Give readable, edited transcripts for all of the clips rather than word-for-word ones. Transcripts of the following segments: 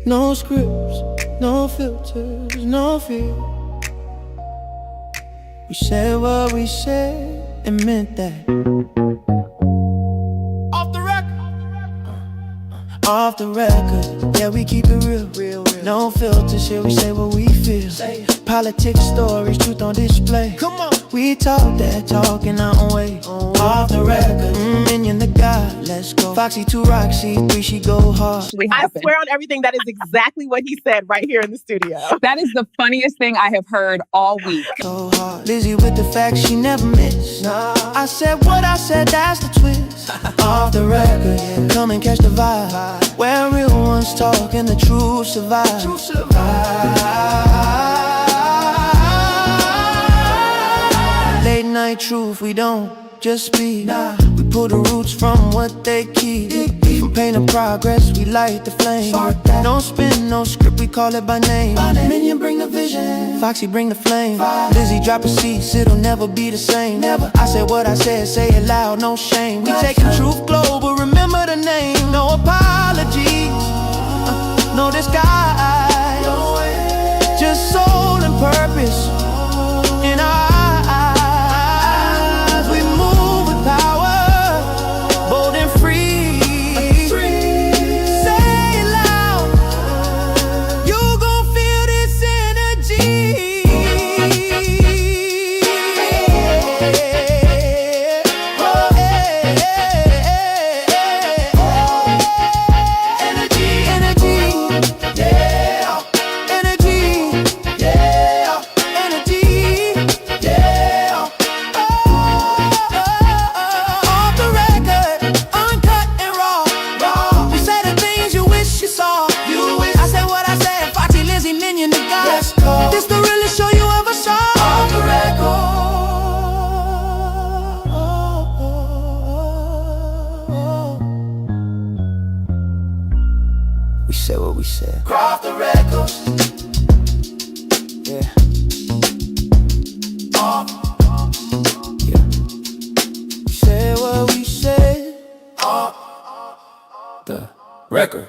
No scripts, no filters, no fear. We said what we said and meant that. Off the record, off the record, yeah, we keep it real. No filters here, we say what we feel. Politics, stories, truth on display. Come on, we talk that talk in our own way. Off the record, Minion the God, let's go. Foxy 2 Roxy 3, she go hard. I swear on everything, that is exactly what he said right here in the studio. That is the funniest thing I have heard all week. So hard, Lizzy with the facts she never miss. I said what I said, that's the twist. Off the record, yeah. Come and catch the vibe. Where real ones talk and the truth survive. Late night truth, we don't just speak. We pull the roots from what they keep. From pain to progress, we light the flame. No spin, no script, we call it by name. Minion bring the vision, Foxy bring the flame. Lizzy drop a cease, it'll never be the same. I said what I said, say it loud, no shame. We taking truth global, remember the name. No apologies, no disguise. Just soul and purpose in our eyes. We move with power, bold and free. Say it loud, you gon' feel this energy. This the realest show you ever saw. Off the record. We said what we said. Off the record. Yeah. Yeah. We said what we said. Off the record.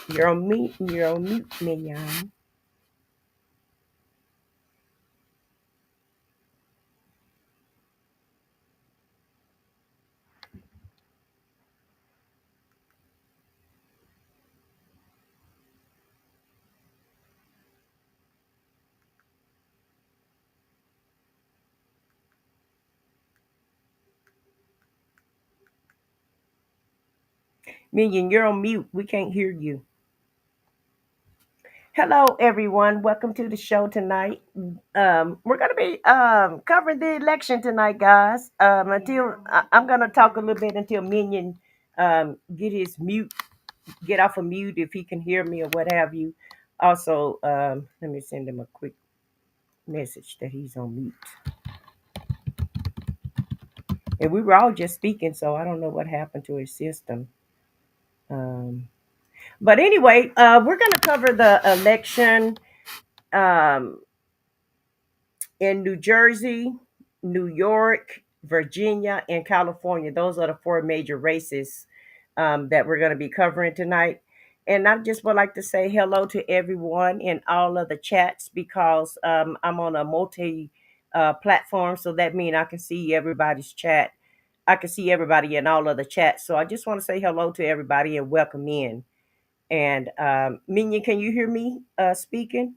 You're on mute, Minion. Minion, you're on mute. We can't hear you. Hello, everyone. Welcome to the show tonight. We're going to be covering the election tonight, guys. I'm going to talk a little bit until Minion get off of mute if he can hear me or what have you. Also, let me send him a quick message that he's on mute. And we were all just speaking, so I don't know what happened to his system. But anyway, we're going to cover the election in New Jersey, New York, Virginia, and California. Those are the 4 major races that we're going to be covering tonight. And I just would like to say hello to everyone in all of the chats because I'm on a multi platform. So that means I can see everybody's chat. I can see everybody in all of the chats. So I just want to say hello to everybody and welcome in. And Minion, can you hear me speaking?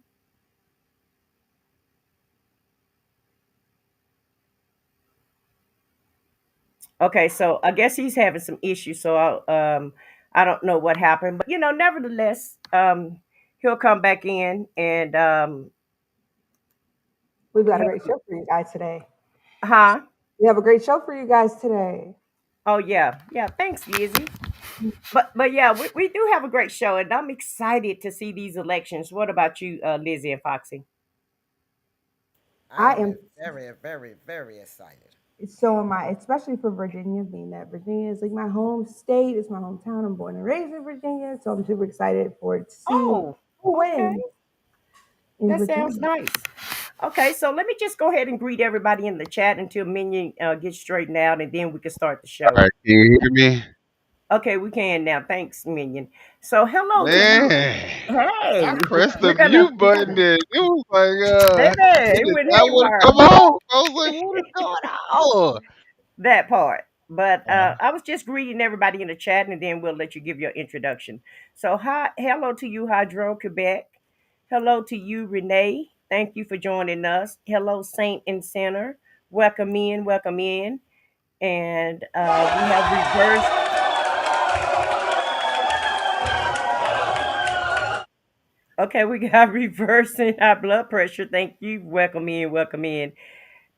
Okay, so I guess he's having some issues. So I don't know what happened, but nevertheless, he'll come back in and We've got a great show for you guys today. huh? We have a great show for you guys today. Oh yeah. Thanks, Lizzy. But yeah, we do have a great show, and I'm excited to see these elections. What about you, Lizzy and Foxy? I am very, very, very excited. So am I, especially for Virginia, being that Virginia is like my home state, it's my hometown. I'm born and raised in Virginia, so I'm super excited for it to see Oh, who okay. wins. in That Virginia. sounds nice. Okay, so let me just go ahead and greet everybody in the chat until Minion gets straightened out, and then we can start the All show. right, can you hear me? Okay, we can now. Thanks, Minion. So hello to you. Man, I Hey, pressed the we're gonna, mute button and it was like, baby, it it did went not want to haywire. come on. I was like, what is going on? That part. But Uh, I was just greeting everybody in the chat, and then we'll let you give your introduction. So, hi, hello to you, Hydro Quebec. Hello to you, Renee. Thank you for joining us. Hello, Saint and Sinner. Welcome in, welcome in. And we have reversed. Okay, we got reversing our blood pressure. Thank you. Welcome in, welcome in.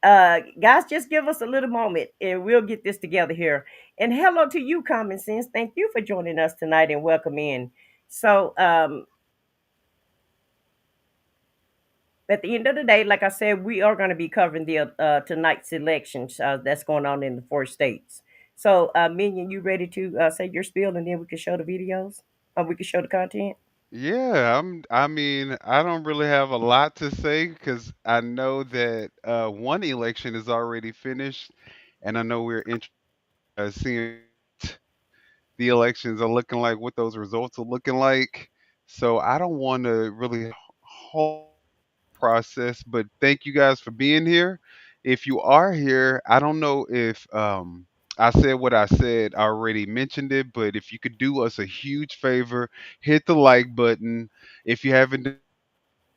Guys, just give us a little moment and we'll get this together here. And hello to you, Common Sense. Thank you for joining us tonight and welcome in. So, at the end of the day, like I said, we are going to be covering the tonight's elections that's going on in the 4 states. So, Minion, you ready to say your spiel and then we can show the videos? We can show the content. yeah, I mean, I don't really have a lot to say because I know that one election is already finished, and I know we're seeing the elections are looking like, what those results are looking like. So I don't want to really hold process, but thank you guys for being here. If you are here, I don't know if I said what I said, I already mentioned it, but if you could do us a huge favor, hit the like button. If you haven't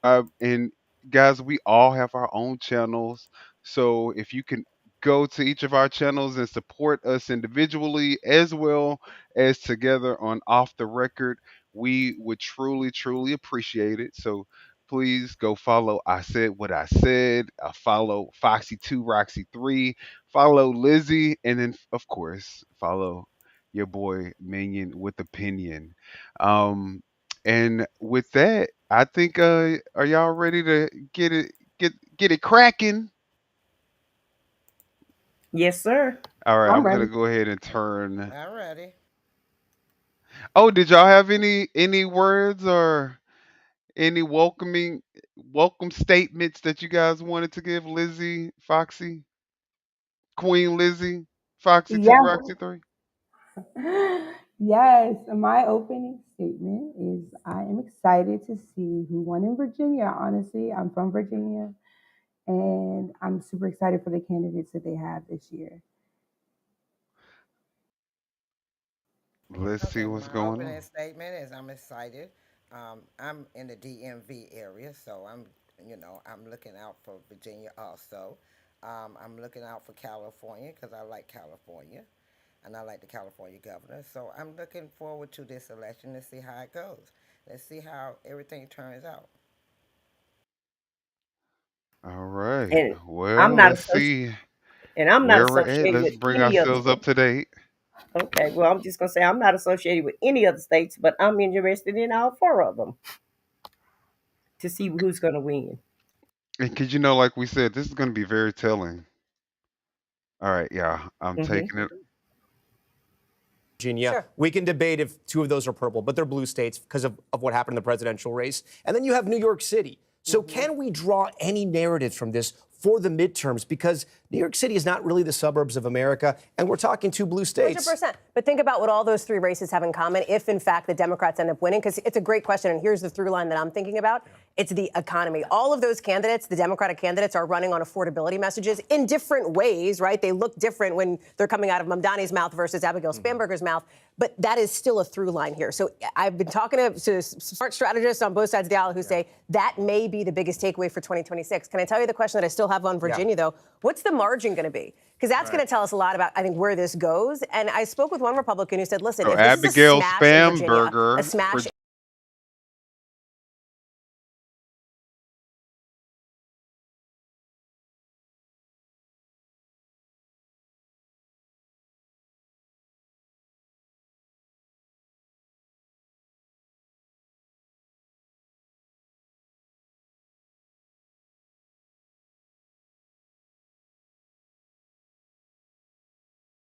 and guys, we all have our own channels. So if you can go to each of our channels and support us individually as well as together on Off the Record, we would truly, truly appreciate it. So please go follow I Said What I Said, follow Foxy2, Roxy3, follow Lizzy, and then, of course, follow your boy Minion with Opinion. Um, and with that, I think are y'all ready to get it cracking? Yes, sir. All right, I'm I'm gonna ready. go ahead and turn. I'm ready. Oh, did y'all have any words or any welcome statements that you guys wanted to give Lizzy, Foxy, Queen Lizzy, Foxy two, Yeah. Roxy three? Yes, my opening statement is I am excited to see who won in Virginia. Honestly, I'm from Virginia and I'm super excited for the candidates that they have this year. Let's see Okay, what's my going opening on. statement is I'm excited. I'm in the DMV area, so I'm looking out for Virginia also. I'm looking out for California because I like California and I like the California governor. So I'm looking forward to this election to see how it goes. Let's see how everything turns out. All right. And I'm Well, not let's associated, see and I'm not where we're at. associated Let's with bring any other ourselves up state. to date. Okay, well, I'm just gonna say I'm not associated with any other states, but I'm interested in all four of them to see who's gonna win. And because like we said, this is going to be very telling. All right, yeah, I'm Hmm. taking it. Virginia. Sure. We can debate if two of those are purple, but they're blue states because of what happened in the presidential race. And then you have New York City. So can we draw any narrative from this for the midterms? Because New York City is not really the suburbs of America, and we're talking two blue states. 100%. But think about what all those three races have in common if, in fact, the Democrats end up winning, because it's a great question. And here's the through line that I'm thinking about. It's the economy. All of those candidates, the Democratic candidates, are running on affordability messages in different ways, right? They look different when they're coming out of Mamdani's mouth versus Abigail Spanberger's mouth. But that is still a through line here. So I've been talking to smart strategists on both sides of the aisle who say that may be the biggest takeaway for 2026. Can I tell you the question that I still have on Virginia, though? What's the margin going to be? Because that's going to tell us a lot about, I think, where this goes. And I spoke with one Republican who said, listen, So if this is a Abigail smash in Virginia, a Spamberger for smash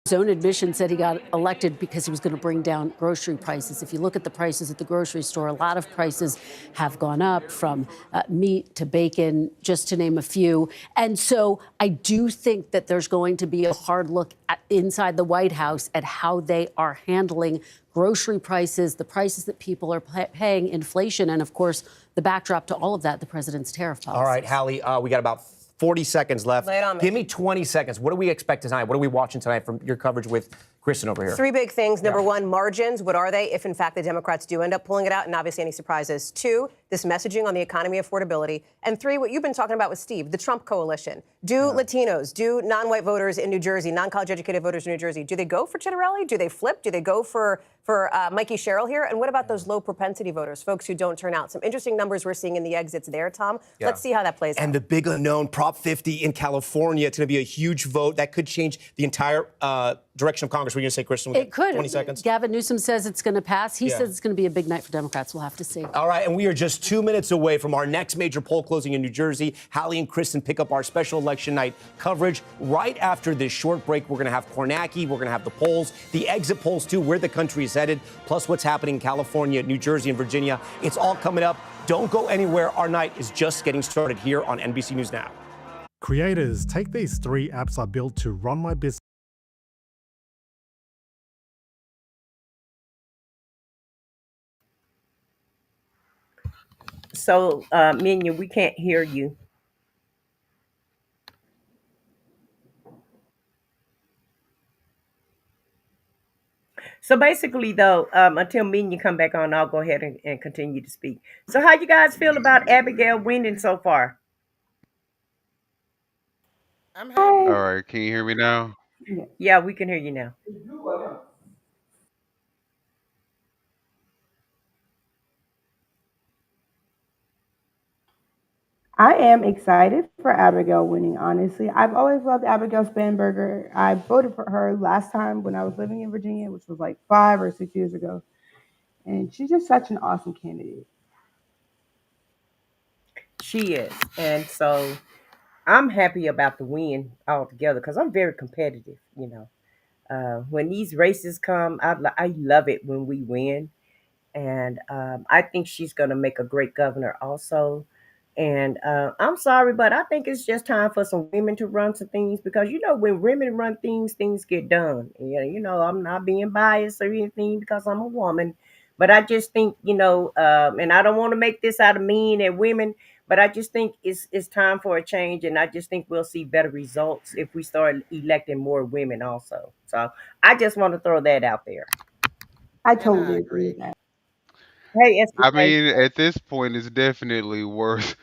His own admission said he got elected because he was going to bring down grocery prices. If you look at the prices at the grocery store, a lot of prices have gone up, from meat to bacon, just to name a few. And so I do think that there's going to be a hard look inside the White House at how they are handling grocery prices, the prices that people are paying, inflation, and of course, the backdrop to all of that, the president's tariff policy. All right, Hallie, we got about 40 seconds left. Lay it on me. Give me 20 seconds. What do we expect tonight? What are we watching tonight from your coverage with Kristen over here? Three big things. Number one, margins. What are they if, in fact, the Democrats do end up pulling it out? And obviously, any surprises. Two, this messaging on the economy, affordability. And three, what you've been talking about with Steve, the Trump coalition. Do Latinos, do non-white voters in New Jersey, non-college educated voters in New Jersey, do they go for Chitterelli? Do they flip? Do they go for Mikey Sherrill here? And what about those low propensity voters, folks who don't turn out? Some interesting numbers we're seeing in the exits there, Tom. Yeah. Let's see how that plays out. And the big unknown, Prop 50 in California. It's going to be a huge vote. That could change the entire direction of Congress. What are you going to say, Kristen? It could. 20 seconds. Gavin Newsom says it's going to pass. He says it's going to be a big night for Democrats. We'll have to see. All right, and we are just 2 minutes away from our next major poll closing in New Jersey. Hallie and Kristen pick up our special election night coverage right after this short break. We're going to have Kornacki. We're going to have the polls, the exit polls, too, where the country is headed, plus what's happening in California, New Jersey, and Virginia. It's all coming up. Don't go anywhere. Our night is just getting started here on NBC News Now. Creators, take these 3 apps I built to run my business. So, Minion, we can't hear you. So basically, though, until Minion come back on, I'll go ahead and continue to speak. So, how you guys feel about Abigail winning so far? I'm happy. All right, can you hear me now? Yeah, we can hear you now. I am excited for Abigail winning, honestly. I've always loved Abigail Spanberger. I voted for her last time when I was living in Virginia, which was like 5 or 6 years ago. And she's just such an awesome candidate. She is. And so I'm happy about the win altogether because I'm very competitive, you know. When these races come, I love it when we win. And I think she's going to make a great governor also. And I'm sorry, but I think it's just time for some women to run some things because, you know, when women run things, things get done. Yeah, you know, I'm not being biased or anything because I'm a woman. But I just think, you know, and I don't want to make this out of men and women, but I just think it's time for a change. And I just think we'll see better results if we start electing more women also. So I just want to throw that out there. I And I totally agree with agree. that. Hey, I SBA. mean, at this point, it's definitely worth,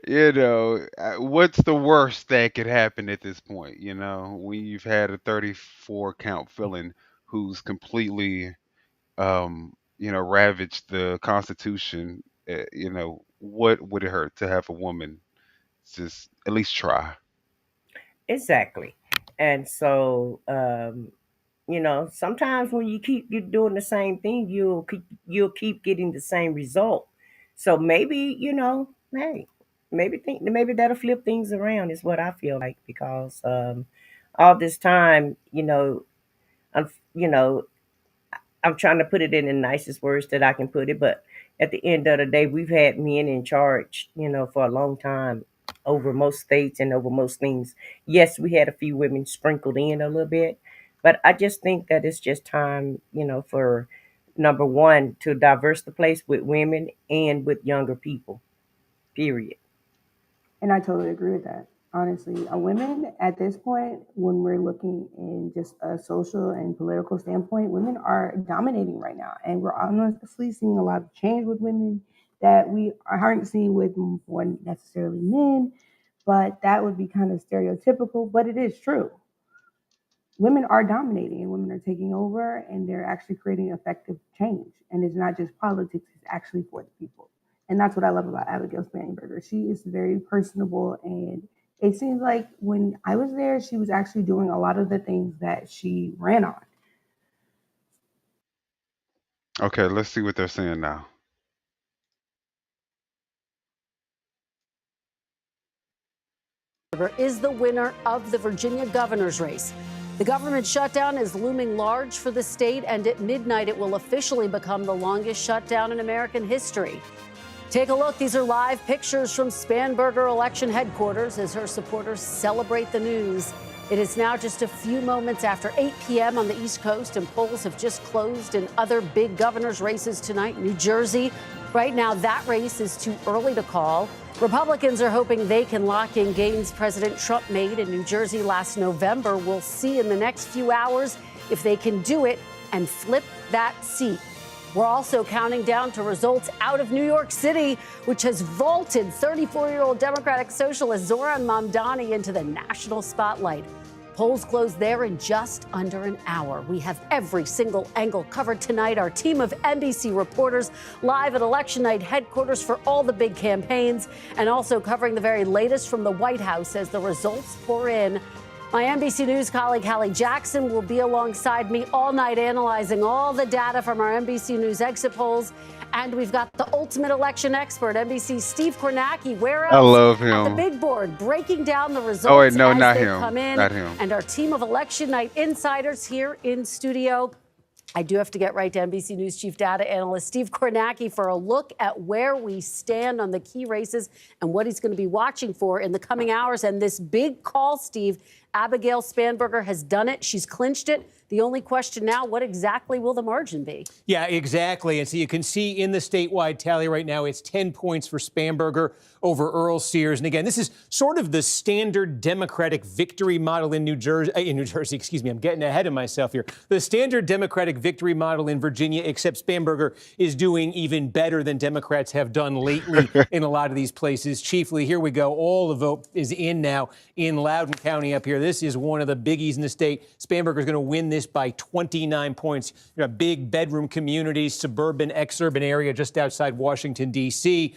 what's the worst that could happen at this point, when you've had a 34 count felon who's completely, ravaged the Constitution, what would it hurt to have a woman just at least try? Exactly. And so, you know, sometimes when you doing the same thing, you'll keep getting the same result. So maybe, you know, hey, maybe that'll flip things around is what I feel like because all this time, you know, I'm trying to put it in the nicest words that I can put it, but at the end of the day, we've had men in charge, you know, for a long time over most states and over most things. Yes, we had a few women sprinkled in a little bit, but I just think that it's just time, you know, for number one to diverse the place with women and with younger people. Period. And I totally agree with that. Honestly, women at this point, when we're looking in just a social and political standpoint, women are dominating right now. And we're honestly seeing a lot of change with women that we aren't seeing with more necessarily men, but that would be kind of stereotypical, but it is true. Women are dominating and women are taking over and they're actually creating effective change. And it's not just politics, it's actually for the people. And that's what I love about Abigail Spanberger. She is very personable and it seems like when I was there, she was actually doing a lot of the things that she ran on. Okay, let's see what they're saying now. Is the winner of the Virginia governor's race. The government shutdown is looming large for the state, and at midnight it will officially become the longest shutdown in American history. Take a look. These are live pictures from Spanberger election headquarters as her supporters celebrate the news. It is now just a few moments after 8 p.m. on the East Coast, and polls have just closed in other big governor's races tonight. New Jersey, right now, that race is too early to call. Republicans are hoping they can lock in gains President Trump made in New Jersey last November. We'll see in the next few hours if they can do it and flip that seat. We're also counting down to results out of New York City, which has vaulted 34-year-old Democratic socialist Zohran Mamdani into the national spotlight. Polls close there in just under an hour. We have every single angle covered tonight. Our team of NBC reporters live at election night headquarters for all the big campaigns, and also covering the very latest from the White House as the results pour in. My NBC News colleague Hallie Jackson will be alongside me all night analyzing all the data from our NBC News exit polls. And we've got the ultimate election expert, NBC's Steve Kornacki. Where else? I love him. At the big board, breaking down the results Oh, wait, no, as not they him. come in. Not him. And our team of election night insiders here in studio. I do have to get right to NBC News Chief Data Analyst Steve Kornacki for a look at where we stand on the key races and what he's going to be watching for in the coming hours. And this big call, Steve, Abigail Spanberger has done it. She's clinched it. The only question now, what exactly will the margin be? Yeah, exactly. And so you can see in the statewide tally right now, it's 10 points for Spanberger over Earl Sears. And again, this is sort of the standard Democratic victory model in New Jersey, I'm getting ahead of myself here. The standard Democratic victory model in Virginia, except Spanberger is doing even better than Democrats have done lately in a lot of these places. Chiefly, here we go. All the vote is in now in Loudoun County up here. This is one of the biggies in the state. Spanberger's going to win this by 29 points. You know, big bedroom communities, suburban, exurban area just outside Washington, D.C.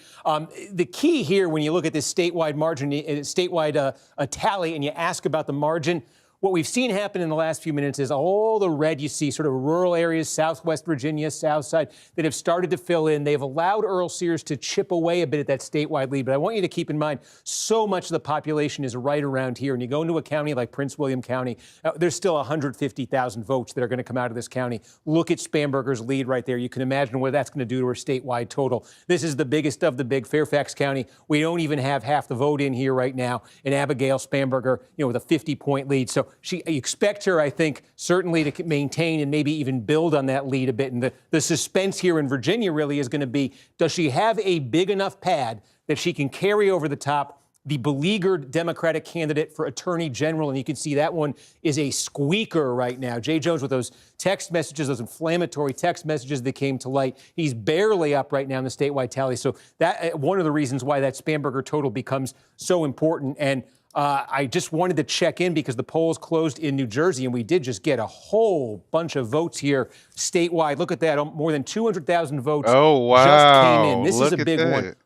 The key here, when you look at this statewide margin, a tally, and you ask about the margin, what we've seen happen in the last few minutes is all the red you see, sort of rural areas, Southwest Virginia, South Side, that have started to fill in. They've allowed Earl Sears to chip away a bit at that statewide lead. But I want you to keep in mind, so much of the population is right around here. And you go into a county like Prince William County, there's still 150,000 votes that are going to come out of this county. Look at Spanberger's lead right there. You can imagine what that's going to do to her statewide total. This is the biggest of the big. Fairfax County, we don't even have half the vote in here right now. And Abigail Spanberger, with a 50-point lead. So you expect her, I think, certainly to maintain and maybe even build on that lead a bit. And the suspense here in Virginia really is going to be, does she have a big enough pad that she can carry over the top the beleaguered Democratic candidate for Attorney General? And you can see that one is a squeaker right now. Jay Jones with those text messages, those inflammatory text messages that came to light. He's barely up right now in the statewide tally. So that one of the reasons why that Spanberger total becomes so important. And I just wanted to check in because the polls closed in New Jersey, and we did just get a whole bunch of votes here statewide. Look at that. More than 200,000 votes just came in. This is a big one.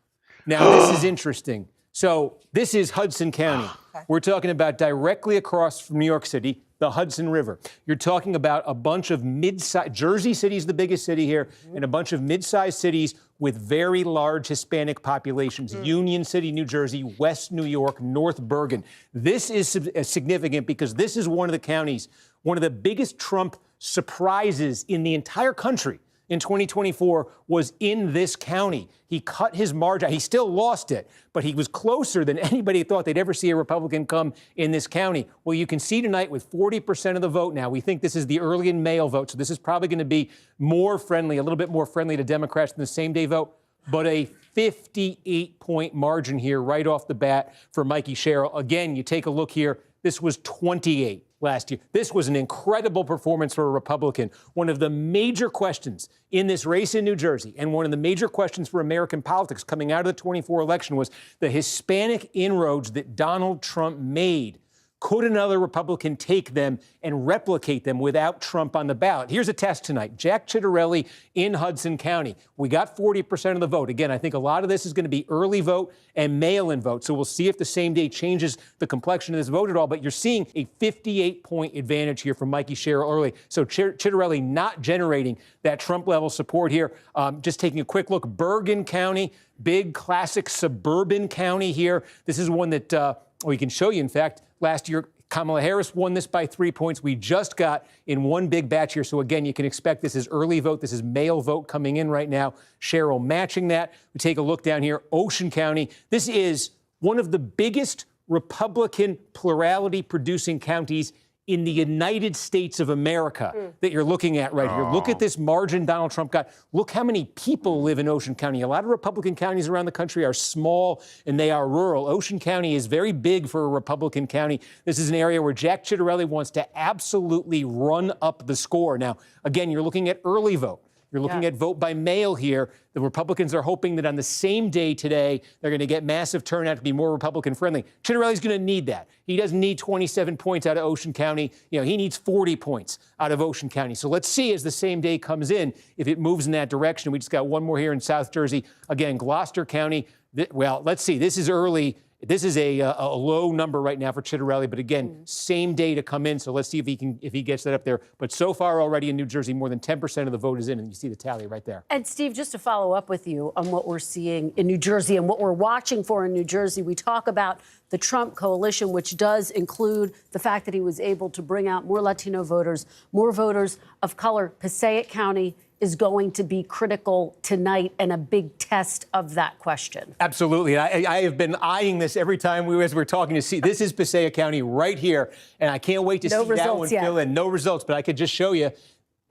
Now, this is interesting. So this is Hudson County. We're talking about directly across from New York City, the Hudson River. You're talking about a bunch of mid-sized, Jersey City is the biggest city here, and a bunch of mid-sized cities with very large Hispanic populations. Union City, New Jersey, West New York, North Bergen. This is significant because this is one of the counties, one of the biggest Trump surprises in the entire country in 2024 was in this county. He cut his margin. He still lost it, but he was closer than anybody thought they'd ever see a Republican come in this county. Well, you can see tonight with 40% of the vote now, we think this is the early and mail vote, so this is probably going to be more friendly, a little bit more friendly to Democrats than the same-day vote, but a 58-point margin here right off the bat for Mikey Sherrill. Again, you take a look here. This was 28 last year. This was an incredible performance for a Republican. One of the major questions in this race in New Jersey, and one of the major questions for American politics coming out of the 24 election, was the Hispanic inroads that Donald Trump made. Could another Republican take them and replicate them without Trump on the ballot? Here's a test tonight. Jack Ciattarelli in Hudson County. We got 40% of the vote. Again, I think a lot of this is going to be early vote and mail-in vote. So we'll see if the same day changes the complexion of this vote at all. But you're seeing a 58-point advantage here from Mikey Sherrill early. So Ciattarelli not generating that Trump-level support here. Just taking a quick look. Bergen County, big classic suburban county here. This is one that we can show you, in fact, last year, Kamala Harris won this by 3 points. We just got in one big batch here. So again, you can expect this is early vote. This is mail vote coming in right now. Cheryl matching that. We take a look down here. Ocean County. This is one of the biggest Republican plurality producing counties in the United States of America that you're looking at right here. Look at this margin Donald Trump got. Look how many people live in Ocean County. A lot of Republican counties around the country are small and they are rural. Ocean County is very big for a Republican county. This is an area where Jack Ciattarelli wants to absolutely run up the score. Now, again, you're looking at early vote. You're looking at vote by mail here. The Republicans are hoping that on the same day today, they're going to get massive turnout to be more Republican friendly. Ciattarelli's going to need that. He doesn't need 27 points out of Ocean County. He needs 40 points out of Ocean County. So let's see as the same day comes in if it moves in that direction. We just got one more here in South Jersey. Again, Gloucester County. Well, let's see. This is early. This is a low number right now for Ciattarelli, but again, same day to come in. So let's see if he gets that up there. But so far already in New Jersey, more than 10% of the vote is in, and you see the tally right there. And Steve, just to follow up with you on what we're seeing in New Jersey and what we're watching for in New Jersey, we talk about the Trump coalition, which does include the fact that he was able to bring out more Latino voters, more voters of color. Passaic County is going to be critical tonight and a big test of that question. Absolutely. I have been eyeing this every time as we're talking to see. This is Passaic County right here, and I can't wait to see that one fill in. No results, but I could just show you.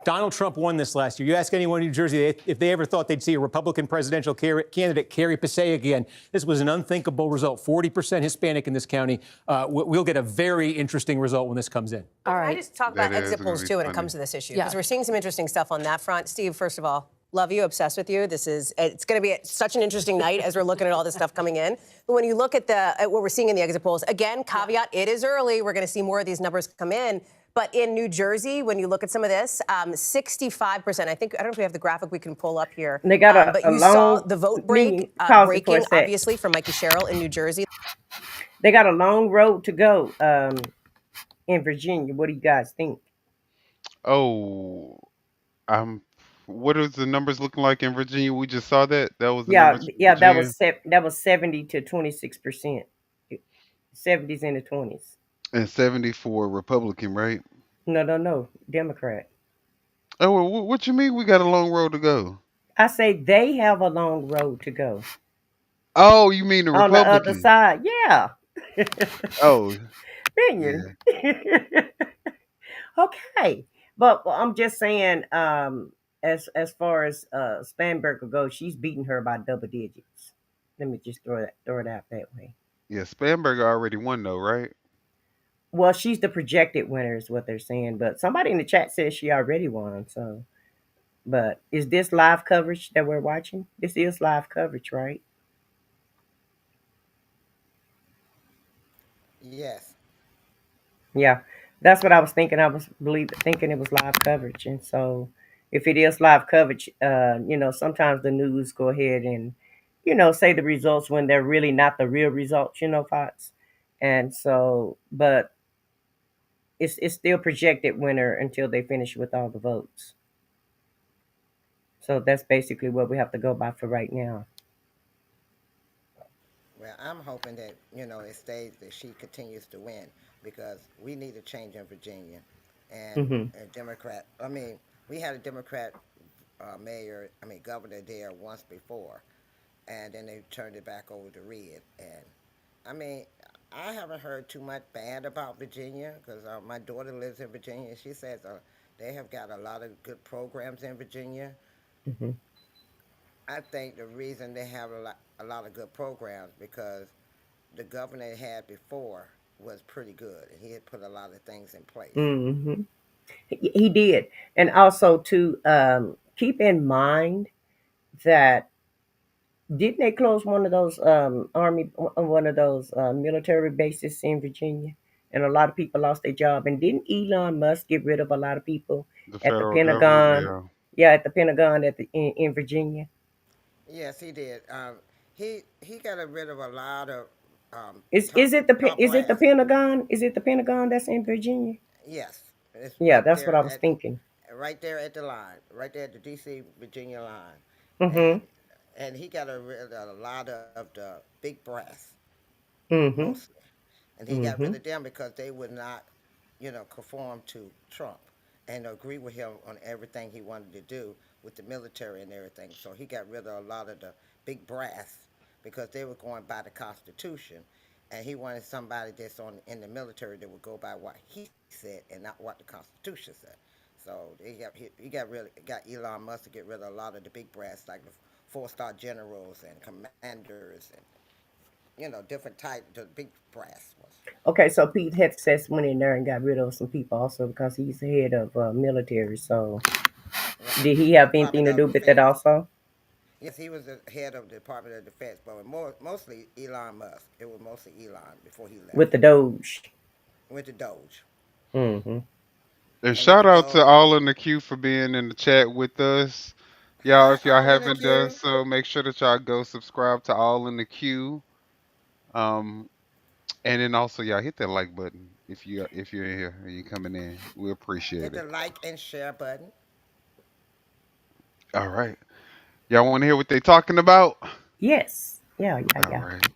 Donald Trump won this last year. You ask anyone in New Jersey if they ever thought they'd see a Republican presidential candidate carry Passaic again. This was an unthinkable result. 40% Hispanic in this county. We'll get a very interesting result when this comes in. All right. Can I just talk about exit polls, too, when it comes to this issue? Because we're seeing some interesting stuff on that front. Steve, first of all, love you, obsessed with you. It's going to be such an interesting night as we're looking at all this stuff coming in. But when you look at what we're seeing in the exit polls, again, caveat, it is early. We're going to see more of these numbers come in. But in New Jersey, when you look at some of this, 65%. I don't know if we have the graphic we can pull up here. They got but you saw the vote breaking, obviously, from Mikey Sherrill in New Jersey. They got a long road to go in Virginia. What do you guys think? Oh, what is the numbers looking like in Virginia? We just saw that. That was the numbers. Yeah, that was 70 to 26%. 70s in the 20s. And 74 Republican, right? No, Democrat. Oh, well, what you mean we got a long road to go? I say they have a long road to go. Oh, you mean the on the Republicans? other side? Yeah. Oh, Minion. Yeah. Okay, but I'm just saying, as far as Spanberger goes, she's beating her by double digits. Let me just throw it out that way. yeah. Spanberger already won, though, right? Well, she's the projected winner, is what they're saying. But somebody in the chat says she already won. So, but is this live coverage that we're watching? This is live coverage, right? Yes. Yeah, that's what I was thinking. I was thinking it was live coverage, and so if it is live coverage, sometimes the news go ahead and say the results when they're really not the real results, Fox, and so but. It's still projected winner until they finish with all the votes. So that's basically what we have to go by for right now. Well, I'm hoping that, it stays that she continues to win because we need a change in Virginia. And a Democrat, we had a Democrat governor there once before, and then they turned it back over to Red. And, I haven't heard too much bad about Virginia because my daughter lives in Virginia. She says they have got a lot of good programs in Virginia. Mm-hmm. I think the reason they have a lot of good programs because the governor they had before was pretty good, and he had put a lot of things in place. Mm-hmm. He did, and also to keep in mind that. Didn't they close one of those military bases in Virginia? And a lot of people lost their job. And didn't Elon Musk get rid of a lot of people at the Pentagon? Yeah, at the Pentagon in Virginia. Yes, he did. He got rid of a lot of. Is it the Pentagon? Is it the Pentagon that's in Virginia? Yes. Yeah, right, that's what I was thinking. Right there at the line, right there at the D.C. Virginia line. Mm-hmm. And he got rid of a lot of the big brass, mm-hmm. mostly. And he got Mm-hmm. rid of them because they would not, conform to Trump and agree with him on everything he wanted to do with the military and everything. So he got rid of a lot of the big brass because they were going by the Constitution, and he wanted somebody that's in the military that would go by what he said and not what the Constitution said. So he got Elon Musk to get rid of a lot of the big brass, like the four-star generals and commanders and different type, the big brass was. Okay, so Pete Hegseth went in there and got rid of some people also because he's the head of military. So Right. did he have anything Department to of do with that Defense. also Yes, he was the head of the Department of Defense, but mostly Elon Musk. It was mostly Elon before he left. with the Doge? Went to Doge. Mm-hmm. And And with shout the out to Doge. all in the queue for being in the chat with us. Y'all, Hi, if y'all all in the haven't done queue. so, make sure that y'all go subscribe to All in the Queue. Um, and then also y'all hit that like button if you're in here and you coming in. We appreciate Hit the it. like and share button. All right. Y'all want to hear what they talking about? Yes. Yeah, yeah, All yeah. right.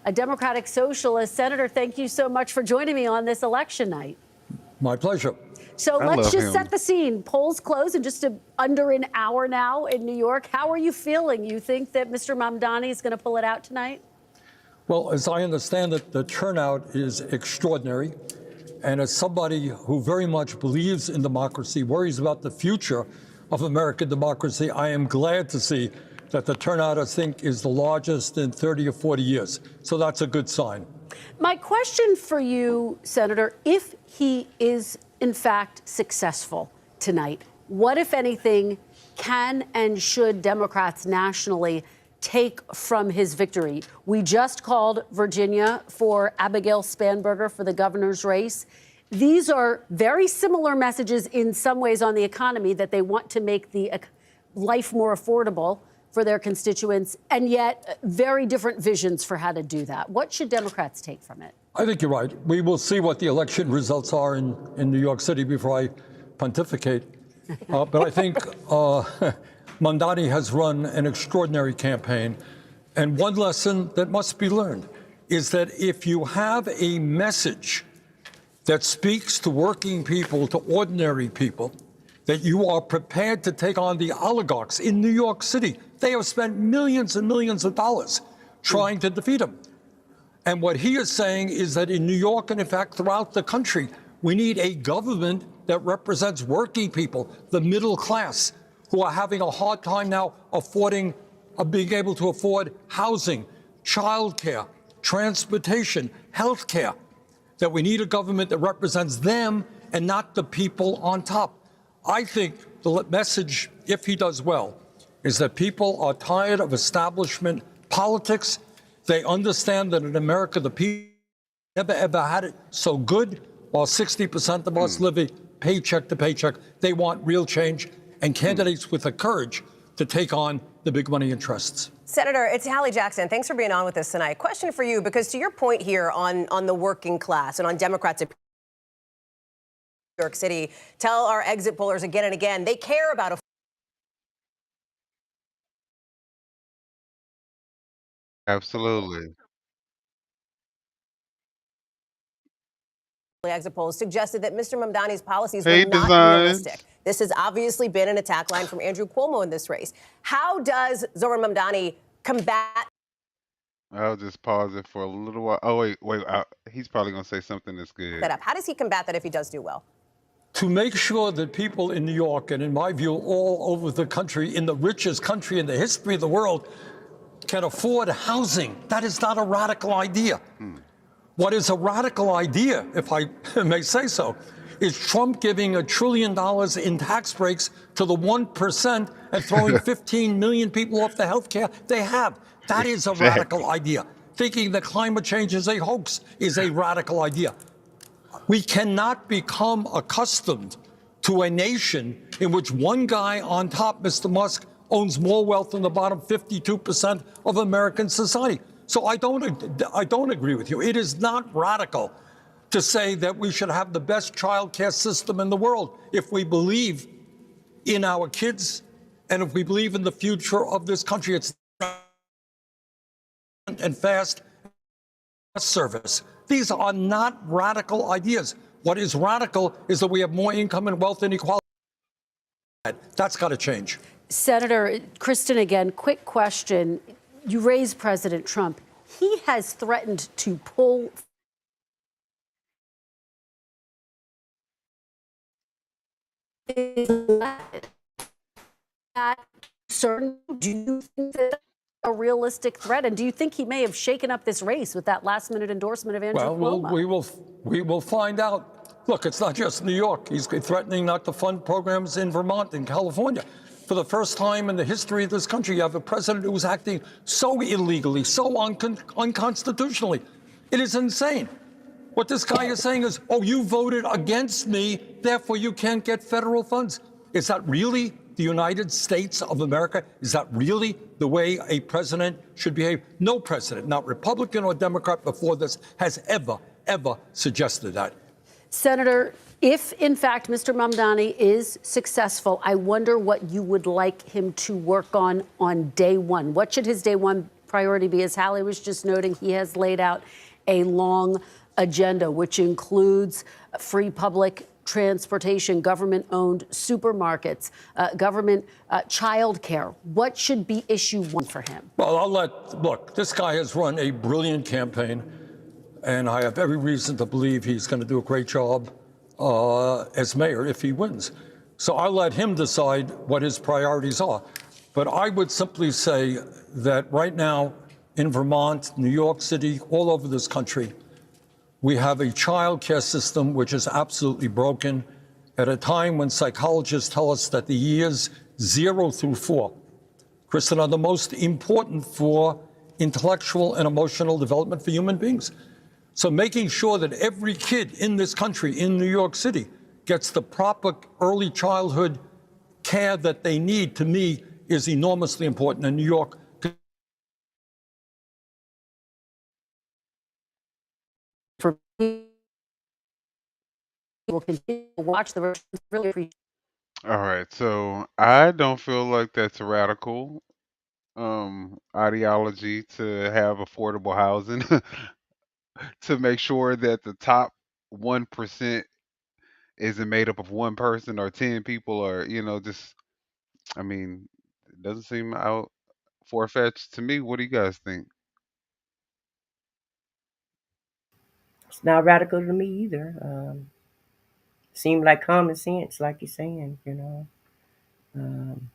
A Democratic Socialist. Senator, thank you so much for joining me on this election night. My pleasure. So I let's love just set him. the scene. Polls close in just under an hour now in New York. How are you feeling? You think that Mr. Mamdani is going to pull it out tonight? Well, as I understand it, the turnout is extraordinary. And as somebody who very much believes in democracy, worries about the future of American democracy, I am glad to see that the turnout, I think, is the largest in 30 or 40 years. So that's a good sign. My question for you, Senator, if he is in fact successful tonight, what, if anything, can and should Democrats nationally take from his victory? We just called Virginia for Abigail Spanberger for the governor's race. These are very similar messages in some ways on the economy, that they want to make the life more affordable for their constituents, and yet very different visions for how to do that. What should Democrats take from it? I think you're right. We will see what the election results are in New York City before I pontificate. But I think Mamdani has run an extraordinary campaign. And one lesson that must be learned is that if you have a message that speaks to working people, to ordinary people, that you are prepared to take on the oligarchs in New York City. They have spent millions and millions of dollars trying to defeat him. And what he is saying is that in New York and, in fact, throughout the country, we need a government that represents working people, the middle class, who are having a hard time now being able to afford housing, childcare, transportation, health care. That we need a government that represents them and not the people on top. I think the message, if he does well, is that people are tired of establishment politics. They understand that in America, the people never, ever had it so good, while 60% of us live a paycheck to paycheck. They want real change and candidates with the courage to take on the big money interests. Senator, it's Hallie Jackson. Thanks for being on with us tonight. Question for you, because to your point here on the working class and on Democrats in New York City, tell our exit pollers again and again, they care about Absolutely. exit polls suggested that Mr. Mamdani's policies were Hey, not realistic. Designs. This has obviously been an attack line from Andrew Cuomo in this race. How does Zohran Mamdani combat I'll just pause it for a little while. Oh, wait. He's probably going to say something that's good. that up? How does he combat that if he does do well? To make sure that people in New York, and in my view, all over the country, in the richest country in the history of the world, can afford housing. That is not a radical idea. What is a radical idea, if I may say so, is Trump giving $1 trillion in tax breaks to the 1% and throwing 15 million people off the health care they have. That is a radical idea. Thinking that climate change is a hoax is a radical idea. We cannot become accustomed to a nation in which one guy on top, Mr. Musk, owns more wealth than the bottom 52% of American society. So I don't agree with you. It is not radical to say that we should have the best child care system in the world if we believe in our kids and if we believe in the future of this country. It's and fast service. These are not radical ideas. What is radical is that we have more income and wealth inequality. That's got to change. Senator Kristen, again, quick question. You raised President Trump. He has threatened to pull that certain. Do you think that's a realistic threat? And do you think he may have shaken up this race with that last minute endorsement of Andrew Cuomo? We will find out. Look, it's not just New York. He's threatening not to fund programs in Vermont and California. For the first time in the history of this country, you have a president who's acting so illegally, so unconstitutionally. It is insane. What this guy is saying is, oh, you voted against me, therefore you can't get federal funds. Is that really the United States of America? Is that really the way a president should behave? No president, not Republican or Democrat before this, has ever suggested that. Senator, if in fact Mr. Mamdani is successful, I wonder what you would like him to work on day one. What should his day one priority be? As Hallie was just noting, he has laid out a long agenda, which includes free public transportation, government-owned supermarkets, government child care. What should be issue one for him? Well, look, this guy has run a brilliant campaign, and I have every reason to believe he's going to do a great job as mayor if he wins. So I'll let him decide what his priorities are. But I would simply say that right now in Vermont, New York City, all over this country, we have a child care system which is absolutely broken at a time when psychologists tell us that the years 0 through 4, Kristen, are the most important for intellectual and emotional development for human beings. So making sure that every kid in this country, in New York City, gets the proper early childhood care that they need, to me, is enormously important. In New York, For me, we'll continue to watch the really appreciate. All right, so I don't feel like that's a radical ideology to have affordable housing to make sure that the top 1% isn't made up of one person or 10 people or just I mean, it doesn't seem out far-fetched to me. What do you guys think? It's not radical to me either. Seemed like common sense, like you're saying. Um,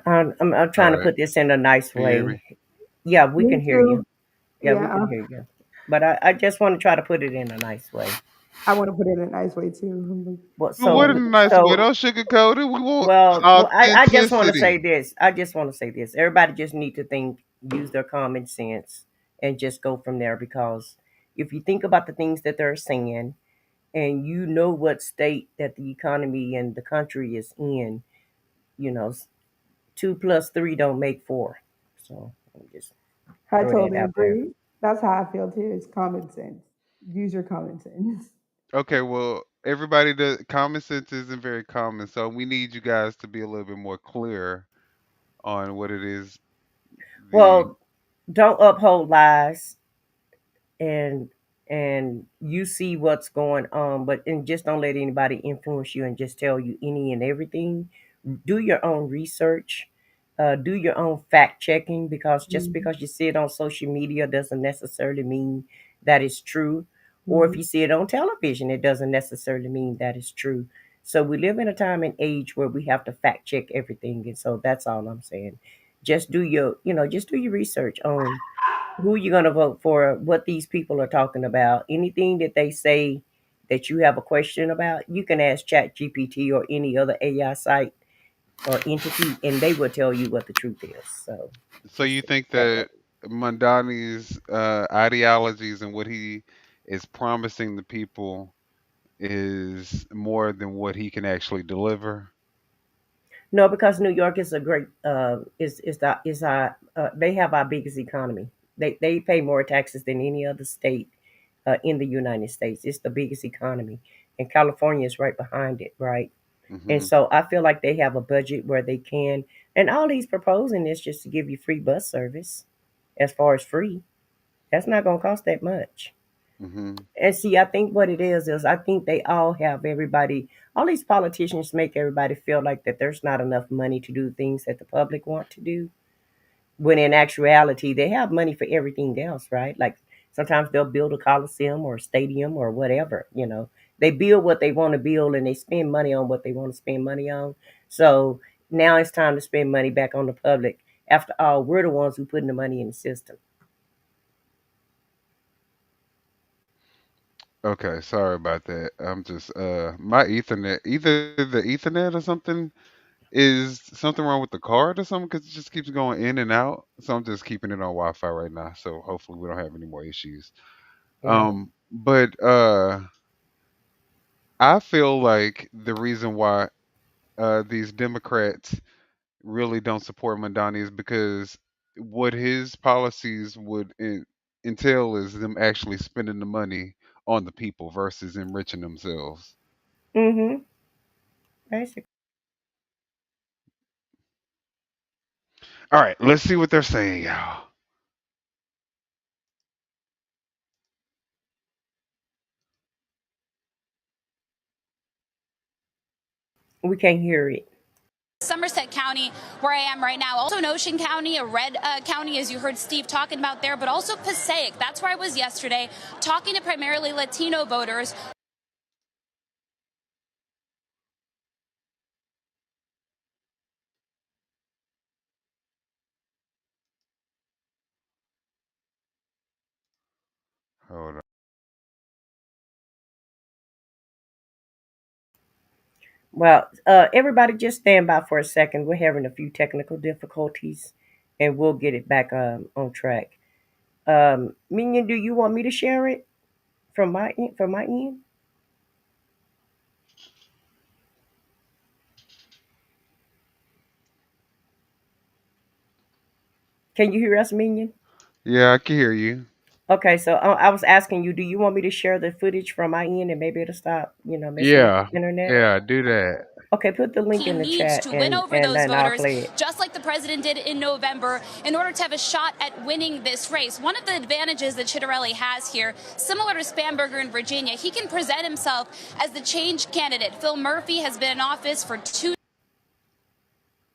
I'm All trying to right. put this in a nice Can you hear way. me? Yeah, we Me can hear you. too. Yeah, we Yeah, can hear you. But I just want to try to put it in a nice way. I want to put it in a nice way too. Well, Well, what so in a nice way? so Don't sugarcoat it. We want I just want to say authenticity. this. I just want to say this. Everybody just need to think, use their common sense, and just go from there. Because if you think about the things that they're saying, and you know what state that the economy and the country is in, you know, 2 plus 3 don't make 4. So let me just I throw that totally out there. agree. That's how I feel too. It's common sense. Use your common sense. Okay, well, everybody does common sense isn't very common, so we need you guys to be a little bit more clear on what it is the Well, don't uphold lies, and you see what's going on, but and just don't let anybody influence you and just tell you any and everything. Do your own research, do your own fact checking, because just Mhm. because you see it on social media doesn't necessarily mean that it's true, or if Mhm. you see it on television it doesn't necessarily mean that it's true. So we live in a time and age where we have to fact check everything, and so that's all I'm saying. Just do your just do your research on who you're going to vote for, what these people are talking about. Anything that they say that you have a question about, you can ask ChatGPT or any other AI site or entity, and they will tell you what the truth is. So so just you think that way. that Mondani's ideologies and what he is promising the people is more than what he can actually deliver? No, because New York is a great is our they have our biggest economy. They pay more taxes than any other state in the United States. It's the biggest economy, and California is right behind it, right? And Hmm. so I feel like they have a budget where they can, and all he's proposing is just to give you free bus service. As far as free, that's not going to cost that much. Hmm. And see, I think what it is I think they all have everybody, all these politicians make everybody feel like that there's not enough money to do things that the public want to do. When in actuality, they have money for everything else, right? Like sometimes they'll build a coliseum or a stadium or whatever, you know. They build what they want to build and they spend money on what they want to spend money on. So now it's time to spend money back on the public. After all, we're the ones who putting the money in the system. Okay, sorry about that. I'm just my Ethernet, either the Ethernet or something is something wrong with the card or something because it just keeps going in and out. So I'm just keeping it on Wi-Fi right now. So hopefully we don't have any more issues. Yeah. But I feel like the reason why these Democrats really don't support Mandani is because what his policies would entail is them actually spending the money on the people versus enriching themselves. Mm-hmm. Basically. All right, let's see what they're saying, y'all. We can't hear it. Somerset County, where I am right now, also in Ocean County, a red county, as you heard Steve talking about there, but also Passaic. That's where I was yesterday, talking to primarily Latino voters. Hold on. Well, everybody just stand by for a second. We're having a few technical difficulties and we'll get it back on track. Minion, do you want me to share it from my end? Can you hear us, Minion? Yeah, I can hear you. Okay, so I was asking you, do you want me to share the footage from my end and maybe it'll stop, messing with Yeah, the internet? yeah, do that. Okay, put the link He in the needs chat to win over and those then I'll voters, play it. just like the president did in November, in order to have a shot at winning this race. One of the advantages that Chitterelli has here, similar to Spanberger in Virginia, he can present himself as the change candidate. Phil Murphy has been in office for 2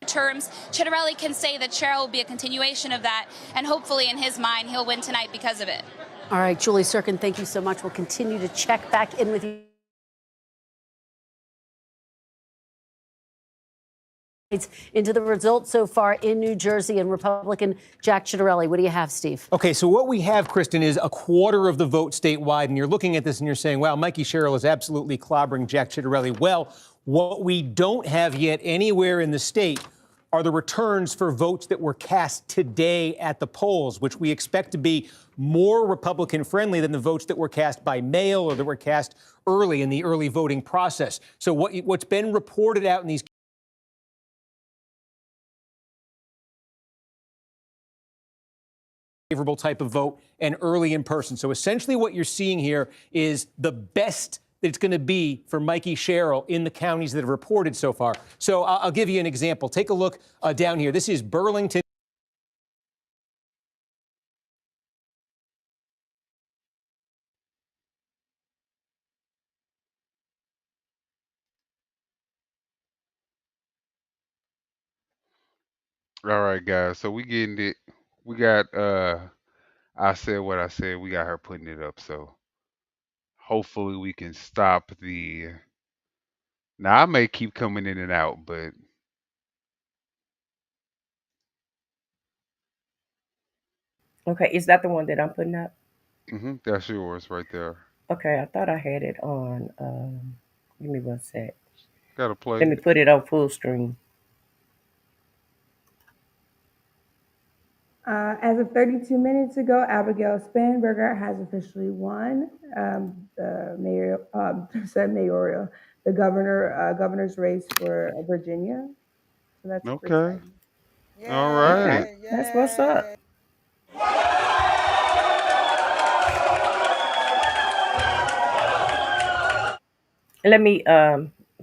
terms. Chitterelli can say that Cheryl will be a continuation of that, and hopefully, in his mind, he'll win tonight because of it. All right, Julie Sirkin, thank you so much. We'll continue to check back in with you. Into the results so far in New Jersey, and Republican Jack Ciattarelli. What do you have, Steve? Okay, so what we have, Kristen, is a quarter of the vote statewide, and you're looking at this and you're saying, wow, Mikey Sherrill is absolutely clobbering Jack Ciattarelli. Well, what we don't have yet anywhere in the state are the returns for votes that were cast today at the polls, which we expect to be more Republican friendly than the votes that were cast by mail or that were cast early in the early voting process. So what's been reported out in these favorable type of vote and early in person. So essentially what you're seeing here is the best that it's going to be for Mikey Sherrill in the counties that have reported so far. So I'll give you an example. Take a look down here. This is Burlington. All right, guys. So we getting it. We got I said what I said. We got her putting it up. So hopefully we can stop the. Now I may keep coming in and out, but Okay, is that the one that I'm putting up? that's yours right there. Okay, I thought I had it on. Give me one sec. Gotta Let play me it. put it on full screen. As of 32 minutes ago, Abigail Spanberger has officially won the governor's race for Virginia. So that's super Okay. exciting. All Okay, right. Yay, that's what's up. yay. Let me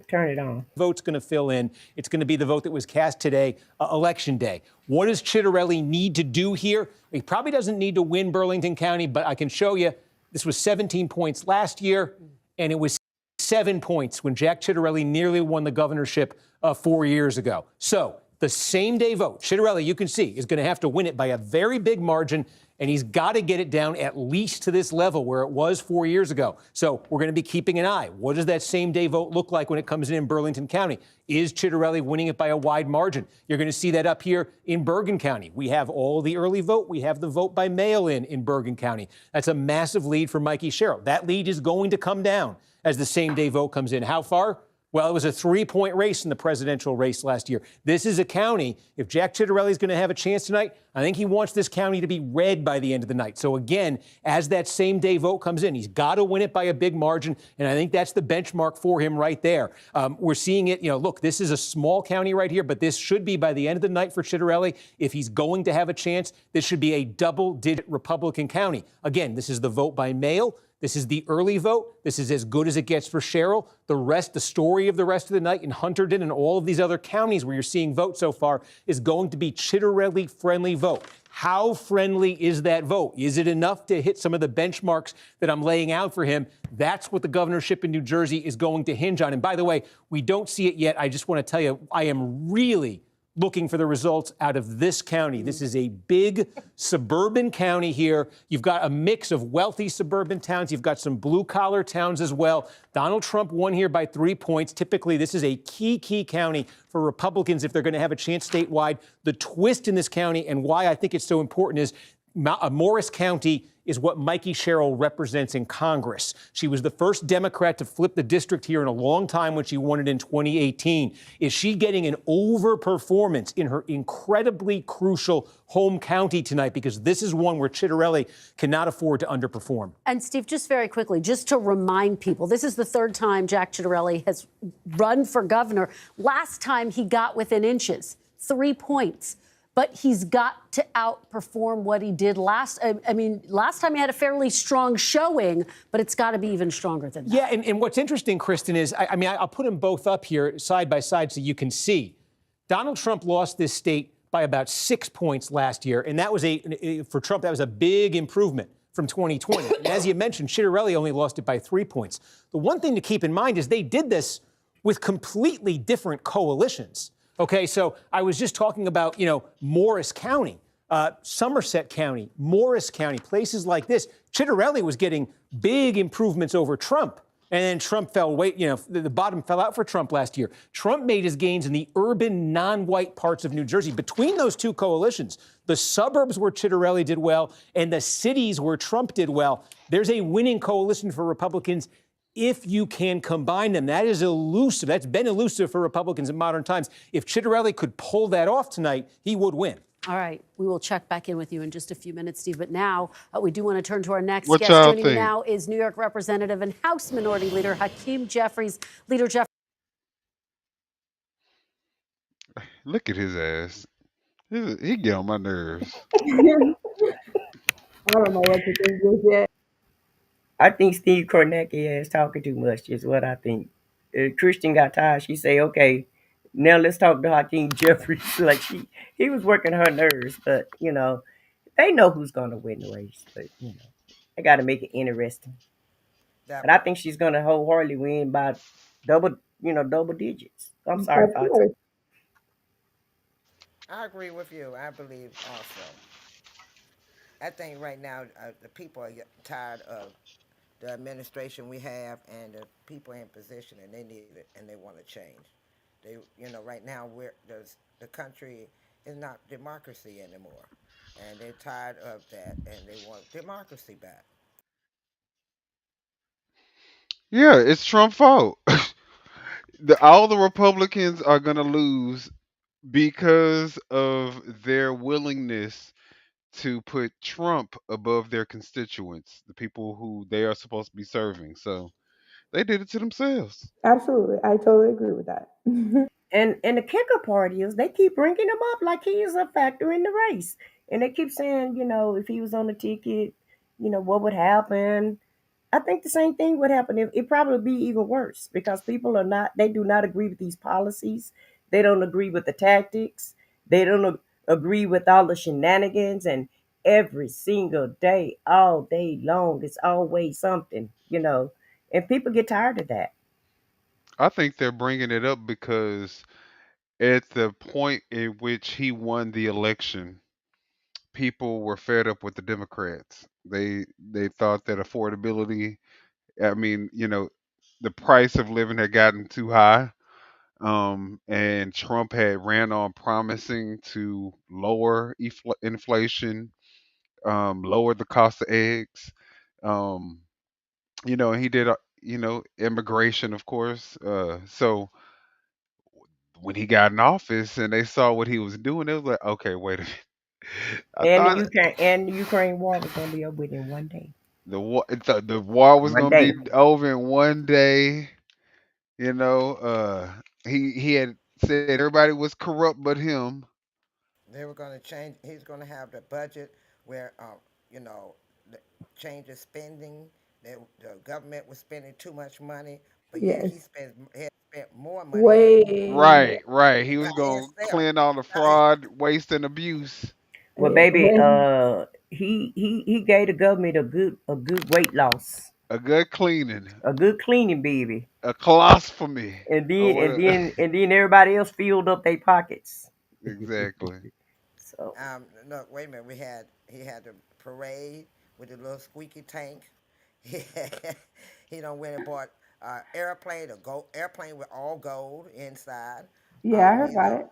Turn it on. Vote's going to fill in. It's going to be the vote that was cast today, Election Day. What does Chitterelli need to do here? He probably doesn't need to win Burlington County, but I can show you this was 17 points last year, and it was 7 points when Jack Chitterelli nearly won the governorship 4 years ago. So the same day vote, Chitterelli, you can see, is going to have to win it by a very big margin, and he's got to get it down at least to this level where it was 4 years ago. So we're going to be keeping an eye. What does that same day vote look like when it comes in Burlington County? Is Chitterelli winning it by a wide margin? You're going to see that up here in Bergen County. We have all the early vote. We have the vote by mail-in in Bergen County. That's a massive lead for Mikey Sherrill. That lead is going to come down as the same day vote comes in. How far? Well, it was a 3-point race in the presidential race last year. This is a county, if Jack Chitterelli is going to have a chance tonight, I think he wants this county to be red by the end of the night. So again, as that same day vote comes in, he's got to win it by a big margin, and I think that's the benchmark for him right there. We're seeing it, look, this is a small county right here, but this should be by the end of the night for Chitterelli. If he's going to have a chance, this should be a double-digit Republican county. Again, this is the vote by mail. This is the early vote. This is as good as it gets for Sherrill. The story of the rest of the night in Hunterdon and all of these other counties where you're seeing votes so far is going to be Chitterelli-friendly vote. How friendly is that vote? Is it enough to hit some of the benchmarks that I'm laying out for him? That's what the governorship in New Jersey is going to hinge on. And by the way, we don't see it yet. I just want to tell you, I am really looking for the results out of this county. This is a big suburban county here. You've got a mix of wealthy suburban towns. You've got some blue-collar towns as well. Donald Trump won here by 3 points. Typically, this is a key county for Republicans if they're going to have a chance statewide. The twist in this county and why I think it's so important is Morris County is what Mikey Sherrill represents in Congress. She was the first Democrat to flip the district here in a long time when she won it in 2018. Is she getting an overperformance in her incredibly crucial home county tonight? Because this is one where Chitterelli cannot afford to underperform. And Steve, just very quickly, just to remind people, this is the third time Jack Chitterelli has run for governor. Last time he got within inches, 3 points. But he's got to outperform what he did last. Last time he had a fairly strong showing, but it's got to be even stronger than that. Yeah, and what's interesting, Kristen, is, I'll put them both up here side by side so you can see. Donald Trump lost this state by about 6 points last year, and that was for Trump, that was a big improvement from 2020. And as you mentioned, Chitterelli only lost it by 3 points. The one thing to keep in mind is they did this with completely different coalitions. Okay, so I was just talking about, Morris County, Somerset County, Morris County, places like this. Chitterelli was getting big improvements over Trump. And then Trump fell the bottom fell out for Trump last year. Trump made his gains in the urban, non-white parts of New Jersey. Between those two coalitions, the suburbs where Chitterelli did well and the cities where Trump did well, there's a winning coalition for Republicans if you can combine them. That is elusive. That's been elusive for Republicans in modern times. If Chitterelli could pull that off tonight, he would win. All right. We will check back in with you in just a few minutes, Steve. But now we do want to turn to our next What guest. y'all Joining me think? now is New York Representative and House Minority Leader Hakeem Jeffries. Leader Jeffries. Look at his ass. He get on my nerves. I don't know what to think just yet. I think Steve Kornacki is talking too much, is what I think. Christian got tired. She say, okay, now let's talk to Hakeem Jeffries. Like he was working her nerves, but they know who's going to win the race. But they got to make it interesting. But I think she's going to wholeheartedly win by double digits. I'm sorry, Fati. I agree with you. I believe also. I think right now the people are tired of the administration we have and the people in position, and they need it and they want to change. They, right now the country is not democracy anymore, and they're tired of that, and they want democracy back. Yeah, it's Trump's fault. All the Republicans are gonna lose because of their willingness to put Trump above their constituents, the people who they are supposed to be serving. So they did it to themselves. Absolutely. I totally agree with that. And the kicker part is they keep bringing him up like he is a factor in the race. And they keep saying, if he was on the ticket, what would happen? I think the same thing would happen. It probably be even worse because people are not. They do not agree with these policies. They don't agree with the tactics. They don't agree with all the shenanigans and every single day, all day long, it's always something, and people get tired of that. I think they're bringing it up because at the point in which he won the election, people were fed up with the Democrats. They thought that affordability, I mean, the price of living had gotten too high. And Trump had ran on promising to lower inflation, lower the cost of eggs. Um, and he did, immigration, of course. So when he got in office and they saw what he was doing, it was like, okay, wait a minute. I And the thought Ukraine war was gonna be over with in one day. the war was One gonna be day. over in one day. You know, he had said everybody was corrupt but him. They were going to change. He's going to have the budget where, you know, the, change the spending. The government was spending too much money, but yet Yes. he had spent more money than Way more. Right, right. He was by gonna himself. clean all the By his, fraud, waste, and abuse. Well, baby, When he gave the government a good weight loss, A good cleaning, a good cleaning, baby, a colostomy, and or then and whatever. then and then everybody else filled up their pockets. Exactly. So no, wait a minute. He had the parade with the little squeaky tank. He he done went and bought airplane with all gold inside. yeah, I heard He about done it.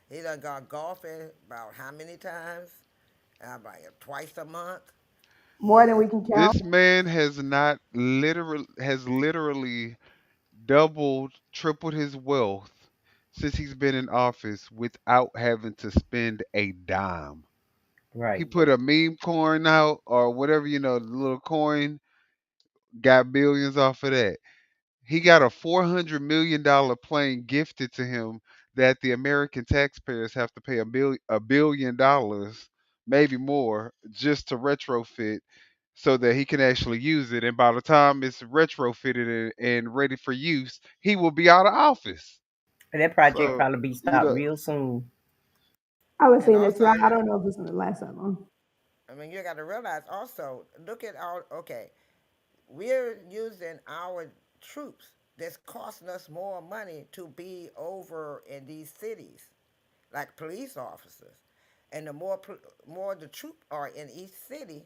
he done gone golfing about how many times? About twice a month. He More than is we can count. This man has literally doubled, tripled his wealth since he's been in office without having to spend a dime. He right. put a meme coin out or whatever, the little coin, got billions off of that. He got a $400 million plane gifted to him that the American taxpayers have to pay $1 billion, maybe more, just to retrofit so that he can actually use it. And by the time it's retrofitted and ready for use, he will be out of office. And that project So, probably be you stopped know, real soon. I was and saying that also too. I don't know if it's gonna last that long. I mean you got to realize also look at our okay we're using our troops that's costing us more money to be over in these cities like police officers. And the more the troops are in each city,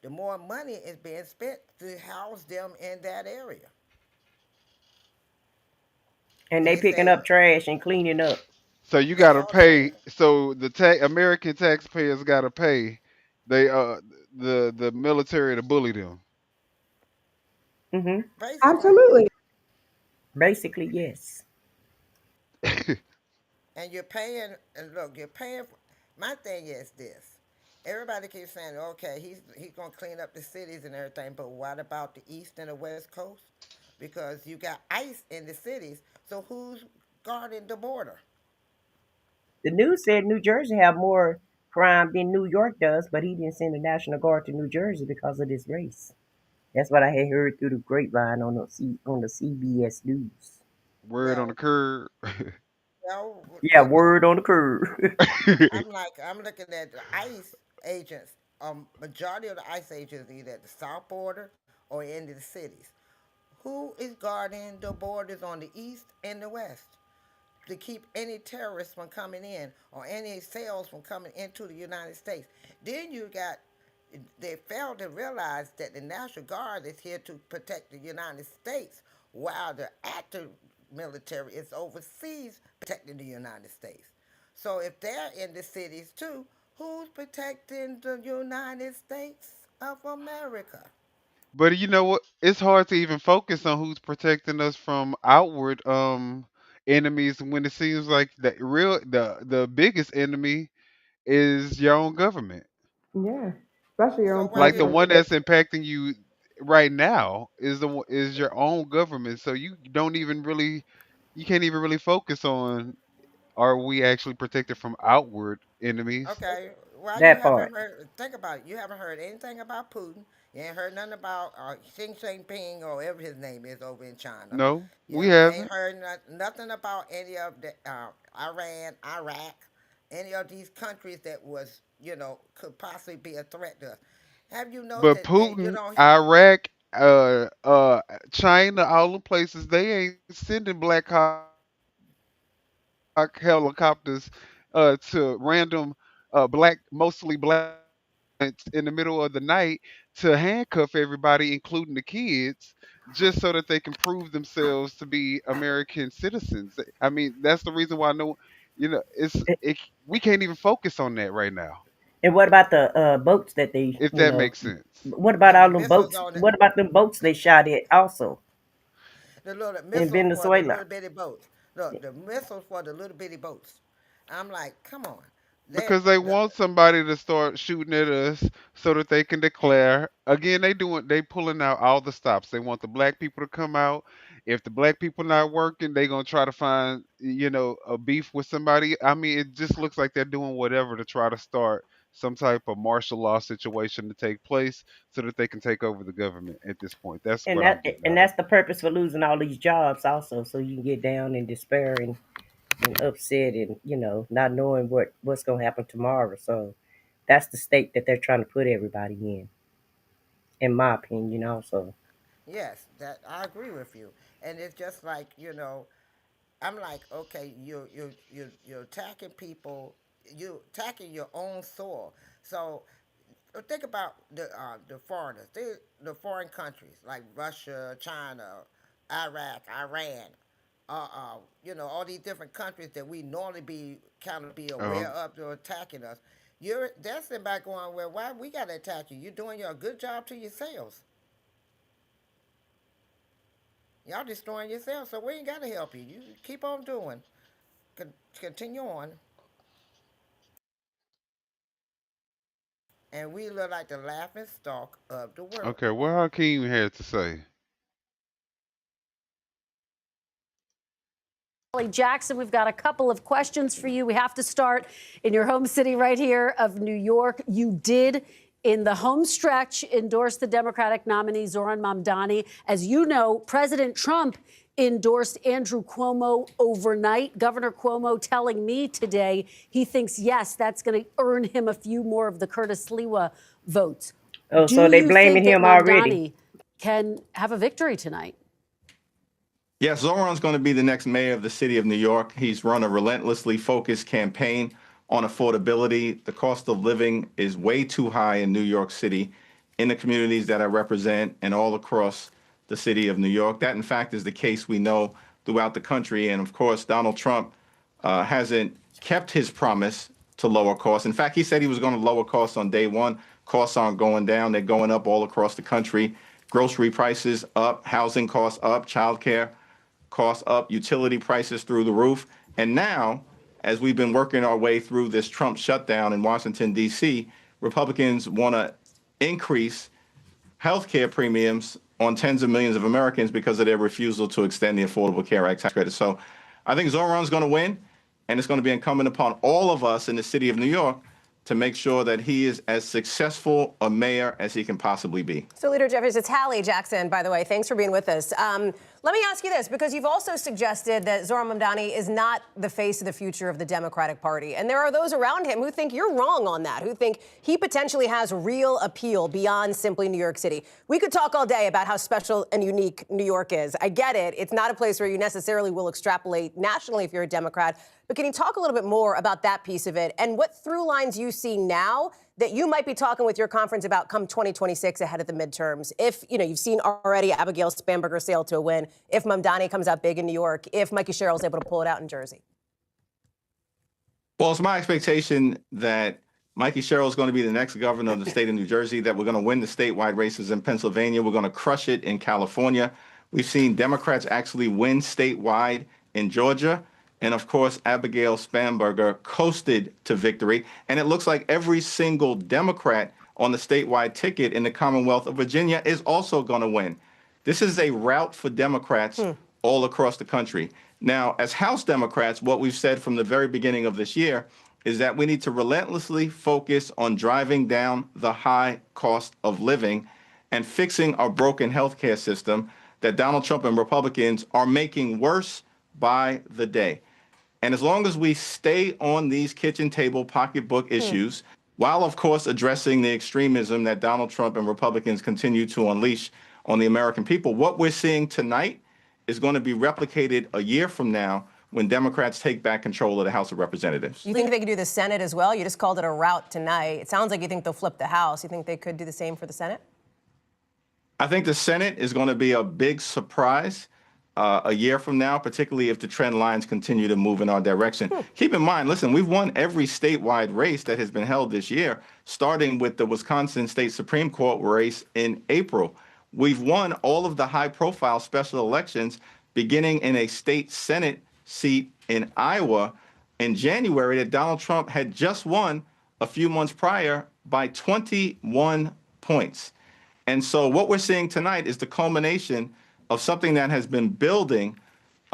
the more money is being spent to house them in that area. And they They picking say up trash and cleaning up. so you got that's to also pay. So the American taxpayers got to pay. They the military to bully them. Hmm. basically. Absolutely. Basically, yes. And you're paying, and look, you're paying. My thing is this: everybody keeps saying, okay, he's gonna clean up the cities and everything, but what about the east and the west coast? Because you got ICE in the cities, so who's guarding the border? The news said New Jersey have more crime than New York does, but he didn't send the National Guard to New Jersey because of this race. That's what I had heard through the grapevine on the CBS News. Word on the Well, curb. Yeah, look, word on the curb. I'm looking at the ICE agents. Majority of the ICE agents are either at the south border or in the cities. Who is guarding the borders on the east and the west to keep any terrorists from coming in or any sales from coming into the United States? Then you got they failed to realize that the National Guard is here to protect the United States while the active military is overseas protecting the United States. So if they're in the cities too, who's protecting the United States of America? But you know what? It's hard to even focus on who's protecting us from outward enemies when it seems like the biggest enemy is your own government. Yeah. Especially your So own why Like the did personal one shit. that's impacting you right now is your own government. So you can't even really focus on, are we actually protected from outward enemies? okay, why you That haven't part. heard? Think about it. You haven't heard anything about Putin. You ain't heard nothing about Xi Jinping or whatever his name is over in China. No, we You ain't haven't. heard nothing about any of the Iran, Iraq, any of these countries that was, could possibly be a threat to us. Have you But noted that you Putin, don't? Iraq, China, all the places they ain't sending Black Hawk helicopters to random mostly black in the middle of the night to handcuff everybody, including the kids, just so that they can prove themselves to be American citizens. I mean, that's the reason why no, we can't even focus on that right now, And what about the boats that they, if that makes sense. what about Yeah, the all them missiles boats? on it. What about them boats they shot at also The little in missiles for the Venezuela? little bitty boats. Look, the missiles for the little bitty boats. I'm like, come on. They Because they the, want somebody to start shooting at us so that they can declare. Again, they pulling out all the stops. They want the black people to come out. If the black people not working, they gonna try to find, a beef with somebody. I mean, it just looks like they're doing whatever to try to start some type of martial law situation to take place so that they can take over the government at this point. That's And what I'm that getting and out of that's the purpose for losing all these jobs also, so you can get down in despair and upset and not knowing what's going to happen tomorrow. So that's the state that they're trying to put everybody in my opinion also. yes, that I agree with you. And it's just like, I'm like, okay, you're attacking people, you attacking your own soil. So think about the foreigners, the foreign countries like Russia, China, Iraq, Iran, all these different countries that we normally be it. aware of. They're attacking us. They're sitting back going, well, why we gotta attack you? You're doing your good job to yourselves. Y'all destroying yourselves, so we ain't gotta help you. You keep on doing. Continue on, and we look like the laughing stock of the world. Okay, what Hakeem had to say. Jackson, we've got a couple of questions for you. We have to start in your home city right here of New York. You did, in the home stretch, endorse the Democratic nominee, Zohran Mamdani. As you know, President Trump endorsed Andrew Cuomo overnight. Governor Cuomo telling me today he thinks, yes, that's going to earn him a few more of the Curtis Sliwa votes. Oh, so Do they you think blaming that him already? Mamdani can have a victory tonight? Yes, Zoran's going to be the next mayor of the city of New York. He's run a relentlessly focused campaign on affordability. The cost of living is way too high in New York City, in the communities that I represent, and all across the city of New York. That, in fact, is the case we know throughout the country. And of course, Donald Trump hasn't kept his promise to lower costs. In fact, he said he was going to lower costs on day one. Costs aren't going down, they're going up all across the country. Grocery prices up, housing costs up, childcare costs up, utility prices through the roof. And now, as we've been working our way through this Trump shutdown in Washington, D.C., Republicans want to increase health care premiums on tens of millions of Americans because of their refusal to extend the Affordable Care Act tax credit. So I think Zoran's going to win, and it's going to be incumbent upon all of us in the city of New York to make sure that he is as successful a mayor as he can possibly be. So, Leader Jeffries, it's Hallie Jackson, by the way. Thanks for being with us. Let me ask you this, because you've also suggested that Zohran Mamdani is not the face of the future of the Democratic Party. And there are those around him who think you're wrong on that, who think he potentially has real appeal beyond simply New York City. We could talk all day about how special and unique New York is. I get it. It's not a place where you necessarily will extrapolate nationally if you're a Democrat. But can you talk a little bit more about that piece of it and what through lines you see now that you might be talking with your conference about come 2026 ahead of the midterms? If, you've seen already Abigail Spanberger sail to a win, if Mamdani comes out big in New York, if Mikey Sherrill's able to pull it out in Jersey. Well, it's my expectation that Mikey Sherrill is going to be the next governor of the state of New Jersey, that we're going to win the statewide races in Pennsylvania. We're going to crush it in California. We've seen Democrats actually win statewide in Georgia. And of course, Abigail Spanberger coasted to victory. And it looks like every single Democrat on the statewide ticket in the Commonwealth of Virginia is also going to win. This is a rout for Democrats all across the country. Now, as House Democrats, what we've said from the very beginning of this year is that we need to relentlessly focus on driving down the high cost of living. and fixing our broken healthcare system that Donald Trump and Republicans are making worse by the day. And as long as we stay on these kitchen table pocketbook issues, while of course addressing the extremism that Donald Trump and Republicans continue to unleash on the American people, what we're seeing tonight is going to be replicated a year from now when Democrats take back control of the House of Representatives. You think they could do the Senate as well? You just called it a rout tonight. It sounds like you think they'll flip the House. You think they could do the same for the Senate? I think the Senate is going to be a big surprise a year from now, particularly if the trend lines continue to move in our direction. Keep in mind, listen, we've won every statewide race that has been held this year, starting with the Wisconsin State Supreme Court race in April. We've won all of the high-profile special elections, beginning in a state Senate seat in Iowa in January that Donald Trump had just won a few months prior by 21 points. And so what we're seeing tonight is the culmination of something that has been building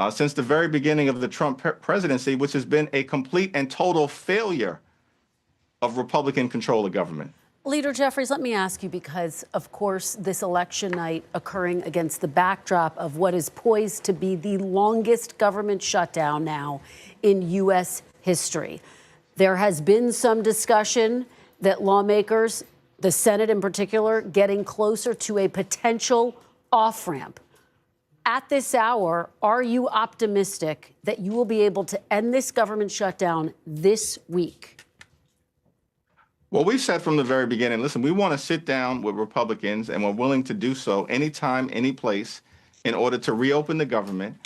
since the very beginning of the Trump presidency, which has been a complete and total failure of Republican control of government. Leader Jeffries, let me ask you, because, of course, this election night occurring against the backdrop of what is poised to be the longest government shutdown now in U.S. history. There has been some discussion that lawmakers, the Senate in particular, getting closer to a potential off-ramp. At this hour, are you optimistic that you will be able to end this government shutdown this week? Well, we've said from the very beginning, listen, we want to sit down with Republicans, and we're willing to do so anytime, any place, in order to reopen the government,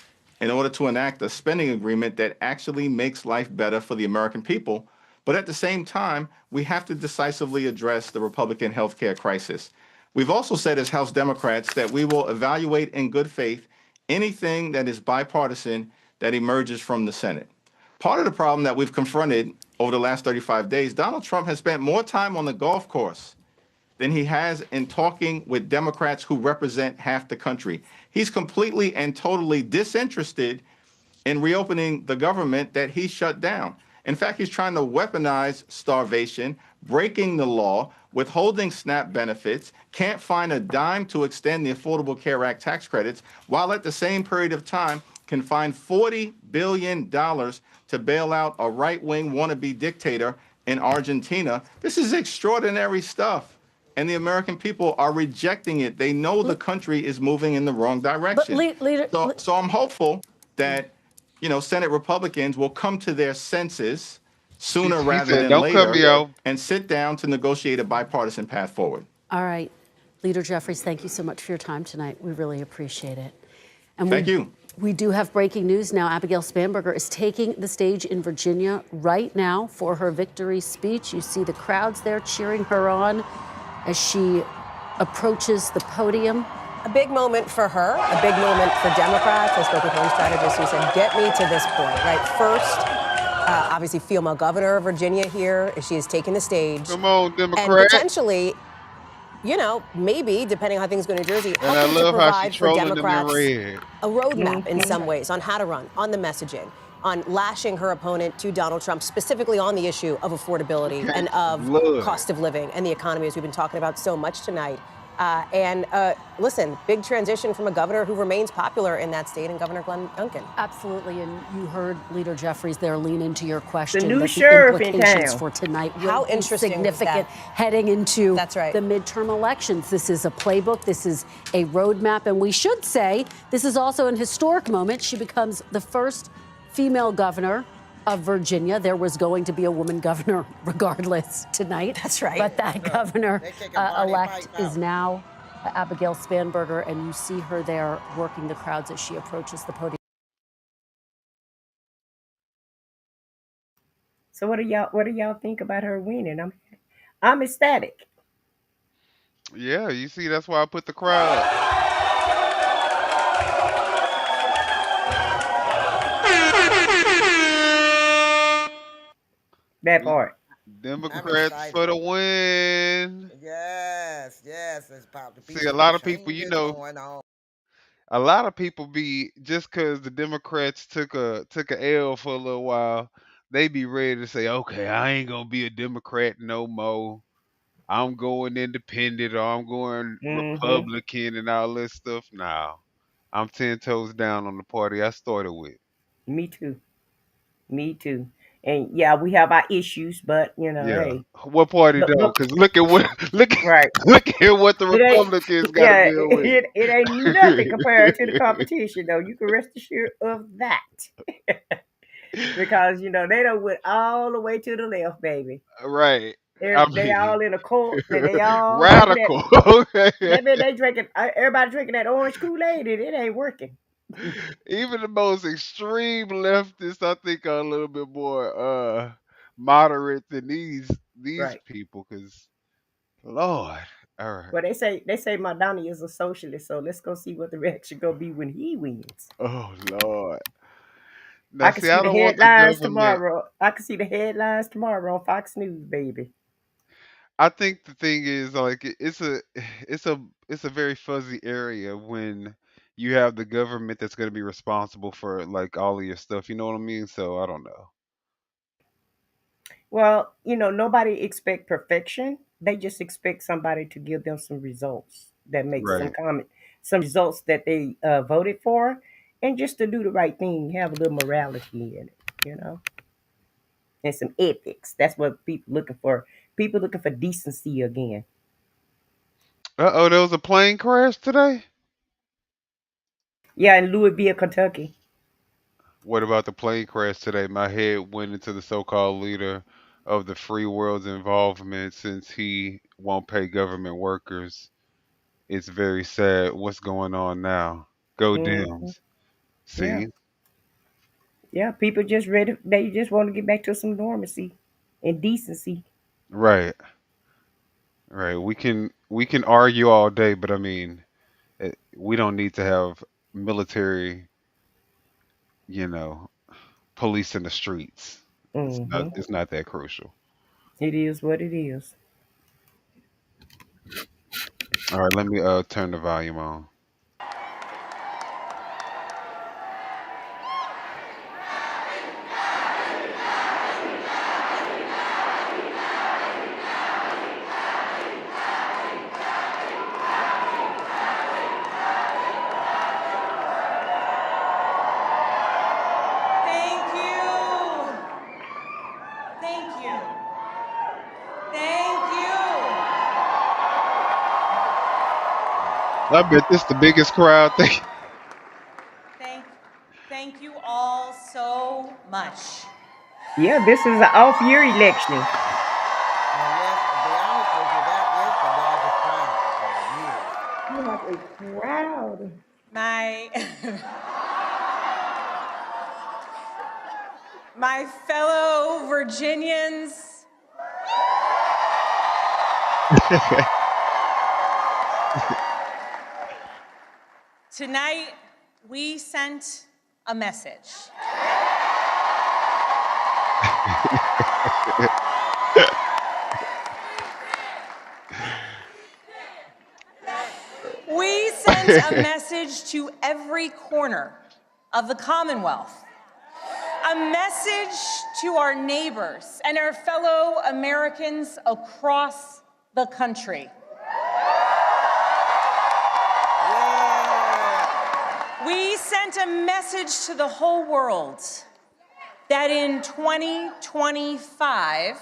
in order to enact a spending agreement that actually makes life better for the American people. But at the same time, we have to decisively address the Republican healthcare crisis. We've also said as House Democrats that we will evaluate in good faith anything that is bipartisan that emerges from the Senate. Part of the problem that we've confronted over the last 35 days, Donald Trump has spent more time on the golf course than he has in talking with Democrats who represent half the country. He's completely and totally disinterested in reopening the government that he shut down. In fact, he's trying to weaponize starvation, breaking the law, withholding SNAP benefits, can't find a dime to extend the Affordable Care Act tax credits, while at the same period of time can find $40 billion to bail out a right-wing wannabe dictator in Argentina. This is extraordinary stuff, and the American people are rejecting it. They know the country is moving in the wrong direction. So I'm hopeful that Senate Republicans will come to their senses sooner rather said, than "Don't cut later me off." and sit down to negotiate a bipartisan path forward. All right. Leader Jeffries, thank you so much for your time tonight. We really appreciate it. And Thank you. We do have breaking news now. Abigail Spanberger is taking the stage in Virginia right now for her victory speech. You see the crowds there cheering her on as she approaches the podium. A big moment for her, a big moment for Democrats. I spoke with one strategist who said, get me to this point, right? First, obviously, female governor of Virginia here. She is taking the stage. Come on, Democrat. And potentially, maybe, depending on how things go in New Jersey, And I helping to love how provide she's for trolling them in Democrats red. a roadmap in some ways on how to run, on the messaging, on lashing her opponent to Donald Trump, specifically on the issue of affordability and of cost of living and the economy, as we've been talking about so much tonight. Listen, big transition from a governor who remains popular in that state, and Governor Glenn Youngkin. Absolutely, and you heard Leader Jeffries there lean into your question. The new that sheriff the in implications town. for tonight How will be interesting is significant that? heading into That's right. the midterm elections. This is a playbook. This is a roadmap, and we should say this is also an historic moment. She becomes the first female governor of Virginia. There was going to be a woman governor regardless tonight. That's right. But that governor They kicking Barney elect Fife is out. now Abigail Spanberger, and you see her there working the crowds as she approaches the podium. So what do y'all think about her winning? I'm ecstatic. Yeah, you see, that's why I put the crowd. That part. Democrats for the win. Yes, it's about to be See, a some lot of people, changes going on. a lot of people be just because the Democrats took a L for a little while, they be ready to say, "Okay, I ain't gonna be a Democrat no more." I'm going independent or I'm going Mm-hmm. Republican and all this stuff. Nah, I'm 10 toes down on the party I started with. Me too. Me too. And yeah, we have our issues, but Yeah. hey, What party though? but Because look at what right. look at what the It ain't. Republicans got to Yeah, deal with. it ain't nothing compared to the competition, though. You can rest assured of that, because they don't went all the way to the left, baby. Right. I They mean, all in a court, and they all drinking that. radical. Okay. That mean they drinking. Everybody drinking that orange Kool Aid, and it ain't working. Even the most extreme leftists, I think, are a little bit more moderate than these Right. people. Because Lord, all right. Well, they say Madonna is a socialist, so let's go see what the reaction gonna be when he wins. Oh Lord. Now I can see, see I the don't want the headlines government. tomorrow. I can see the headlines tomorrow on Fox News, baby. I think the thing is like it's a it's a very fuzzy area when you have the government that's going to be responsible for like all of your stuff. You know what I mean? So I don't know. Well, nobody expect perfection. They just expect somebody to give them some results that make some Right. comment, some results that they voted for, and just to do the right thing, have a little morality in it, and some ethics. That's what people looking for. People looking for decency again. Uh-oh, there was a plane crash today? Yeah, in Louisville, Kentucky. What about the plane crash today? My head went into the so-called leader of the free world's involvement since he won't pay government workers. It's very sad. What's going on now? Go Hmm. Dems. Yeah, See? yeah. People just ready. They just want to get back to some normalcy and decency. Right. Right. We can argue all day, but I mean, we don't need to have military, you know, police in the streets. Hmm. It's not that crucial. It is what it is. All right, let me turn the volume on. Thank you. Thank you. Thank you. I bet this the biggest crowd thing. Thank, thank you all so much. Yeah, this is an off year election. And yes, to be honest with you, that is the largest crowd in years. You have a crowd. My my fellow Virginians, tonight we sent a message. We sent a message to every corner of the Commonwealth, a message to our neighbors and our fellow Americans across the country. We sent a message to the whole world that in 2025,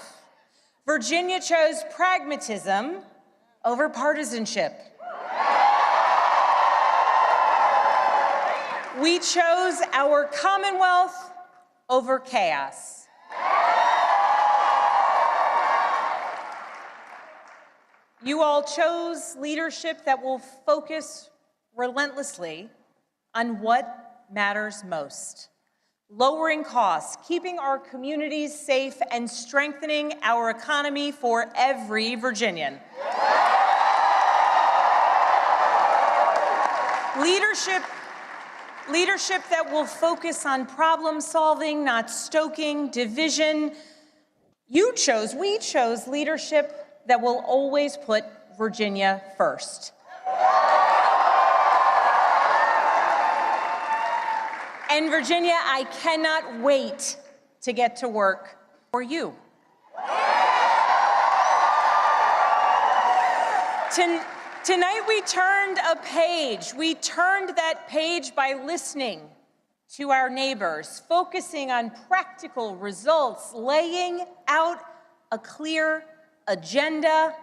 Virginia chose pragmatism over partisanship. We chose our Commonwealth over chaos. You all chose leadership that will focus relentlessly on what matters most: lowering costs, keeping our communities safe, and strengthening our economy for every Virginian. Leadership that will focus on problem solving, not stoking division. We chose leadership that will always put Virginia first. And Virginia, I cannot wait to get to work for you. Tonight we turned a page. We turned that page by listening to our neighbors, focusing on practical results, laying out a clear agenda,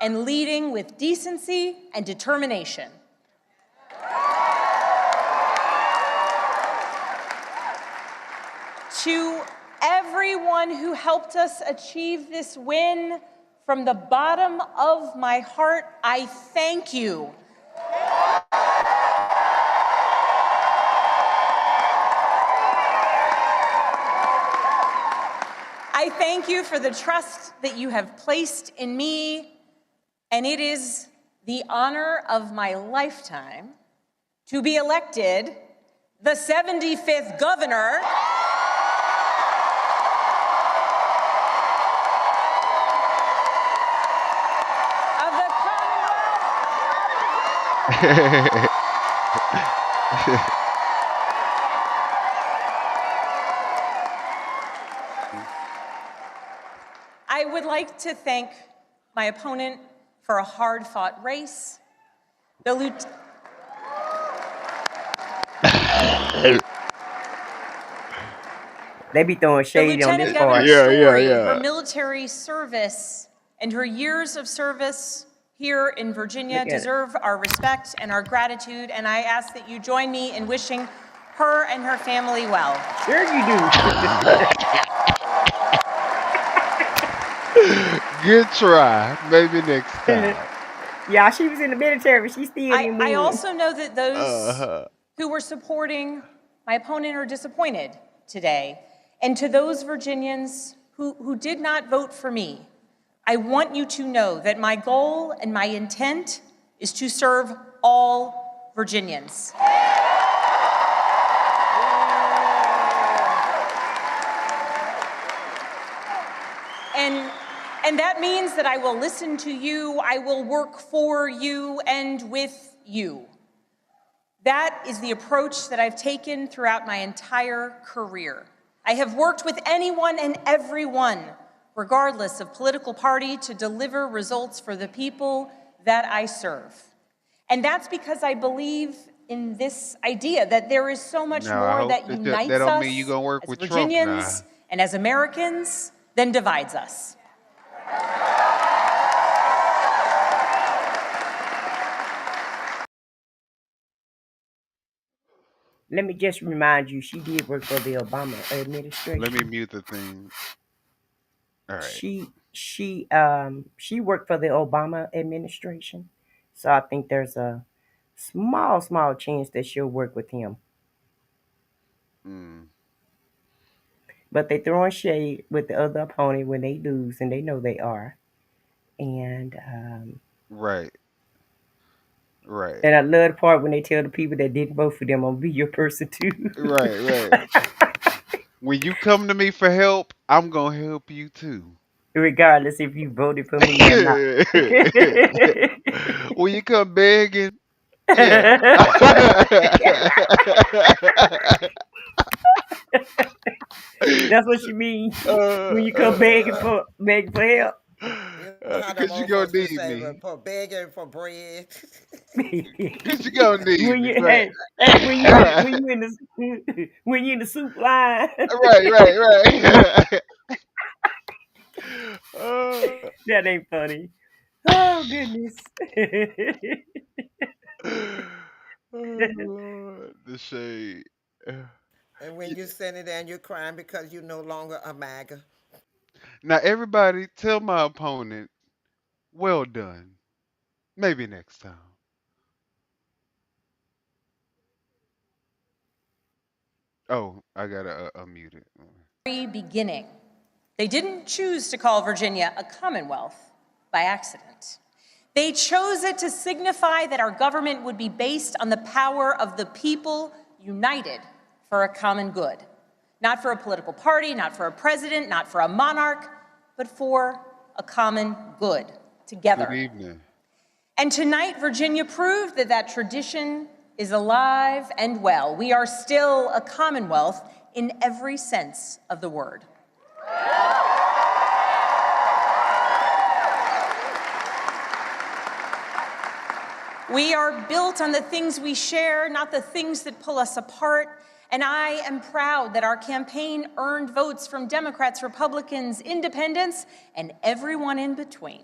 and leading with decency and determination. To everyone who helped us achieve this win, from the bottom of my heart, I thank you. I thank you for the trust that you have placed in me, and it is the honor of my lifetime to be elected the 75th governor of the I would like to thank my opponent for a hard-fought race. They be throwing The shade on this Lieutenant Governor's part. story, her military service, and her years of service here in Virginia Look at it. deserve our respect and our gratitude, and I ask that you join me in wishing her and her family well. Sure you do. Good try. Maybe next time. Yeah, she was in the military, but she still didn't win. I also know that those who were supporting my opponent are disappointed today. And to those Virginians who did not vote for me, I want you to know that my goal and my intent is to serve all Virginians. And that means that I will listen to you, I will work for you and with you. That is the approach that I've taken throughout my entire career. I have worked with anyone and everyone, regardless of political party, to deliver results for the people that I serve. And that's because I believe in this idea that there is so much more that unites that don't us mean you gonna work as with Virginians Trump and as Americans than divides us. Let me just remind you, she did work for the Obama administration. Let me mute the thing. All right. She worked for the Obama administration, so I think there's a small chance that she'll work with him. But they throwing shade with the other opponent when they lose, and they know they are. And Right. and I love the part when they tell the people that didn't vote for them, "I'll be your person too." Right. When you come to me for help, I'm gonna help you too. Regardless if you voted for me or not. When you come begging, yeah. That's what you mean when you come begging for help. Because you gonna need me. For begging for bread. Because you gonna need when me, you right? when you in the soup line. Right. That ain't funny. Oh goodness. Oh Lord, the shade. And when you sitting there and you're crying because you're no longer a MAGA. Now everybody tell my opponent, well done. Maybe next time. Oh, I gotta unmute it. Very beginning, they didn't choose to call Virginia a commonwealth by accident. They chose it to signify that our government would be based on the power of the people united for a common good. Not for a political party, not for a president, not for a monarch, but for a common good together. Good evening. And tonight, Virginia proved that that tradition is alive and well. We are still a commonwealth in every sense of the word. We are built on the things we share, not the things that pull us apart. And I am proud that our campaign earned votes from Democrats, Republicans, independents, and everyone in between.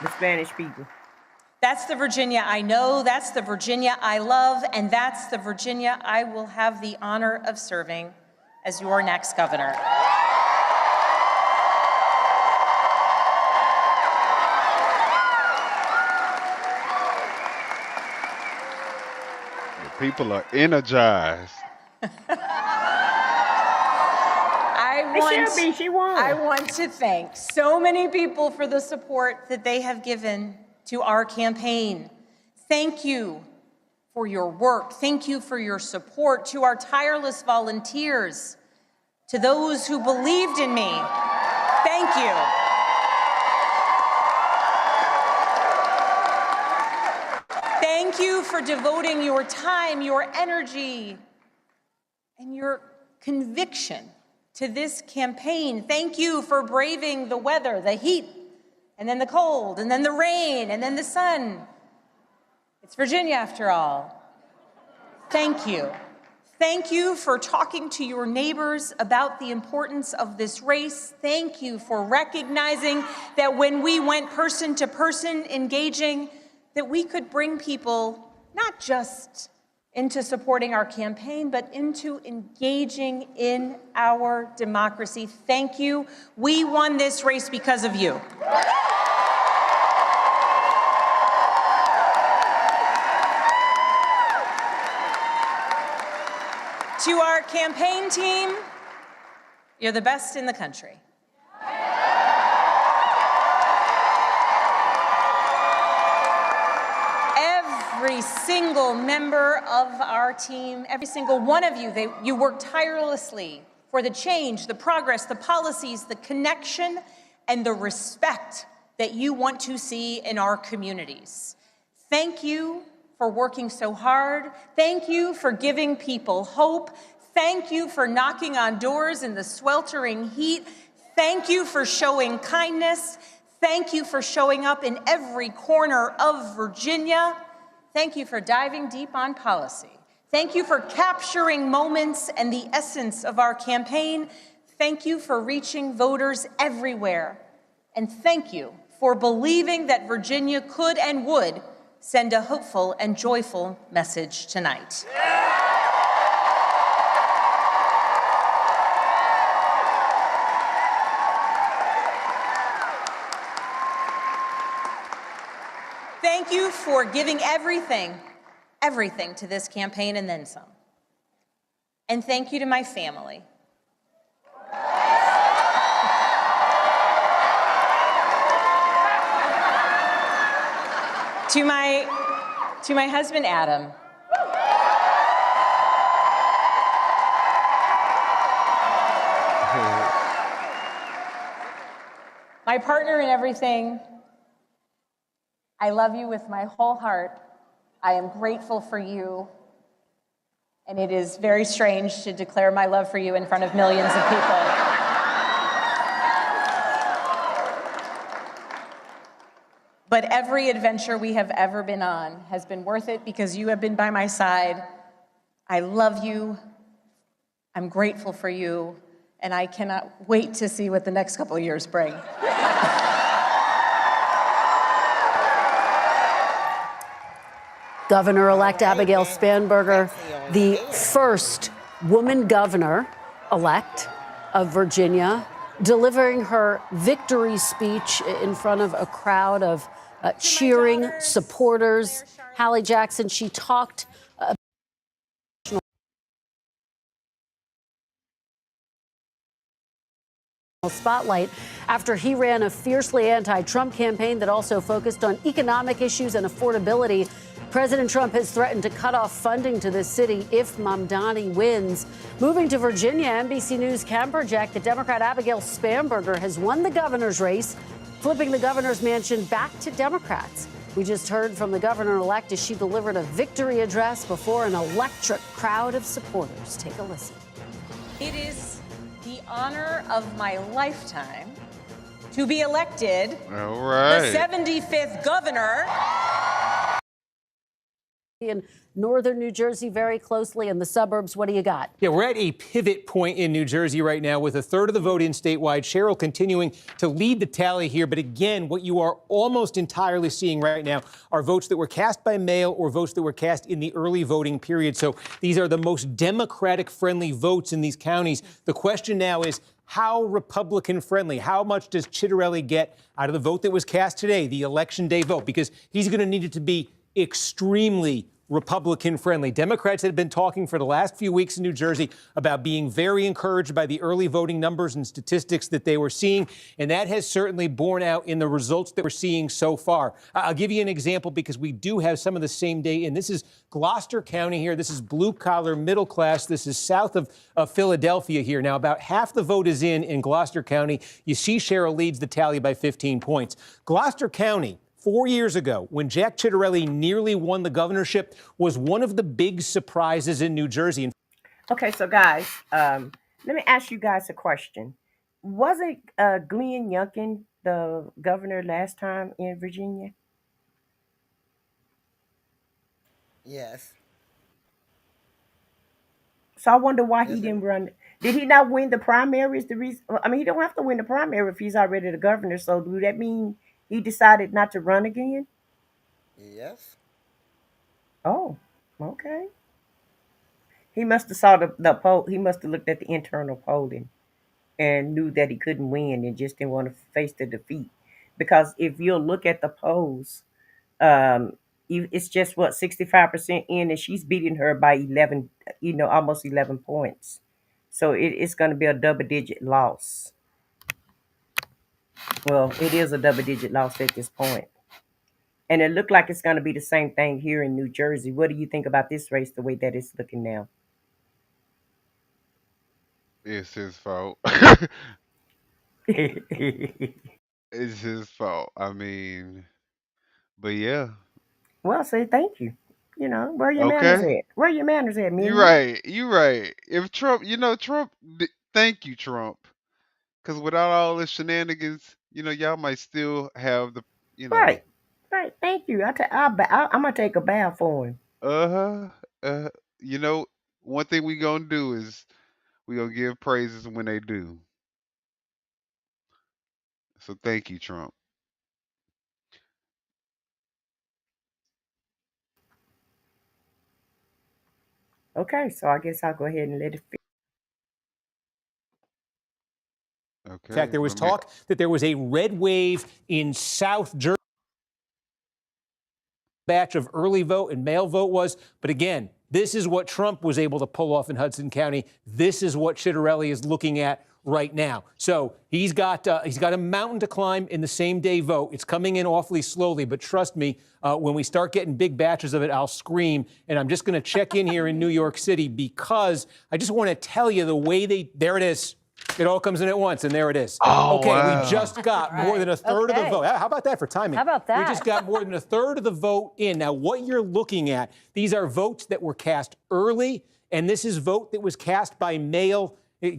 The Spanish people. That's the Virginia I know, that's the Virginia I love, and that's the Virginia I will have the honor of serving as your next governor. The people are energized. I want to thank so many people for the support that they have given to our campaign. Thank you for your work. Thank you for your support. To our tireless volunteers, to those who believed in me, thank you. Thank you for devoting your time, your energy, and your conviction to this campaign. Thank you for braving the weather, the heat, and then the cold, and then the rain, and then the sun. It's Virginia after all. Thank you. Thank you for talking to your neighbors about the importance of this race. Thank you for recognizing that when we went person to person engaging, that we could bring people not just into supporting our campaign, but into engaging in our democracy. Thank you. We won this race because of you. To our campaign team, you're the best in the country. Every single member of our team, every single one of you, you work tirelessly for the change, the progress, the policies, the connection, and the respect that you want to see in our communities. Thank you for working so hard. Thank you for giving people hope. Thank you for knocking on doors in the sweltering heat. Thank you for showing kindness. Thank you for showing up in every corner of Virginia. Thank you for diving deep on policy. Thank you for capturing moments and the essence of our campaign. Thank you for reaching voters everywhere. And thank you for believing that Virginia could and would send a hopeful and joyful message tonight. Thank you for giving everything to this campaign and then some. And thank you to my family. To my husband, Adam. My partner in everything. I love you with my whole heart. I am grateful for you. And it is very strange to declare my love for you in front of millions of people. But every adventure we have ever been on has been worth it because you have been by my side. I love you. I'm grateful for you. And I cannot wait to see what the next couple of years bring. Governor-elect Abigail Spanberger, the first woman governor-elect of Virginia, delivering her victory speech in front of a crowd of cheering supporters. Hallie Jackson, she talked spotlight after he ran a fiercely anti-Trump campaign that also focused on economic issues and affordability. President Trump has threatened to cut off funding to the city if Mamdani wins. Moving to Virginia, NBC News can project that Democrat Abigail Spanberger has won the governor's race, flipping the governor's mansion back to Democrats. We just heard from the governor-elect as she delivered a victory address before an electric crowd of supporters. Take a listen. It is the honor of my lifetime to be elected All the right. 75th governor. In northern New Jersey, very closely in the suburbs. What do you got? Yeah, we're at a pivot point in New Jersey right now with a third of the vote in statewide. Cheryl continuing to lead the tally here. But again, what you are almost entirely seeing right now are votes that were cast by mail or votes that were cast in the early voting period. So these are the most Democratic-friendly votes in these counties. The question now is, how Republican-friendly? How much does Chitterelli get out of the vote that was cast today, the Election Day vote? Because he's going to need it to be extremely Republican friendly. Democrats had been talking for the last few weeks in New Jersey about being very encouraged by the early voting numbers and statistics that they were seeing, and that has certainly borne out in the results that we're seeing so far. I'll give you an example because we do have some of the same day, and this is Gloucester County here. This is blue collar, middle class. This is south of Philadelphia here. Now, about half the vote is in Gloucester County. You see Cheryl leads the tally by 15 points. Gloucester County, 4 years ago, when Jack Chitterelli nearly won the governorship, was one of the big surprises in New Jersey. Okay, so guys, let me ask you guys a question. Wasn't Glenn Youngkin the governor last time in Virginia? Yes. So I wonder why he Yes, didn't run. Did he not win the primaries? The reason, I mean, he don't have to win the primary if he's already the governor. So do that mean he decided not to run again? yes. Oh, okay. He must have saw the poll. He must have looked at the internal polling and knew that he couldn't win and just didn't want to face the defeat. Because if you'll look at the polls, um, it's just what 65% in, and she's beating her by 11. Almost 11 points. So it's going to be a double-digit loss. Well, it is a double-digit loss at this point. And it looked like it's going to be the same thing here in New Jersey. What do you think about this race, the way that it's looking now? It's his fault. Well, It's his fault. I mean, but yeah. say thank you. Where your manners Okay. at? Where your manners at, You're Minion? right. You're right. If Trump, thank you, Trump. Because without all the shenanigans, y'all might still have the, you know, Right. Right. Thank you. I'm going to take a bow for him. uh-huh. Uh, you know, one thing we gonna do is we gonna give praises when they do. So thank you, Trump. Okay. So I guess I'll go ahead and let it. In fact, Okay. there was Let me. talk that there was a red wave in South Jersey. Batch of early vote and mail vote was. But again, this is what Trump was able to pull off in Hudson County. This is what Chitterelli is looking at right now. So he's got a mountain to climb in the same day vote. It's coming in awfully slowly, but trust me, when we start getting big batches of it, I'll scream. And I'm just going to check in here in New York City because I just want to tell you the way there it is. It all comes in at once, and there it is. Oh Okay, wow. we just got more than a third of the vote. How about that for timing? How about that? We just got more than a third of the vote in. Now, what you're looking at, these are votes that were cast early, and this is vote that was cast by mail,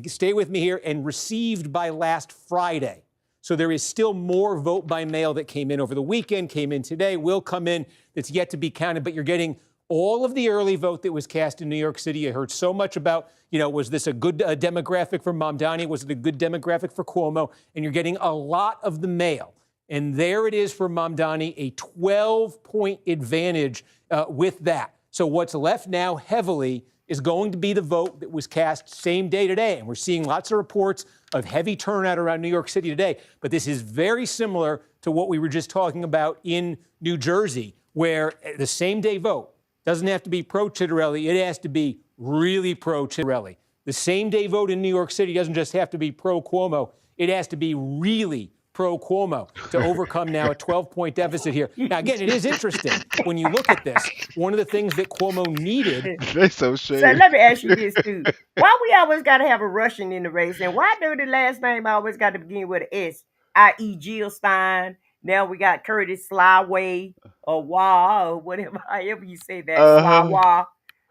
stay with me here, and received by last Friday. So there is still more vote by mail that came in over the weekend, came in today, will come in, that's yet to be counted, but you're getting all of the early vote that was cast in New York City. You heard so much about, was this a good demographic for Mamdani? Was it a good demographic for Cuomo? And you're getting a lot of the mail. And there it is for Mamdani, a 12-point advantage with that. So what's left now heavily is going to be the vote that was cast same day today. And we're seeing lots of reports of heavy turnout around New York City today. But this is very similar to what we were just talking about in New Jersey, where the same day vote doesn't have to be pro-Chitterelli. It has to be really pro-Chitterelli. The same day vote in New York City doesn't just have to be pro-Cuomo. It has to be really pro-Cuomo to overcome now a 12-point deficit here. Now, again, it is interesting when you look at this. One of the things that Cuomo needed. They so So shady. let me ask you this too. Why we always got to have a Russian in the race? And why do the last name always got to begin with an S, i.e. Jill Stein? Now we got Curtis Slyway or Wah or whatever, however you say that, Uh huh. Slywa.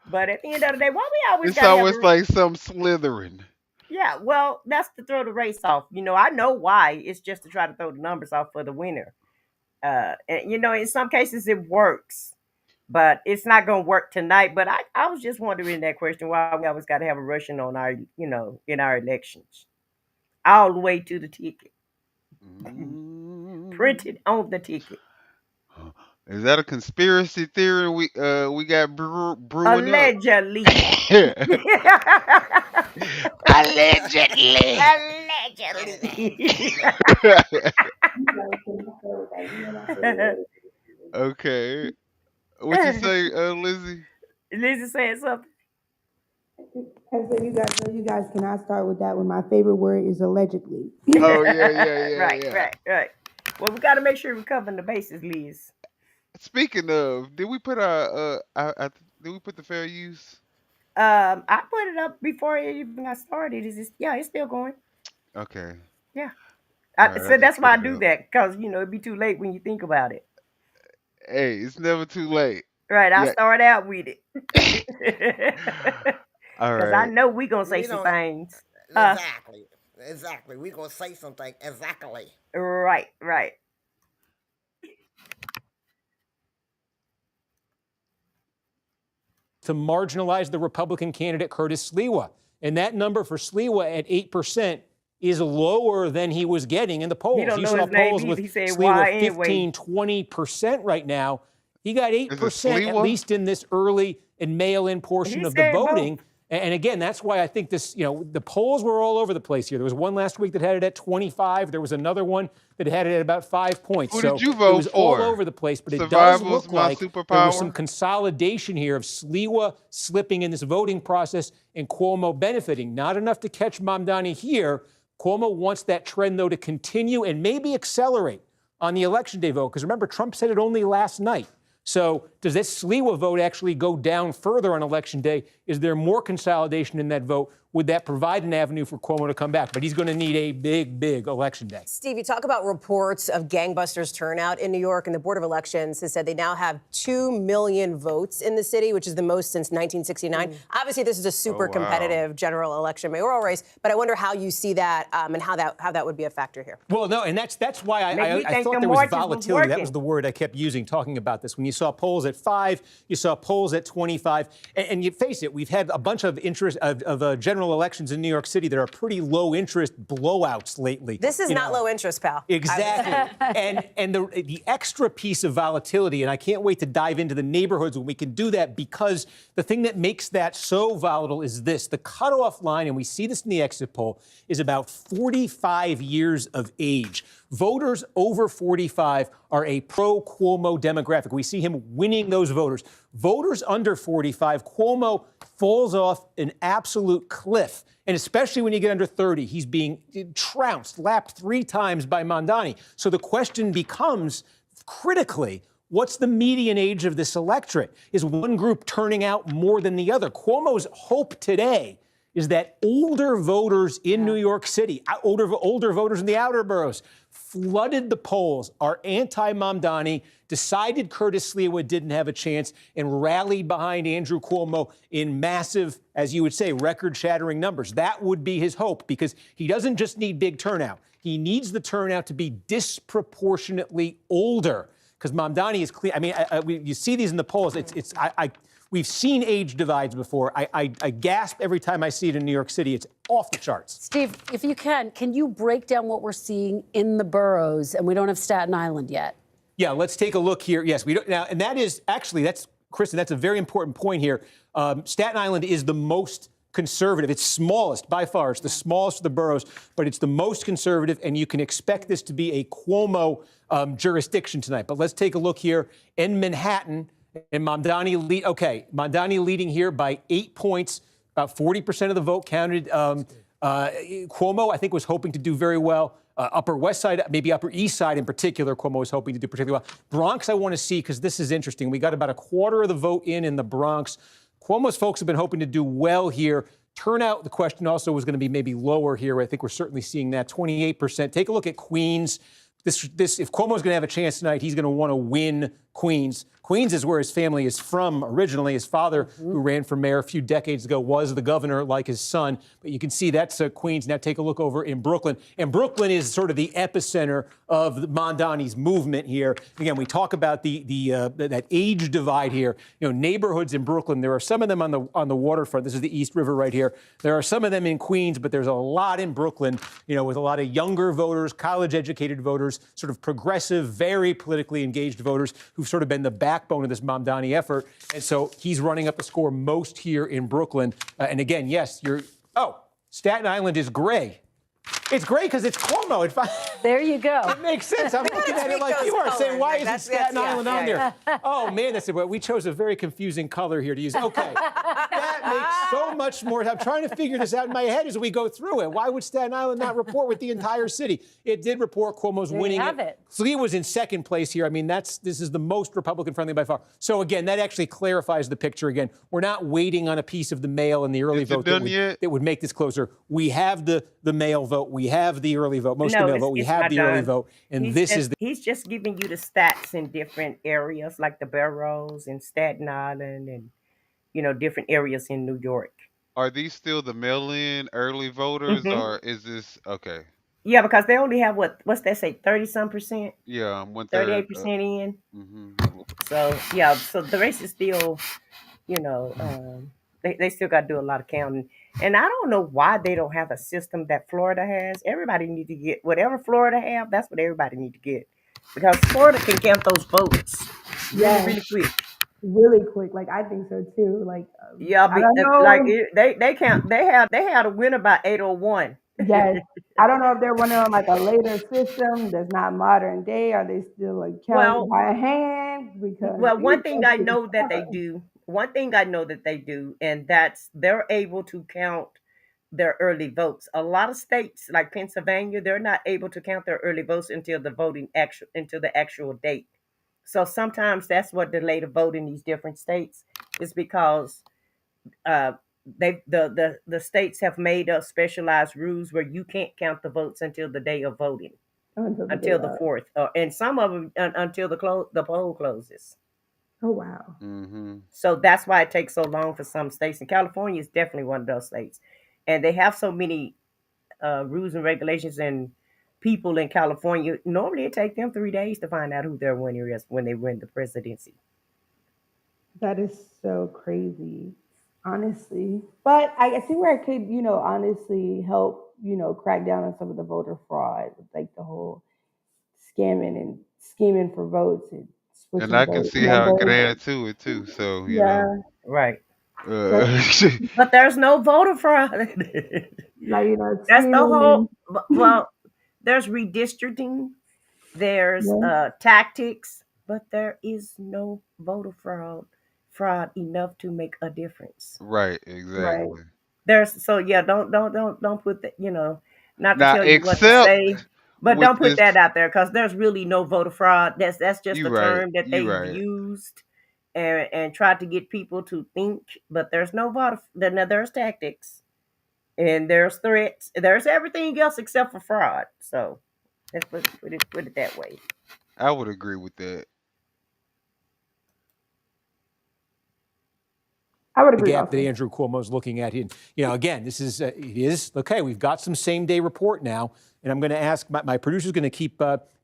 But at the end of the day, why we always It's got to have always like some slithering. Yeah, well, that's to throw the race off. I know why. It's just to try to throw the numbers off for the winner. And in some cases it works, but it's not going to work tonight. But I was just wondering that question, why we always got to have a Russian on our, in our elections, all the way to the ticket, printed on the ticket. Is that a conspiracy theory we got brewing up? Allegedly. Allegedly. Allegedly. Okay. What you say, Lizzie? Lizzie saying something. I said, you guys cannot start with that one. My favorite word is allegedly. Oh yeah, Right, yeah. right, right. Well, we got to make sure we're covering the bases, Liz. Speaking of, did we put did we put the fair use? I put it up before it even got started. Yeah, it's still going. Okay. Yeah. All right, I So just that's put why I it do up. that, because it'd be too late when you think about it. Hey, it's never too late. Right, I Yeah. start out with it. All Because I right. know we going to say We some don't things. exactly. We gonna say something exactly. Right, right. To marginalize the Republican candidate Curtis Sliwa. And that number for Sliwa at 8% is lower than he was getting in the He polls. don't You know saw his name polls either. with He said Sliwa why anyway. 15, 20% right now. He got Is it 8%, at Sliwa? least in this early and mail-in portion He of the said both. voting. And again, that's why I think this, the polls were all over the place here. There was one last week that had it at 25. There was another one that had it at about 5 points. Who did So you it vote was all for? over the place, but it does Survival's look my like there was some superpower. consolidation here of Sliwa slipping in this voting process and Cuomo benefiting. Not enough to catch Mamdani here. Cuomo wants that trend, though, to continue and maybe accelerate on the Election Day vote. Because remember, Trump said it only last night. So does this Sliwa vote actually go down further on Election Day? Is there more consolidation in that vote? Would that provide an avenue for Cuomo to come back? But he's going to need a big, big Election Day. Steve, you talk about reports of gangbusters turnout in New York, and the Board of Elections has said they now have 2 million votes in the city, which is the most since 1969. Obviously, this is a super competitive general election mayoral race, but I wonder how you see that and how that would be a factor here. Well, no, and that's why I thought the there was marches was volatility. That working. was the word I kept using talking about this. When you saw polls at 5, you saw polls at 25, and you face it, we've had a bunch of interest of general elections in New York City that are pretty low interest blowouts lately. This is not low interest, pal. Exactly. and the extra piece of volatility, and I can't wait to dive into the neighborhoods when we can do that, because the thing that makes that so volatile is this. The cutoff line, and we see this in the exit poll, is about 45 years of age. Voters over 45 are a pro-Cuomo demographic. We see him winning those voters. Voters under 45, Cuomo falls off an absolute cliff. And especially when you get under 30, he's being trounced, lapped 3 times by Mamdani. So the question becomes, critically, what's the median age of this electorate? Is one group turning out more than the other? Cuomo's hope today is that older voters in New York City, older voters in the outer boroughs, flooded the polls, are anti-Mamdani, decided Curtis Sliwa didn't have a chance, and rallied behind Andrew Cuomo in massive, as you would say, record-shattering numbers. That would be his hope, because he doesn't just need big turnout. He needs the turnout to be disproportionately older, because Mamdani is clear. I mean, you see these in the polls. We've seen age divides before. I gasp every time I see it in New York City. It's off the charts. Steve, if you can you break down what we're seeing in the boroughs? And we don't have Staten Island yet. Yeah, let's take a look here. Yes, we don't now, and that is actually Kristen. That's a very important point here. Staten Island is the most conservative. It's smallest by far. It's the smallest of the boroughs, but it's the most conservative, and you can expect this to be a Cuomo jurisdiction tonight. But let's take a look here in Manhattan. And Mamdani leading here by 8 points, about 40% of the vote counted. Cuomo, I think, was hoping to do very well. Upper West Side, maybe Upper East Side in particular, Cuomo was hoping to do particularly well. Bronx, I want to see, because this is interesting. We got about a quarter of the vote in the Bronx. Cuomo's folks have been hoping to do well here. Turnout, the question also was going to be maybe lower here. I think we're certainly seeing that, 28%. Take a look at Queens. If Cuomo's going to have a chance tonight, he's going to want to win Queens. Queens is where his family is from originally. His father, who ran for mayor a few decades ago, was the governor like his son. But you can see that's Queens. Now take a look over in Brooklyn. And Brooklyn is sort of the epicenter of Mondani's movement here. Again, we talk about that age divide here. Neighborhoods in Brooklyn, there are some of them on the waterfront. This is the East River right here. There are some of them in Queens, but there's a lot in Brooklyn, with a lot of younger voters, college-educated voters, sort of progressive, very politically engaged voters who've sort of been the backbone of this Mamdani effort. And so he's running up the score most here in Brooklyn. And again, yes, Staten Island is gray. It's great because it's Cuomo. There you go. It makes sense. I'm looking at it like you are, saying, why isn't Staten Island on there? Oh, man, we chose a very confusing color here to use. Okay, that makes so much more. I'm trying to figure this out in my head as we go through it. Why would Staten Island not report with the entire city? It did report Cuomo's winning it. Slee was in second place here. I mean, this is the most Republican-friendly by far. So, again, that actually clarifies the picture again. We're not waiting on a piece of the mail in the early vote that would make this closer. We have the mail vote. We have the early vote. Most of the mail vote. We have the early vote. And he's just giving you the stats in different areas, like the boroughs in Staten Island and, different areas in New York. Are these still the mail-in early voters, or is this okay? Yeah, because they only have what's that say, 30-some%? Yeah, 38% in. So yeah, so the race is still, they still got to do a lot of counting. And I don't know why they don't have a system that Florida has. Everybody need to get whatever Florida have. That's what everybody need to get, because Florida can count those votes really quick. Really quick, like I think so too. Like they count. They had a winner by 801. Yes, I don't know if they're running on like a later system that's not modern day. Are they still like counting by hand? Because one thing I know that they do. One thing I know that they do, and that's they're able to count their early votes. A lot of states, like Pennsylvania, they're not able to count their early votes until the actual date. So sometimes that's what delayed the vote in these different states is because the states have made up specialized rules where you can't count the votes until the day of voting, until the 4th, and some of them until the poll closes. Oh wow! So that's why it takes so long for some states. And California is definitely one of those states, and they have so many rules and regulations and people in California. Normally, it takes them 3 days to find out who their winner is when they win the presidency. That is so crazy, honestly. But I see where it could, honestly help, crack down on some of the voter fraud, like the whole scamming and scheming for votes and switching And I can votes. see how it could add to it too. So right. But there's no voter fraud. That's the whole. Well, there's redistricting, there's tactics, but there is no voter fraud enough to make a difference. Right, exactly. There's don't put that, not to tell you what to say, but don't put that out there, because there's really no voter fraud. That's just a term that they've used and tried to get people to think, but there's no voter. There's tactics and there's threats. There's everything else except for fraud. So let's put it that way. I would agree with that. I would agree. The gap that Andrew Cuomo is looking at. Again, this is it is okay. We've got some same day report now, and I'm going to ask my producer's going to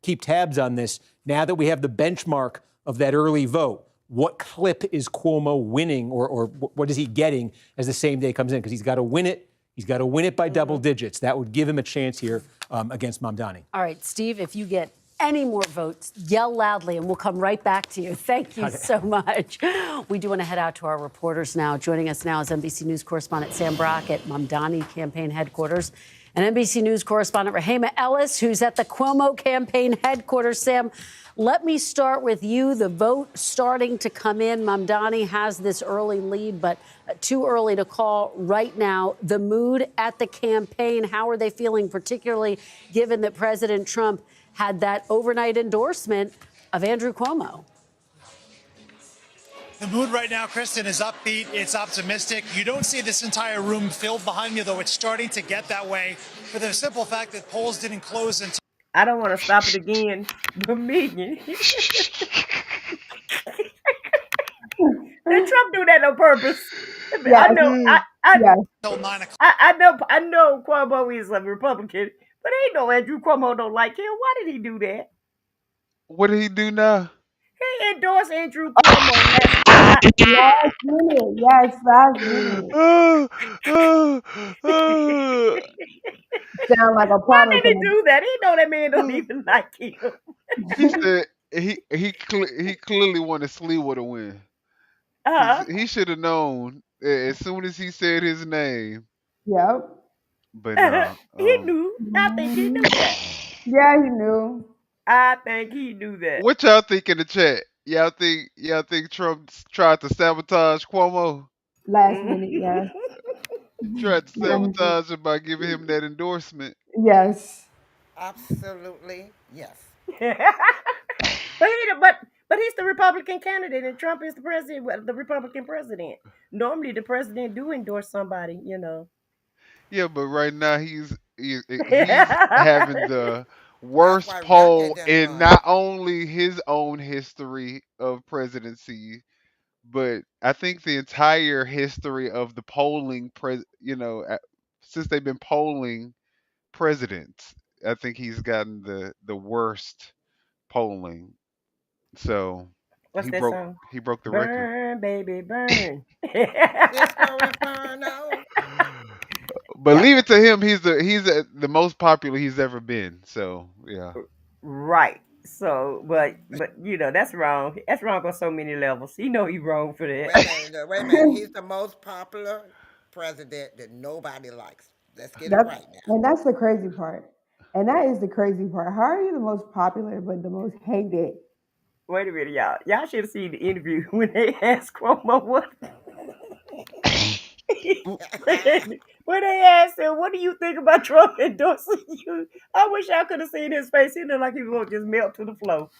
keep tabs on this. Now that we have the benchmark of that early vote, what clip is Cuomo winning, or what is he getting as the same day comes in? Because he's got to win it. He's got to win it by double digits. That would give him a chance here against Mamdani. All right, Steve, if you get any more votes, yell loudly and we'll come right back to you. Thank you so much. We do want to head out to our reporters now. Joining us now is NBC News correspondent Sam Brock at Mamdani campaign headquarters and NBC News correspondent Rahema Ellis, who's at the Cuomo campaign headquarters. Sam, let me start with you. The vote starting to come in. Mamdani has this early lead, but too early to call right now. The mood at the campaign, how are they feeling, particularly given that President Trump had that overnight endorsement of Andrew Cuomo? The mood right now, Kristen, is upbeat. It's optimistic. You don't see this entire room filled behind me, though it's starting to get that way for the simple fact that polls didn't close until... I don't want to stop it again, but Minion. Did Trump do that on purpose? I Yes, know. yes. Till 9 o'clock. I know Cuomo is a Republican, but ain't no Andrew Cuomo don't like him. Why did he do that? What did he do now? He endorsed Andrew Cuomo last. Last minute, yes, last minute. Sound like a Why promise. did he do that? He know that man don't even like him. He said he clearly wanted Sliwa to win because Uh-huh. he should have known as soon as he said his name. Yep. But no, He knew. I think he knew that. Yeah, he knew. I think he knew that. what y'all think in the chat? Y'all think Trump tried to sabotage Cuomo? Last Mm. minute, yes. Tried to Yes. sabotage him by giving him that endorsement. Yes. Absolutely, yes. but he's the Republican candidate, and Trump is the president, well, the Republican president. Normally, the president do endorse somebody, you know. Yeah, but right now he's having the That's worst why Rucker poll didn't in run. not only his own history of presidency, but I think the entire history of the polling, since they've been polling presidents, I think he's gotten the worst polling. So What's he that broke song? he broke the record. Burn, baby, burn. Disco Inferno. But Yeah, leave it to him. He's the most popular he's ever been. So yeah. right. So, but you know that's wrong. That's wrong on so many levels. You know he's wrong for Wait a that. minute, wait a minute. He's the most popular president that nobody likes. Let's get it That's right now. and that's the crazy part. And that is the crazy part. How are you the most popular but the most hated? Wait a minute, y'all. Y'all should have seen the interview when they asked Cuomo what. When they asked him, "What do you think about Trump endorsing you?" I wish I could have seen his face. He looked like he was going to just melt to the floor.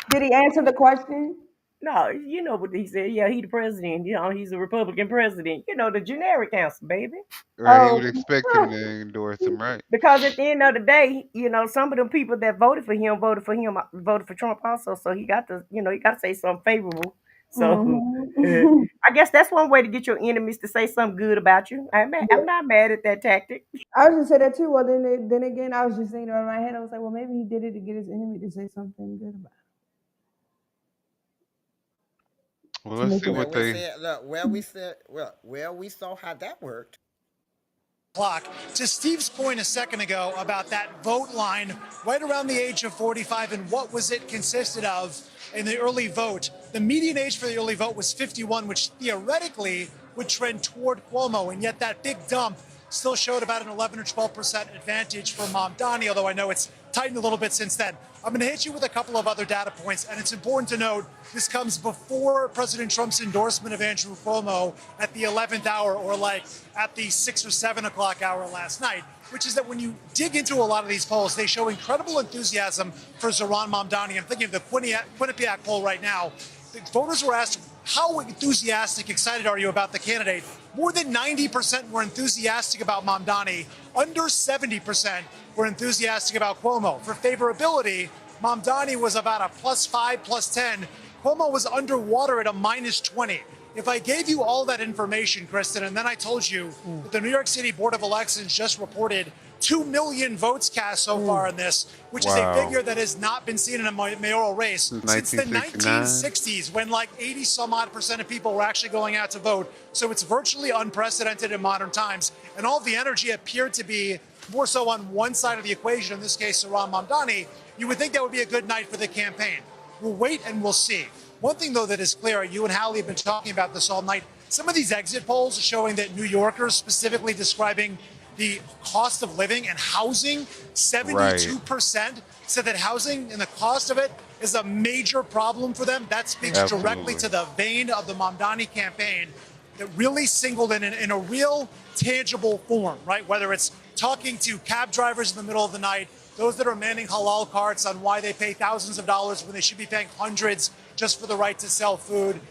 Did he answer the question? No, you know what he said. Yeah, he the president. You know, he's a Republican president. You know, the generic answer, baby. Right, he would Oh, expect him to endorse him, right? Because at the end of the day, you know, some of the people that voted for Trump also. So he got to, you know, he got to say something favorable. So mhm. I guess that's one way to get your enemies to say something good about you. I'm not mad at that tactic. I was just say that too. Well, then again, I was just thinking in my head. I was like, well, maybe he did it to get his enemy to say something good about Well, to let's make see it. Well, what we they. said, look, we saw how that worked. Clock. To Steve's point a second ago about that vote line right around the age of 45 and what was it consisted of in the early vote. The median age for the early vote was 51, which theoretically would trend toward Cuomo, and yet that big dump still showed about an 11 or 12% advantage for Mamdani, although I know it's tightened a little bit since then. I'm going to hit you with a couple of other data points, and it's important to note this comes before President Trump's endorsement of Andrew Cuomo at the 11th hour, or like at the 6 or 7 o'clock hour last night, which is that when you dig into a lot of these polls, they show incredible enthusiasm for Zohran Mamdani. I'm thinking of the Quinnipiac poll right now. The voters were asked, how enthusiastic, excited are you about the candidate? More than 90% were enthusiastic about Mamdani. Under 70% were enthusiastic about Cuomo. For favorability, Mamdani was about a +5, +10. Cuomo was underwater at a -20. If I gave you all that information, Kristen, and then I told you that the New York City Board of Elections just reported 2 million votes cast so far in this, which is a Wow. figure that has not been seen in a mayoral race Since since the 1969. 1960s, when like 80 some odd percent of people were actually going out to vote. So it's virtually unprecedented in modern times. And all the energy appeared to be more so on one side of the equation, in this case, Zohran Mamdani. You would think that would be a good night for the campaign. We'll wait and we'll see. One thing, though, that is clear, you and Hallie have been talking about this all night. Some of these exit polls are showing that New Yorkers, specifically describing the cost of living and housing, 72% said that housing and the cost of it is a major problem for them. That speaks directly Absolutely. to the vein of the Mamdani campaign that really singled in a real tangible form, right? Whether it's talking to cab drivers in the middle of the night, those that are manning halal carts on why they pay thousands of dollars when they should be paying hundreds just for the right to sell food.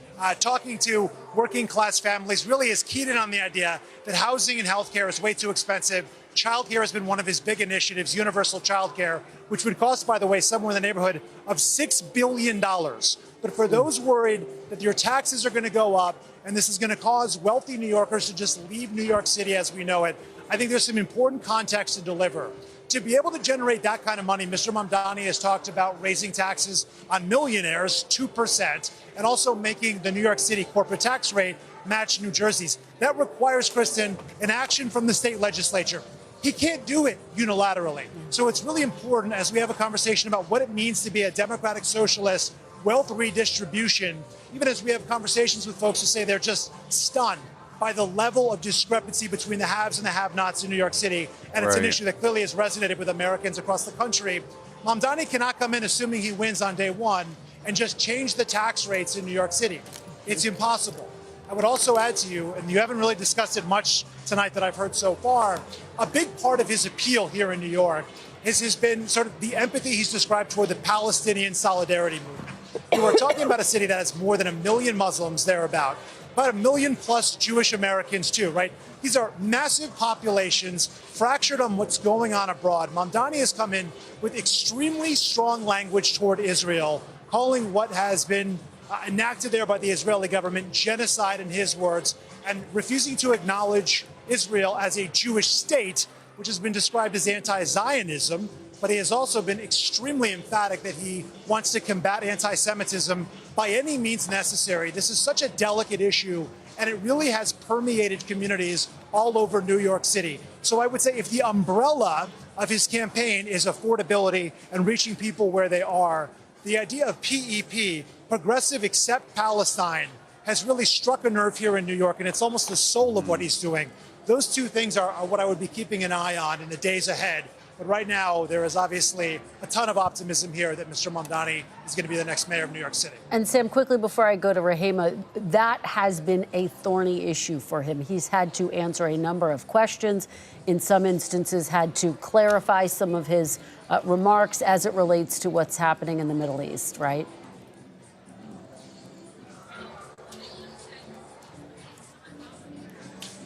talking to working class families, really has keyed in on the idea that housing and healthcare is way too expensive. Childcare has been one of his big initiatives, universal childcare, which would cost, by the way, somewhere in the neighborhood of $6 billion. But for those worried that your taxes are going to go up and this is going to cause wealthy New Yorkers to just leave New York City as we know it, I think there's some important context to deliver. To be able to generate that kind of money, Mr. Mamdani has talked about raising taxes on millionaires 2% and also making the New York City corporate tax rate match New Jersey's. That requires, Kristen, an action from the state legislature. He can't do it unilaterally. So it's really important as we have a conversation about what it means to be a democratic socialist, wealth redistribution, even as we have conversations with folks who say they're just stunned by the level of discrepancy between the haves and the have-nots in New York City. And it's an Right. issue that clearly has resonated with Americans across the country. Mamdani cannot come in assuming he wins on day one and just change the tax rates in New York City. It's impossible. I would also add to you, and you haven't really discussed it much tonight that I've heard so far, a big part of his appeal here in New York has been sort of the empathy he's described toward the Palestinian solidarity movement. We're talking about a city that has more than 1 million Muslims thereabout, about 1 million plus Jewish Americans too, right? These are massive populations fractured on what's going on abroad. Mamdani has come in with extremely strong language toward Israel, calling what has been enacted there by the Israeli government genocide in his words, and refusing to acknowledge Israel as a Jewish state, which has been described as anti-Zionism. But he has also been extremely emphatic that he wants to combat anti-Semitism by any means necessary. This is such a delicate issue, and it really has permeated communities all over New York City. So I would say if the umbrella of his campaign is affordability and reaching people where they are, the idea of PEP, Progressive Accept Palestine, has really struck a nerve here in New York, and it's almost the soul of what he's doing. Those two things are what I would be keeping an eye on in the days ahead. But right now, there is obviously a ton of optimism here that Mr. Mamdani is going to be the next mayor of New York City. And Sam, quickly before I go to Rahima, that has been a thorny issue for him. He's had to answer a number of questions, in some instances had to clarify some of his remarks as it relates to what's happening in the Middle East, right?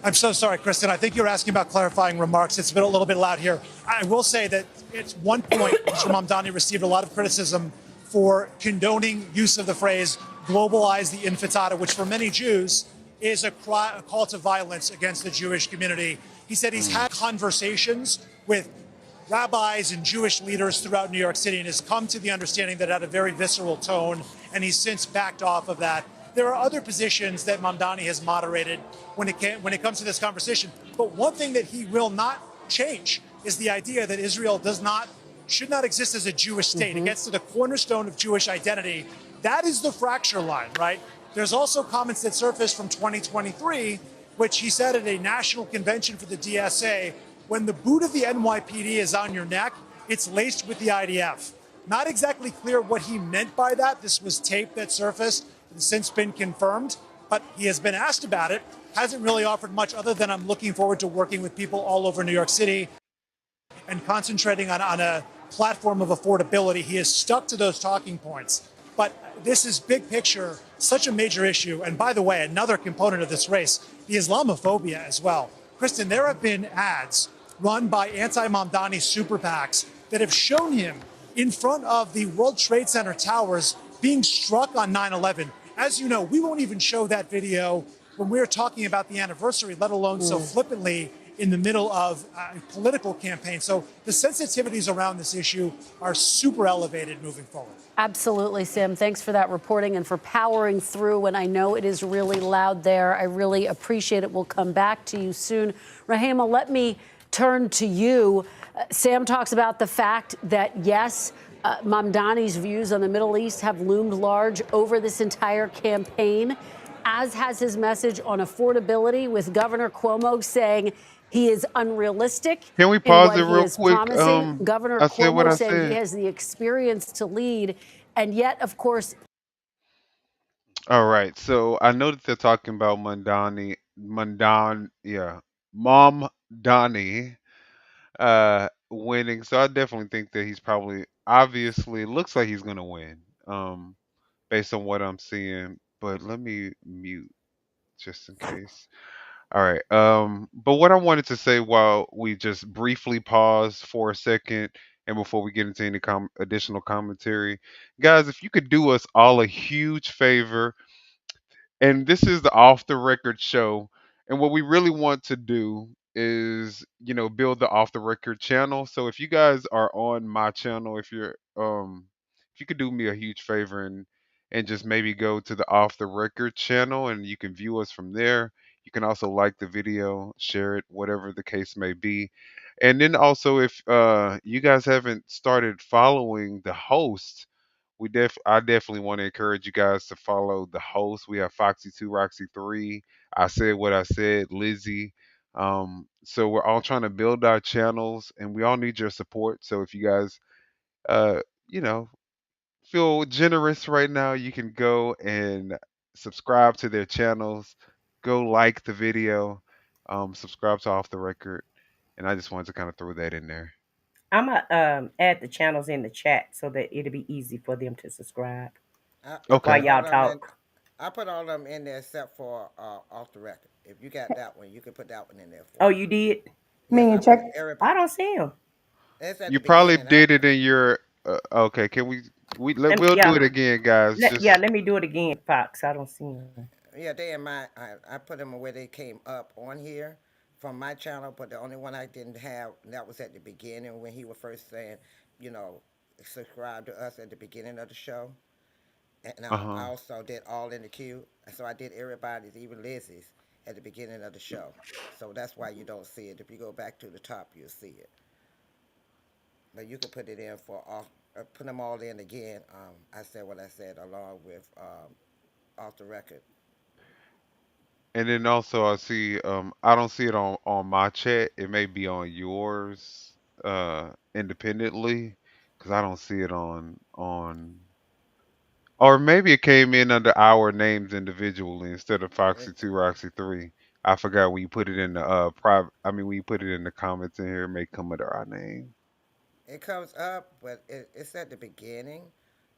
I'm so sorry, Kristen. I think you're asking about clarifying remarks. It's been a little bit loud here. I will say that at one point, Mr. Mamdani received a lot of criticism for condoning use of the phrase globalize the intifada, which for many Jews is a call to violence against the Jewish community. He said he's had conversations with rabbis and Jewish leaders throughout New York City and has come to the understanding that it had a very visceral tone, and he's since backed off of that. There are other positions that Mamdani has moderated when it comes to this conversation. But one thing that he will not change is the idea that Israel should not exist as a Jewish state. It gets to the cornerstone of Jewish identity. That is the fracture line, right? There's also comments that surfaced from 2023, which he said at a national convention for the DSA, when the boot of the NYPD is on your neck, it's laced with the IDF. Not exactly clear what he meant by that. This was tape that surfaced. It's since been confirmed, but he has been asked about it, hasn't really offered much other than I'm looking forward to working with people all over New York City and concentrating on a platform of affordability. He has stuck to those talking points. But this is big picture, such a major issue. And by the way, another component of this race, the Islamophobia as well. Kristen, there have been ads run by anti-Mamdani super PACs that have shown him in front of the World Trade Center towers being struck on 9/11. As you know, we won't even show that video when we're talking about the anniversary, let alone so flippantly in the middle of a political campaign. So the sensitivities around this issue are super elevated moving forward. Absolutely, Sam. Thanks for that reporting and for powering through. And I know it is really loud there. I really appreciate it. We'll come back to you soon. Rahima, let me turn to you. Sam talks about the fact that, yes, Mamdani's views on the Middle East have loomed large over this entire campaign, as has his message on affordability, with Governor Cuomo saying he is unrealistic. Can we in pause what it he real is quick? promising. Governor I said what Cuomo I saying he said. has the experience to lead. And yet, of course, All right. So I know that they're talking about Mom Donnie winning. So I definitely think that he's probably obviously looks like he's gonna win. Based on what I'm seeing. but let me mute just in case. All right. But what I wanted to say while we just briefly pause for a second and before we get into any additional commentary, guys, if you could do us all a huge favor, and this is the off the record show, and what we really want to do is, build the off the record channel. So if you guys are on my channel, if you could do me a huge favor and just maybe go to the off the record channel and you can view us from there. You can also like the video, share it, whatever the case may be. And then also, if you guys haven't started following the host, I definitely want to encourage you guys to follow the host. We have Foxy 2, Roxy 3. I said what I said, Lizzy. So we're all trying to build our channels, and we all need your support. So if you guys, uh, you know, feel generous right now, you can go and subscribe to their channels. Go like the video. Subscribe to Off the Record, and I just wanted to kind of throw that in there. I'm gonna add the channels in the chat so that it'll be easy for them to subscribe I while put Okay. y'all all of them in. talk. I put all of them in there except for off the record. If you got that one, you can put that one in there for Oh, me. you did? Yes, I Minion, put check. everybody. I don't see them. It's at You the probably beginning. did it in your. Okay, can we'll do Yeah, it again, guys. Just let me do it again, Fox. I don't see them. Yeah, they in my. I put them where they came up on here from my channel, but the only one I didn't have that was at the beginning when he was first saying, you know, subscribe to us at the beginning of the show. And I uh-huh. also did all in the queue. So I did everybody's, even Lizzie's, at the beginning of the show. So that's why you don't see it. If you go back to the top, you'll see it. But you can put it in for off. Put them all in again. I said what I said along with off the record. And then also I don't see it on my chat. It may be on yours independently because I don't see it on or maybe it came in under our names individually instead of It, Foxy 2 Roxy 3. I forgot when you put it in the private. I mean, when you put it in the comments in here, it may come under our name. it comes up, but it's at the beginning.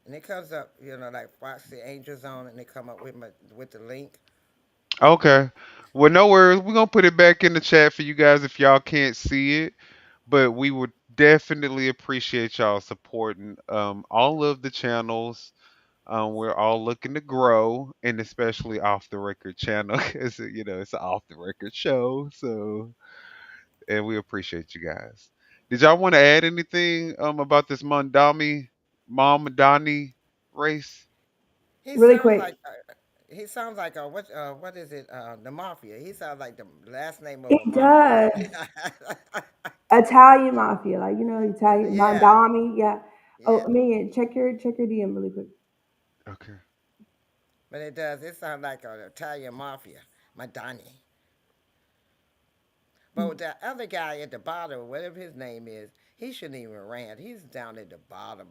And it comes up, like Foxy Angel Zone, and they come up with the link. Okay. Well, no worries. We're gonna put it back in the chat for you guys if y'all can't see it. But we would definitely appreciate y'all supporting all of the channels. We're all looking to grow, and especially off the record channel, because it's an off the record show. So, and we appreciate you guys. Did y'all want to add anything about this Mamdani race? He Really sounds quick. like what is it? The mafia. He sounds like the last name of a It mafia. does. Italian mafia, like Italian Yeah, Mondami. Yeah. yeah. Oh, Minion, check your DM really quick. Okay. But it does. It sounds like an Italian mafia. Madani. But the other guy at the bottom, whatever his name is, he shouldn't even ran. He's down at the bottom.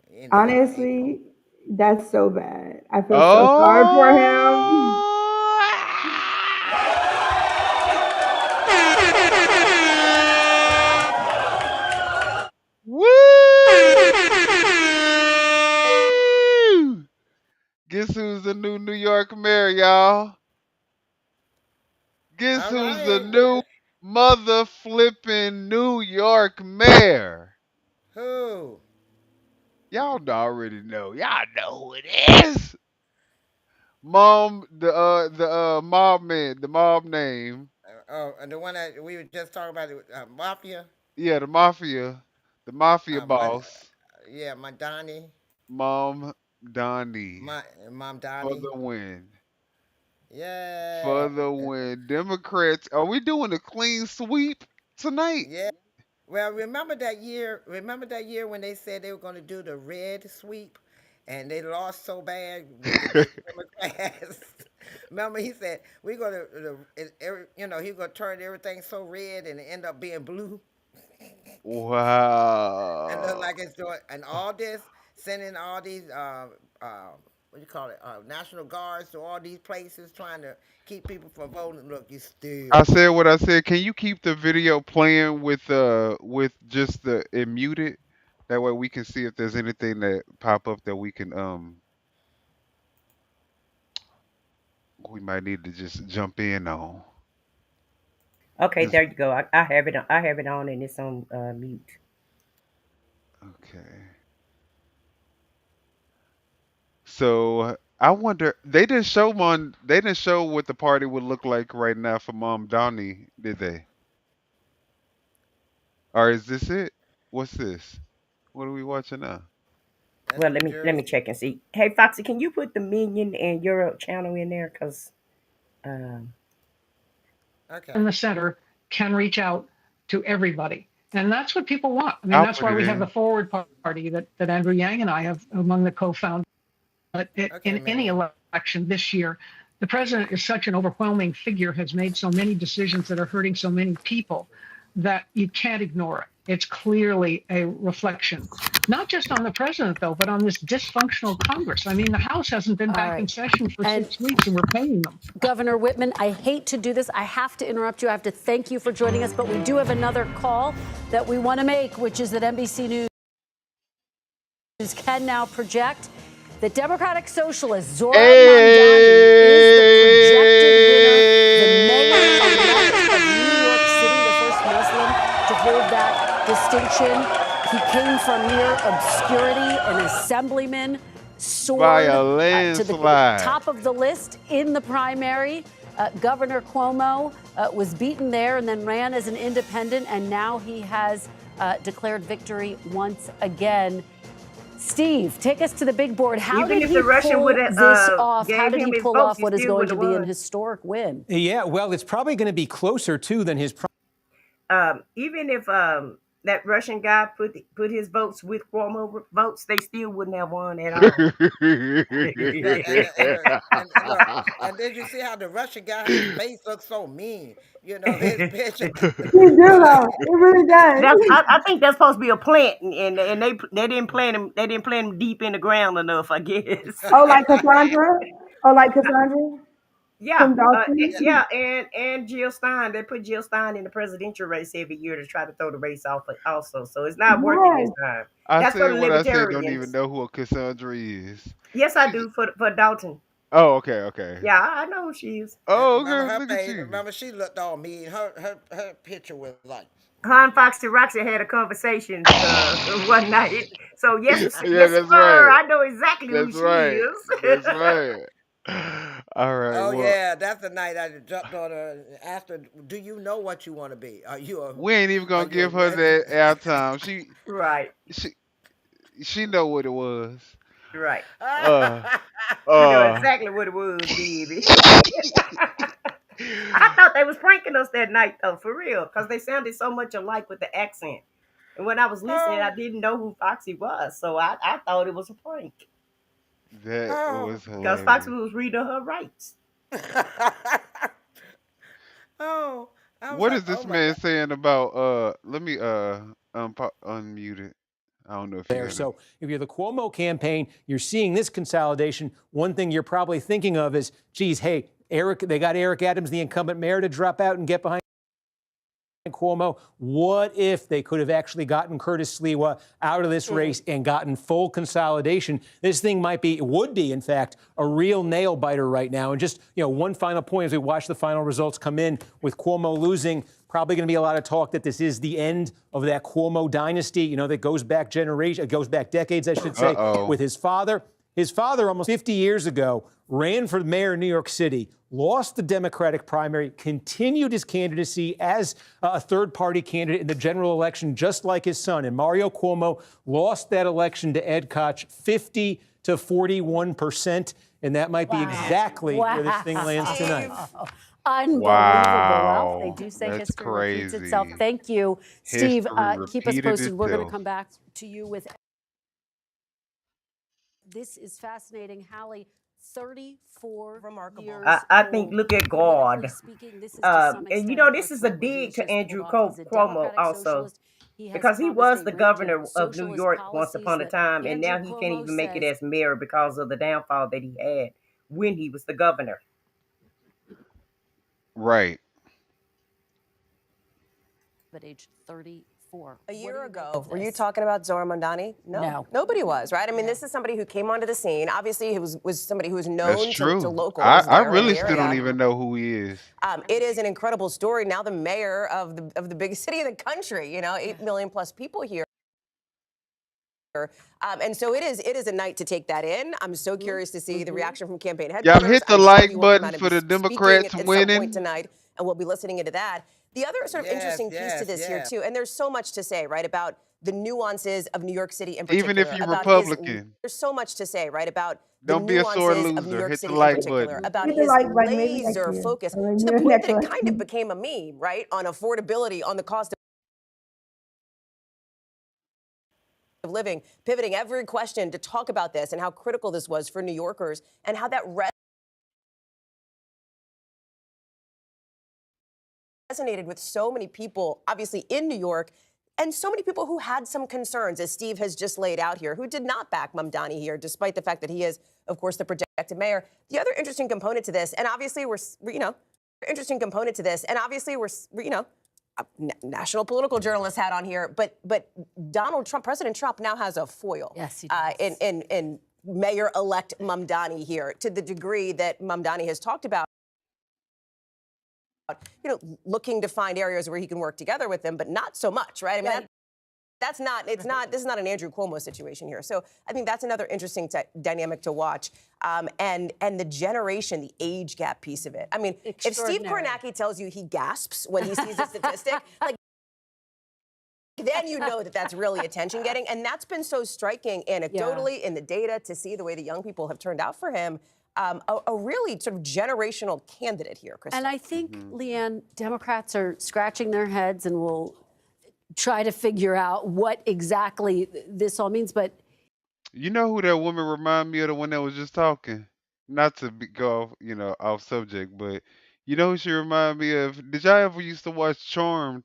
In April. Honestly, that's so bad. I feel so sorry for him. Oh! Woo! Guess who's the new New York mayor, y'all? Guess All who's the right. new mother flipping New York mayor? Who? Y'all already know. Y'all know who it is. Mom, the mob man, the mob name. Oh, and the one that we were just talking about, mafia. Yeah, the mafia My, boss, yeah, Madani, Mom Donnie, my Mom for Donnie. the win. Yeah, For the win. Democrats, are we doing a clean sweep tonight? yeah. Well, remember that year? Remember that year when they said they were going to do the red sweep, and they lost so bad against the Democrats. Remember, he said we're going to, he's going to turn everything so red and it end up being blue, and look Wow. like it's doing, and all this sending all these what do you call it, national guards to all these places trying to keep people from voting. Look, you I still. said what I said. Can you keep the video playing with just the it muted? That way we can see if there's anything that pop up that we can we might need to just jump in on. Okay, 'Cause- there you go. I have it. I have it on, and it's on mute. okay. So I wonder they didn't show one. They didn't show what the party would look like right now for Mom Donnie, did they? Or is this it? What's this? What are we watching now? That's Well, New let me Jersey. check and see. Hey, Foxy, can you put the Minion and Euro channel in there? Cause um, Okay. in the center can reach out to everybody. And that's what people want. I mean, I'll that's put why it we have the in. Forward Party that Andrew Yang and I have among the co-founders. But Okay, in any Minion. election this year, the president is such an overwhelming figure, has made so many decisions that are hurting so many people that you can't ignore it. It's clearly a reflection, not just on the president, though, but on this dysfunctional Congress. I mean, the House hasn't been All back in right. session for And 6 weeks, and we're paying them. Governor Whitman, I hate to do this. I have to interrupt you. I have to thank you for joining us, but we do have another call that we want to make, which is that NBC News can now project that Democratic Socialist Zohran Mamdani is the projected winner, the mayor-elect of New York City, the first Muslim to hold that distinction. He came from near obscurity, an assemblyman, By soared a to the landslide. top of the list in the primary. Governor Cuomo was beaten there and then ran as an independent, and now he has declared victory once again. Steve, take us to the big board. How even did if he the Russian pull would have this off? How gave did him he his pull votes, off he what is still going would to have be an won. historic win? Yeah, well, it's probably going to be closer too than his. Even if that Russian guy put his votes with Cuomo votes, they still wouldn't have won at all. Yeah, and look, and did you see how the Russian guy, his face looks so mean? You know, his picture. You do though. It really does. I think that's supposed to be a plant, and they didn't plant him. They didn't plant him deep in the ground enough, I guess. Oh, like Cassandra? Oh, like Cassandra Yeah, from Dalton? yeah, and Jill Stein. They put Jill Stein in the presidential race every year to try to throw the race off also. So it's not working this Yes. time. I That's for said the what I said. Don't even libertarians. know who a Cassandra is. Yes, I do for Dalton. Oh, okay, okay. Yeah, I know who she is. Oh, Remember okay. her Look at face? you. Remember she looked all mean. Her picture was like. Han Foxy Roxy had a conversation one night. So Yeah, yes, that's sir. right. I know exactly who That's she right. is. That's right. All right. Oh Well, yeah, that's the night I jumped on her and asked her, "Do you know what you want to be? we ain't even Are gonna you a give her red?" that airtime. Right, She, she know what it was. right. Uh, She know uh. exactly what it was, baby. I thought they was pranking us that night though, for real, because they sounded so much alike with the accent. And when I was listening, oh, I didn't know who Foxy was, so I thought it was a prank. That oh, was Because Foxy hilarious. was reading her rights. oh. I was What like, is "Oh this my man god." saying about let me unmute it. I don't know if There. you're gonna So if you're the Cuomo campaign, you're seeing this consolidation. One thing you're probably thinking of is, geez, hey, they got Eric Adams, the incumbent mayor, to drop out and get behind Cuomo. What if they could have actually gotten Curtis Sliwa out of this race and gotten full consolidation? This thing would be, in fact, a real nail biter right now. And just, one final point as we watch the final results come in with Cuomo losing. Probably going to be a lot of talk that this is the end of that Cuomo dynasty, that goes back decades, I should say, Uh-oh. with his father. His father, almost 50 years ago, ran for mayor of New York City, lost the Democratic primary, continued his candidacy as a third-party candidate in the general election, just like his son. And Mario Cuomo lost that election to Ed Koch, 50 to 41%. And that might be exactly where this thing lands tonight. Unbelievable. Well, they Wow. do say That's history repeats itself. crazy. Thank you, Steve. History Keep us repeated posted. We're going to itself. come back to you with. This is fascinating, Hallie. 34 Remarkable. years I think old. look at Politically God. speaking, this is to some And extent this is a virtual, where he dig has to just pulled Andrew off. He's a Cuomo democratic also, socialist. He has because he promised was a the range of governor of New socialist York once policies upon a that time, and Andrew now he can't Cuomo even make it says as mayor because of the downfall that he had when he was the governor. Right. at age 34. before. A year ago, were you talking about Zohran Mamdani? No. Nobody was, right? I mean, this is somebody who came onto the scene. Obviously, he was somebody who was That's known to true. locals I there in really the still don't area. even know who he is. It is an incredible story. Now the mayor of the biggest city in the country, 8 million plus people here. And so it is a night to take that in. I'm so curious to see the reaction from campaign Y'all headquarters. hit the I'm sure like he will come button out and for be the speaking Democrats at some point winning. tonight, and we'll be listening into that. The other sort of interesting piece to this here, too, and there's so much to say, right, about the nuances of New York City in particular. Even if you're about Republican. there's so much to say, right, about the Don't be a sore nuances of New loser. York Hit the City in like particular, button. about Hit the his like button, maybe next laser year. focus, Or to the maybe point next that it election. kind of became a meme, right, on affordability, on the cost of living, pivoting every question to talk about this and how critical this was for New Yorkers and how that resonated with so many people, obviously in New York, and so many people who had some concerns, as Steve has just laid out here, who did not back Mamdani here, despite the fact that he is, of course, the projected mayor. The other interesting component to this, and obviously we're national political journalist hat on here, but Donald Trump, President Trump, now has a foil. Yes, he does. In Mayor-elect Mamdani here, to the degree that Mamdani has talked about, looking to find areas where he can work together with them, but not so much, right? I mean, this is not an Andrew Cuomo situation here. So I think that's another interesting dynamic to watch. And the generation, the age gap piece of it. I mean, if Steve Kornacki tells you he gasps when he sees a statistic, like, then you know that that's really attention getting. And that's been so striking anecdotally in the data to see the way the young people have turned out for him. A really sort of generational candidate here, Kristen. And I think, Leanne, Democrats are scratching their heads and will try to figure out what exactly this all means. But You know who that woman remind me of, the one that was just talking? Not to go off, off subject, but you know who she remind me of? Did y'all ever used to watch Charmed?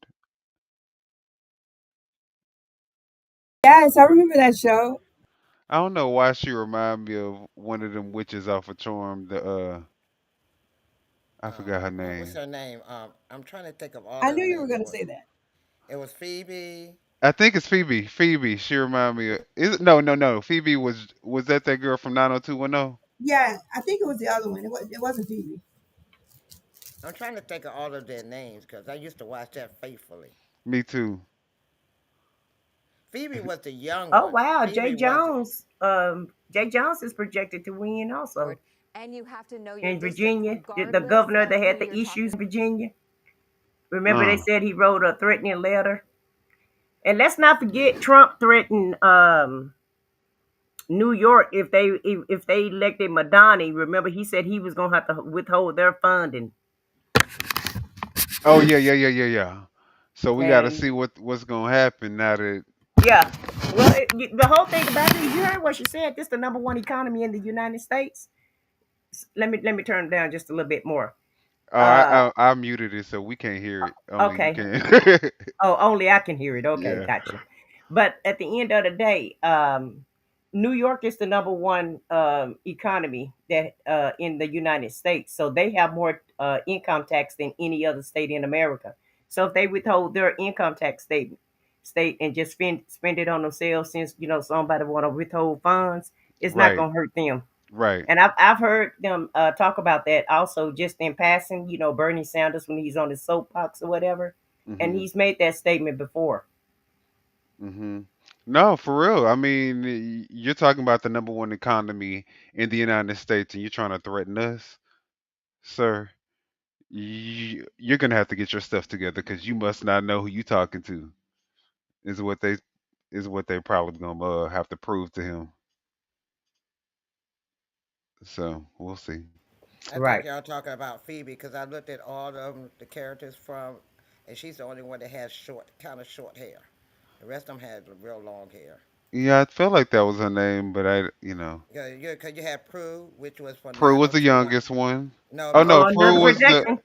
Yes, I remember that show. I don't know why she remind me of one of them witches off of Charmed. I forgot her What's name. her name? I'm trying to think of all I of knew them you were names. going to say that. It was Phoebe. I think it's Phoebe. Phoebe. She remind me of. Is it? No, no, no. Phoebe was that girl from 90210? Yeah, I think it was the other one. It wasn't Phoebe. I'm trying to think of all of their names because I used to watch that faithfully. Me too. Phoebe was the young Oh one. wow, Phoebe was. Jay Jones is projected to win also. And you have to know your In district, Virginia, the regardless governor of that had who the you're issues in talking. Virginia. Remember they Uh. said he wrote a threatening letter. And let's not forget Trump threatened New York if they elected Madani. Remember he said he was gonna have to withhold their funding. Oh yeah. So we got to And see what's gonna happen now that. yeah, well, the whole thing about it, you heard what she said. This is the number one economy in the United States. Let me turn it down just a little bit more. Oh, Uh, I muted it so we can't hear it. Only you okay. can. Oh, only I can hear it. Okay, Yeah. gotcha. But at the end of the day, New York is the number one economy that in the United States. So they have more income tax than any other state in America. So if they withhold their income tax state and just spend it on themselves, since somebody want to withhold funds, it's not Right. gonna hurt them. Right. And I've heard them talk about that also just in passing. Bernie Sanders when he's on his soapbox or whatever, and Mhm. he's made that statement before. Mhm. No, for real. I mean, you're talking about the number one economy in the United States, and you're trying to threaten us, sir. You're gonna have to get your stuff together because you must not know who you talking to. Is what they probably gonna have to prove to him. So we'll see. I think Right. y'all talking about Phoebe because I looked at all of the characters from, and she's the only one that has kind of short hair. The rest of them had real long hair. Yeah, I felt like that was her name, but I. Cause you had Prue, which was for Prue was the 90210. youngest one. No, Oh no, no, Oh, Prue another was the. projection.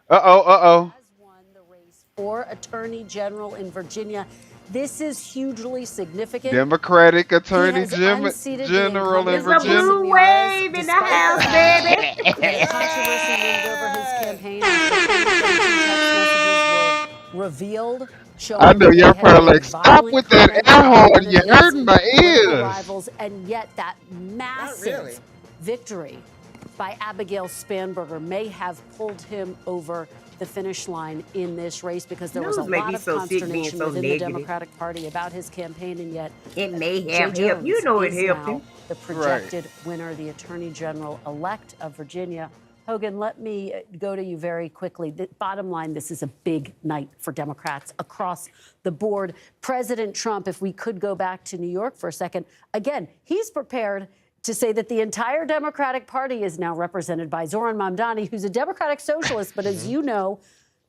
Uh oh. has won the race for Attorney General in Virginia. This is hugely significant. Democratic He Attorney has unseated the General in It's incumbent a Virginia. Jason blue Ramirez, wave in the despite the house, fact baby. that controversy loomed over his campaign after 2017 text messages revealed, I showing know that they y'all had probably made like, stop violent with that comments air about horn. one of You're his hurting my political ears. rivals, and yet that really. massive victory by Abigail Spanberger may have pulled him over the finish line in this race, because there was a News make lot me of so sick being consternation so within the negative. Democratic Party about his campaign, and yet It may Jay have helped. You Jones know it is helped now him. the Right. projected winner, the Attorney General-elect of Virginia. Hogan, let me go to you very quickly. The bottom line, this is a big night for Democrats across the board. President Trump, if we could go back to New York for a second, again, he's prepared to say that the entire Democratic Party is now represented by Zoran Mamdani, who's a Democratic socialist, but as you know,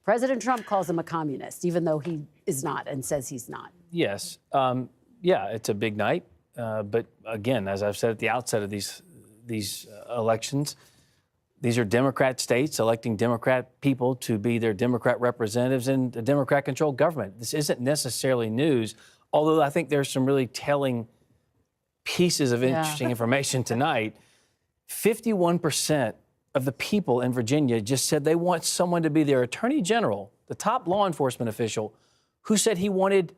President Trump calls him a communist, even though he is not and says he's not. Yes. Yeah, it's a big night. But again, as I've said at the outset of these elections, these are Democrat states electing Democrat people to be their Democrat representatives in a Democrat-controlled government. This isn't necessarily news, although I think there's some really telling pieces of interesting information tonight. 51% of the people in Virginia just said they want someone to be their attorney general, the top law enforcement official, who said he wanted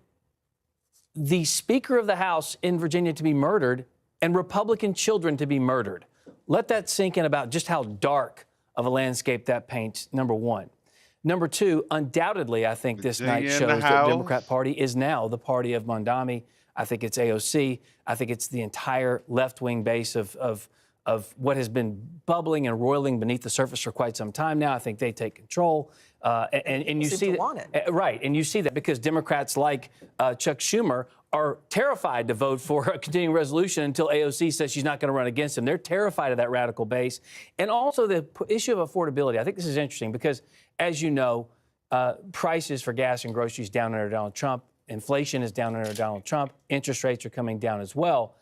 the Speaker of the House in Virginia to be murdered and Republican children to be murdered. Let that sink in about just how dark of a landscape that paints, number one. Number two, undoubtedly, I think this night Virginia in the shows that the house. Democrat Party is now the party of Mamdani. I think it's AOC. I think it's the entire left-wing base of what has been bubbling and roiling beneath the surface for quite some time now. I think they take control. And you see that, right, and you see that because Democrats like Chuck Schumer are terrified to vote for a continuing resolution until AOC says she's not going to run against him. They're terrified of that radical base. And also the issue of affordability. I think this is interesting because, as you know, prices for gas and groceries down under Donald Trump. Inflation is down under Donald Trump. Interest rates are coming down as well.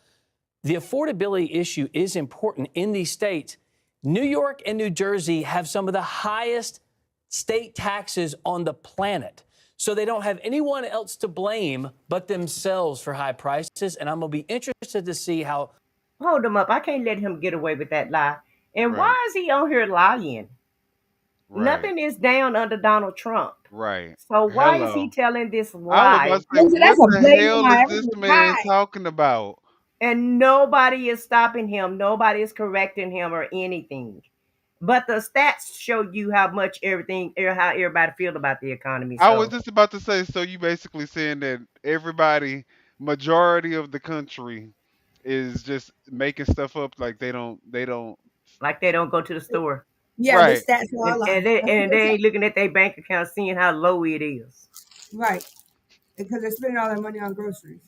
The affordability issue is important in these states. New York and New Jersey have some of the highest state taxes on the planet. So they don't have anyone else to blame but themselves for high prices. And I'm going to be interested to see how. Hold him up. I can't let him get away with that lie. And Right. why is he on here lying? Right. Nothing is down under Donald Trump. Right. So why is he Hello. telling this I was lie? about to say, what That's a the blatant hell lie. is this man talking about? And nobody is stopping him. Nobody is correcting him or anything. But the stats show you how much everything, or how everybody feel about the economy. I was So, just about to say, so you basically saying that everybody, majority of the country, is just making stuff up like they don't. like they don't go to the store. Yeah, the Right. stats are all And they ain't looking at their bank account, seeing how low it is. right, because they're spending all their money on groceries.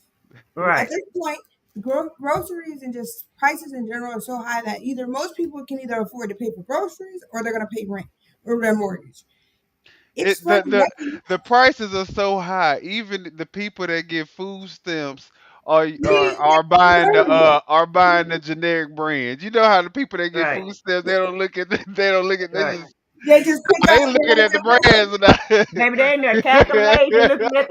Right. At this point, groceries and just prices in general are so high that either most people can either afford to pay for groceries or they're going to pay rent or their mortgage. It's It the fucking the prices are so high. Even the people that get food stamps are buying the generic brand. You know how the people that get Right. food stamps, they don't look at they Right. just they just pick they out looking at the brands Baby, they in there calculating, looking at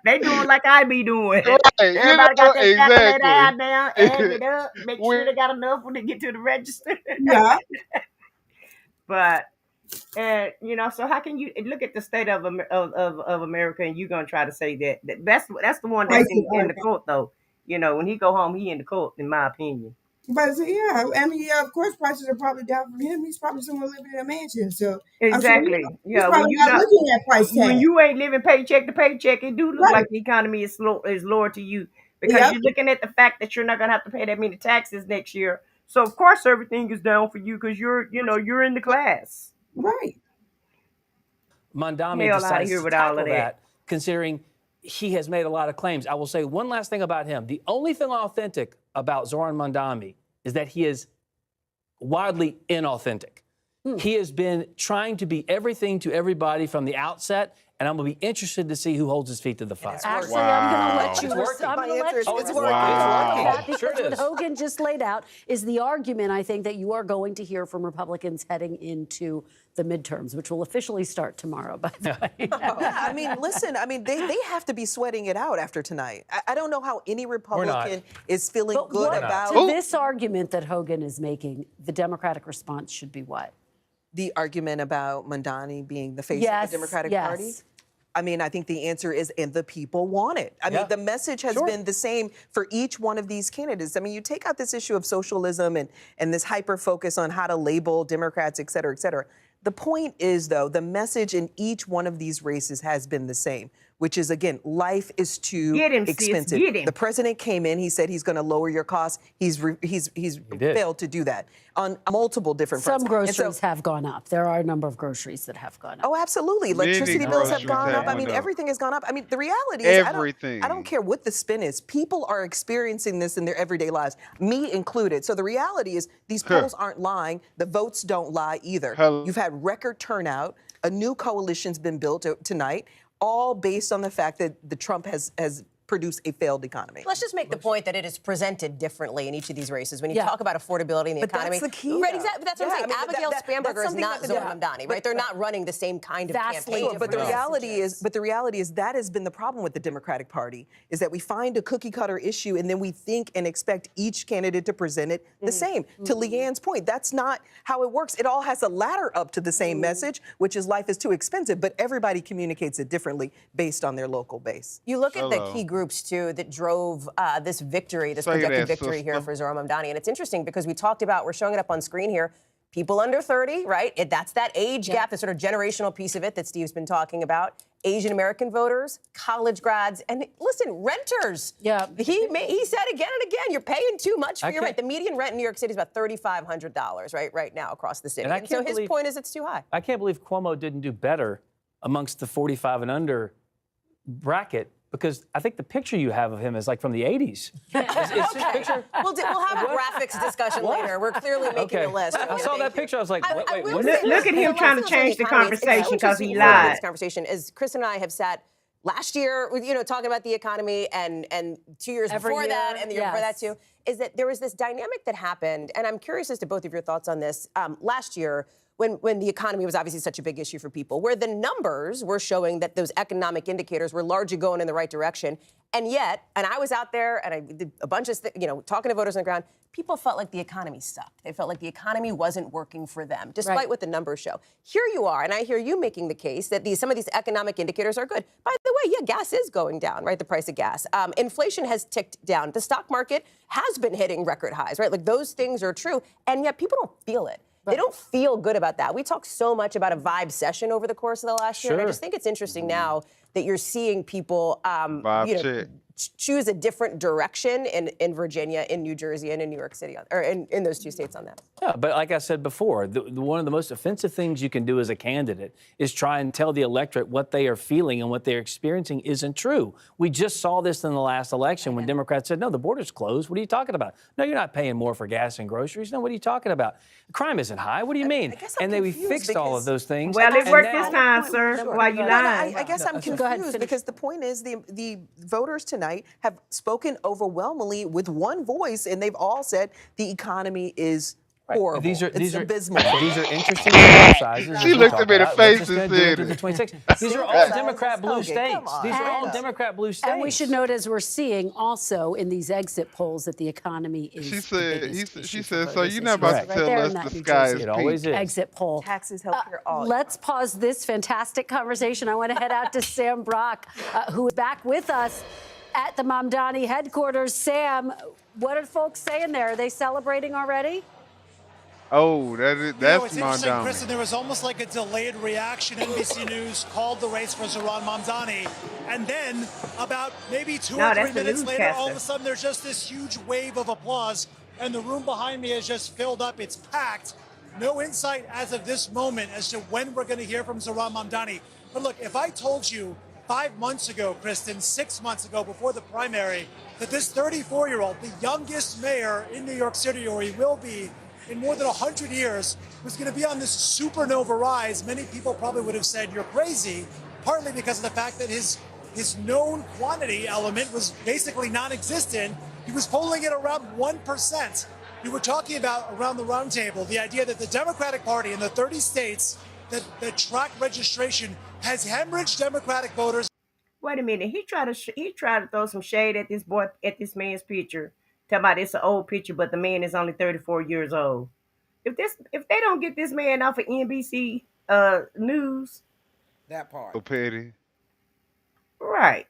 they doing like I be doing. right, you Everybody got know their calculator exactly. out there, adding it up, make sure they got enough when they get to the register. Yeah. But so how can you look at the state of America and you're gonna try to say that's the one that's in the court though. When he go home, he in the court, in my opinion. But yeah, I mean, yeah, of course, prices are probably down for him. He's probably somewhere living in a mansion, so Exactly. I'm sure he's probably not not looking at price when tag. you ain't living paycheck to paycheck, it do look Right. like the economy is lower to you because Yep. you're looking at the fact that you're not gonna have to pay that many taxes next year. So of course everything is down for you because you're in the class. Right. Mamdani Hell outta decides here to with all tackle of that. considering he has made a lot of claims. I will say one last thing about him. The only thing authentic about Zoran Mamdani is that he is wildly inauthentic. He has been trying to be everything to everybody from the outset, and I'm going to be interested to see who holds his feet to the fire. Actually, I'm going to let you. I'm going to let you. It's respond working. to that because Sure it what is. Hogan just laid out is the argument I think that you are going to hear from Republicans heading into the midterms, which will officially start tomorrow, by the way. Yeah, I mean, listen, they have to be sweating it out after tonight. I don't know how any Republican is feeling But good what, about to this argument that Hogan is making, the Democratic response should be what? the argument about Mamdani being the face of Yes, the Democratic yes. Party. I mean, I think the answer is, and the people want it. I mean, the message has been the same for each one of these candidates. I mean, you take out this issue of socialism and this hyper focus on how to label Democrats, et cetera, et cetera. The point is, though, the message in each one of these races has been the same, which is, again, life is too expensive. Get him. The president came in, he said he's going to lower your costs. He's failed to do that on multiple different fronts. Some groceries have gone up. There are a number of groceries that have gone up. Oh, absolutely. Electricity bills have gone up. I mean, everything has gone up. I mean, the reality is, I don't care what the spin is. People are experiencing this in their everyday lives, me included. So the reality is these polls aren't lying. The votes don't lie either. You've had record turnout. A new coalition's been built tonight, all based on the fact that the Trump has produce a failed economy. Let's just make the point that it is presented differently in each of these races. When you talk about affordability in the economy, that's the key. right? Exactly. That's what I'm saying. I mean, Abigail Spanberger is not Zoe Mamdani, right? They're not running the same kind of campaign. But the reality is that has been the problem with the Democratic Party, is that we find a cookie cutter issue and then we think and expect each candidate to present it the same. To Leanne's point, that's not how it works. It all has a ladder up to the same message, which is life is too expensive, but everybody communicates it differently based on their local base. You look at the key groups too that drove this victory, this projected victory here for Zohran Mamdani. And it's interesting because we talked about, we're showing it up on screen here, people under 30, right? That's that age gap, the sort of generational piece of it that Steve's been talking about. Asian American voters, college grads, and listen, renters. Yeah. He said again and again, you're paying too much for your rent. The median rent in New York City is about $3,500, right now across the city. And so his point is it's too high. I can't believe Cuomo didn't do better amongst the 45 and under bracket, because I think the picture you have of him is like from the 80s. Okay. We'll have a graphics discussion later. We're clearly making a list. I saw that picture. I was like, wait. Look at him trying to change the conversation because he lied. This conversation, as Chris and I have sat last year, talking about the economy, and 2 years before that, and the year before that too, is that there was this dynamic that happened, and I'm curious as to both of your thoughts on this. Last year, when the economy was obviously such a big issue for people, where the numbers were showing that those economic indicators were largely going in the right direction, and yet, and I was out there and I did a bunch of, talking to voters on the ground, people felt like the economy sucked. They felt like the economy wasn't working for them, despite what the numbers show. Here you are, and I hear you making the case that some of these economic indicators are good. By the way, gas is going down, right? The price of gas. Inflation has ticked down. The stock market has been hitting record highs, right? Like those things are true, and yet people don't feel it. They don't feel good about that. We talked so much about a vibe session over the course of the last year. And I just think it's interesting now that you're seeing people, choose a different direction in Virginia, in New Jersey, and in New York City, or in those two states on that. Yeah, but like I said before, one of the most offensive things you can do as a candidate is try and tell the electorate what they are feeling and what they're experiencing isn't true. We just saw this in the last election when Democrats said, no, the border's closed. What are you talking about? No, you're not paying more for gas and groceries. No, what are you talking about? Crime isn't high. What do you mean? And we fixed all of those things. Well, it worked this time, sir. Why you lying? I guess I'm confused because the point is the voters tonight have spoken overwhelmingly with one voice, and they've all said the economy is horrible. These are abysmal. These are interesting exercises. She looked at me in the face and said, these are all Democrat blue states. These are all Democrat blue states. And we should note, as we're seeing also in these exit polls, that the economy is. She said, so you're not about to tell us the sky is pink. Exit poll. Taxes, healthcare, all. Let's pause this fantastic conversation. I want to head out to Sam Brock, who is back with us at the Mamdani headquarters. Sam, what are folks saying there? Are they celebrating already? Oh, that's it's interesting, Mamdani. Kristen, there was almost like a delayed reaction. NBC News called the race for Zohran Mamdani. And then about maybe 2 or 3 minutes later, all of a sudden there's just this huge wave of applause. And the room behind me is just filled up. It's packed. No insight as of this moment as to when we're going to hear from Zohran Mamdani. But look, if I told you 5 months ago, Kristen, 6 months ago, before the primary, that this 34-year-old, the youngest mayor in New York City, or he will be in more than 100 years, was going to be on this supernova rise, many people probably would have said you're crazy, partly because of the fact that his known quantity element was basically non-existent. He was polling at around 1%. You were talking about around the roundtable the idea that the Democratic Party in the 30 states that track registration has hemorrhaged Democratic voters. Wait a minute. He tried to throw some shade at this man's picture. Talking about it's an old picture, but the man is only 34 years old. If they don't get this man off of NBC News, that part. So petty. Right.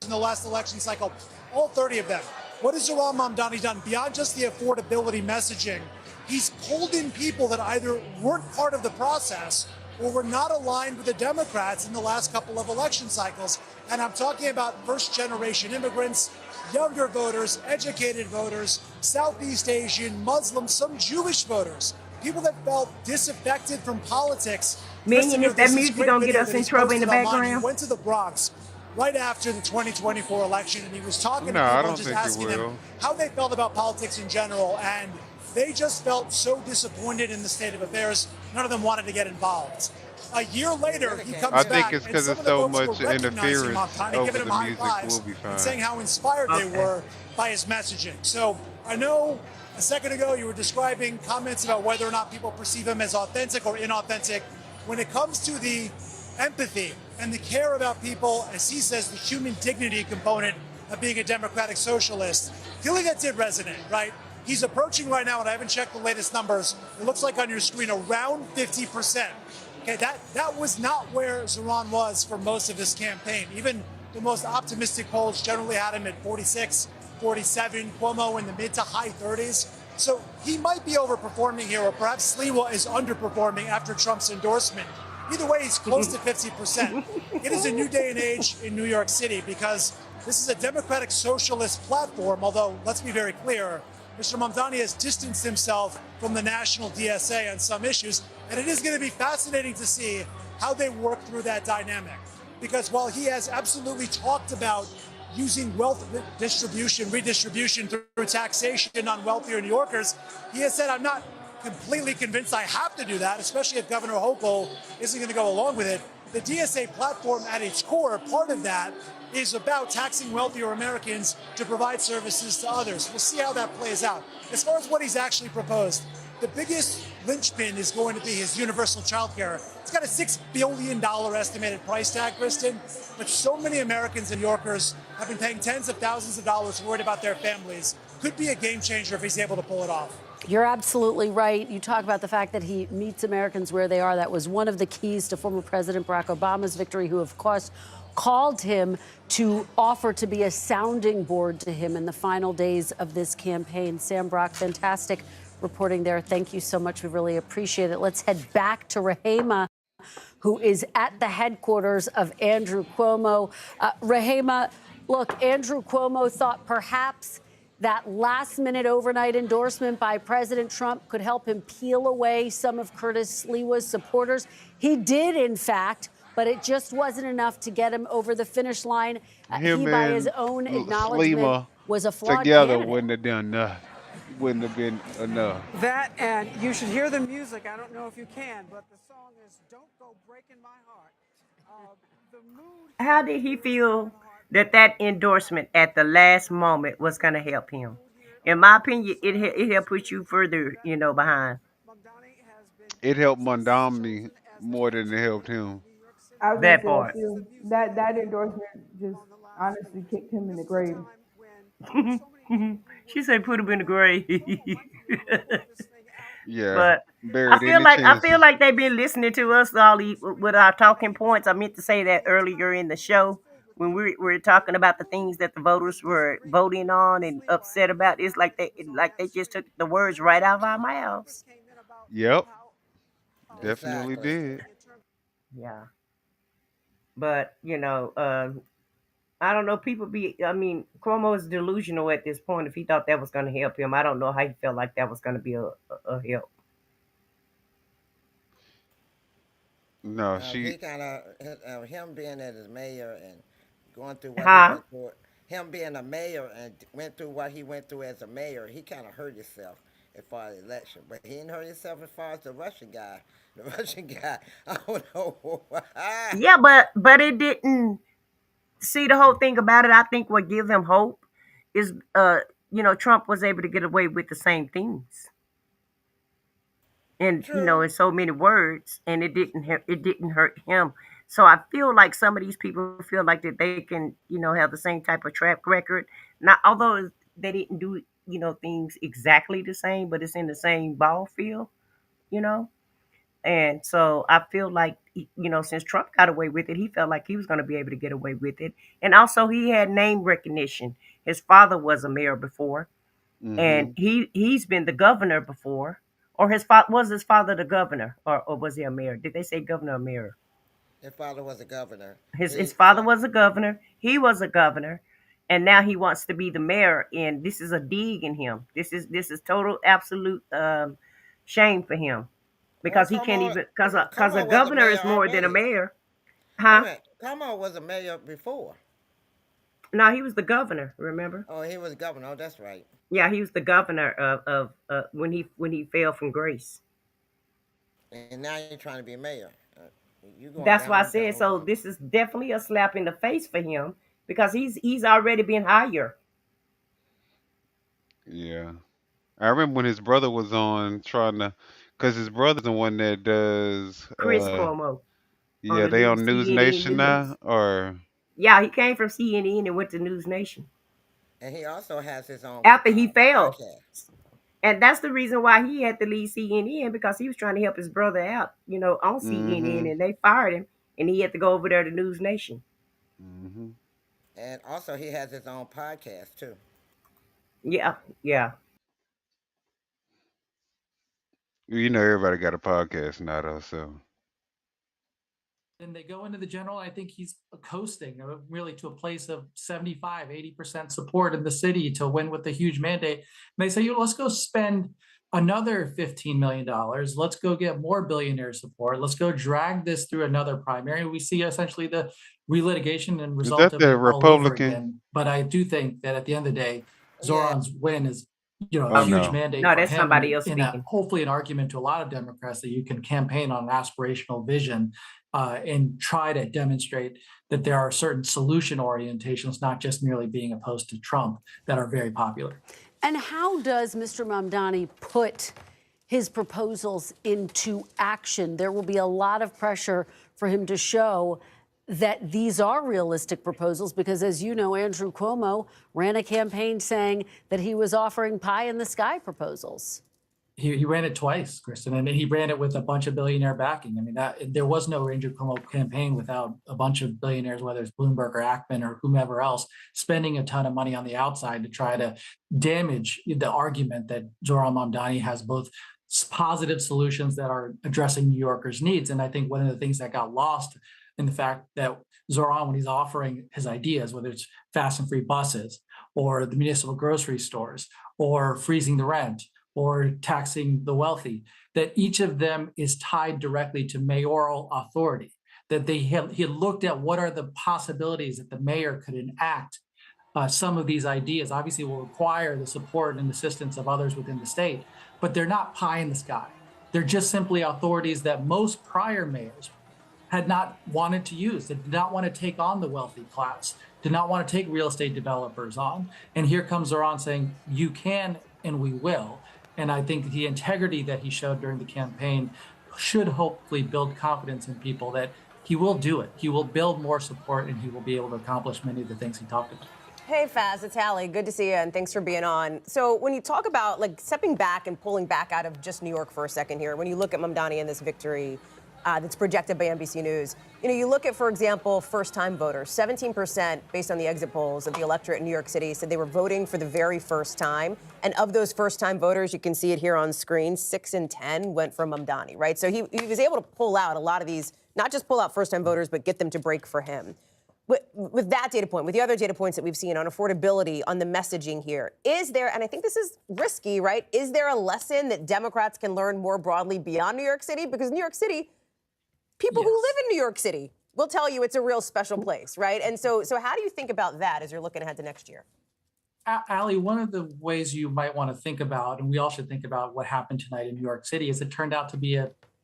In the last election cycle, all 30 of them. What has Zoran Mamdani done beyond just the affordability messaging? He's pulled in people that either weren't part of the process or were not aligned with the Democrats in the last couple of election cycles. And I'm talking about first-generation immigrants, younger voters, educated voters, Southeast Asian, Muslim, some Jewish voters, people that felt disaffected from politics. Minion, is that there's this music great gonna get video us that in he's trouble in the posted online. He background? went to the Bronx right after the 2024 election, and he was talking No, to I people and don't just think it asking them will. how they felt about politics in general, and they just felt so disappointed in the state of affairs. None of them wanted to get involved. A year later, he comes I think back, it's and because some of of the so folks were much recognizing interference Mamdani, over giving him the high music. We'll fives, be and fine. saying how inspired they were by his messaging. So I know a second ago you were describing comments about whether or not people perceive him as authentic or inauthentic. When it comes to the empathy and the care about people, as he says, the human dignity component of being a democratic socialist, feeling that did resonate, right? He's approaching right now, and I haven't checked the latest numbers, it looks like on your screen around 50%. Okay, that was not where Zoran was for most of his campaign. Even the most optimistic polls generally had him at 46, 47, Cuomo in the mid to high 30s. So he might be overperforming here, or perhaps Sliwa is underperforming after Trump's endorsement. Either way, he's close to 50%. It is a new day and age in New York City because this is a democratic socialist platform, although let's be very clear, Mr. Mamdani has distanced himself from the national DSA on some issues, and it is going to be fascinating to see how they work through that dynamic. Because while he has absolutely talked about using wealth redistribution through taxation on wealthier New Yorkers, he has said, I'm not completely convinced I have to do that, especially if Governor Hochul isn't going to go along with it. The DSA platform at its core, part of that is about taxing wealthier Americans to provide services to others. We'll see how that plays out. As far as what he's actually proposed, the biggest linchpin is going to be his universal child care. It's got a $6 billion estimated price tag, Kristen, but so many Americans and New Yorkers have been paying tens of thousands of dollars worried about their families. Could be a game changer if he's able to pull it off. You're absolutely right. You talk about the fact that he meets Americans where they are. That was one of the keys to former President Barack Obama's victory, who, of course, called him to offer to be a sounding board to him in the final days of this campaign. Sam Brock, fantastic reporting there. Thank you so much. We really appreciate it. Let's head back to Rahema, who is at the headquarters of Andrew Cuomo. Rahema, look, Andrew Cuomo thought perhaps that last-minute overnight endorsement by President Trump could help him peel away some of Curtis Sliwa's supporters. He did, in fact, but it just wasn't enough to get him over the finish line. Him He, by his and own acknowledgement, Slima was a flawed together candidate. wouldn't have done nothing. Wouldn't have been enough. That, and you should hear the music. I don't know if you can, but the song is Don't Go Breaking My Heart. The mood. How did he feel that endorsement at the last moment was going to help him? In my opinion, it helped put you further, behind. It helped Mondamni more than it helped him. I was gonna That say, I part. feel that endorsement just honestly kicked him in the grave. She said put him in the grave. Yeah, But buried any I feel chances. like they've been listening to us with our talking points. I meant to say that earlier in the show when we were talking about the things that the voters were voting on and upset about. It's like they just took the words right out of our mouths. Yep, definitely Exactly. did. Yeah. But I don't know. I mean, Cuomo is delusional at this point. If he thought that was going to help him, I don't know how he felt like that was going to be a help. No, she. He kind of him being as a mayor and going through what he Huh? went through. Him being a mayor and went through what he went through as a mayor, he kind of hurt himself as far as the election, but he didn't hurt himself as far as the Russian guy. The Russian guy, I don't know. Yeah, but it didn't. See, the whole thing about it, I think what gives him hope is, Trump was able to get away with the same things, and True. in so many words, and it didn't hurt him. So I feel like some of these people feel like that they can, have the same type of track record. Not although they didn't do, things exactly the same, but it's in the same ball field, you know. And so I feel like, since Trump got away with it, he felt like he was going to be able to get away with it. And also, he had name recognition. His father was a mayor before, and Mm-hmm. he's been the governor before. Or his father the governor, or was he a mayor? Did they say governor or mayor? His father was a governor. His father was a governor. He was a governor, and now he wants to be the mayor. And this is a dig in him. This is total absolute shame for him Well, because he can't even because a Como was a governor mayor is more than a already. mayor, Wait a huh? minute. Como was a mayor before. No, he was the governor. Remember? Oh, he was governor. Oh, that's right. Yeah, he was the governor of when he fell from grace. And now you're trying to be a mayor. You going That's why I down said the so. wrong. This is definitely a slap in the face for him because he's already been hired. Yeah. I remember when his brother was on trying to, cause his brother's the one that does. Chris Cuomo on Yeah, the they new on News CNN Nation News. now, or Yeah, he came from CNN and went to News Nation And he also has his own after he fell. podcast. And that's the reason why he had to leave CNN because he was trying to help his brother out, on CNN, mm-hmm, and they fired him, and he had to go over there to News Nation. mm-hmm. And also he has his own podcast too. Yeah, yeah. You know, everybody got a podcast now, though. So And they go into the general. I think he's coasting really to a place of 75, 80% support in the city to win with the huge mandate. And they say, let's go spend another $15 million. Let's go get more billionaire support. Let's go drag this through another primary. We see essentially the relitigation and is result that of the it all over Republican? again. But I do think that at the end of the day, Yeah. Zoran's win is Oh a huge no. mandate No, for that's him somebody and else in a speaking. hopefully an argument to a lot of Democrats that you can campaign on an aspirational vision and try to demonstrate that there are certain solution orientations, not just merely being opposed to Trump, that are very popular. And how does Mr. Mamdani put his proposals into action? There will be a lot of pressure for him to show that these are realistic proposals because, as you know, Andrew Cuomo ran a campaign saying that he was offering pie in the sky proposals. He ran it twice, Kristen, and he ran it with a bunch of billionaire backing. I mean, there was no Andrew Cuomo campaign without a bunch of billionaires, whether it's Bloomberg or Ackman or whomever else, spending a ton of money on the outside to try to damage the argument that Zoran Mamdani has both positive solutions that are addressing New Yorkers' needs. And I think one of the things that got lost in the fact that Zoran, when he's offering his ideas, whether it's fast and free buses or the municipal grocery stores or freezing the rent, or taxing the wealthy, that each of them is tied directly to mayoral authority, that he had looked at what are the possibilities that the mayor could enact some of these ideas. Obviously will require the support and assistance of others within the state, but they're not pie in the sky. They're just simply authorities that most prior mayors had not wanted to use. They did not want to take on the wealthy class, did not want to take real estate developers on. And here comes Zoran saying, you can and we will. And I think the integrity that he showed during the campaign should hopefully build confidence in people that he will do it. He will build more support and he will be able to accomplish many of the things he talked about. Hey, Faz, it's Hallie. Good to see you, and thanks for being on. So when you talk about stepping back and pulling back out of just New York for a second here, when you look at Mamdani and this victory that's projected by NBC News, you look at, for example, first-time voters. 17% based on the exit polls of the electorate in New York City said they were voting for the very first time. And of those first-time voters, you can see it here on screen, 6 in 10 went for Mamdani, right? So he was able to pull out a lot of these, not just pull out first-time voters, but get them to break for him. With that data point, with the other data points that we've seen on affordability, on the messaging here, is there, and I think this is risky, right? Is there a lesson that Democrats can learn more broadly beyond New York City? Because New York City, people who live in New York City will tell you it's a real special place, right? And so how do you think about that as you're looking ahead to next year? Allie, one of the ways you might want to think about, and we all should think about what happened tonight in New York City, is it turned out to be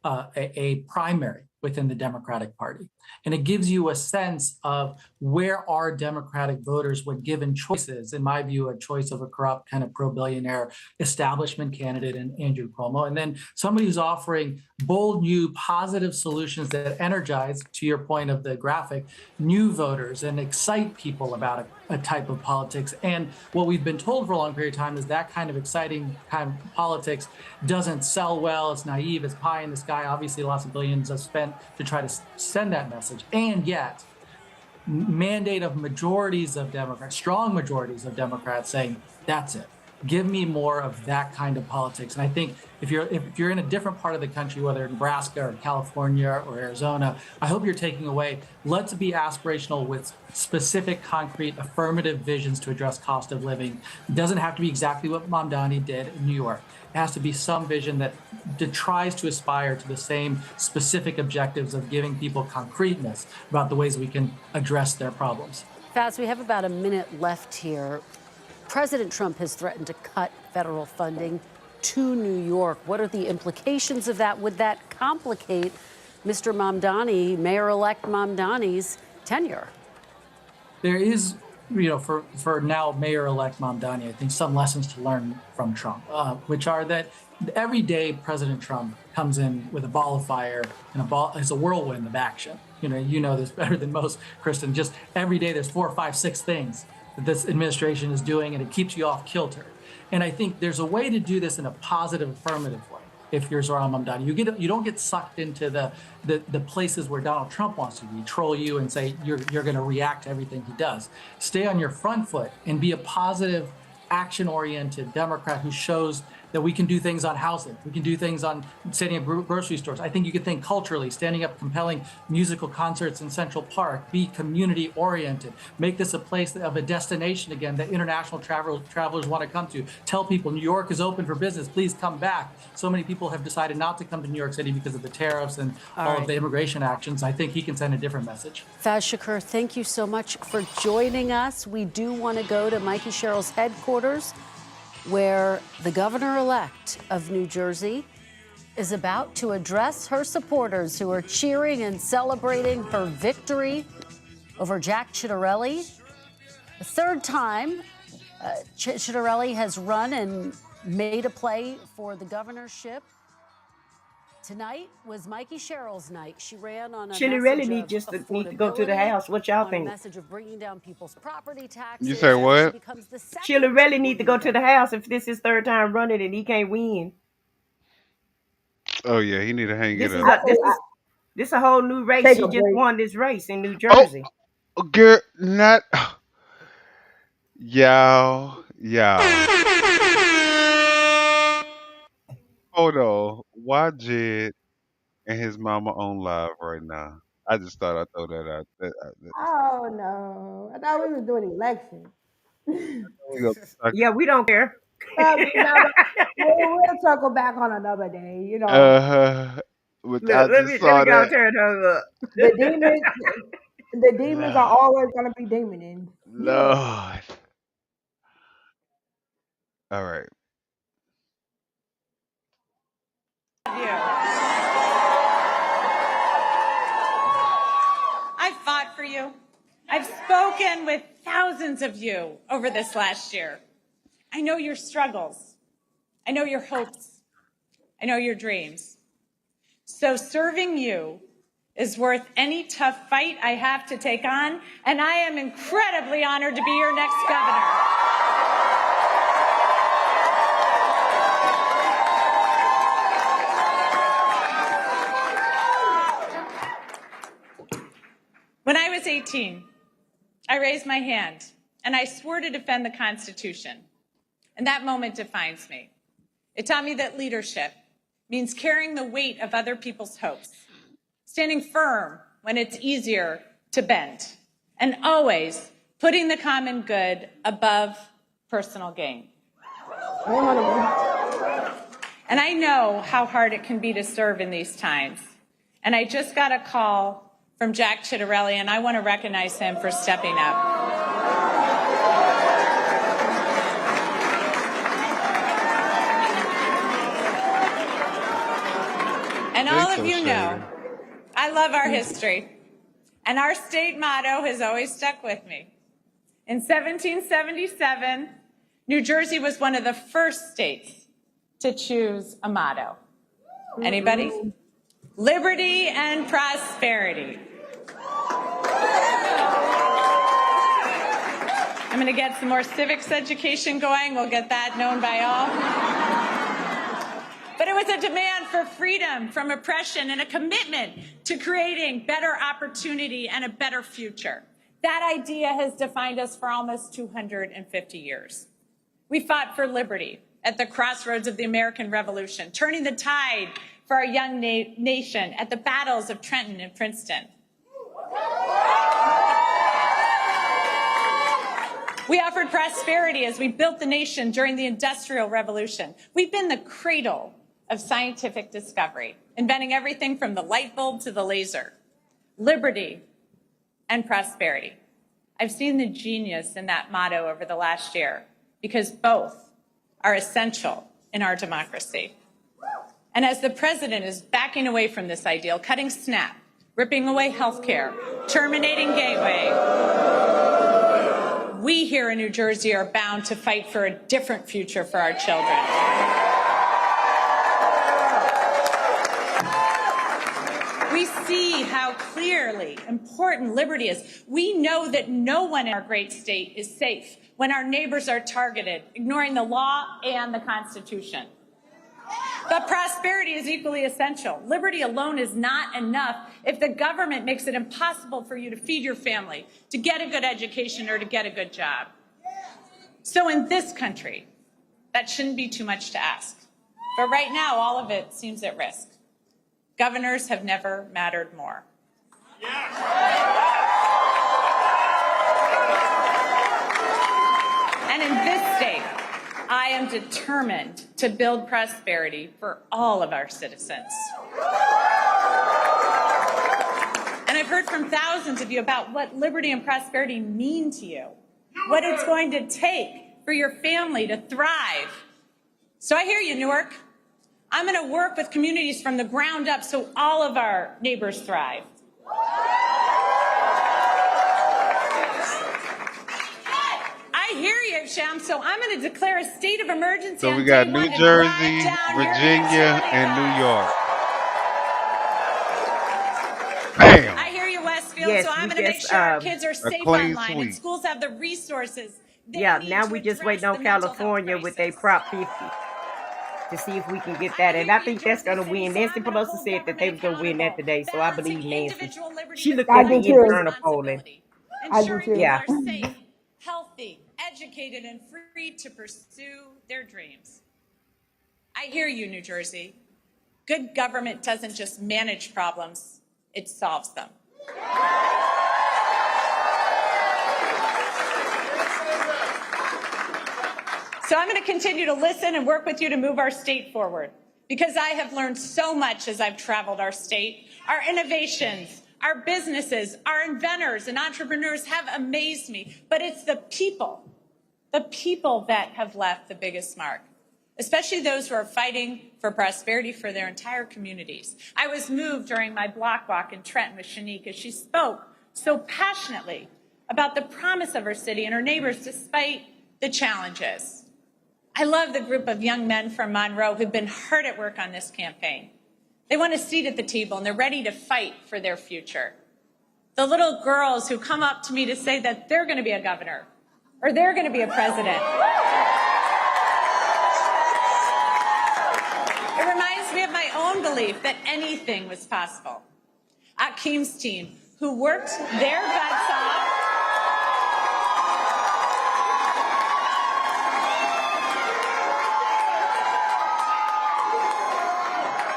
a primary within the Democratic Party. And it gives you a sense of where are Democratic voters when given choices, in my view, a choice of a corrupt kind of pro-billionaire establishment candidate in Andrew Cuomo, and then somebody who's offering bold, new, positive solutions that energize, to your point of the graphic, new voters and excite people about a type of politics. And what we've been told for a long period of time is that kind of exciting kind of politics doesn't sell well, it's naive, it's pie in the sky. Obviously, lots of billions are spent to try to send that message. And yet, mandate of majorities of Democrats, strong majorities of Democrats saying, that's it. Give me more of that kind of politics. And I think if you're in a different part of the country, whether Nebraska or California or Arizona, I hope you're taking away, let's be aspirational with specific, concrete, affirmative visions to address cost of living. It doesn't have to be exactly what Mamdani did in New York. It has to be some vision that tries to aspire to the same specific objectives of giving people concreteness about the ways we can address their problems. Faz, we have about a minute left here. President Trump has threatened to cut federal funding to New York. What are the implications of that? Would that complicate Mr. Mamdani, Mayor-elect Mamdani's tenure? There is, for now Mayor-elect Mamdani, I think some lessons to learn from Trump, which are that every day President Trump comes in with a ball of fire and it's a whirlwind of action. You know this better than most, Kristen. Just every day there's 4, 5, 6 things that this administration is doing, and it keeps you off kilter. And I think there's a way to do this in a positive, affirmative way. If you're Zohran Mamdani, you don't get sucked into the places where Donald Trump wants to be, troll you and say you're going to react to everything he does. Stay on your front foot and be a positive, action-oriented Democrat who shows that we can do things on housing. We can do things on setting up grocery stores. I think you could think culturally, standing up compelling musical concerts in Central Park, be community-oriented, make this a place of a destination again that international travelers want to come to. Tell people New York is open for business, please come back. So many people have decided not to come to New York City because of the tariffs and all of the immigration actions. I think he can send a different message. Faz Shakur, thank you so much for joining us. We do want to go to Mikey Sherrill's headquarters, where the governor-elect of New Jersey is about to address her supporters who are cheering and celebrating her victory over Jack Ciattarelli. The third time Ciattarelli has run and made a play for the governorship. Tonight was Mikey Sherrill's night. She ran on a Ciattarelli message of need to go to the House. What y'all think? a message of bringing down people's property taxes. You say what? Ciattarelli need to go to the House if this is his third time running and he can't win. Oh yeah, he need to hang This it is up. this is a whole new race. She just won this race in New Oh, Jersey. girl, not y'all. Hold on. Why Jed and his mama on live right now? I just thought I'd throw that out. Oh no! I thought we was doing elections. We gonna talk- Yeah, we don't care. We'll circle back on another day. You know, But Look, I let just me saw go that. turn her up. the demons are always gonna be demoning. Lord. All right. I've fought for you. I've spoken with thousands of you over this last year. I know your struggles. I know your hopes. I know your dreams. So serving you is worth any tough fight I have to take on, and I am incredibly honored to be your next governor. When I was 18, I raised my hand and I swore to defend the Constitution. And that moment defines me. It taught me that leadership means carrying the weight of other people's hopes, standing firm when it's easier to bend, and always putting the common good above personal gain. And I know how hard it can be to serve in these times. And I just got a call from Jack Ciattarelli, and I want to recognize him for stepping up. And all of you know, I love our history, and our state motto has always stuck with me. In 1777, New Jersey was one of the first states to choose a motto. Anybody? Liberty and prosperity. I'm going to get some more civics education going. We'll get that known by all. But it was a demand for freedom from oppression and a commitment to creating better opportunity and a better future. That idea has defined us for almost 250 years. We fought for liberty at the crossroads of the American Revolution, turning the tide for our young nation at the battles of Trenton and Princeton. We offered prosperity as we built the nation during the Industrial Revolution. We've been the cradle of scientific discovery, inventing everything from the light bulb to the laser. Liberty and prosperity. I've seen the genius in that motto over the last year because both are essential in our democracy. And as the president is backing away from this ideal, cutting SNAP, ripping away health care, terminating Gateway, we here in New Jersey are bound to fight for a different future for our children. We see how clearly important liberty is. We know that no one in our great state is safe when our neighbors are targeted, ignoring the law and the Constitution. But prosperity is equally essential. Liberty alone is not enough if the government makes it impossible for you to feed your family, to get a good education, or to get a good job. So in this country, that shouldn't be too much to ask. But right now, all of it seems at risk. Governors have never mattered more. And in this state, I am determined to build prosperity for all of our citizens. And I've heard from thousands of you about what liberty and prosperity mean to you, what it's going to take for your family to thrive. So I hear you, Newark. I'm going to work with communities from the ground up so all of our neighbors thrive. I hear you, Sham, so I'm going to declare a state of emergency. So we got New Jersey, Virginia, and New York. Bam! I hear you, Westfield, Yes, so I'm we going to make just, sure our kids are safe clean online sweep. and schools have the resources. Yeah, now we just waiting on California with a Prop 50 to see if we can get that. And I think that's going to win. Nancy Pelosi said that they was going to win that today, so I believe Nancy. She looked at the internal polling. Ensuring people Yeah. are safe, healthy, educated, and free to pursue their dreams. I hear you, New Jersey. Good government doesn't just manage problems, it solves them. So I'm going to continue to listen and work with you to move our state forward because I have learned so much as I've traveled our state. Our innovations, our businesses, our inventors and entrepreneurs have amazed me, but it's the people that have left the biggest mark, especially those who are fighting for prosperity for their entire communities. I was moved during my block walk in Trenton with Shanique as she spoke so passionately about the promise of her city and her neighbors despite the challenges. I love the group of young men from Monroe who've been hard at work on this campaign. They want a seat at the table and they're ready to fight for their future. The little girls who come up to me to say that they're going to be a governor or they're going to be a president. It reminds me of my own belief that anything was possible. Akeem's team, who worked their butts off,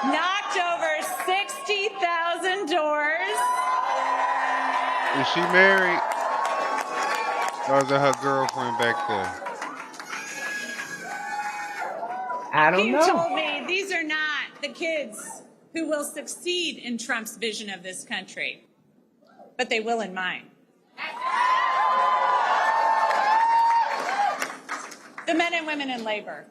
knocked over 60,000 doors. Is she married? Or is it her girlfriend back there? I don't He know. told me these are not the kids who will succeed in Trump's vision of this country, but they will in mine. The men and women in labor.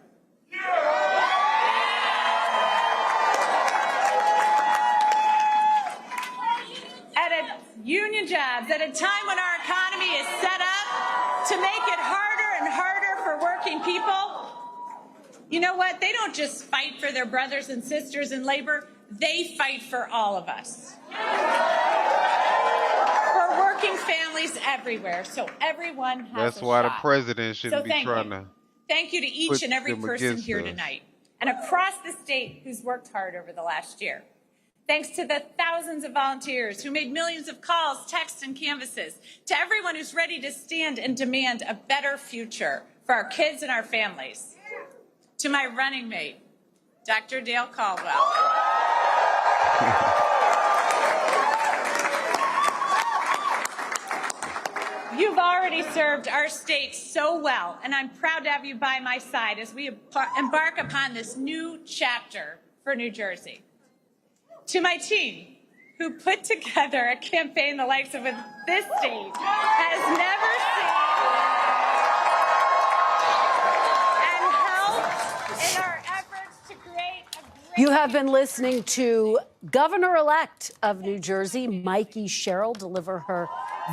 Union jobs at a time when our economy is set up to make it harder and harder for working people. You know what? They don't just fight for their brothers and sisters in labor, they fight for all of us. For working families everywhere, so everyone has That's a why the shot. president So shouldn't be thank trying you. to Thank you to put each and every them person against here us. tonight and across the state who's worked hard over the last year. Thanks to the thousands of volunteers who made millions of calls, texts, and canvases. To everyone who's ready to stand and demand a better future for our kids and our families. To my running mate, Dr. Dale Caldwell. You've already served our state so well, and I'm proud to have you by my side as we embark upon this new chapter for New Jersey. To my team, who put together a campaign the likes of this state has never seen, and helped in our efforts to create a great... You have been listening to Governor-elect of New Jersey, Mikey Sherrill, deliver her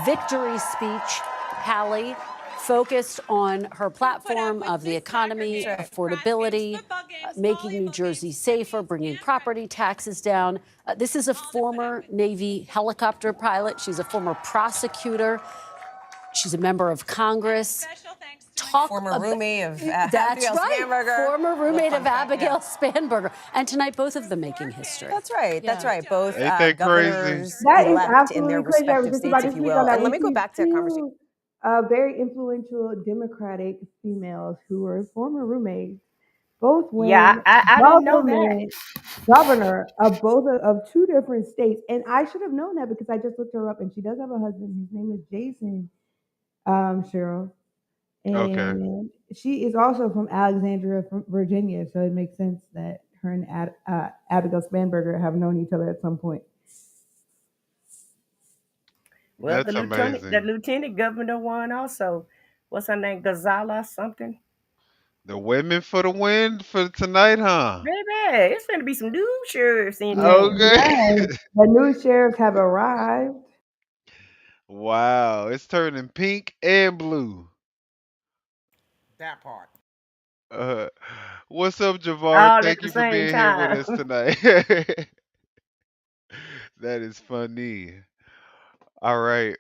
victory speech. Hallie focused on her platform of the economy, affordability, making New Jersey safer, bringing property taxes down. This is a former Navy helicopter pilot. She's a former prosecutor. She's a member of Congress. Former roommate of That's Abigail right. Spanberger. Former roommate of Abigail Spanberger. And tonight, both of them making history. That's right. That's right. Both Ain't that crazy? governors That is elect in their absolutely crazy. I was respective just states, about to if you speak on will. that. And let We me go see back to that conversation. two very influential Democratic females who were former roommates, both Yeah, win I didn't know that. governor of of two different states. And I should have known that because I just looked her up, and she does have a husband. His name is Jason Cheryl. Okay. And she is also from Alexandria, from Virginia. So it makes sense that her and Abigail Spanberger have known each other at some point. Well, That's the amazing. lieutenant governor won also. What's her name? Gonzala something? The women for the win for tonight, huh? Baby, it's gonna be some new sheriffs in Yes, there. Okay. the new sheriffs have arrived. Wow, it's turning pink and blue. That part. Uh, what's up, Javar? All at Thank the you for same being here with time. us tonight. That is funny. All right.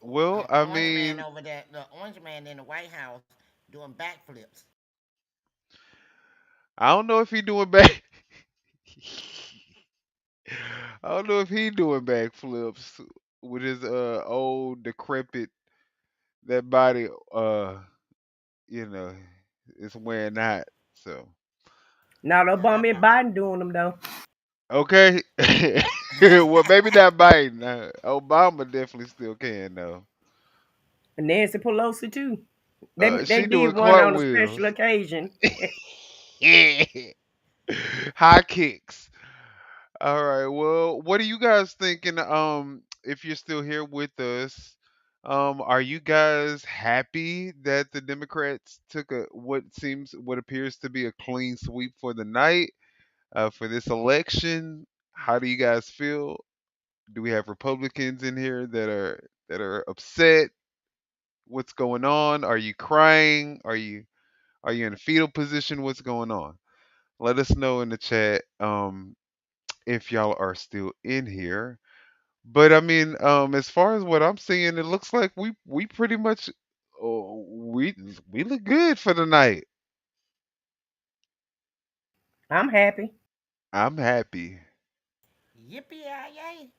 Well, And the I orange man mean, over there, the orange man in the White House doing backflips. I don't know if he doing back. I don't know if he doing backflips with his old decrepit that body. You know, it's wearing out. So Now Obama and Biden doing them though. okay. Well, maybe not Biden. Obama definitely still can though. And Nancy Pelosi too. They She did doing one on a special cartwheels. occasion. High kicks. All right. Well, what are you guys thinking? If you're still here with us, are you guys happy that the Democrats took what appears to be a clean sweep for the night, for this election? How do you guys feel? Do we have Republicans in here that are upset? What's going on? Are you crying? Are you in a fetal position? What's going on? Let us know in the chat. If y'all are still in here. But I mean, as far as what I'm seeing, it looks like we pretty much we look good for the night. I'm happy. I'm happy. Yippee yay!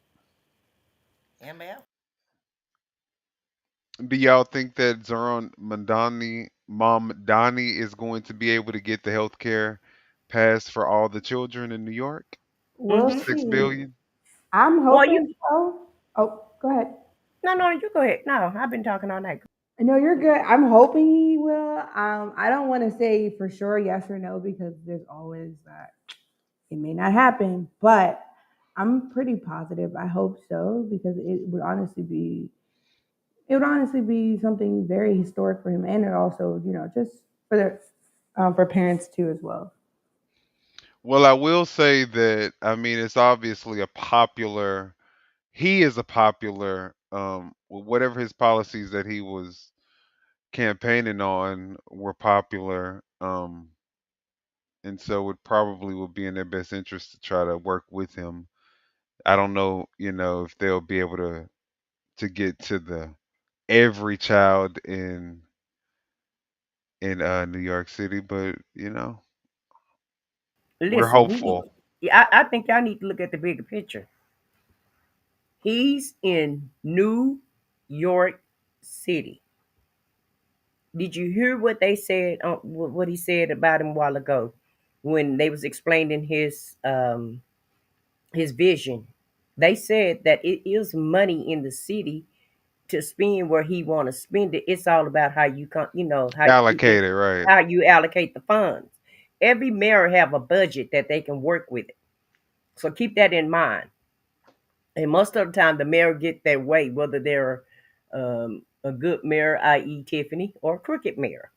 MF. Do y'all think that Zoran Mamdani is going to be able to get the health care passed for all the children in New York? We'll Hmm. see. $6 billion. I'm Well, you hoping so. Oh, go ahead. no, you go ahead. No, I've been talking all night. No, you're good. I'm hoping he will. I don't want to say for sure yes or no because there's always that it may not happen, but I'm pretty positive. I hope so because it would honestly be something very historic for him, and it also just for for parents too as well. Well, I will say that I mean it's obviously a popular he is a popular whatever his policies that he was campaigning on were popular, and so it probably would be in their best interest to try to work with him. I don't know, if they'll be able to get to the every child in New York City, but we're Listen, we need. hopeful. Yeah, I think y'all need to look at the bigger picture. He's in New York City. Did you hear what they said? What he said about him a while ago, when they was explaining his vision. They said that it is money in the city to spend where he want to spend it. It's all about how you Allocated, right? how you allocate the funds. Every mayor have a budget that they can work with it. So keep that in mind. And most of the time, the mayor get their way, whether they're a good mayor, i.e., Tiffany, or a crooked mayor,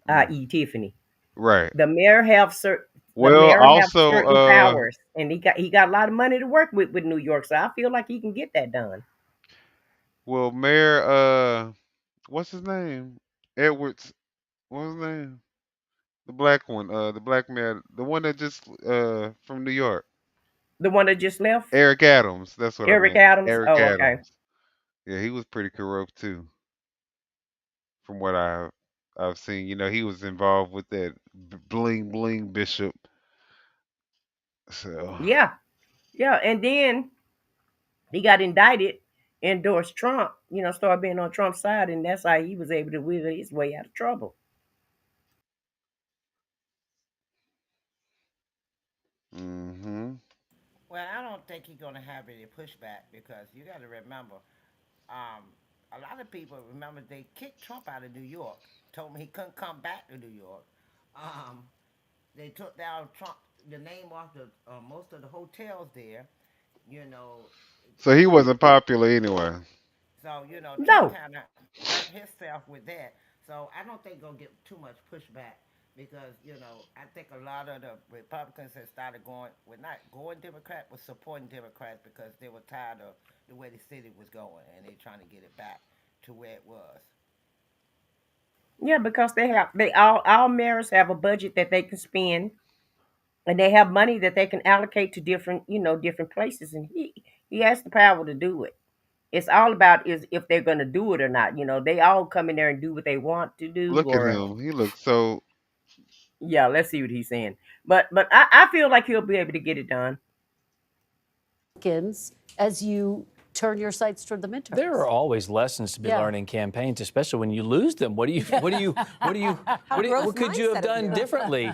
i.e., Tiffany. Right. The mayor have certain the Well, mayor have also, certain powers, and he got a lot of money to work with New York. So I feel like he can get that done. Mayor, what's his name? Edwards. What's his name? The black one, the black mayor, the one that just from New York. The one that just left, Eric Adams. That's what I Eric meant. Adams. Eric Oh, okay. Adams. Yeah, he was pretty corrupt too, from what I've seen. He was involved with that bling bling bishop. So Yeah, yeah, and then he got indicted, endorsed Trump. Started being on Trump's side, and that's how he was able to wiggle his way out of trouble. hmm Well, I don't think he's going to have any pushback because you got to remember, um, a lot of people remember they kicked Trump out of New York, told him he couldn't come back to New York. Um, they took down Trump the name off the most of the hotels there. You know, So he Trump. wasn't popular anyway. So Trump No, kind of hurt himself with that. So I don't think gonna get too much pushback because I think a lot of the Republicans have started going, well, not going Democrat, but supporting Democrats because they were tired of the way the city was going and they're trying to get it back to where it was. yeah, because they all mayors have a budget that they can spend, and they have money that they can allocate to different places, and he has the power to do it. It's all about is if they're going to do it or not. They all come in there and do what they want to do, Look at or him. He looks so. yeah, let's see what he's saying. But I feel like he'll be able to get it done. As you turn your sights toward the midterms. There are always lessons to be learned in campaigns, especially when you lose them. What could you have done differently?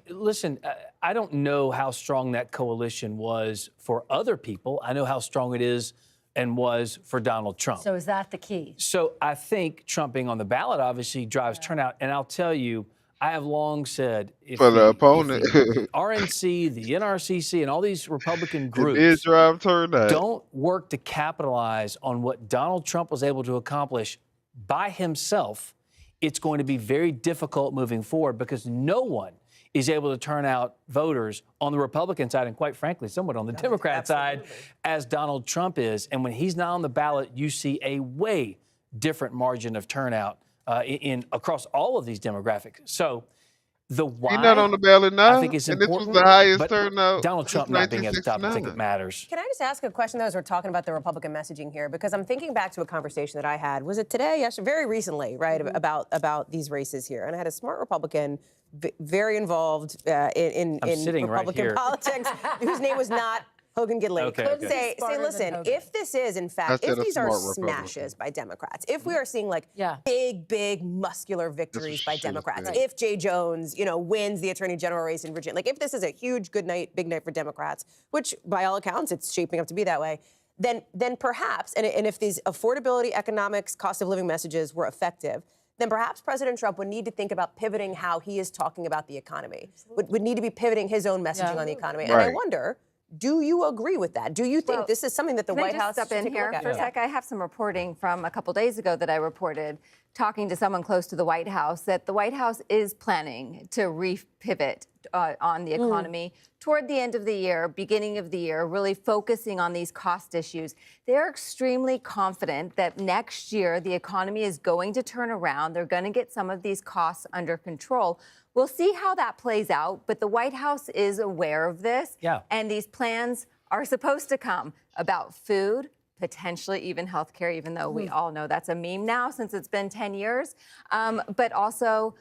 Listen, I don't know how strong that coalition was for other people. I know how strong it is and was for Donald Trump. So is that the key? So I think Trump being on the ballot obviously drives turnout. And I'll tell you, I have long said if For the opponent. the RNC, the NRCC, and all these Republican It groups did drive turnout. don't work to capitalize on what Donald Trump was able to accomplish by himself, it's going to be very difficult moving forward because no one is able to turn out voters on the Republican side and, quite frankly, somewhat on the Democrat side as Donald Trump is. And when he's not on the ballot, you see a way different margin of turnout in across all of these demographics. So the why, He's not on the ballot now. I think it's and important. this was the highest but turnout Donald since Trump not being at the top, I think it 1969. matters. Can I just ask a question, though, as we're talking about the Republican messaging here? Because I'm thinking back to a conversation that I had, was it today? Actually, very recently, right, about these races here. And I had a smart Republican, very involved in Republican politics, whose name was not Hogan Gidley. Say, listen, if this is, in fact, if these are smashes by Democrats, if we are seeing like big, muscular victories by Democrats, if Jay Jones, wins the Attorney General race in Virginia, like if this is a huge, big night for Democrats, which by all accounts, it's shaping up to be that way, then perhaps, and if these affordability, economics, cost of living messages were effective, then perhaps President Trump would need to think about pivoting how he is talking about the economy, would need to be pivoting his own messaging on the economy. And I wonder, do you agree with that? Do you think this is something that the White House step in here for a sec? I have some reporting from a couple days ago that I reported talking to someone close to the White House that the White House is planning to repivot on the economy toward the end of the year, beginning of the year, really focusing on these cost issues. They're extremely confident that next year the economy is going to turn around. They're going to get some of these costs under control. We'll see how that plays out, but the White House is aware of this. Yeah. And these plans are supposed to come about food, potentially even healthcare, even though we all know that's a meme now since it's been 10 years. But also,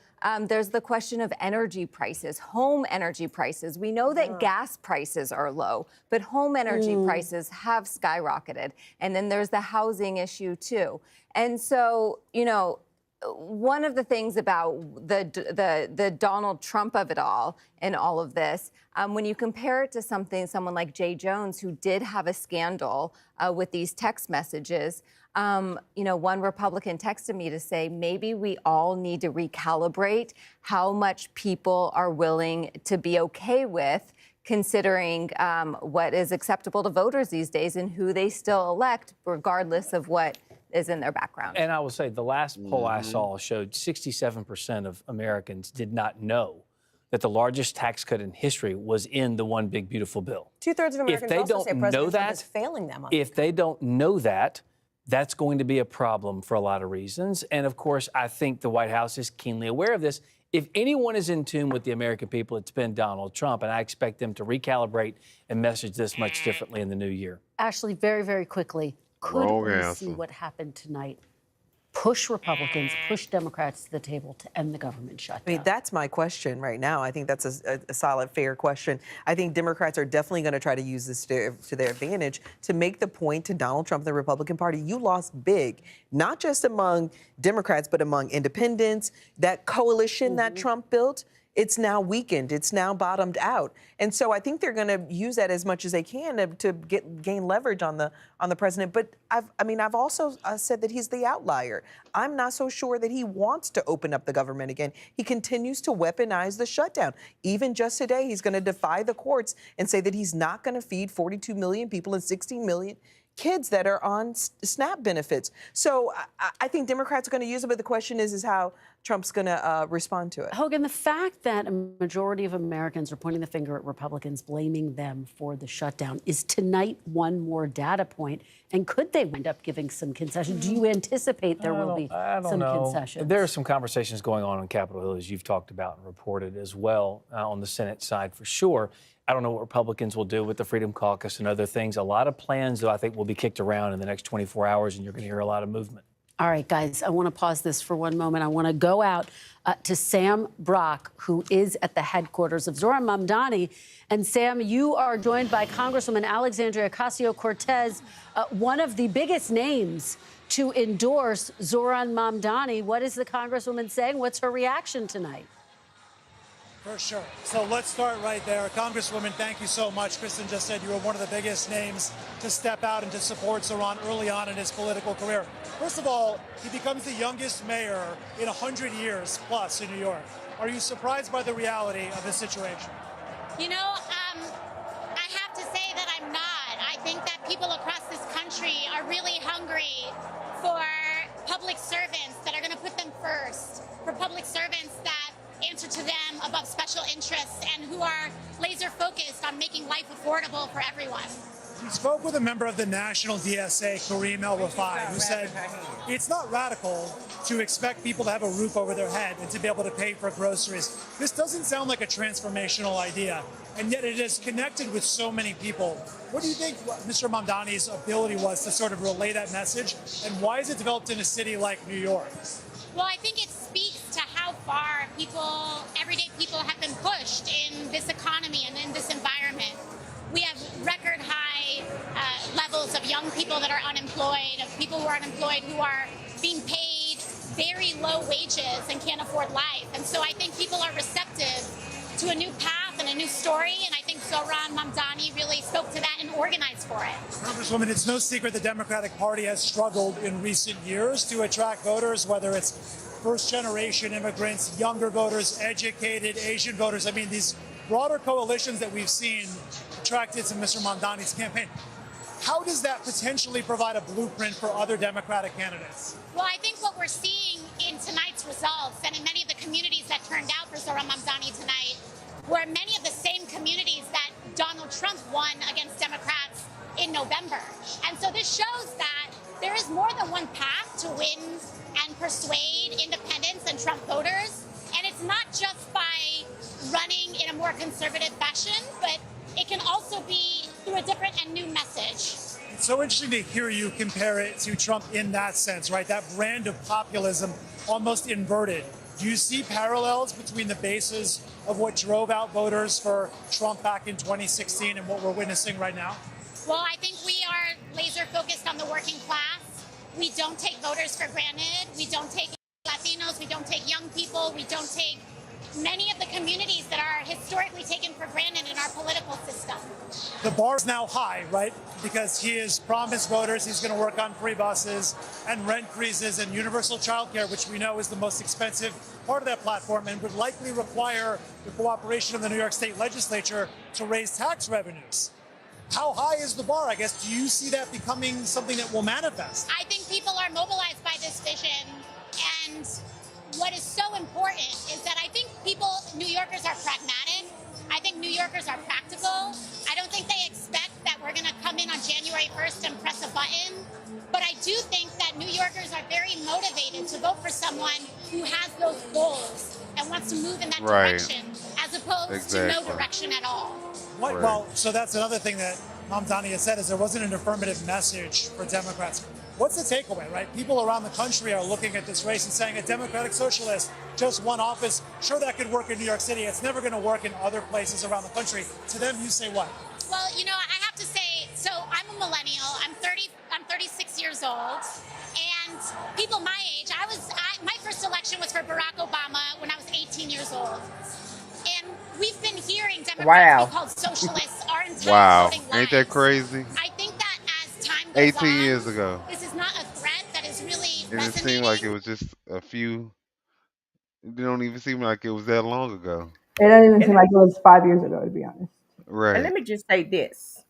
there's the question of energy prices, home energy prices. We know that gas prices are low, but home energy prices have skyrocketed. And then there's the housing issue, too. And so, you know, one of the things about the Donald Trump of it all and all of this, when you compare it to someone like Jay Jones, who did have a scandal with these text messages, you know, one Republican texted me to say, maybe we all need to recalibrate how much people are willing to be okay with, considering what is acceptable to voters these days and who they still elect, regardless of what is in their background. And I will say the last poll I saw showed 67% of Americans did not know that the largest tax cut in history was in the one big beautiful bill. 2/3 of Americans also say President Trump is failing them. If they don't know that, that's going to be a problem for a lot of reasons. And of course, I think the White House is keenly aware of this. If anyone is in tune with the American people, it's been Donald Trump, and I expect them to recalibrate and message this much differently in the new year. Ashley, very, very quickly, could we see what happened tonight? Push Republicans, push Democrats to the table to end the government shutdown? I mean, that's my question right now. I think that's a solid, fair question. I think Democrats are definitely going to try to use this to their advantage to make the point to Donald Trump and the Republican Party, you lost big, not just among Democrats, but among independents. That coalition that Trump built, it's now weakened. It's now bottomed out. And so I think they're going to use that as much as they can to gain leverage on the president. But I've also said that he's the outlier. I'm not so sure that he wants to open up the government again. He continues to weaponize the shutdown. Even just today, he's going to defy the courts and say that he's not going to feed 42 million people and 16 million kids that are on SNAP benefits. So I think Democrats are going to use it, but the question is how Trump's going to respond to it. Hogan, the fact that a majority of Americans are pointing the finger at Republicans, blaming them for the shutdown, is tonight one more data point? And could they wind up giving some concessions? Do you anticipate there will be some concessions? There are some conversations going on Capitol Hill, as you've talked about and reported as well, on the Senate side for sure. I don't know what Republicans will do with the Freedom Caucus and other things. A lot of plans, though, I think will be kicked around in the next 24 hours, and you're going to hear a lot of movement. All right, guys, I want to pause this for one moment. I want to go out to Sam Brock, who is at the headquarters of Zohran Mamdani. And Sam, you are joined by Congresswoman Alexandria Ocasio-Cortez, one of the biggest names to endorse Zohran Mamdani. What is the Congresswoman saying? What's her reaction tonight? For sure. So let's start right there. Congresswoman, thank you so much. Kristen just said you were one of the biggest names to step out and to support Zohran early on in his political career. First of all, he becomes the youngest mayor in 100 years plus in New York. Are you surprised by the reality of the situation? You know, I have to say that I'm not. I think that people across this country are really hungry for public servants that are going to put them first, for public servants that answer to them above special interests and who are laser focused on making life affordable for everyone. We spoke with a member of the National DSA, Kareem El-Rafai, who said it's not radical to expect people to have a roof over their head and to be able to pay for groceries. This doesn't sound like a transformational idea, and yet it is connected with so many people. What do you think Mr. Mamdani's ability was to sort of relay that message, and why is it developed in a city like New York? Well, I think it speaks to how far everyday people have been pushed in this economy and in this environment. We have record high levels of young people that are unemployed, of people who are unemployed who are being paid very low wages and can't afford life. And so I think people are receptive to a new path and a new story, and I think Zohran Mamdani really spoke to that and organized for it. Congresswoman, it's no secret the Democratic Party has struggled in recent years to attract voters, whether it's first-generation immigrants, younger voters, educated Asian voters. I mean, these broader coalitions that we've seen attracted to Mr. Mamdani's campaign. How does that potentially provide a blueprint for other Democratic candidates? Well, I think what we're seeing in tonight's results and in many of the communities that turned out for Zohran Mamdani tonight were many of the same communities that Donald Trump won against Democrats in November. And so this shows that there is more than one path to win and persuade independents and Trump voters. And it's not just by running in a more conservative fashion, but it can also be through a different and new message. It's so interesting to hear you compare it to Trump in that sense, right? That brand of populism almost inverted. Do you see parallels between the bases of what drove out voters for Trump back in 2016 and what we're witnessing right now? Well, I think we are laser focused on the working class. We don't take voters for granted. We don't take Latinos. We don't take young people. We don't take many of the communities that are historically taken for granted in our political system. The bar is now high, right? Because he has promised voters he's going to work on free buses and rent freezes and universal child care, which we know is the most expensive part of that platform and would likely require the cooperation of the New York State legislature to raise tax revenues. How high is the bar, I guess? Do you see that becoming something that will manifest? I think people are mobilized by this vision. And what is so important is that I think New Yorkers are pragmatic. I think New Yorkers are practical. I don't think they expect that we're going to come in on January 1st and press a button. But I do think that New Yorkers are very motivated to vote for someone who has those goals and wants to move in that direction, as opposed to no direction at all. Well, so that's another thing that Mamdani has said is there wasn't an affirmative message for Democrats. What's the takeaway, right? People around the country are looking at this race and saying a Democratic socialist just won office. Sure, that could work in New York City. It's never going to work in other places around the country. To them, you say what? Well, I have to say, so I'm a millennial. I'm 36 years old. And people my age, my first election was for Barack Obama when I was 18 years old. And we've been hearing Democrats be called socialists our entire voting lives. Ain't that crazy? I think that as time goes 18 on, years ago. this is not a threat that is really And it seemed like it was just a few. It don't even seem like it was that long ago. It doesn't even seem like it was 5 years ago, to be honest. Right. And let me just say this.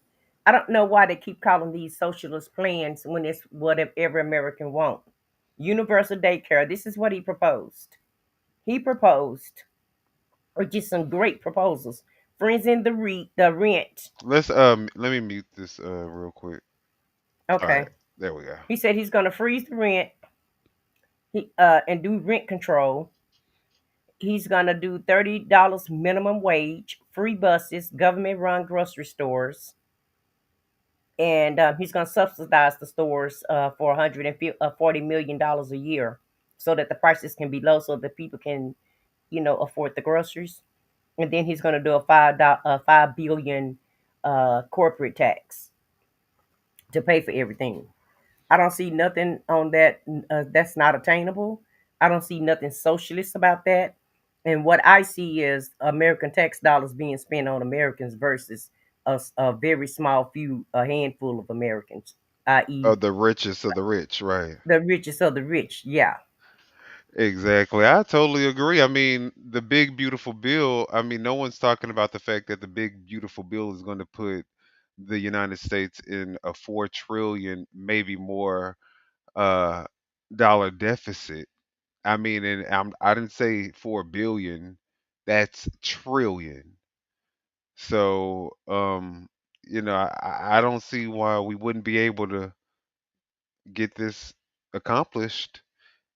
I don't know why they keep calling these socialist plans when it's what every American wants. Universal daycare. This is what he proposed. He proposed, or just some great proposals. Friends in the rent. Let me mute this real quick. Okay. All right, there we go. He said he's going to freeze the rent. And do rent control. He's going to do $30 minimum wage, free buses, government-run grocery stores, and he's going to subsidize the stores for $140 million a year, so that the prices can be low, so that people can, afford the groceries. And then he's going to do a $5 billion corporate tax to pay for everything. I don't see nothing on that that's not attainable. I don't see nothing socialist about that. And what I see is American tax dollars being spent on Americans versus a very small a handful of Americans, i.e., The richest of the rich, right? the richest of the rich. Yeah. Exactly. I totally agree. I mean, the big beautiful bill, I mean, no one's talking about the fact that the big beautiful bill is going to put the United States in a 4 trillion, maybe more uh dollar deficit. I mean, and I didn't say 4 billion, that's trillion. So, I don't see why we wouldn't be able to get this accomplished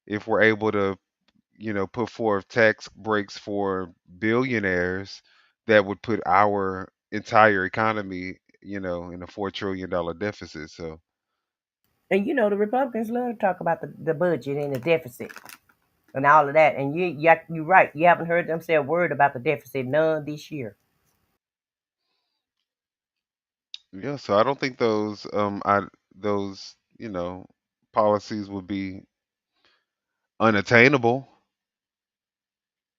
if we're able to put forth tax breaks for billionaires that would put our entire economy, in a $4 trillion deficit. So, And the Republicans love to talk about the budget and the deficit and all of that. And you're right. You haven't heard them say a word about the deficit none this year. yeah, so I don't think those policies would be unattainable.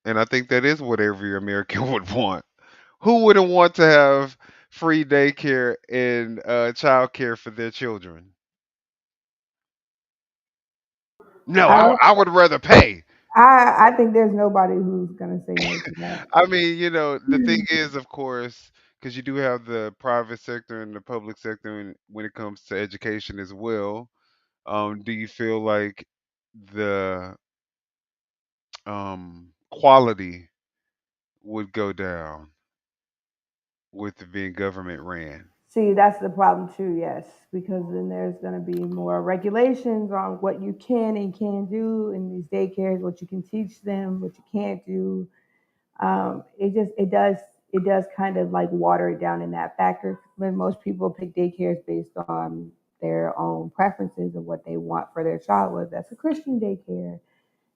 And I think that is what every American would want. Who wouldn't want to have free daycare and child care for their children? No, I I would rather pay. I think there's nobody who's gonna say no to that. I mean, the thing is, of course, because you do have the private sector and the public sector when it comes to education as well. Do you feel like the quality would go down with it being government ran? See, that's the problem too, yes, because then there's going to be more regulations on what you can and can't do in these daycares, what you can teach them, what you can't do. It does kind of like water it down in that factor when most people pick daycares based on their own preferences of what they want for their child, whether that's a Christian daycare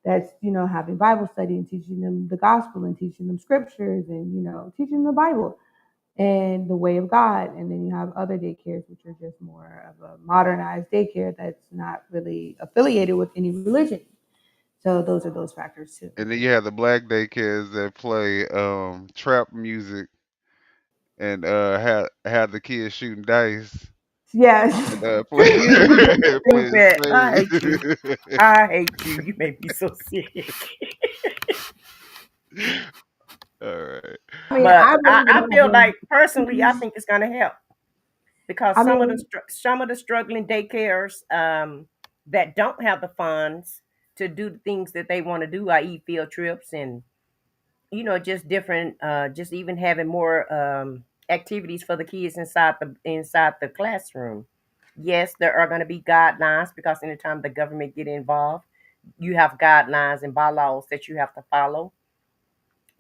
that's having Bible study and teaching them the gospel and teaching them scriptures and teaching them the Bible and the way of God. And then you have other daycares, which are just more of a modernized daycare that's not really affiliated with any religion. So those are those factors too. And then you have the black daycares that play trap music and have the kids shooting dice Yes. and play You so playing stupid. I hate you. spades. I hate you. You make me so sick. All right. I mean, But I I, believe in I feel having. like personally, I think it's going to help because I mean, some of the struggling daycares that don't have the funds to do the things that they want to do, i.e., field trips and just different, just even having more activities for the kids inside the classroom. Yes, there are going to be guidelines because anytime the government get involved, you have guidelines and bylaws that you have to follow.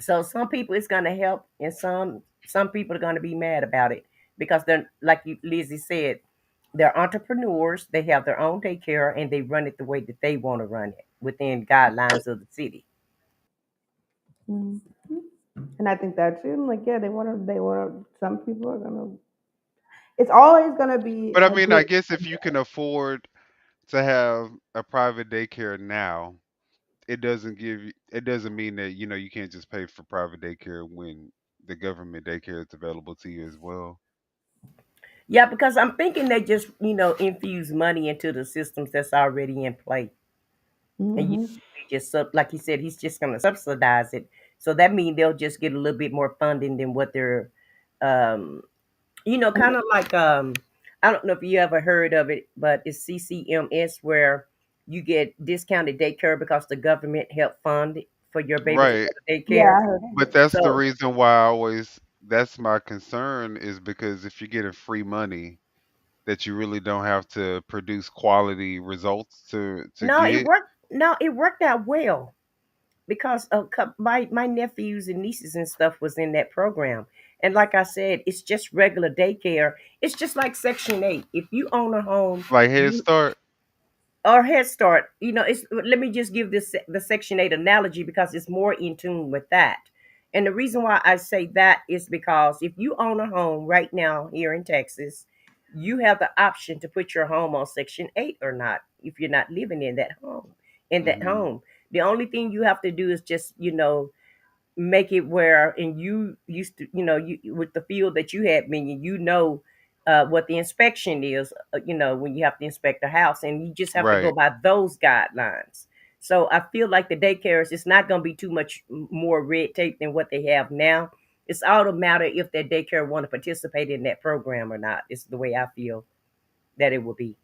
So some people it's going to help, and some people are going to be mad about it because they're like Lizzie said, they're entrepreneurs. They have their own daycare and they run it the way that they want to run it within guidelines of the city. mhm. And I think that too. Like, yeah, they want to. Some people are gonna. It's always gonna be But I a mean, I good. guess if you can afford to have a private daycare now, it doesn't mean that you can't just pay for private daycare when the government daycare is available to you as well. Yeah, because I'm thinking they just, infuse money into the systems that's already in play. And Hmm. just like he said, he's just going to subsidize it. So that means they'll just get a little bit more funding than what they're, um, kind of like, I don't know if you ever heard of it, but it's CCMS where you get discounted daycare because the government helped fund it for your baby to Right. go to Yeah, daycare. I heard of But it. that's the So reason why I always that's my concern is because if you're getting free money that you really don't have to produce quality results to no, it get. worked. No, it worked out well because my nephews and nieces and stuff was in that program. And like I said, it's just regular daycare. It's just like Section 8. If you own a home, Like Head you Start. or Head Start, it's let me just give this the Section 8 analogy because it's more in tune with that. And the reason why I say that is because if you own a home right now here in Texas, you have the option to put your home on Section 8 or not if you're not living in that home. In that Hmm. home, the only thing you have to do is just, make it where, and you used to, you with the field that you had, Minion, what the inspection is, when you have to inspect a house, and you just have to go Right. by those guidelines. So I feel like the daycares, it's not going to be too much more red tape than what they have now. It's all a matter if that daycare want to participate in that program or not. It's the way I feel that it will be.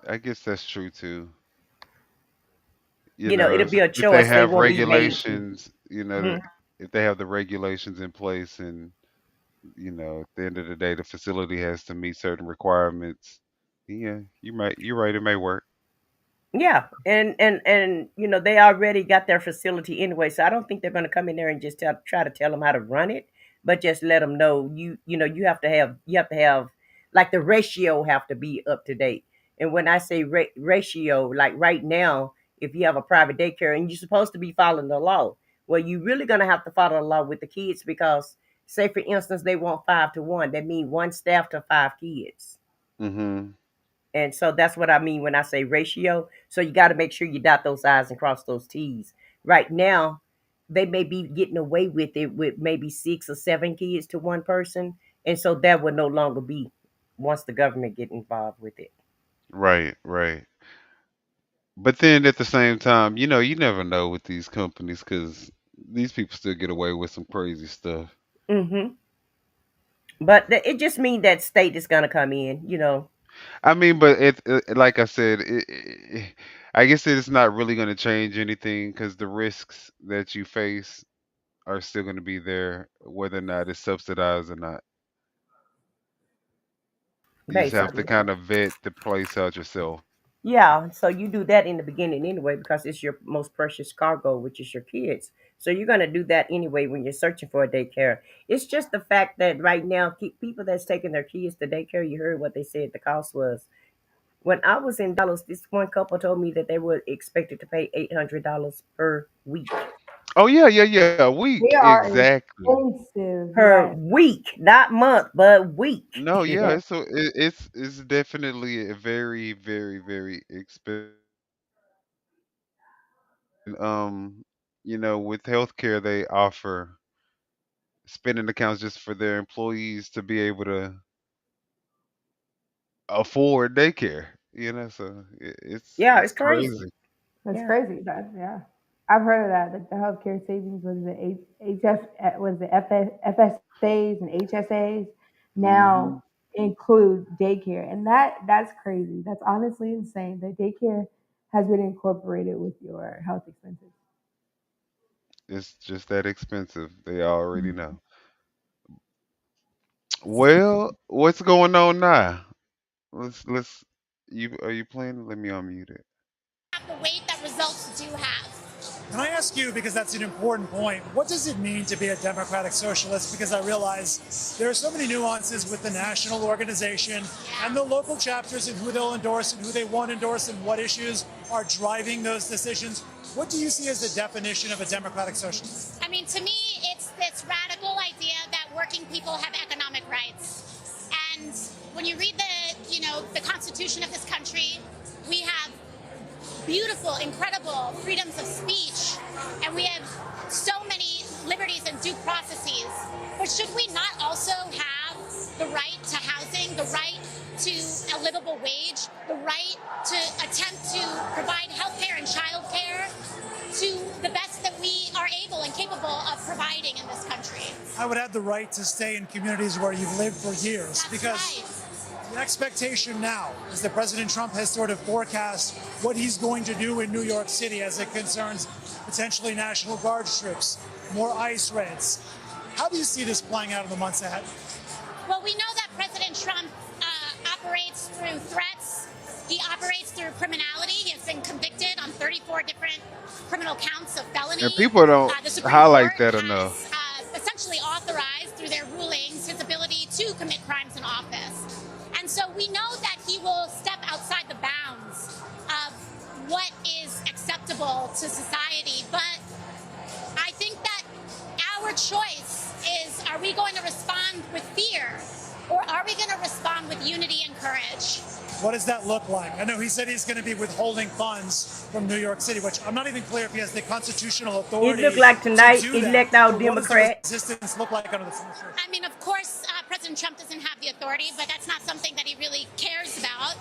I guess that's true too. It'll be a If they choice they have won't be made to. regulations, Mhm. if they have the regulations in place and at the end of the day the facility has to meet certain requirements, yeah, you're right, it may work. Yeah, and they already got their facility anyway, so I don't think they're going to come in there and just try to tell them how to run it, but just let them know you have to have like the ratio have to be up to date. And when I say ratio, like right now, if you have a private daycare and you're supposed to be following the law, well, you're really going to have to follow the law with the kids because, say for instance, they want 5 to 1. That means one staff to 5 kids. Hmm. And so that's what I mean when I say ratio. So you got to make sure you dot those I's and cross those T's. Right now, they may be getting away with it with maybe 6 or 7 kids to one person. And so that would no longer be once the government get involved with it. Right, right. But then at the same time, you never know with these companies because these people still get away with some crazy stuff. Mm-hmm. But it just means that state is gonna come in. I mean, but like I said, I guess it's not really going to change anything because the risks that you face are still going to be there, whether or not it's subsidized or not. You just have to Basically. kind of vet the place out yourself. Yeah, so you do that in the beginning anyway because it's your most precious cargo, which is your kids. So you're going to do that anyway when you're searching for a daycare. It's just the fact that right now, people that's taking their kids to daycare, you heard what they said the cost was. When I was in Dallas, this one couple told me that they were expected to pay $800 per week. Oh yeah, yeah, yeah. A week They are exactly. expensive, Per yes. week, not month, but week. No, yeah, it's definitely a very, very, very expensive. With healthcare, they offer spending accounts just for their employees to be able to afford daycare. So it's Yeah, it's it's crazy. crazy. That's Yeah. crazy. Yeah. I've heard of that. That the healthcare savings was the was the FSAs and HSAs Hmm. now include daycare, and that's crazy. That's honestly insane. That daycare has been incorporated with your health expenses. It's just that expensive. They already know. Well, what's going on now? Let's. You are you playing? Let me unmute it. Have the weight that results do have. Can I ask you, because that's an important point, what does it mean to be a democratic socialist? Because I realize there are so many nuances with the national organization and the local chapters and who they'll endorse and who they won't endorse and what issues are driving those decisions. What do you see as the definition of a democratic socialist? I mean, to me, it's this radical idea that working people have economic rights. And when you read the Constitution of this country, we have beautiful, incredible freedoms of speech, and we have so many liberties and due processes. But should we not also have the right to housing, the right to a livable wage, the right to attempt to provide health care and child care to the best that we are able and capable of providing in this country? I would add the right to stay in communities where you've lived for years. That's because right. The expectation now is that President Trump has sort of forecast what he's going to do in New York City as it concerns potentially National Guard troops, more ICE raids. How do you see this playing out in the months ahead? Well, we know that President Trump operates through threats. He operates through criminality. He has been convicted on 34 different criminal counts of felony. And people don't The Supreme highlight Court that has enough. essentially authorized through their rulings his ability to commit crimes in office. And so we know that he will step outside the bounds of what is acceptable to society. But I think that our choice is, are we going to respond with fear, or are we going to respond with unity and courage? What does that look like? I know he said he's going to be withholding funds from New York City, which I'm not even clear if he has the constitutional authority. It look like tonight to do elect that. our So Democrats. What does the resistance look like under the administration? I mean, of course, President Trump doesn't have the authority, but that's not something that he really cares about.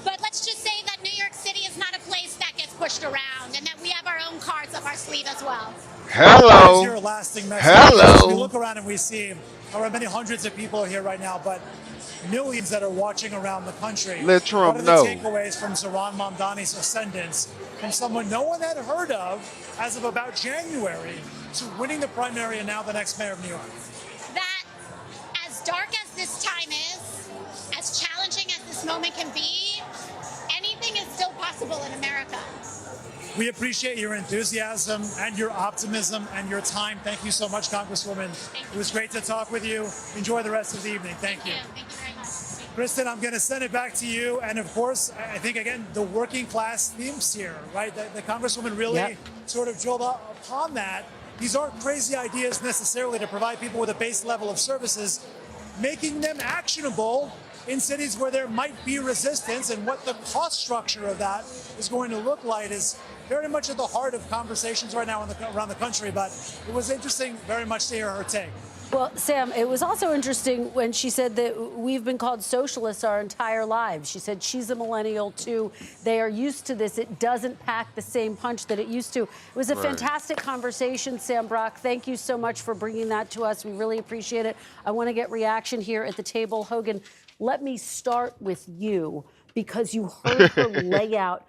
But let's just say that New York City is not a place that gets pushed around, and that we have our own cards up our sleeve as well. Hello. What is your lasting message? Hello. We look around and we see how many hundreds of people are here right now, but millions that are watching around the country. Let Trump what are know. the takeaways from Zohran Mamdani's ascendance from someone no one had heard of as of about January to winning the primary and now the next mayor of New York? That as dark as this time is, as challenging as this moment can be, anything is still possible in America. We appreciate your enthusiasm and your optimism and your time. Thank you so much, Congresswoman. It was great to talk with you. Enjoy the rest of the evening. Thank you. Thank you very much. Kristen, I'm going to send it back to you. And of course, I think, again, the working class themes here, right? The Congresswoman really sort of drilled upon that. These aren't crazy ideas necessarily to provide people with a base level of services, making them actionable in cities where there might be resistance, and what the cost structure of that is going to look like is very much at the heart of conversations right now around the country. But it was interesting very much to hear her take. Well, Sam, it was also interesting when she said that we've been called socialists our entire lives. She said she's a millennial, too. They are used to this. It doesn't pack the same punch that it used to. It was a fantastic conversation, Sam Brock. Thank you so much for bringing that to us. We really appreciate it. I want to get reaction here at the table. Hogan, let me start with you because you heard her lay out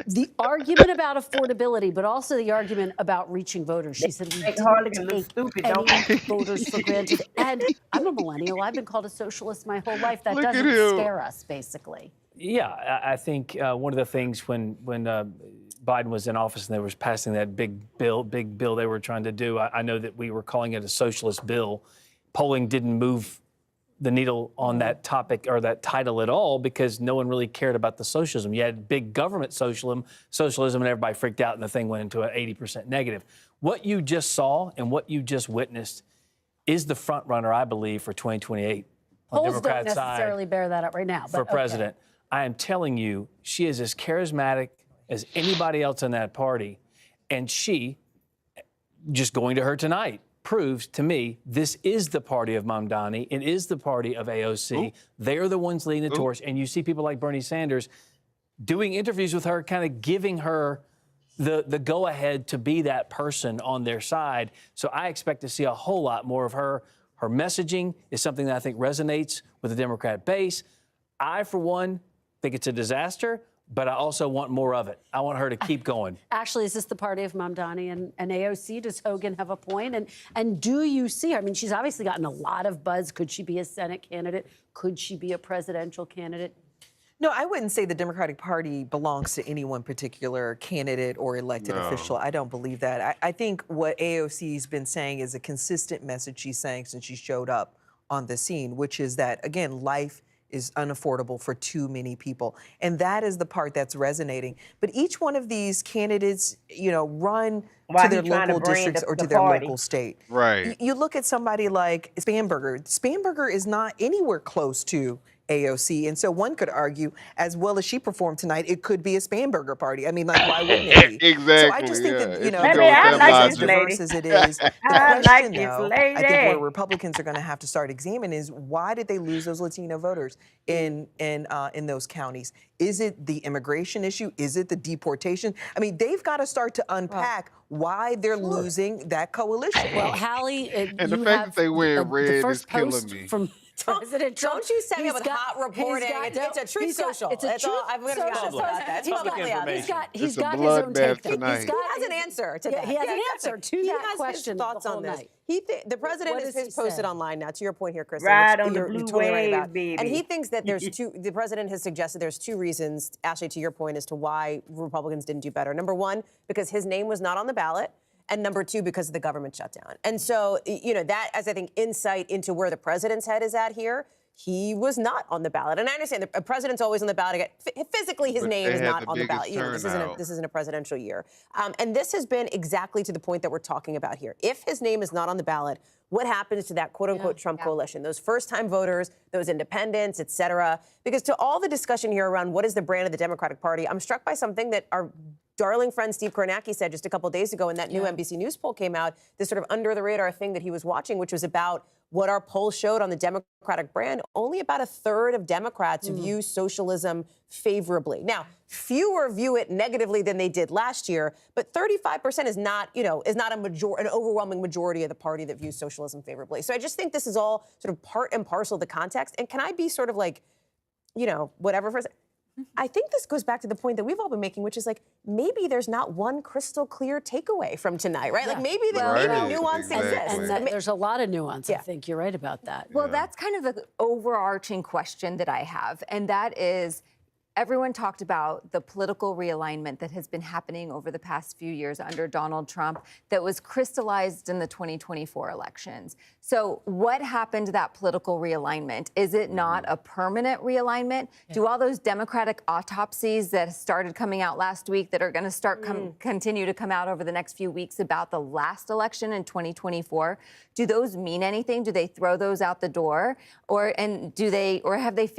the argument about affordability, but also the argument about reaching voters. She said we didn't take any voters for granted. And I'm a millennial. I've been called a socialist my whole life. That doesn't scare us, basically. Yeah, I think one of the things when Biden was in office and they was passing that big bill they were trying to do, I know that we were calling it a socialist bill. Polling didn't move the needle on that topic or that title at all because no one really cared about the socialism. You had big government socialism, and everybody freaked out and the thing went into an 80% negative. What you just saw and what you just witnessed is the front runner, I believe, for 2028 on Polls Democrat don't side necessarily bear that up right now. But for president. I am telling you, she is as charismatic as anybody else in that party. And she, just going to her tonight, proves to me this is the party of Mamdani. It is the party of AOC. They are the ones leading the torch. And you see people like Bernie Sanders doing interviews with her, kind of giving her the go-ahead to be that person on their side. So I expect to see a whole lot more of her. Her messaging is something that I think resonates with the Democrat base. I, for one, think it's a disaster, but I also want more of it. I want her to keep going. Actually, is this the party of Mamdani and AOC? Does Hogan have a point? And do you see her? I mean, she's obviously gotten a lot of buzz. Could she be a Senate candidate? Could she be a presidential candidate? No, I wouldn't say the Democratic Party belongs to any one particular candidate or elected official. I don't believe that. I think what AOC's been saying is a consistent message she's saying since she showed up on the scene, which is that, again, life is unaffordable for too many people. And that is the part that's resonating. But each one of these candidates, run to their local districts or to their local state. Right. You look at somebody like Spanberger. Spanberger is not anywhere close to AOC. And so one could argue, as well as she performed tonight, it could be a Spanberger party. I mean, like, why wouldn't it be? Exactly. So I just think that, I like as this lady. diverse as it is, the I question, like this though, lady. I think where Republicans are going to have to start examining is why did they lose those Latino voters in those counties? Is it the immigration issue? Is it the deportation? I mean, they've got to start to unpack why they're losing that coalition. Well, Hallie, And the fact that they wear red is killing me. From President Trump. Don't you set me up with hot reporting. It's a truth social. It's a truth I'm going to be honest about that. He's got his own take. He has an answer to that. He has an answer to that question. He has his thoughts on this. The president has posted online now, to your point here, Chris. Right on the blue wave, baby. And he thinks that the president has suggested there's two reasons, Ashley, to your point, as to why Republicans didn't do better. Number one, because his name was not on the ballot. And number two, because of the government shutdown. And so, that as I think insight into where the president's head is at here, he was not on the ballot. And I understand the president's always on the ballot. Physically, his name is not on the ballot. This isn't a presidential year. And this has been exactly to the point that we're talking about here. If his name is not on the ballot, what happens to that quote-unquote Trump coalition, those first-time voters, those independents, et cetera? Because to all the discussion here around what is the brand of the Democratic Party, I'm struck by something that our darling friend Steve Kornacki said just a couple days ago when that new NBC News poll came out, this sort of under-the-radar thing that he was watching, which was about what our poll showed on the Democratic brand. Only about a third of Democrats view socialism favorably. Now, fewer view it negatively than they did last year, but 35% is not, an overwhelming majority of the party that views socialism favorably. So I just think this is all sort of part and parcel of the context. And can I be sort of like, whatever for a second? I think this goes back to the point that we've all been making, which is like maybe there's not one crystal clear takeaway from tonight, right? Like maybe nuance exists. And there's a lot of nuance. I think you're right about that. Well, that's kind of the overarching question that I have, and that is, everyone talked about the political realignment that has been happening over the past few years under Donald Trump that was crystallized in the 2024 elections. So what happened to that political realignment? Is it not a permanent realignment? Do all those Democratic autopsies that started coming out last week that are going to start continue to come out over the next few weeks about the last election in 2024, do those mean anything? Do they throw those out the door? Or have they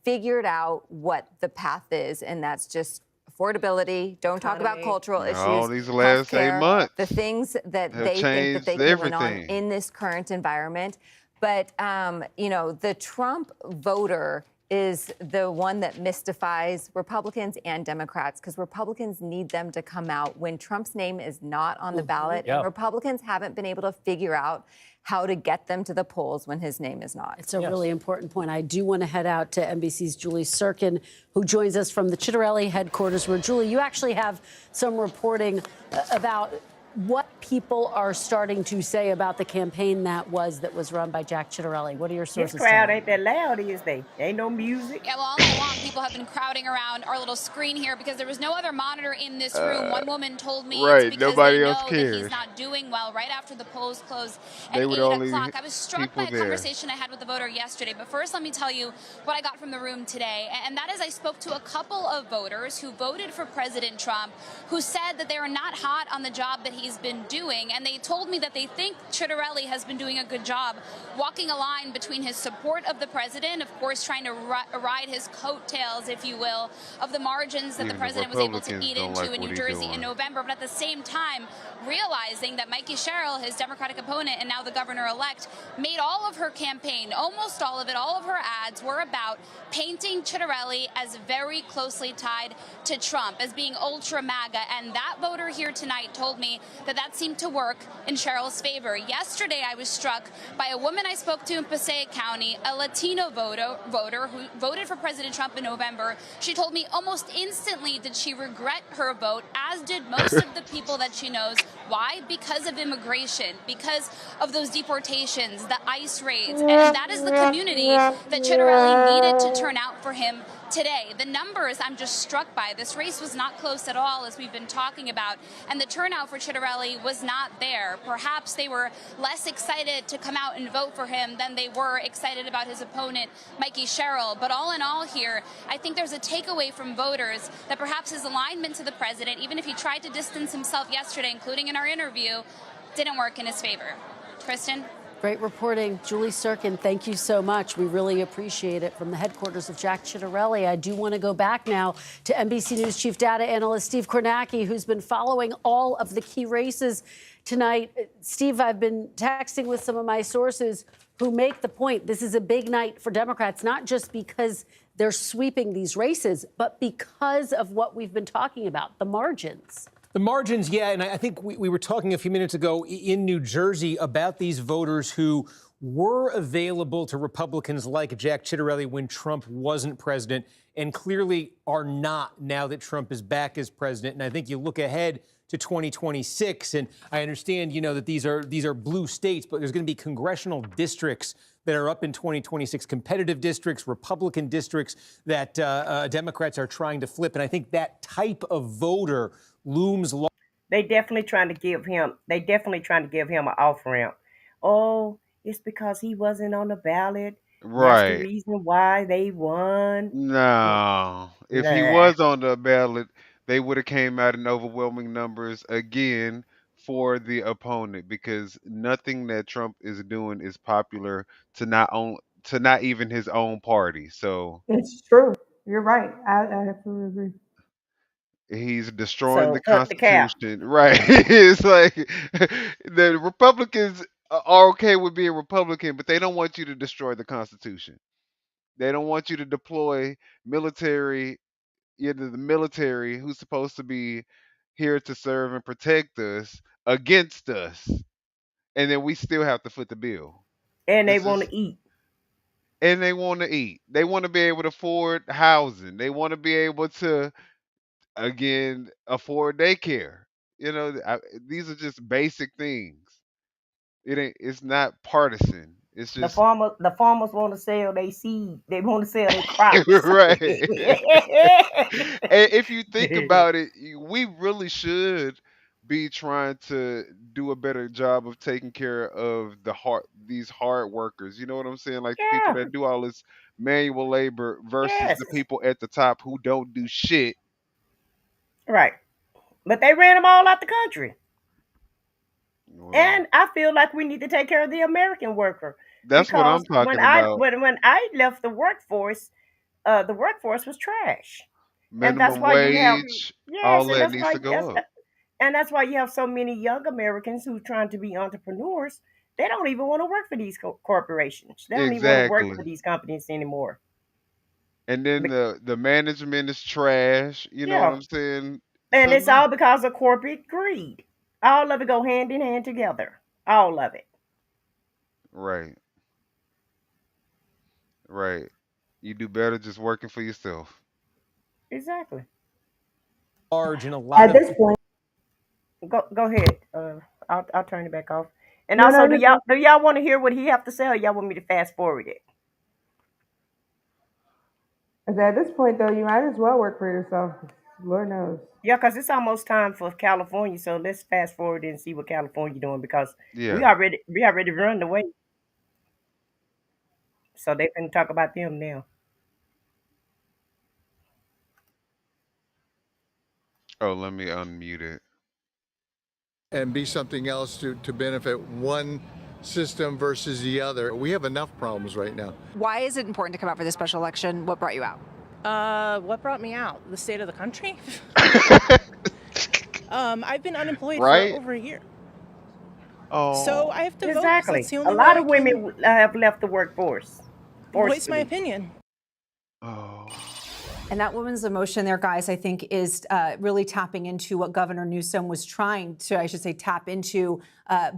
figured out what the path is, and that's just affordability, don't talk about cultural All issues, these last 8 healthcare, the months things that have they think that they changed can win on everything. in this current environment. But, the Trump voter is the one that mystifies Republicans and Democrats, because Republicans need them to come out when Trump's name is not on the ballot. Yep. And Republicans haven't been able to figure out how to get them to the polls when his name is not. It's a really important point. I do want to head out to NBC's Julie Sirkin, who joins us from the Chitterelli headquarters, where, Julie, you actually have some reporting about what people are starting to say about the campaign that was run by Jack Chitterelli. What are your This sources crowd telling ain't that loud, is they? Ain't no music. Yeah, well, all night long, people have been crowding around our little screen here because there was no other monitor in this room. One woman told me it's Right, because nobody they else know that he's cares. not doing well right after the polls closed at They were 8 the only o'clock. I was struck by people a there. conversation I had with a voter yesterday. But first, let me tell you what I got from the room today. And that is I spoke to a couple of voters who voted for President Trump, who said that they are not hot on the job that he's been doing. And they told me that they think Chitterelli has been doing a good job walking a line between his support of the president, of course, trying to ride his coattails, if you will, of the margins that the Even president was able to Republicans eat don't into like in what New he's Jersey doing. in November, but at the same time, realizing that Mikey Sherrill, his Democratic opponent and now the governor-elect, made all of her campaign, almost all of it, all of her ads were about painting Chitterelli as very closely tied to Trump, as being ultra MAGA. And that voter here tonight told me that that seemed to work in Sherrill's favor. Yesterday, I was struck by a woman I spoke to in Passaic County, a Latino voter who voted for President Trump in November. She told me almost instantly did she regret her vote, as did most of the people that she knows. Why? Because of immigration, because of those deportations, the ICE raids. And that is the community that Chitterelli needed to turn out for him today. The numbers I'm just struck by. This race was not close at all, as we've been talking about, and the turnout for Chitterelli was not there. Perhaps they were less excited to come out and vote for him than they were excited about his opponent, Mikey Sherrill. But all in all here, I think there's a takeaway from voters that perhaps his alignment to the president, even if he tried to distance himself yesterday, including in our interview, didn't work in his favor. Kristen? Great reporting. Julie Sirkin, thank you so much. We really appreciate it. From the headquarters of Jack Chitterelli, I do want to go back now to NBC News Chief Data Analyst Steve Kornacki, who's been following all of the key races tonight. Steve, I've been texting with some of my sources who make the point this is a big night for Democrats, not just because they're sweeping these races, but because of what we've been talking about, the margins. The margins, yeah, and I think we were talking a few minutes ago in New Jersey about these voters who were available to Republicans like Jack Chitterelli when Trump wasn't president, and clearly are not now that Trump is back as president. And I think you look ahead to 2026, and I understand, that these are blue states, but there's going to be congressional districts that are up in 2026, competitive districts, Republican districts that Democrats are trying to flip. And I think that type of voter looms large. They definitely trying to give him an off ramp. Oh, it's because he wasn't on the ballot. That's the Right. reason why they won. No. If he Nah. was on the ballot, they would have came out in overwhelming numbers again for the opponent, because nothing that Trump is doing is popular to not even his own party. So It's true. You're right. I absolutely agree. he's destroying the So up the cap. Constitution. Right. It's like the Republicans are okay with being Republican, but they don't want you to destroy the Constitution. They don't want you to deploy military, the military who's supposed to be here to serve and protect us against us. And then we still have to foot the bill. And they This want is to eat. and they want to eat. They want to be able to afford housing. They want to be able to again afford daycare. These are just basic things. It's not partisan. It's just The farmers want to sell their seed. They want to sell their crops. right. And if you think about it, we really should be trying to do a better job of taking care of these hard workers. You know what I'm saying? Like the people Yeah. that do all this manual labor versus Yes. the people at the top who don't do shit. Right. But they ran them all out the country. Well, And I feel like we need to take care of the American worker, that's what because I'm talking about. when I left the workforce was trash. And that's minimum why you have wage, all yes, and that that's needs why to go up. and that's why you have so many young Americans who trying to be entrepreneurs. They don't even want to work for these corporations. They don't even want to work Exactly. for these companies anymore. And then Be- the management is trash. You know what yeah, I'm saying? and So it's no. all because of corporate greed. All of it go hand in hand together. All of it. Right. Right. You do better just working for yourself. Exactly. Large and a lot At of this point, Go ahead. I'll turn it back off. And no, no, also, you're good. do y'all want to hear what he have to say, or y'all want me to fast forward it? I said, at this point, though, you might as well work for yourself. Lord knows. Yeah, because it's almost time for California, so let's fast forward and see what California doing because Yeah. we already run the way, so they can talk about them now. Oh, let me unmute it. And be something else to benefit one system versus the other. We have enough problems right now. Why is it important to come out for this special election? What brought you out? What brought me out? The state of the country? I've been unemployed for Right? over a year. So Oh. I have to vote because that's Exactly. the A only way lot I of can women have left the workforce voice my forcefully. opinion. Oh. And that woman's emotion there, guys, I think is really tapping into what Governor Newsom was trying to, I should say, tap into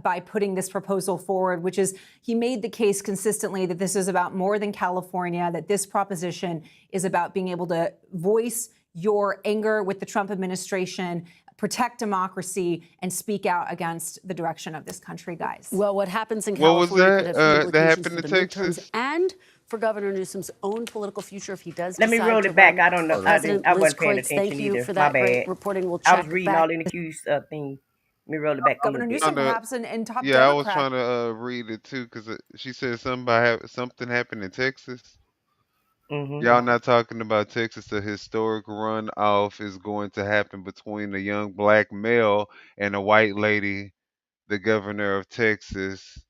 by putting this proposal forward, which is he made the case consistently that this is about more than California, that this proposition is about being able to voice your anger with the Trump administration, protect democracy, and speak out against the direction of this country, guys. Well, what happens in What was California could that? have huge That implications happened for in the midterms Texas? and for Governor Newsom's own political future if he does Let me decide roll to it back. run I don't know. for president. I Liz wasn't paying Kreutz, thank attention you either. for My that great bad. reporting. We'll I was check reading back. all in the Q's thing. Let me roll it back a little Governor bit. Newsom, Trying to, perhaps, and top yeah, I was Democrat. trying to read it too because she said something about something happened in Texas. Hmm. Y'all not talking about Texas. A historic runoff is going to happen between a young black male and a white lady, the governor of Texas,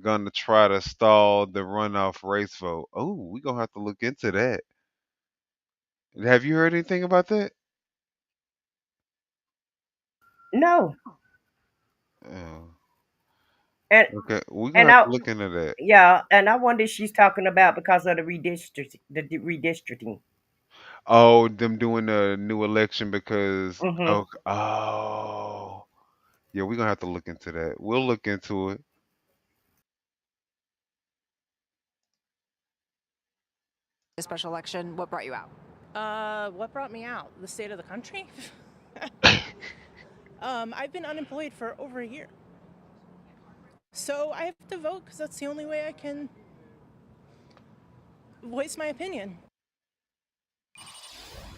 gonna try to stall the runoff race vote. Oh, we gonna have to look into that. Have you heard anything about that? No, Oh, and okay. We gonna and have I to look into that. yeah, and I wonder if she's talking about because of the redistricting. Oh, them doing a new election because Hmm. oh, yeah, we're gonna have to look into that. We'll look into it. The special election, what brought you out? What brought me out? The state of the country? I've been unemployed for over a year. So I have to vote because that's the only way I can voice my opinion.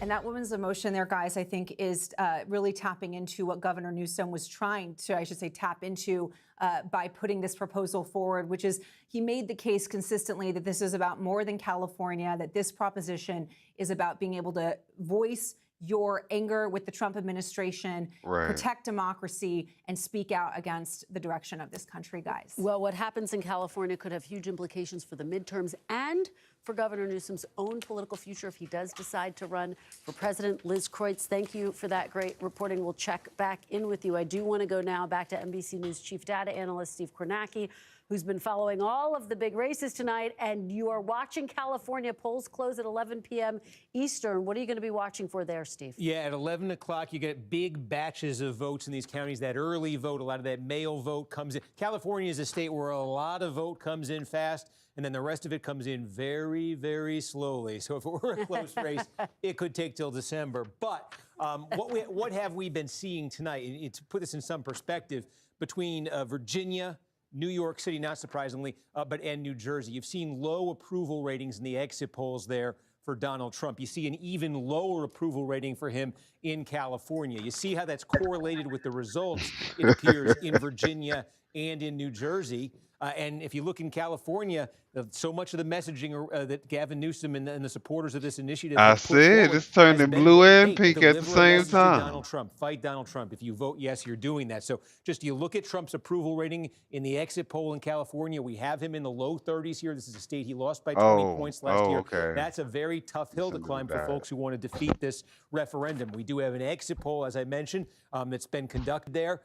And that woman's emotion there, guys, I think is really tapping into what Governor Newsom was trying to, I should say, tap into by putting this proposal forward, which is he made the case consistently that this is about more than California, that this proposition is about being able to voice your anger with the Trump administration, Right. protect democracy, and speak out against the direction of this country, guys. Well, what happens in California could have huge implications for the midterms and for Governor Newsom's own political future if he does decide to run for president. Liz Kreutz, thank you for that great reporting. We'll check back in with you. I do want to go now back to NBC News chief data analyst Steve Kornacki, who's been following all of the big races tonight. And you are watching California. Polls close at 11 p.m. Eastern. What are you going to be watching for there, Steve? Yeah, at 11 o'clock, you get big batches of votes in these counties. That early vote, a lot of that mail vote comes in. California is a state where a lot of vote comes in fast, and then the rest of it comes in very, very slowly. So if it were a close race, it could take till December. But what have we been seeing tonight? To put this in some perspective, between Virginia, New York City, not surprisingly, and New Jersey, you've seen low approval ratings in the exit polls there for Donald Trump. You see an even lower approval rating for him in California. You see how that's correlated with the results, it appears, in Virginia and in New Jersey. And if you look in California, So much of the messaging that Gavin Newsom and the supporters of this initiative I have put said forward it's turning has been, blue and hey, pink at the deliver a same message to time. Donald Trump. Fight Donald Trump. If you vote yes, you're doing that. So just you look at Trump's approval rating in the exit poll in California. We have him in the low 30s here. This is a state he lost by 20 points last year. Okay. That's a very tough hill to climb for folks who want to defeat this referendum. We do have an exit poll, as I mentioned, that's been conducted there,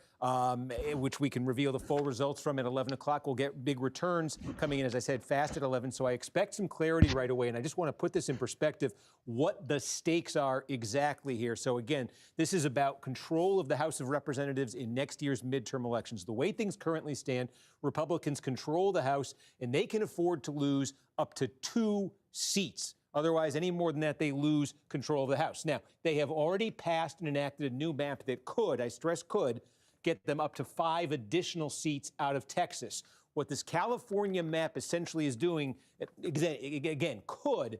which we can reveal the full results from at 11 o'clock. We'll get big returns coming in, as I said, fast at 11. So I expect some clarity right away. And I just want to put this in perspective, what the stakes are exactly here. So again, this is about control of the House of Representatives in next year's midterm elections. The way things currently stand, Republicans control the House, and they can afford to lose up to 2 seats. Otherwise, any more than that, they lose control of the House. Now, they have already passed and enacted a new map that could, I stress could, get them up to 5 additional seats out of Texas. What this California map essentially is doing, again, could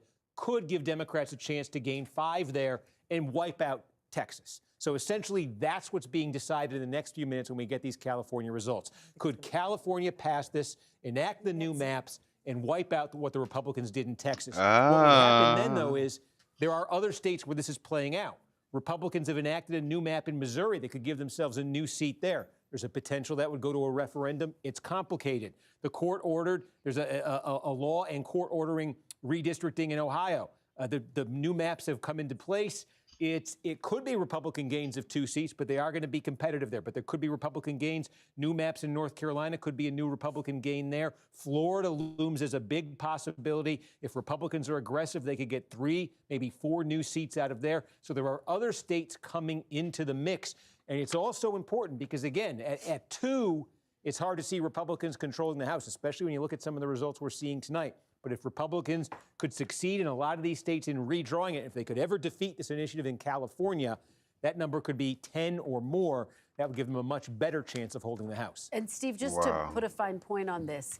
give Democrats a chance to gain 5 there and wipe out Texas. So essentially, that's what's being decided in the next few minutes when we get these California results. Could California pass this, enact the new maps, and wipe out what the Republicans did in Texas? What would happen then, though, is there are other states where this is playing out. Republicans have enacted a new map in Missouri that could give themselves a new seat there. There's a potential that would go to a referendum. It's complicated. The court ordered, there's a law and court ordering redistricting in Ohio. The new maps have come into place. It could be Republican gains of 2 seats, but they are going to be competitive there. But there could be Republican gains. New maps in North Carolina could be a new Republican gain there. Florida looms as a big possibility. If Republicans are aggressive, they could get 3, maybe 4 new seats out of there. So there are other states coming into the mix. And it's also important because, again, at 2, it's hard to see Republicans controlling the House, especially when you look at some of the results we're seeing tonight. But if Republicans could succeed in a lot of these states in redrawing it, if they could ever defeat this initiative in California, that number could be 10 or more. That would give them a much better chance of holding the House. And Steve, just to put a fine point on this,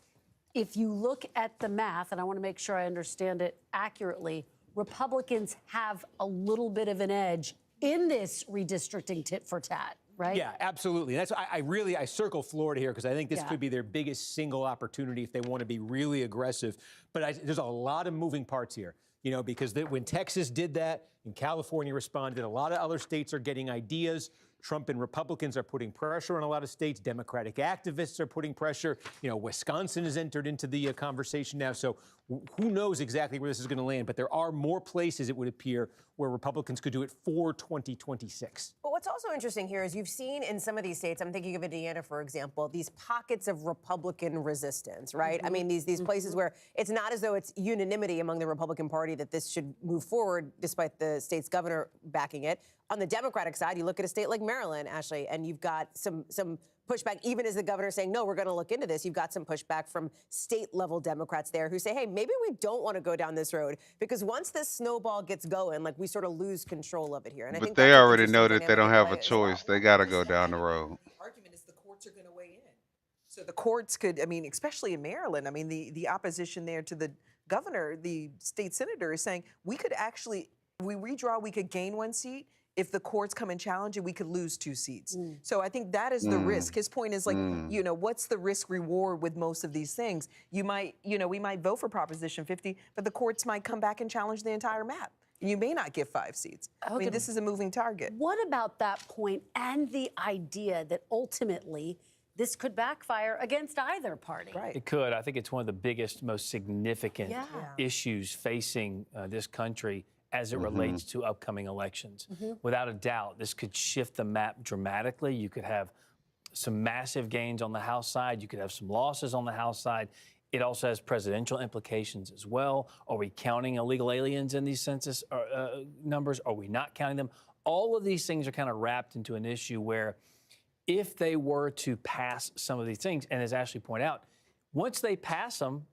if you look at the math, and I want to make sure I understand it accurately, Republicans have a little bit of an edge in this redistricting tit for tat, right? Yeah, absolutely. That's I circle Florida here because I think this could be their biggest single opportunity if they want to be really aggressive. But there's a lot of moving parts here, because when Texas did that and California responded, a lot of other states are getting ideas. Trump and Republicans are putting pressure on a lot of states. Democratic activists are putting pressure. Wisconsin has entered into the conversation now. So who knows exactly where this is going to land? But there are more places, it would appear, where Republicans could do it for 2026. But what's also interesting here is you've seen in some of these states, I'm thinking of Indiana, for example, these pockets of Republican resistance, right? I mean, these places where it's not as though it's unanimity among the Republican Party that this should move forward, despite the state's governor backing it. On the Democratic side, you look at a state like Maryland, Ashley, and you've got some pushback, even as the governor saying, no, we're going to look into this. You've got some pushback from state-level Democrats there who say, hey, maybe we don't want to go down this road because once this snowball gets going, we sort of lose control of it here. And I But think they already know that they don't have a choice. They got to go down the road. The argument is the courts are going to weigh in. So the courts could, especially in Maryland, the opposition there to the governor, the state senator is saying we could actually, if we redraw, we could gain 1 seat. If the courts come and challenge it, we could lose 2 seats. So I think that is the risk. His point is what's the risk reward with most of these things? We might vote for Proposition 50, but the courts might come back and challenge the entire map. And you may not get 5 seats. This is a moving target. What about that point and the idea that ultimately this could backfire against either party? Right. It could. I think it's one of the biggest, most significant issues facing this country as it relates to upcoming elections. Without a doubt, this could shift the map dramatically. You could have some massive gains on the House side. You could have some losses on the House side. It also has presidential implications as well. Are we counting illegal aliens in these census numbers? Are we not counting them? All of these things are kind of wrapped into an issue where if they were to pass some of these things, and as Ashley pointed out, once they pass them,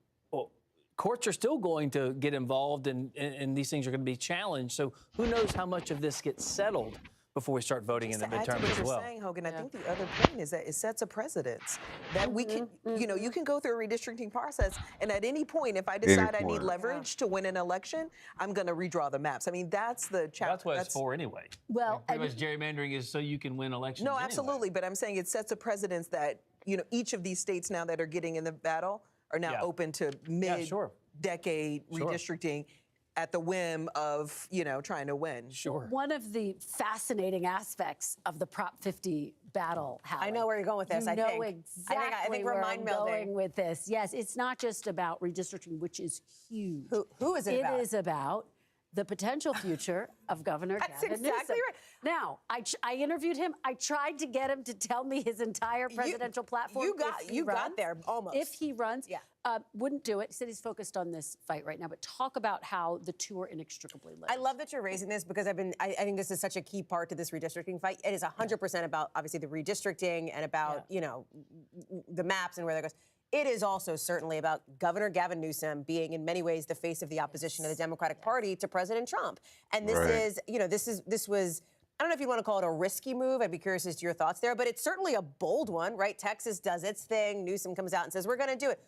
courts are still going to get involved and these things are going to be challenged. So who knows how much of this gets settled before we start voting in the midterms as well. What you're saying, Hogan, I think the other point is that it sets a precedence that we can, you can go through a redistricting process, and at any point, if I decide I need leverage to win an election, I'm going to redraw the maps. That's the challenge. That's what it's for anyway. Well, pretty much gerrymandering is so you can win elections. No, absolutely, but I'm saying it sets a precedence that each of these states now that are getting in the battle are now open to mid-decade Sure. redistricting at the whim of, trying to win. Sure. One of the fascinating aspects of the Prop 50 battle, Hallie, I know where you're going with this. You know exactly exactly I think where we're I'm mind melding. going with this. Yes, it's not just about redistricting, which is huge. Who is it about? It is about the potential future of Governor That's Gavin exactly Newsom. right. Now, I interviewed him. I tried to get him to tell me his entire presidential platform. Got there almost. If he runs, wouldn't do it. He said he's focused on this fight right now. But talk about how the two are inextricably linked. I love that you're raising this because I think this is such a key part to this redistricting fight. It is 100% about obviously the redistricting and about the maps and where that goes. It is also certainly about Governor Gavin Newsom being in many ways the face of the opposition of the Democratic Party to President Trump. And this this was, I don't know if you want to call it a risky move. I'd be curious as to your thoughts there, but it's certainly a bold one, right? Texas does its thing. Newsom comes out and says, we're going to do it.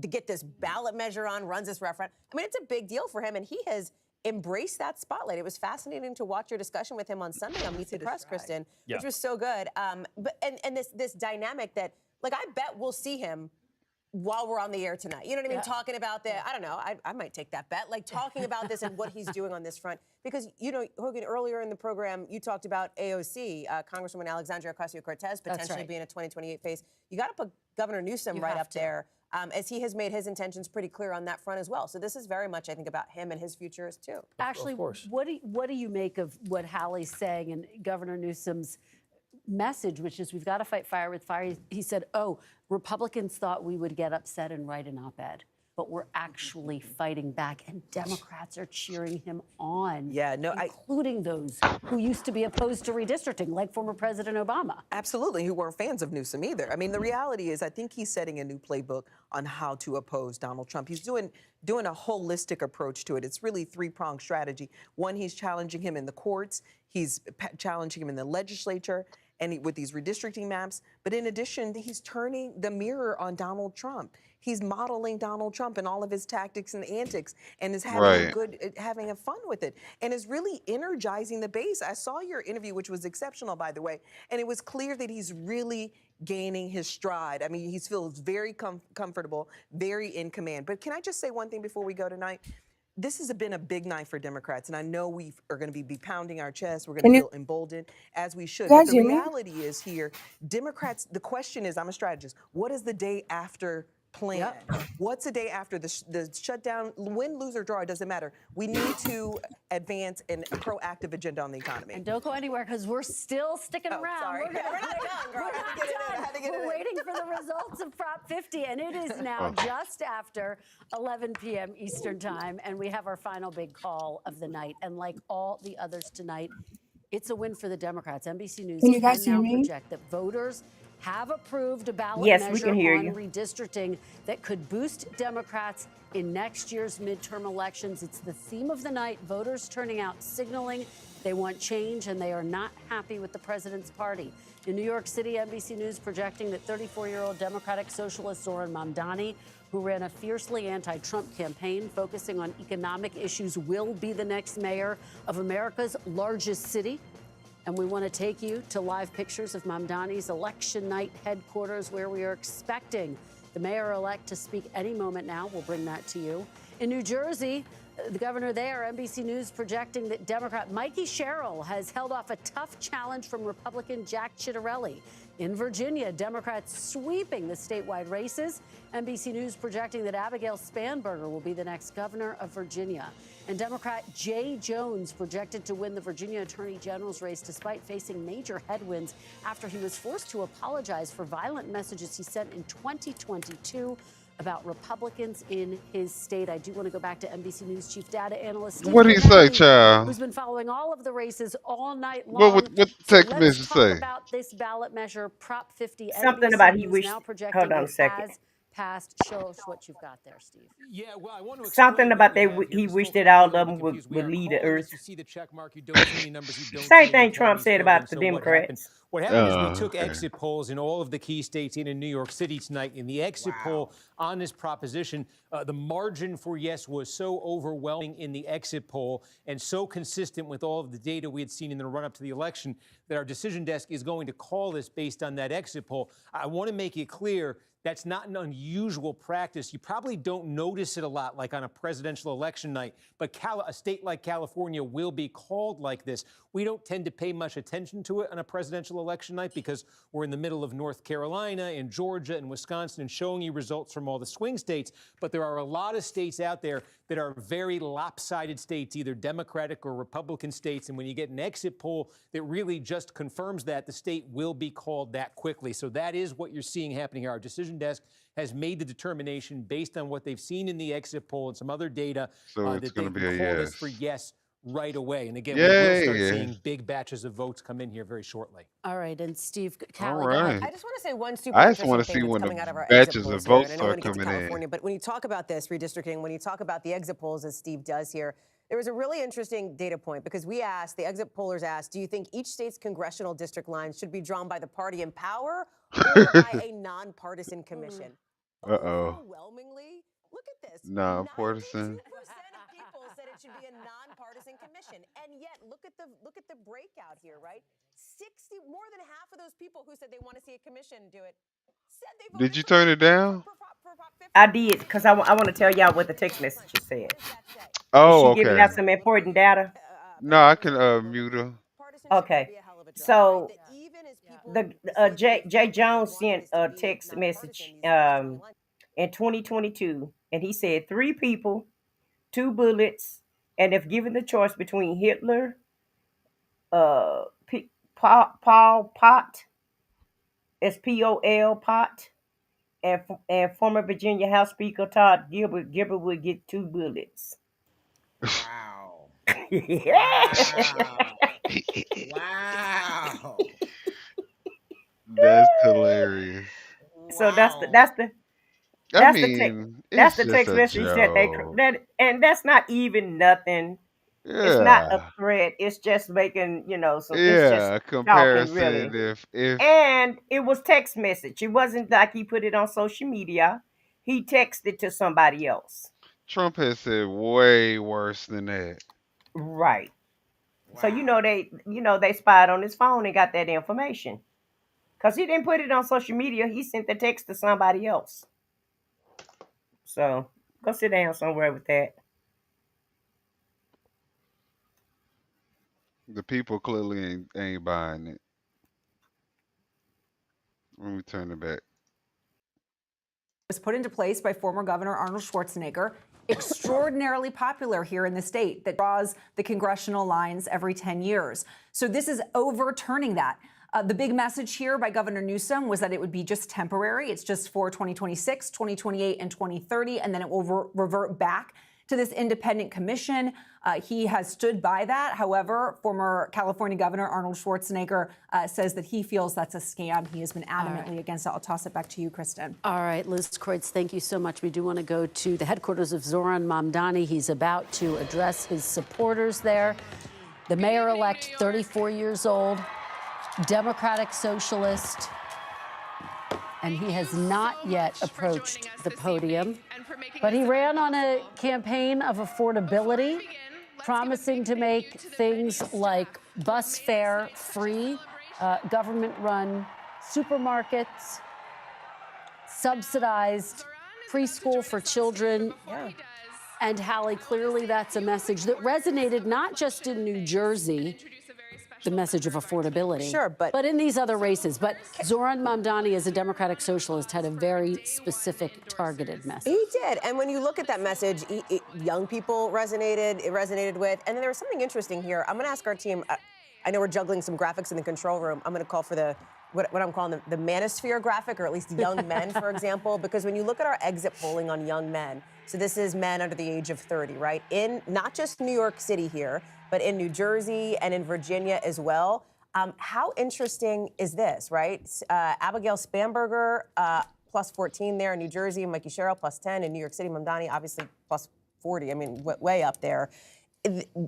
To get this ballot measure on, runs this referendum. I mean, it's a big deal for him, and he has embraced that spotlight. It was fascinating to watch your discussion with him on Sunday on Meet the Press, Kristen, which was so good. But this dynamic that, like, I bet we'll see him while we're on the air tonight. You know what I mean? Talking about I don't know, I might take that bet. Like, talking about this and what he's doing on this front. Because, Hogan, earlier in the program, you talked about AOC, Congresswoman Alexandria Ocasio-Cortez, potentially being a 2028 face. You got to put Governor Newsom right up there, as he has made his intentions pretty clear on that front as well. So this is very much, I think, about him and his futures, too. Actually, what do you make of what Hallie's saying and Governor Newsom's message, which is we've got to fight fire with fire? He said, Republicans thought we would get upset and write an op-ed, but we're actually fighting back, and Democrats are cheering him on. Including those who used to be opposed to redistricting, like former President Obama. Absolutely, who weren't fans of Newsom either. I mean, the reality is, I think he's setting a new playbook on how to oppose Donald Trump. He's doing a holistic approach to it. It's really three-pronged strategy. One, he's challenging him in the courts. He's challenging him in the legislature and with these redistricting maps. But in addition, he's turning the mirror on Donald Trump. He's modeling Donald Trump and all of his tactics and antics, and is having a fun with it, and is really energizing the base. I saw your interview, which was exceptional, by the way, and it was clear that he's really gaining his stride. I mean, he feels very comfortable, very in command. But can I just say one thing before we go tonight? This has been a big night for Democrats, and I know we are going to be pounding our chests. We're going to feel emboldened, as we should. But the reality is here, Democrats, the question is, I'm a strategist, what is the day after plan? What's the day after the shutdown? Win, lose, or draw, it doesn't matter. We need to advance a proactive agenda on the economy. And don't go anywhere, because we're still sticking around. Sorry. We're not done, girl. We're waiting for the results of Prop 50, and it is now just after 11 p.m. Eastern Time, and we have our final big call of the night. And like all the others tonight, it's a win for the Democrats. NBC News Can you guys now hear me? project that voters have approved a ballot measure on redistricting that could boost Democrats in next year's midterm elections. It's the theme of the night. Voters turning out, signaling they want change, and they are not happy with the president's party. In New York City, NBC News projecting that 34-year-old Democratic socialist Zohran Mamdani, who ran a fiercely anti-Trump campaign focusing on economic issues, will be the next mayor of America's largest city. And we want to take you to live pictures of Mamdani's election night headquarters, where we are expecting the mayor-elect to speak any moment now. We'll bring that to you. In New Jersey, the governor there, NBC News projecting that Democrat Mikey Sherrill has held off a tough challenge from Republican Jack Ciattarelli. In Virginia, Democrats sweeping the statewide races. NBC News projecting that Abigail Spanberger will be the next governor of Virginia. And Democrat Jay Jones projected to win the Virginia Attorney General's race despite facing major headwinds after he was forced to apologize for violent messages he sent in 2022 about Republicans in his state. I do want to go back to NBC News chief data analyst Steve What did he say, child? who's been following all of the races all night long. What text message say? Talk about this ballot measure, Prop 50. Something NBC about he News wished. now projecting Hold on a it second. has passed. Show us what you've got there, Steve. Yeah, well, I want to Something about he wished that all of them would leave the earth. You see the check mark, you don't see any numbers, you don't Same see thing any Trump counties said filled about in. the So Democrats. What happened is we took exit polls in all of the key states and in New York City tonight. In the exit poll, on this proposition. The margin for yes was so overwhelming in the exit poll and so consistent with all of the data we had seen in the run-up to the election that our decision desk is going to call this based on that exit poll. I want to make it clear that's not an unusual practice. You probably don't notice it a lot, like on a presidential election night, but a state like California will be called like this. We don't tend to pay much attention to it on a presidential election night because we're in the middle of North Carolina and Georgia and Wisconsin and showing you results from all the swing states. But there are a lot of states out there that are very lopsided states, either Democratic or Republican states. And when you get an exit poll that really just confirms that, the state will be called that quickly. So that is what you're seeing happening here. Our decision desk has made the determination based on what they've seen in the exit poll and some other data So it's that going they to be will a call yes. this for yes right away. And again, we will start Yay. seeing big batches of votes come in here very shortly. All right, and Steve, All Callie, go ahead. right. I just want to say one super I just want interesting to see thing that's when coming the out of our exit batches of polls here, votes and I know we're start going to get to coming in. California, but when you talk about this redistricting, when you talk about the exit polls, as Steve does here, there was a really interesting data point because we asked, the exit pollers asked, do you think each state's congressional district lines should be drawn by the party in power or by a nonpartisan commission? Uh-oh. Overwhelmingly, look at this. Non-partisan. 92% of people said it should be a nonpartisan commission, and yet look at the breakout here, right? More than half of those people who said they want to see a commission do it said they voted Did you turn it down? I did, because I want to tell y'all what the text message said. Is Oh, she giving okay. out some important data? No, I can mute her. Okay. So the Jay Jones sent a text message in 2022, and he said 3 people, 2 bullets, and if given the choice between Hitler, Paul Pot, Spol Pot, and former Virginia House Speaker Todd Gilbert would get 2 bullets. Wow. Yeah. Wow. That's hilarious. So that's the I that's it's the just text a message joke. and that's not even nothing. It's not a Yeah. threat. It's just making, it's just Yeah, a talking comparison really. if And it was text message. It wasn't like he put it on social media. He texted to somebody else. Trump has said way worse than that. Right. So they spied on his phone and got that information. Because he didn't put it on social media. He sent the text to somebody else. So go sit down somewhere with that. The people clearly ain't buying it. Let me turn it back. Was put into place by former Governor Arnold Schwarzenegger, extraordinarily popular here in the state, that draws the congressional lines every 10 years. So this is overturning that. The big message here by Governor Newsom was that it would be just temporary. It's just for 2026, 2028, and 2030, and then it will revert back to this independent commission. He has stood by that. However, former California Governor Arnold Schwarzenegger says that he feels that's a scam. He has been adamantly against it. I'll toss it back to you, Kristen. All right, Liz Kreutz, thank you so much. We do want to go to the headquarters of Zoran Mamdani. He's about to address his supporters there. The mayor-elect, 34 years old, Democratic socialist, and he has not yet approached the podium. But he ran on a campaign of affordability, promising to make things like bus fare free, government-run supermarkets, subsidized preschool for children. And Hallie, clearly that's a message that resonated not just in New Jersey, the message of affordability. Sure, but in these other races. But Zoran Mamdani, as a Democratic socialist, had a very specific, targeted message. He did, and when you look at that message, young people resonated with, and then there was something interesting here. I'm going to ask our team. I know we're juggling some graphics in the control room. I'm going to call for what I'm calling the manosphere graphic, or at least young men, for example, because when you look at our exit polling on young men, so this is men under the age of 30, right? In not just New York City here, but in New Jersey and in Virginia as well. How interesting is this, right? Abigail Spanberger, plus 14 there in New Jersey, Mikey Sherrill, plus 10 in New York City, Mamdani, obviously plus 40. I mean, way up there.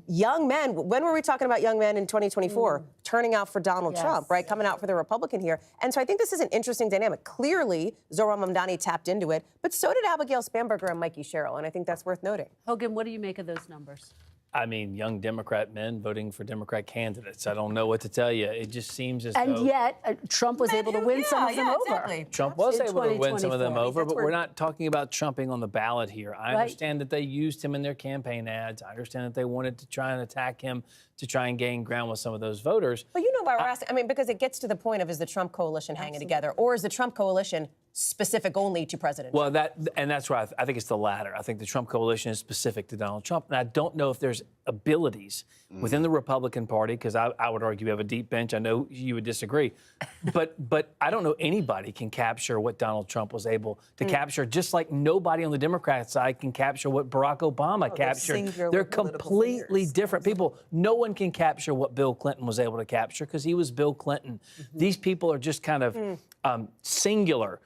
young men, when were we talking about young men in 2024 turning out for Donald Trump, right? Coming out for the Republican here. And so I think this is an interesting dynamic. Clearly, Zohran Mamdani tapped into it, but so did Abigail Spanberger and Mikey Sherrill, and I think that's worth noting. Hogan, what do you make of those numbers? I mean, young Democrat men voting for Democrat candidates. I don't know what to tell you. It just seems as though... And yet, Trump was able to win some of them over. Exactly. Trump was In able to win some of them 2024. over, but we're not talking about trumping on the ballot here. I understand that they used him in their campaign ads. I understand that they wanted to try and attack him to try and gain ground with some of those voters. But you know why we're asking? I mean, because it gets to the point of, is the Trump coalition hanging together, or is the Trump coalition specific only to President Trump? Well, that's right. I think it's the latter. I think the Trump coalition is specific to Donald Trump, and I don't know if there's abilities within the Republican Party, because I would argue we have a deep bench. I know you would disagree, but I don't know anybody can capture what Donald Trump was able to capture, just like nobody on the Democrat side can capture what Barack Obama captured. They're completely different people. No one can capture what Bill Clinton was able to capture because he was Bill Clinton. These people are just kind of singular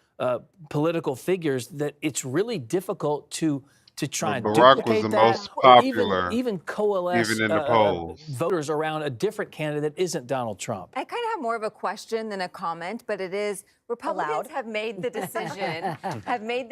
political figures that it's really difficult to try and Barack duplicate was the that, most or popular, even coalesce even in the polls. voters around a different candidate that isn't Donald Trump. I kind of have more of a question than a comment, but it is Republicans have made the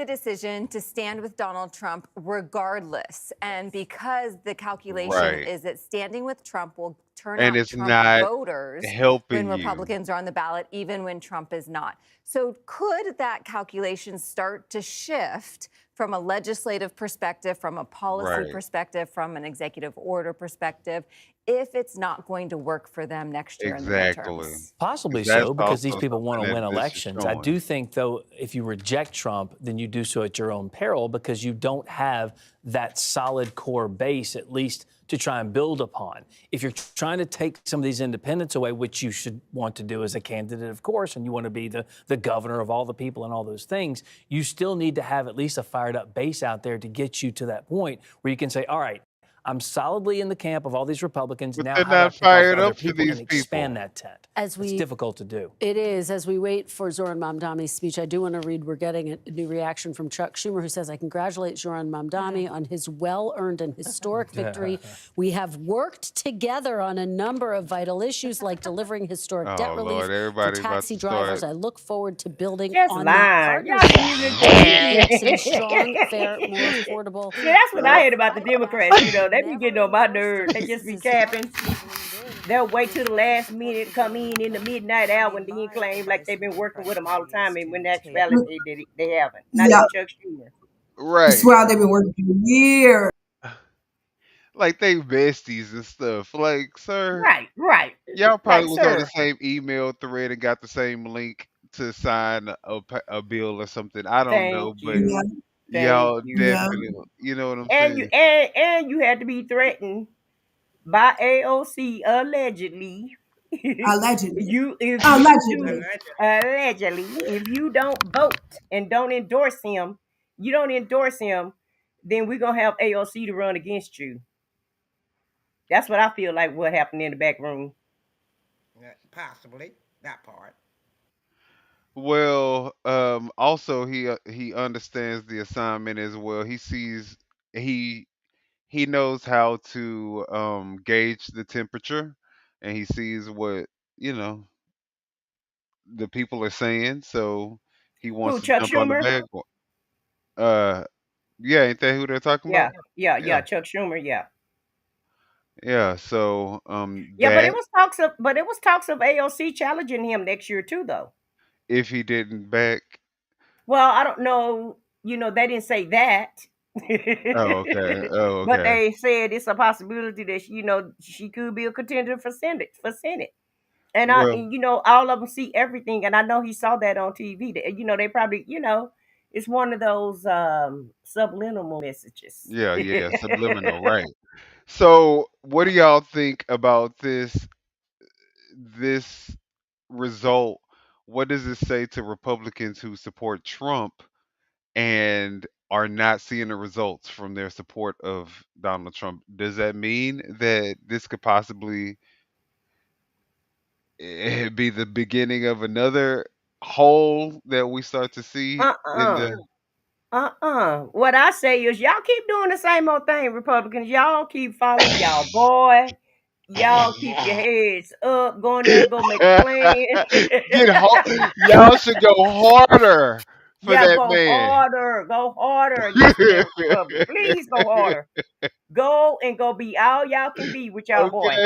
decision to stand with Donald Trump regardless. And because the calculation is that standing with Trump will turn And out it's Trump not voters helping when you. Republicans are on the ballot, even when Trump is not. So could that calculation start to shift from a legislative perspective, from a policy perspective, from an executive order perspective, if it's not going to work for them next year in the midterms? Possibly That's so, because these also people want to something win that this is elections. I showing. do think, though, if you reject Trump, then you do so at your own peril because you don't have that solid core base, at least to try and build upon. If you're trying to take some of these independents away, which you should want to do as a candidate, of course, and you want to be the governor of all the people and all those things, you still need to have at least a fired up base out there to get you to that point where you can say, all right, I'm solidly in the camp of all these Republicans. But Now they're how do I not pick off fired other up for people these and expand people. that tent? As It's difficult to do. It is. As we wait for Zohran Mamdani's speech, I do want to read, we're getting a new reaction from Chuck Schumer, who says, I congratulate Zohran Mamdani on his well-earned and historic victory. We have worked together on a number of vital issues like delivering historic debt Oh, relief Lord, for everybody about taxi to start. drivers. I look forward to building Just on lying. that Y'all partnership. didn't even Making strong, fair, more affordable. See, that's what I hate about the Democrats. You know, they be getting on my nerves. They just be capping. They'll wait till the last minute, come in the midnight hour, and then claim like they've been working with them all the time. And when in actuality, they haven't. Not even Chuck Schumer. Right. Swear they've been working for years. Like they besties and stuff. Like, sir, Right. y'all probably Like, was on the sir. same email thread and got the same link to sign a bill or something. I don't know, Thank but you. y'all Thank you. definitely, you know what I'm And you saying? and you had to be threatened by AOC allegedly. Allegedly. If you don't vote and don't endorse him, then we're gonna have AOC to run against you. That's what I feel like what happened in the back room. Possibly that part. Well, also he understands the assignment as well. He sees he he knows how to gauge the temperature, and he sees what you know the people are saying. So he wants Who, to Chuck jump on the Schumer? bandwagon. Uh, yeah, ain't that who they're talking Yeah, about? Yeah, Chuck Schumer, yeah. yeah. So Yeah, but that it was talks of AOC challenging him next year too, though. if he didn't back. Well, I don't know. They didn't say that. Oh, okay. Oh, But okay. they said it's a possibility that she could be a contender for Senate. And Well, all of them see everything, and I know he saw that on TV. They probably, it's one of those subliminal messages. yeah, subliminal, right? So, what do y'all think about this result? What does it say to Republicans who support Trump and are not seeing the results from their support of Donald Trump? Does that mean that this could possibly be the beginning of another hole that we start to see in Uh-uh. the? What I say is y'all keep doing the same old thing, Republicans. Y'all keep following y'all boy. Y'all keep your heads up, going there, go make a plan. Get hard. Y'all should go harder for Yeah, that man. go harder against the damn Republican. Please go harder. Go and go be all y'all can be with y'all boy.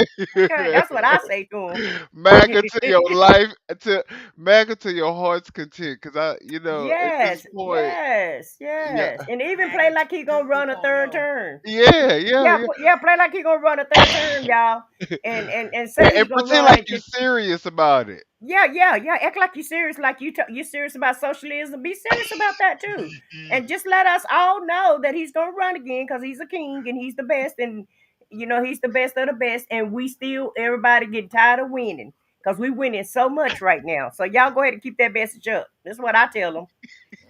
Okay, Okay. that's what I say to MAGA to him. your life, to MAGA to your heart's content. Cause at this Yes, point, yes, yeah, yes. And even play MAGA like he gonna run a third 2.0. term. yeah, yeah, Yeah, yeah. yeah, play like he gonna run a third term, y'all. And say he And gonna pretend run like and you just serious about it. yeah. Act like you serious, like you serious about socialism. Be serious about that too, and just let us all know that he's gonna run again because he's a king and he's the best, and he's the best of the best. And we still everybody getting tired of winning because we winning so much right now. So y'all go ahead and keep that message up. That's what I tell them.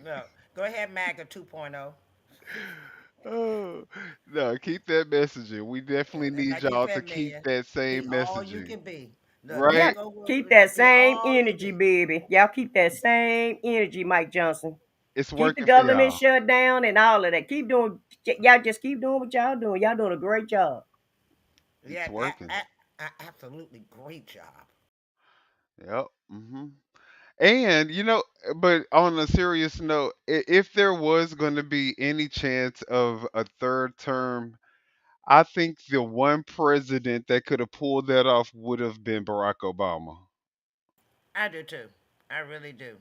Look, go ahead, MAGA 2.0. Oh, no, keep that messaging. We definitely need Like you y'all to said, keep man, that be same all you messaging. can be. Look, Yeah, Right? let's go. keep that Be same all you energy, be. baby. Y'all keep that same energy, Mike Johnson. It's Keep the working for government y'all. shut down and all of that. Keep doing, y'all just keep doing what y'all doing. Y'all doing a great job. It's Yeah, working. absolutely great job. Yep. And but on a serious note, if there was going to be any chance of a third term, I think the one president that could have pulled that off would have been Barack Obama. I do too. I really do.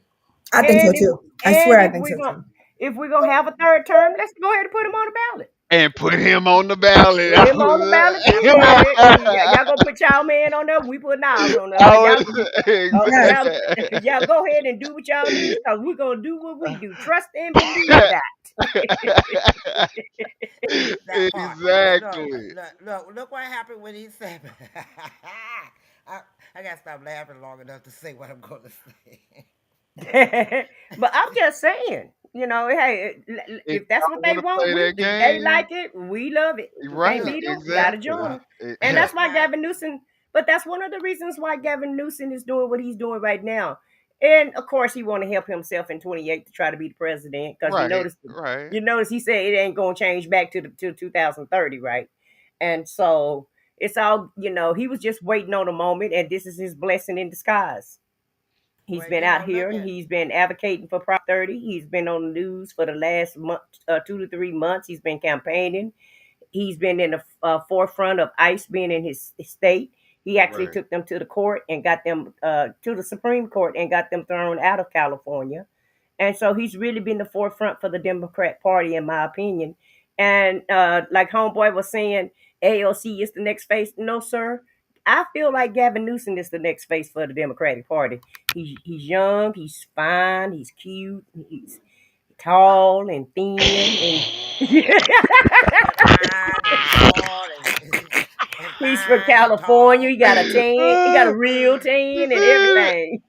I think so And if too. I swear and I if think we're so gonna too. if we're gonna have a third term, let's go ahead and put him on the ballot. And put him on the ballot. Put him on the ballot too, baby. Y'all gonna put y'all man on there. We putting ours on there. So I y'all, would Yes. y'all, y'all go ahead and do what y'all do, cause we're gonna do what we do. Trust and believe that. That part. Look, exactly. look what happened when he said. I, I gotta stop laughing long enough to say what I'm gonna say. But I'm just saying, hey, If if that's what y'all they want to want, play that if they game, like it, we love it. We can't right? Look, beat them. Gotta Exactly. join look, them. And that's look, why man. Gavin Newsom. But that's one of the reasons why Gavin Newsom is doing what he's doing right now. And of course, he want to help himself in 28 to try to be the president because Right. Right. you notice he said it ain't gonna change back to 2030, right? And so it's all he was just waiting on a moment, and this is his blessing in disguise. He's Well, been out here and he's been advocating for Prop 30. He's been on the news for the last month, 2 to 3 months. He's been campaigning. He's been in the forefront of ICE being in his state. He actually Right. took them to the court and got them to the Supreme Court and got them thrown out of California. And so he's really been the forefront for the Democrat Party, in my opinion. And like Homeboy was saying, AOC is the next face. No, sir. I feel like Gavin Newsom is the next face for the Democratic Party. He's young, he's fine, he's cute, he's tall and thin, and and fine and tall and he's from fine and California. tall He got a tan, he got a real tan and everything.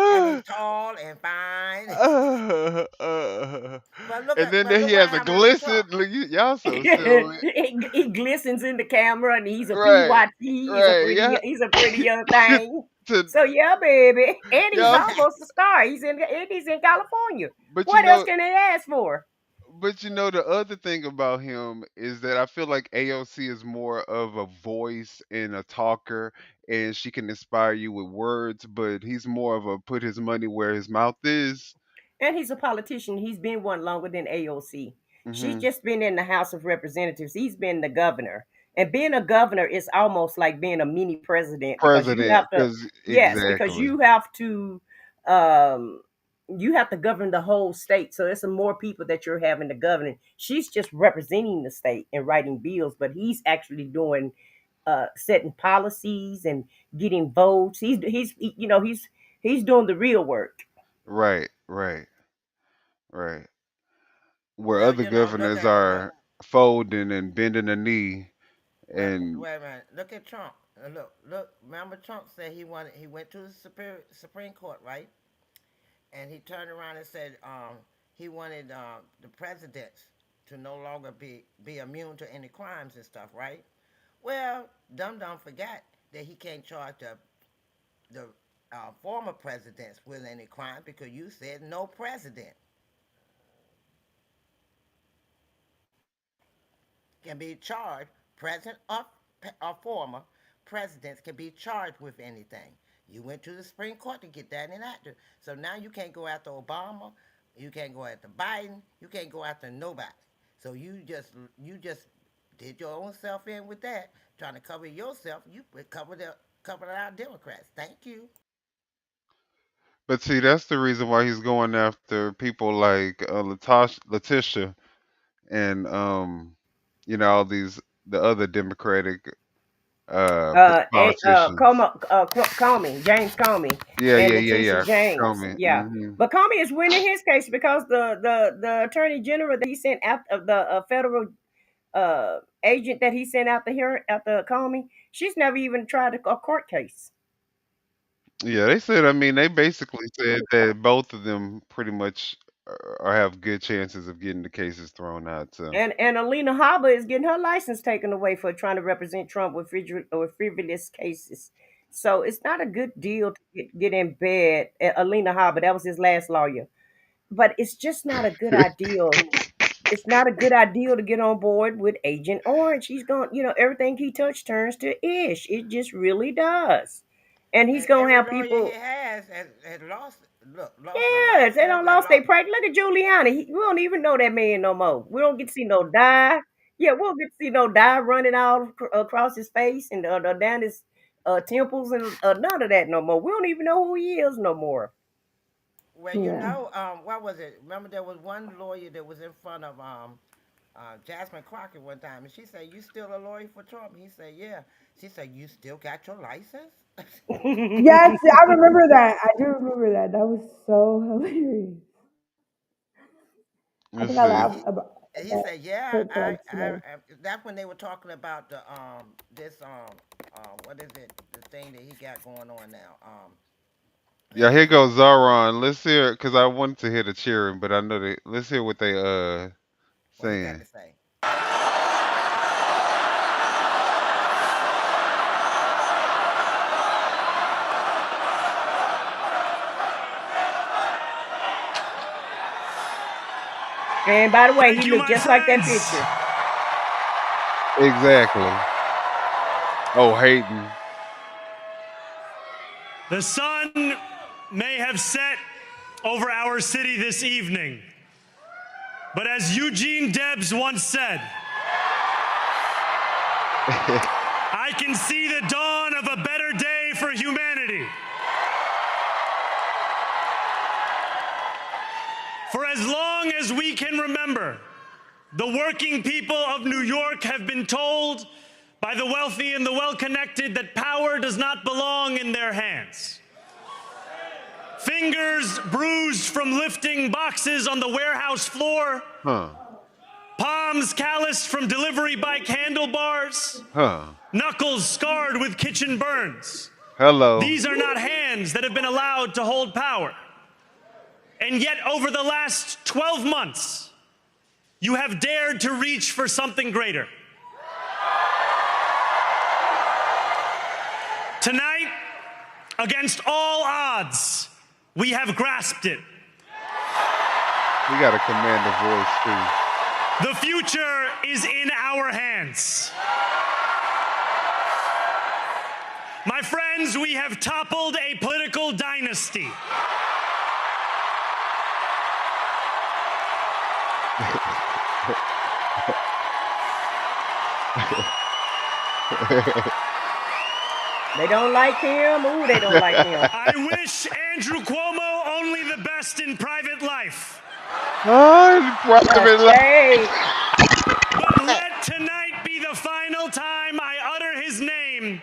and he's tall and fine. And then But there he look what has a happened with glisten. Trump. Look, y'all so silly. He glistens in the camera, and he's a Right. PYT. Right. Yeah. He's a pretty young thing. to So yeah, baby, and he's y'all. almost a star. He's in California. But What else can they ask for? the other thing about him is that I feel like AOC is more of a voice and a talker, and she can inspire you with words. But he's more of a put his money where his mouth is. And he's a politician. He's been one longer than AOC. She's Hmm. just been in the House of Representatives. He's been the governor. And being a governor is almost like being a mini president because you President, have to, because yes, because exactly. um you have to govern the whole state. So there's some more people that you're having to govern. She's just representing the state and writing bills, but he's actually doing setting policies and getting votes. He's doing the real work. Right. Right. Right. Where Well, other look governors at look. are folding and bending a knee, Well, and wait a minute. Look at Trump. Look. Remember, Trump said he wanted. He went to the Supreme Court, right? And he turned around and said he wanted the presidents to no longer be immune to any crimes and stuff, right? Well, Dum Dum forgot that he can't charge the former presidents with any crime because you said no president. can be charged, present or former presidents can be charged with anything. You went to the Supreme Court to get that enacted. So now you can't go after Obama, you can't go after Biden, you can't go after nobody. So you just did your own self in with that, trying to cover yourself. You covered our Democrats. Thank you. But see, that's the reason why he's going after people like Letitia and all these the other Democratic politicians. Comey, James Comey, Yeah, and yeah, yeah, Letitia yeah. James. Comey. Yeah, but Comey is winning his case because the attorney general that he sent out of the federal agent that he sent out to here after Comey, she's never even tried a court case. Yeah, they said. I mean, they basically said that both of them pretty much have good chances of getting the cases thrown out. So And Alina Habba is getting her license taken away for trying to represent Trump with frivolous cases. So it's not a good deal to get in bed. Alina Habba, that was his last lawyer. But it's just not a good idea. It's not a good idea to get on board with Agent Orange. He's going, everything he touched turns to ish. It just really does. And he's And gonna every have lawyer he people. has lost a Yes, they license don't and lost their lost. practice. Look at Giuliani. We don't even know that man no more. We don't get to see no dye. Yeah, we don't get to see no dye running all across his face and down his temples and none of that no more. We don't even know who he is no more. Well, Yeah. what was it? Remember, there was one lawyer that was in front of Jasmine Crockett one time, and she said, "You still a lawyer for Trump?" He said, "Yeah." She said, "You still got your license?" Yes, I remember that. I do remember that. That was so hilarious. I let's think I see. laughed about He that said, "Yeah, clip for like 2 days. That's when they were talking about the this what is it? The thing that he got going on now. Yeah, here goes Zaron. Let's hear because I wanted to hear the cheering, but I know they. Let's hear what they What he got saying. to say? And by the way, he looked just like that picture. Exactly. Oh, Hayden. The sun may have set over our city this evening, but as Eugene Debs once said, I can see the dawn of a better day for humanity. For as long as we can remember, the working people of New York have been told by the wealthy and the well-connected that power does not belong in their hands. Fingers bruised from lifting boxes on the warehouse floor. Palms calloused from delivery bike handlebars. Knuckles scarred with kitchen burns. Hello. These are not hands that have been allowed to hold power. And yet, over the last 12 months, you have dared to reach for something greater. Tonight, against all odds, we have grasped it. We got to command the voice, too. The future is in our hands. My friends, we have toppled a political dynasty. They don't like him. Ooh, they don't like him. I wish Andrew Cuomo only the best in private life. Private life. But let tonight be the final time I utter his name.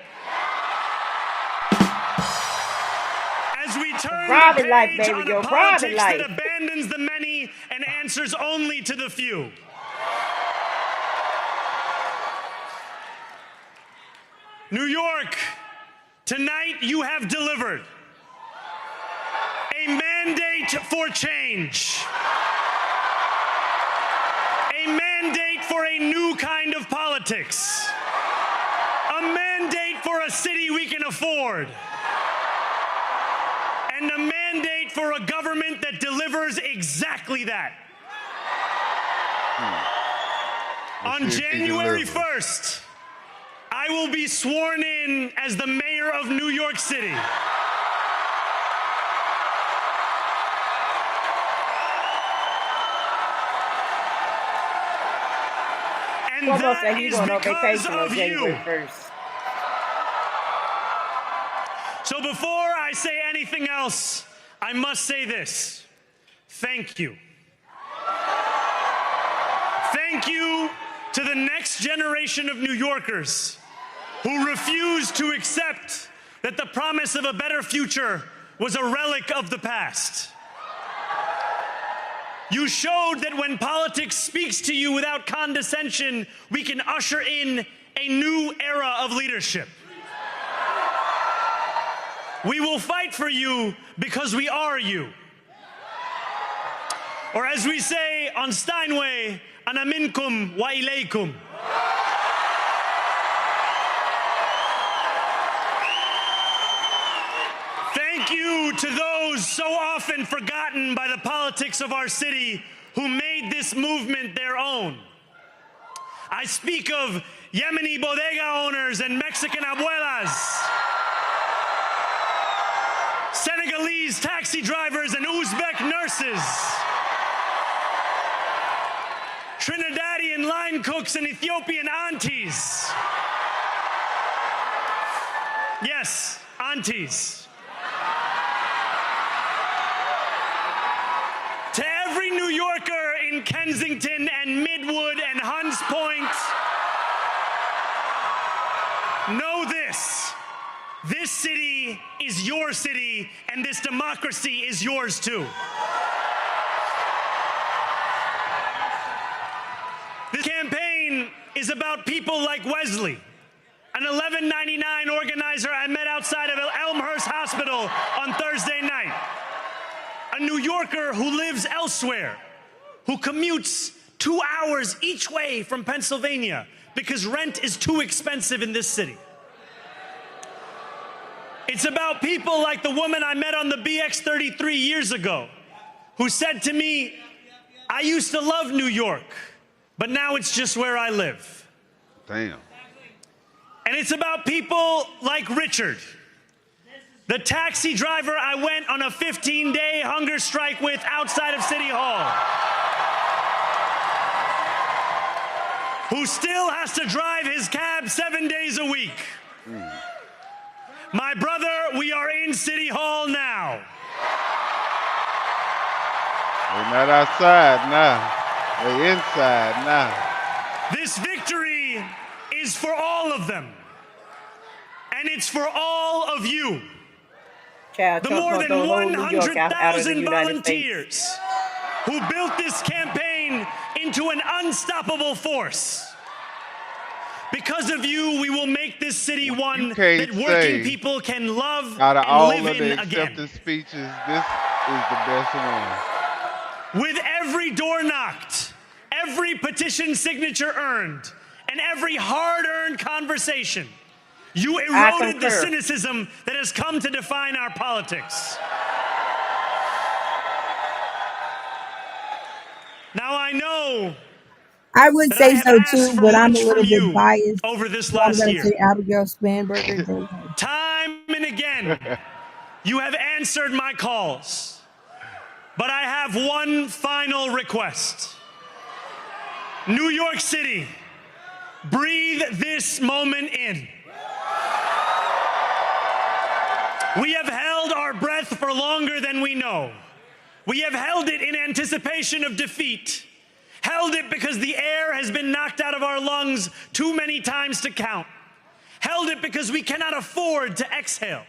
As we turn Private the life, page baby on girl. a Private politics life. that abandons the many and answers only to the few. New York, tonight you have delivered a mandate for change, a mandate for a new kind of politics, a mandate for a city we can afford, and a mandate for a government that delivers exactly that. On January 1st, I will be sworn in as the mayor of New York City. And that is because of you. So before I say anything else, I must say this. Thank you. Thank you to the next generation of New Yorkers who refuse to accept that the promise of a better future was a relic of the past. You showed that when politics speaks to you without condescension, we can usher in a new era of leadership. We will fight for you because we are you. Or as we say on Steinway, ana minkum wa ilaykum. Thank you to those so often forgotten by the politics of our city who made this movement their own. I speak of Yemeni bodega owners and Mexican abuelas, Senegalese taxi drivers and Uzbek nurses, Trinidadian line cooks and Ethiopian aunties. Yes, aunties. To every New Yorker in Kensington and Midwood and Hunts Point, know this. This city is your city, and this democracy is yours too. This campaign is about people like Wesley, an $11.99 organizer I met outside of Elmhurst Hospital on Thursday night. A New Yorker who lives elsewhere, who commutes 2 hours each way from Pennsylvania because rent is too expensive in this city. It's about people like the woman I met on the BX33 years ago, who said to me, I used to love New York, but now it's just where I live. Damn. And it's about people like Richard, the taxi driver I went on a 15-day hunger strike with outside of City Hall, who still has to drive his cab 7 days a week. My brother, we are in City Hall now. We're not outside now. We're inside now. This victory is for all of them. And it's for all of you. The more than 100,000 volunteers who built this campaign into an unstoppable force. Because of you, we will make this city one that working people can love out of and all live of the in again. acceptance speeches, this is the best one. With every door knocked, every petition signature earned, and every hard-earned conversation, you eroded the cynicism that has come to define our politics. Now I know I would that say so too, but I'm a much little from bit you biased. over this So I'm last going to year. say Abigail Spanberger. There you go. Time and again, you have answered my calls. But I have one final request. New York City, breathe this moment in. We have held our breath for longer than we know. We have held it in anticipation of defeat. Held it because the air has been knocked out of our lungs too many times to count. Held it because we cannot afford to exhale.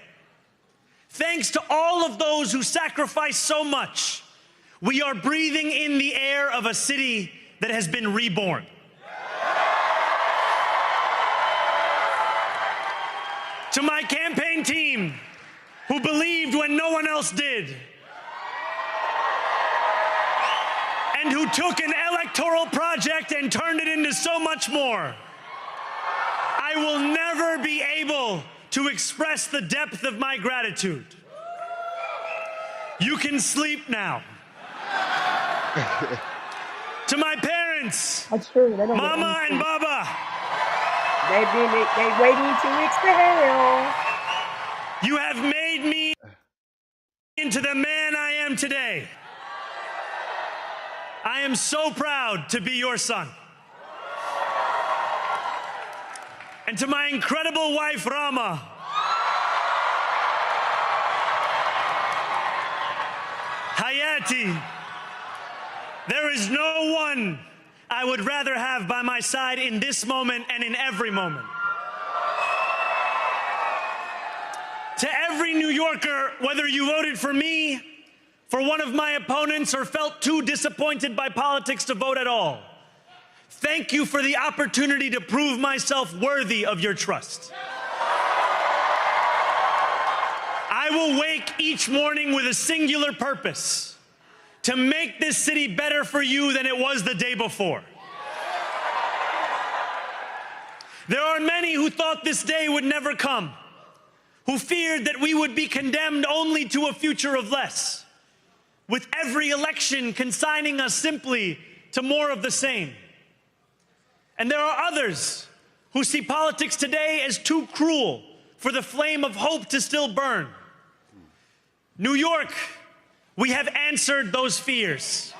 Thanks to all of those who sacrificed so much, we are breathing in the air of a city that has been reborn. To my campaign team, who believed when no one else did, and who took an electoral project and turned it into so much more, I will never be able to express the depth of my gratitude. You can sleep now. To my parents, parents, That's true. They don't get Mama and anything. Baba. They waiting 2 weeks to hell. You have made me into the man I am today. I am so proud to be your son. And to my incredible wife, Rama, Hayati, there is no one I would rather have by my side in this moment and in every moment. To every New Yorker, whether you voted for me, for one of my opponents, or felt too disappointed by politics to vote at all, thank you for the opportunity to prove myself worthy of your trust. I will wake each morning with a singular purpose: to make this city better for you than it was the day before. There are many who thought this day would never come, who feared that we would be condemned only to a future of less, with every election consigning us simply to more of the same. And there are others who see politics today as too cruel for the flame of hope to still burn. New York, we have answered those fears.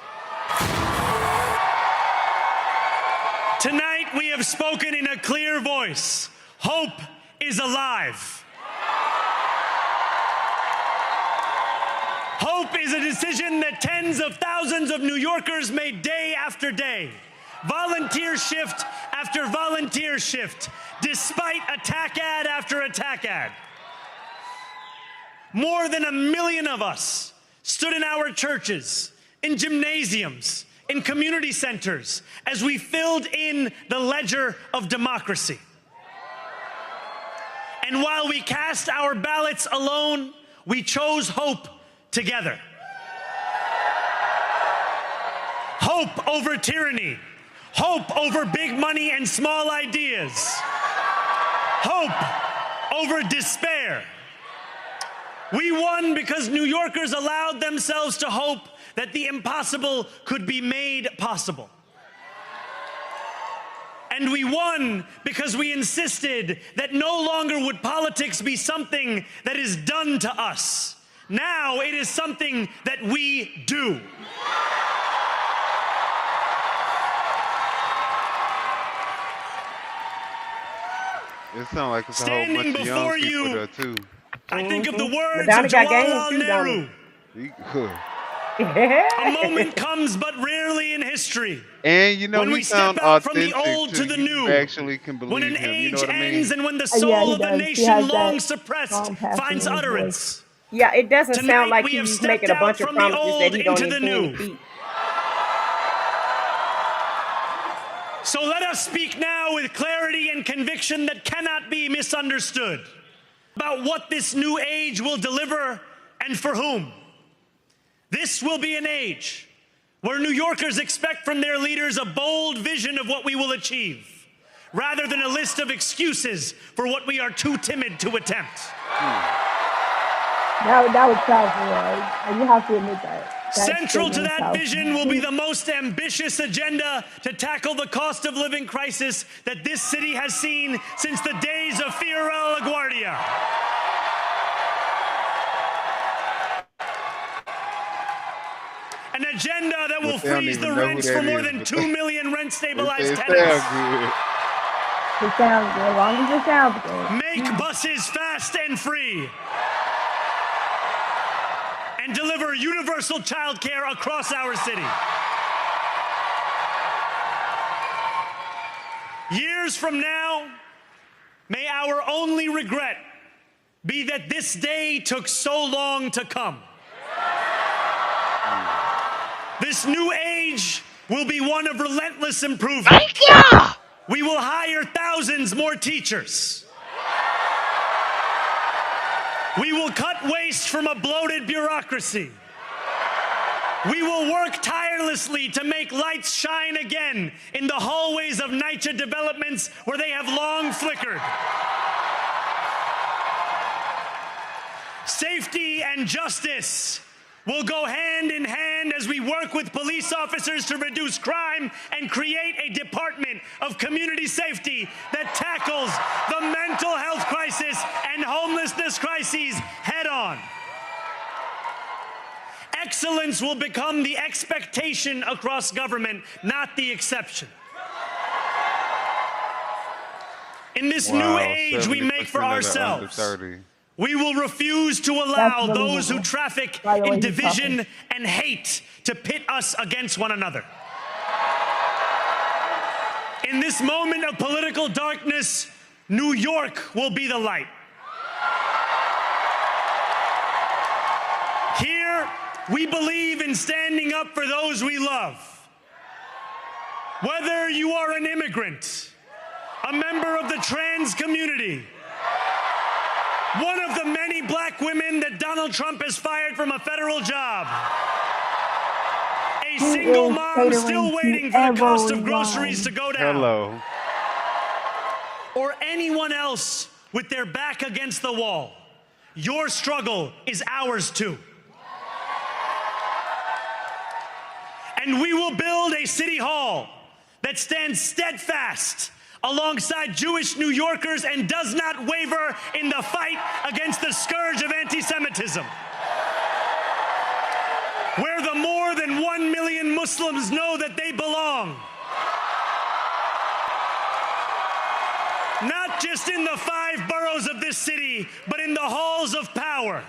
Tonight we have spoken in a clear voice. Hope is alive. Hope is a decision that tens of thousands of New Yorkers made day after day, volunteer shift after volunteer shift, despite attack ad after attack ad. More than 1 million of us stood in our churches, in gymnasiums, in community centers, as we filled in the ledger of democracy. And while we cast our ballots alone, we chose hope together. Hope over tyranny. Hope over big money and small ideas. Hope over despair. We won because New Yorkers allowed themselves to hope that the impossible could be made possible. And we won because we insisted that no longer would politics be something that is done to us. Now it is something that we do. It sounds like it's a whole Standing bunch of young before people you, there too. I think of the words Madonna of got game Jawaharlal too, Nehru. A moment comes but rarely in history. And you know, when he we sound step out from the authentic old too. to the You new, actually can believe when an him. You age know what I mean? ends and when the Yeah, soul he of the does. He nation has long that suppressed strong passion finds in his utterance. Yeah, it doesn't Tonight sound like we have he's stepped making a out bunch of from the promises old that he don't into the intend new. to keep. So let us speak now with clarity and conviction that cannot be misunderstood about what this new age will deliver and for whom. This will be an age where New Yorkers expect from their leaders a bold vision of what we will achieve, rather than a list of excuses for what we are too timid to attempt. That was powerful, right? And you have to admit that. Central to statement that is powerful. vision will be the most ambitious agenda to tackle the cost of living crisis that this city has seen since the days of Fiorello LaGuardia. An agenda that will freeze the rents for more than 2 million rent-stabilized tenants. It sounds good, as long as it sounds good. Make buses fast and free. And deliver universal child care across our city. Years from now, may our only regret be that this day took so long to come. This new age will be one of relentless improvement. Thank you! We will hire thousands more teachers. We will cut waste from a bloated bureaucracy. We will work tirelessly to make lights shine again in the hallways of NYCHA developments where they have long flickered. Safety and justice will go hand in hand as we work with police officers to reduce crime and create a department of community safety that tackles the mental health crisis and homelessness crises head on. Excellence will become the expectation across government, not the exception. In this new age we make for ourselves, we will refuse to allow those who traffic in division and hate to pit us against one another. In this moment of political darkness, New York will be the light. Here, we believe in standing up for those we love. Whether you are an immigrant, a member of the trans community, one of the many black women that Donald Trump has fired from a federal job, a single mom still waiting for the cost of groceries to go down, or anyone else with their back against the wall, your struggle is ours too. And we will build a city hall that stands steadfast alongside Jewish New Yorkers and does not waver in the fight against the scourge of anti-Semitism. Where the more than 1 million Muslims know that they belong. Not just in the 5 boroughs of this city, but in the halls of power.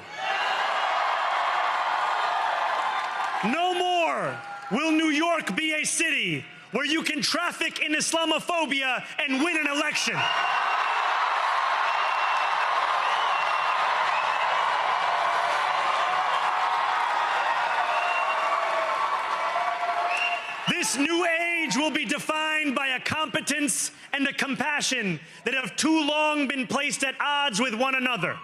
No more will New York be a city where you can traffic in Islamophobia and win an election. This new age will be defined by a competence and a compassion that have too long been placed at odds with one another.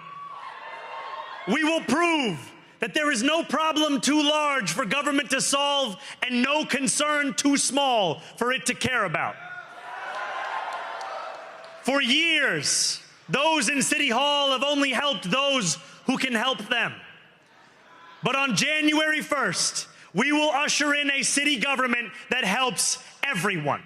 We will prove that there is no problem too large for government to solve and no concern too small for it to care about. For years, those in City Hall have only helped those who can help them. But on January 1st, we will usher in a city government that helps everyone.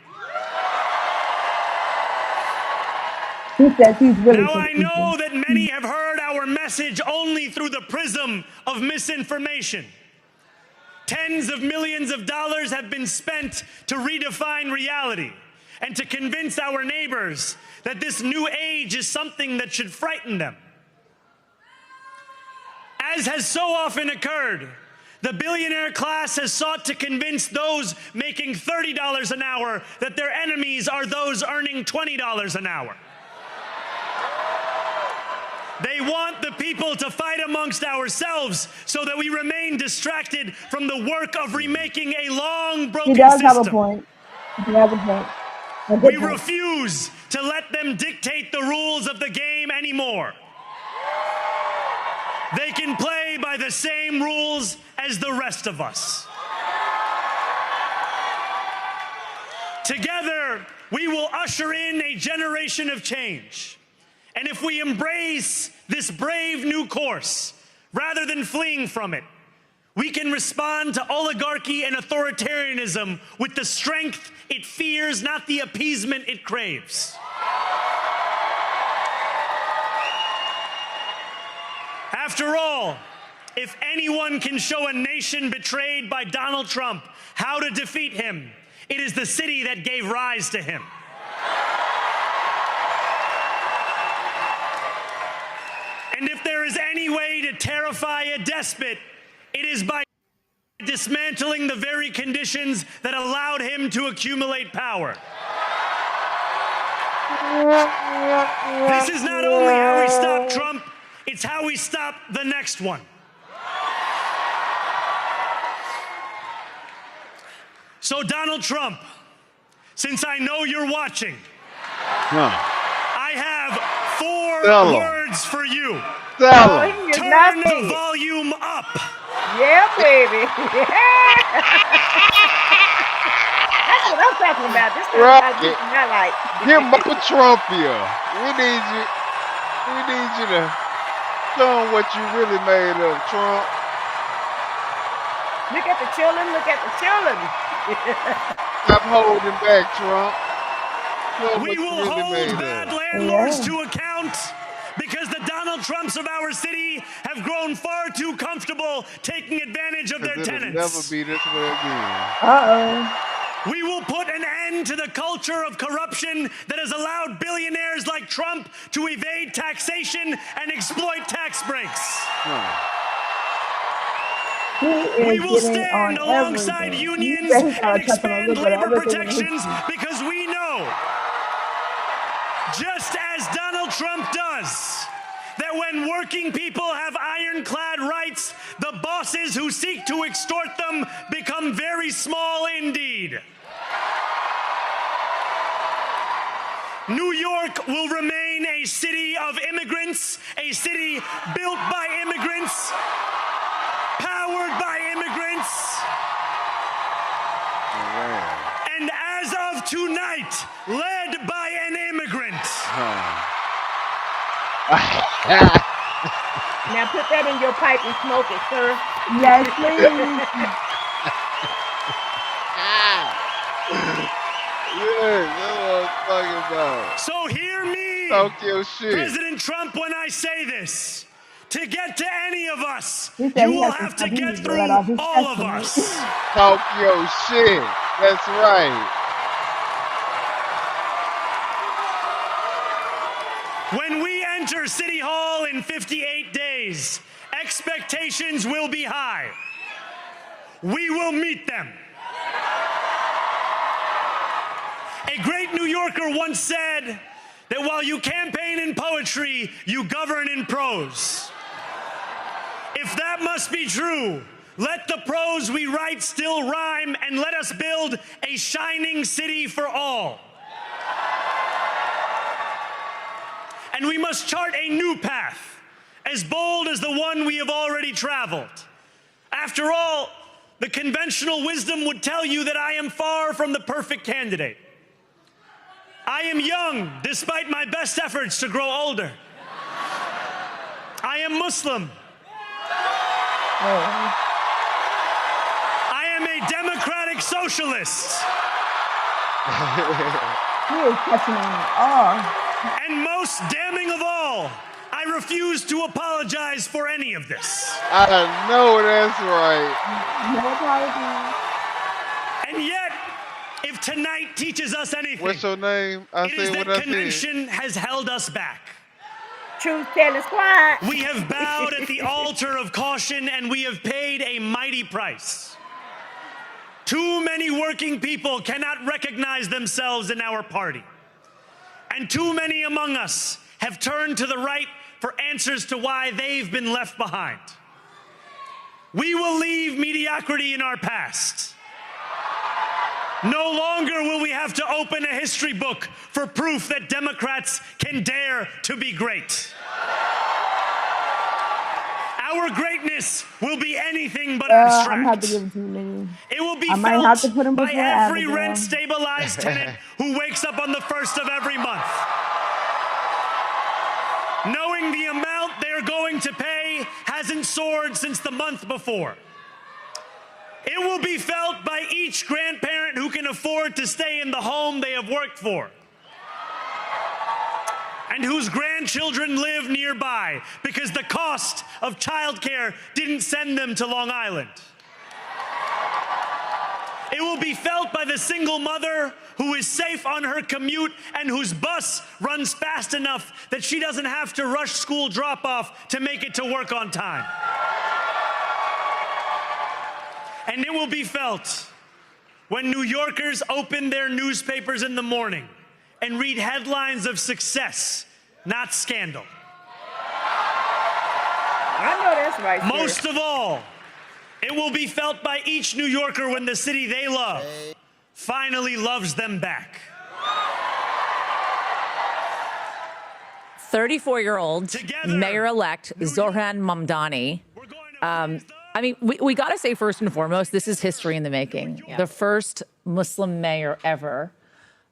He says he's really Now, I know that many have heard our message only through the prism of misinformation. Tens of millions of dollars have been spent to redefine reality and to convince our neighbors that this new age is something that should frighten them. As has so often occurred, the billionaire class has sought to convince those making $30 an hour that their enemies are those earning $20 an hour. They want the people to fight amongst ourselves so that we remain distracted from the work of remaking a long broken He does system. have a point. He has a point. A good We point. refuse to let them dictate the rules of the game anymore. They can play by the same rules as the rest of us. Together, we will usher in a generation of change. And if we embrace this brave new course, rather than fleeing from it, we can respond to oligarchy and authoritarianism with the strength it fears, not the appeasement it craves. After all, if anyone can show a nation betrayed by Donald Trump how to defeat him, it is the city that gave rise to him. And if there is any way to terrify a despot, it is by dismantling the very conditions that allowed him to accumulate power. This is not only how we stop Trump, it's how we stop the next one. So Donald Trump, since I know you're watching, I have 4 words for you. Turn the volume up. Yeah, baby. That's what I'm talking about. This is what I like. Get Michael Trump here. We need you to show 'em what you really made of, Trump. Look at the children. Look at the children. Stop holding back, Trump. We will hold bad landlords to account because the Donald Trumps of our city have grown far too comfortable taking advantage of their tenants. It'll never be this way again. Uh-oh. We will put an end to the culture of corruption that has allowed billionaires like Trump to evade taxation and exploit tax breaks. We will stand alongside unions and expand labor protections because we know, just as Donald Trump does, that when working people have ironclad rights, the bosses who seek to extort them become very small indeed. New York will remain a city of immigrants, a city built by immigrants, powered by immigrants, and as of tonight, led by an immigrant. Now put that in your pipe and smoke it, sir. Yes, please. Yeah, that's what I'm talking about. So hear me, Talk your shit. President Trump, when I say this. To get to any of us, He said you he will has to have to stop. He get needs to through let off his all chest of tonight. us. Talk your shit. That's right. When we enter City Hall in 58 days, expectations will be high. We will meet them. A great New Yorker once said that while you campaign in poetry, you govern in prose. If that must be true, let the prose we write still rhyme, and let us build a shining city for all. And we must chart a new path, as bold as the one we have already traveled. After all, the conventional wisdom would tell you that I am far from the perfect candidate. I am young, despite my best efforts to grow older. I am Muslim. I am a democratic socialist. He is catching on. Oh. And most damning of all, I refuse to apologize for any of this. I know that's right. No apologies. And yet, if tonight teaches us anything, What's your name? I it is said what that I said. convention has held us back. Truth telling squad. We have bowed at the altar of caution, and we have paid a mighty price. Too many working people cannot recognize themselves in our party. And too many among us have turned to the right for answers to why they've been left behind. We will leave mediocrity in our past. No longer will we have to open a history book for proof that Democrats can dare to be great. Our greatness will be anything but abstract. I'm going to have to give it to you, Lizzy. It will be I might have to felt put him by before every Abigail. rent-stabilized tenant who wakes up on the first of every month, knowing the amount they're going to pay hasn't soared since the month before. It will be felt by each grandparent who can afford to stay in the home they have worked for, and whose grandchildren live nearby because the cost of childcare didn't send them to Long Island. It will be felt by the single mother who is safe on her commute and whose bus runs fast enough that she doesn't have to rush school drop-off to make it to work on time. And it will be felt when New Yorkers open their newspapers in the morning and read headlines of success, not scandal. I know that's right, sir. Most of all, it will be felt by each New Yorker when the city they love finally loves them back. 34-year-old Mayor-elect Zohran Mamdani. I mean, we got to say first and foremost, this is history in the making. The first Muslim mayor ever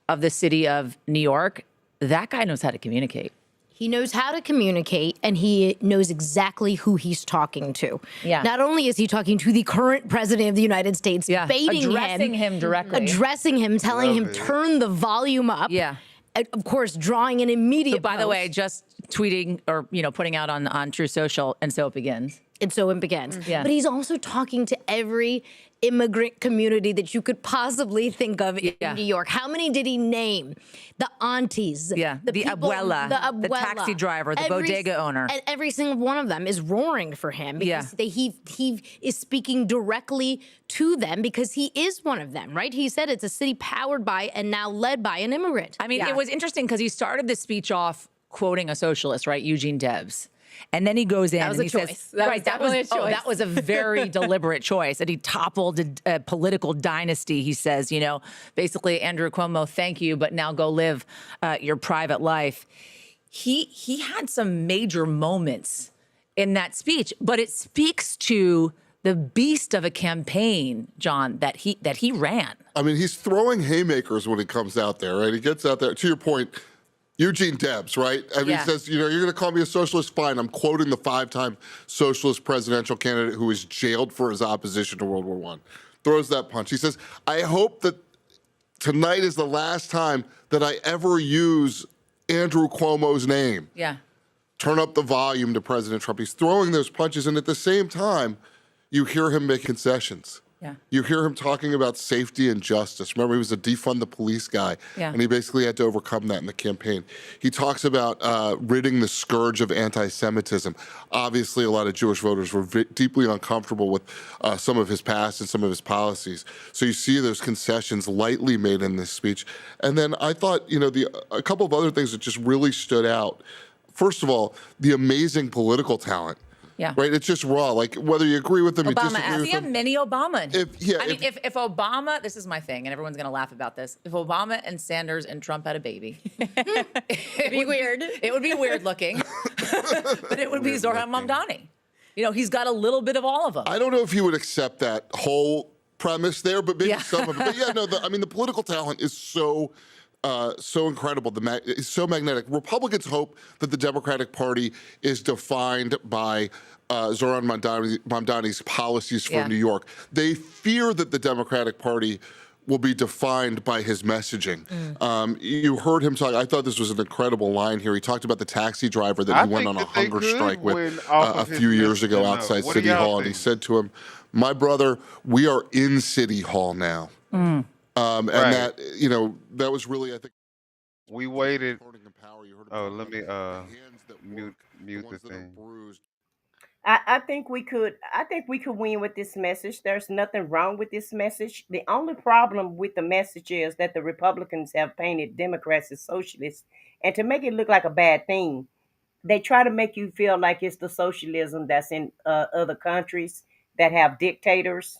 of the city of New York. That guy knows how to communicate. He knows how to communicate, and he knows exactly who he's talking to. Yeah. Not only is he talking to the current president of the United States, baiting addressing him directly. addressing him, telling Love him, it. turn the volume up. Yeah. And of course, drawing an immediate So by the way, post. just tweeting or putting out on True Social, and so it begins. And so it begins. Yeah. But he's also talking to every immigrant community that you could possibly think of in New York. How many did he name? The aunties. Yeah, the people, abuela, the taxi driver, the bodega owner. And every single one of them is roaring for him because he is speaking directly to them because he is one of them, right? He said it's a city powered by and now led by an immigrant. I mean, it was interesting because he started the speech off quoting a socialist, right? Eugene Debs. And then he goes in. That was and a he choice. Says, That was definitely a choice. That was a very deliberate choice. And he toppled a political dynasty. He says, basically, Andrew Cuomo, thank you, but now go live your private life. He had some major moments in that speech, but it speaks to the beast of a campaign, John, that he ran. I mean, he's throwing haymakers when he comes out there, right? He gets out there. To your point, Eugene Debs, right? I mean, he says, you're going to call me a socialist? Fine. I'm quoting the 5-time socialist presidential candidate who was jailed for his opposition to World War I. Throws that punch. He says, I hope that tonight is the last time that I ever use Andrew Cuomo's name. Yeah. Turn up the volume to President Trump. He's throwing those punches, and at the same time, you hear him make concessions. Yeah. You hear him talking about safety and justice. Remember, he was a defund the police guy, and he basically had to overcome that in the campaign. He talks about ridding the scourge of anti-Semitism. Obviously, a lot of Jewish voters were deeply uncomfortable with some of his past and some of his policies. So you see those concessions lightly made in this speech. And then I thought, a couple of other things that just really stood out. First of all, the amazing political talent. Yeah. Right? It's just raw. Like, whether you agree with them, you Obama disagree asked. with He had them. mini Obama. If If Obama, this is my thing, and everyone's going to laugh about this. If Obama and Sanders and Trump had a baby, it'd be weird. It would be weird looking, but it would be Zohran Mamdani. He's got a little bit of all of them. I don't know if he would accept that whole premise there, but maybe some of it. But the political talent is so incredible. It's so magnetic. Republicans hope that the Democratic Party is defined by Zohran Mamdani's policies for New York. They fear that the Democratic Party will be defined by his messaging. You heard him talk. I thought this was an incredible line here. He talked about the taxi driver that he went on a hunger strike with a few years ago outside City Hall, and he said to him, "My brother, we are in City Hall now." And that, that was really, I think. We waited. Oh, let me mute the thing. I think we could. I think we could win with this message. There's nothing wrong with this message. The only problem with the message is that the Republicans have painted Democrats as socialists, and to make it look like a bad thing, they try to make you feel like it's the socialism that's in other countries that have dictators,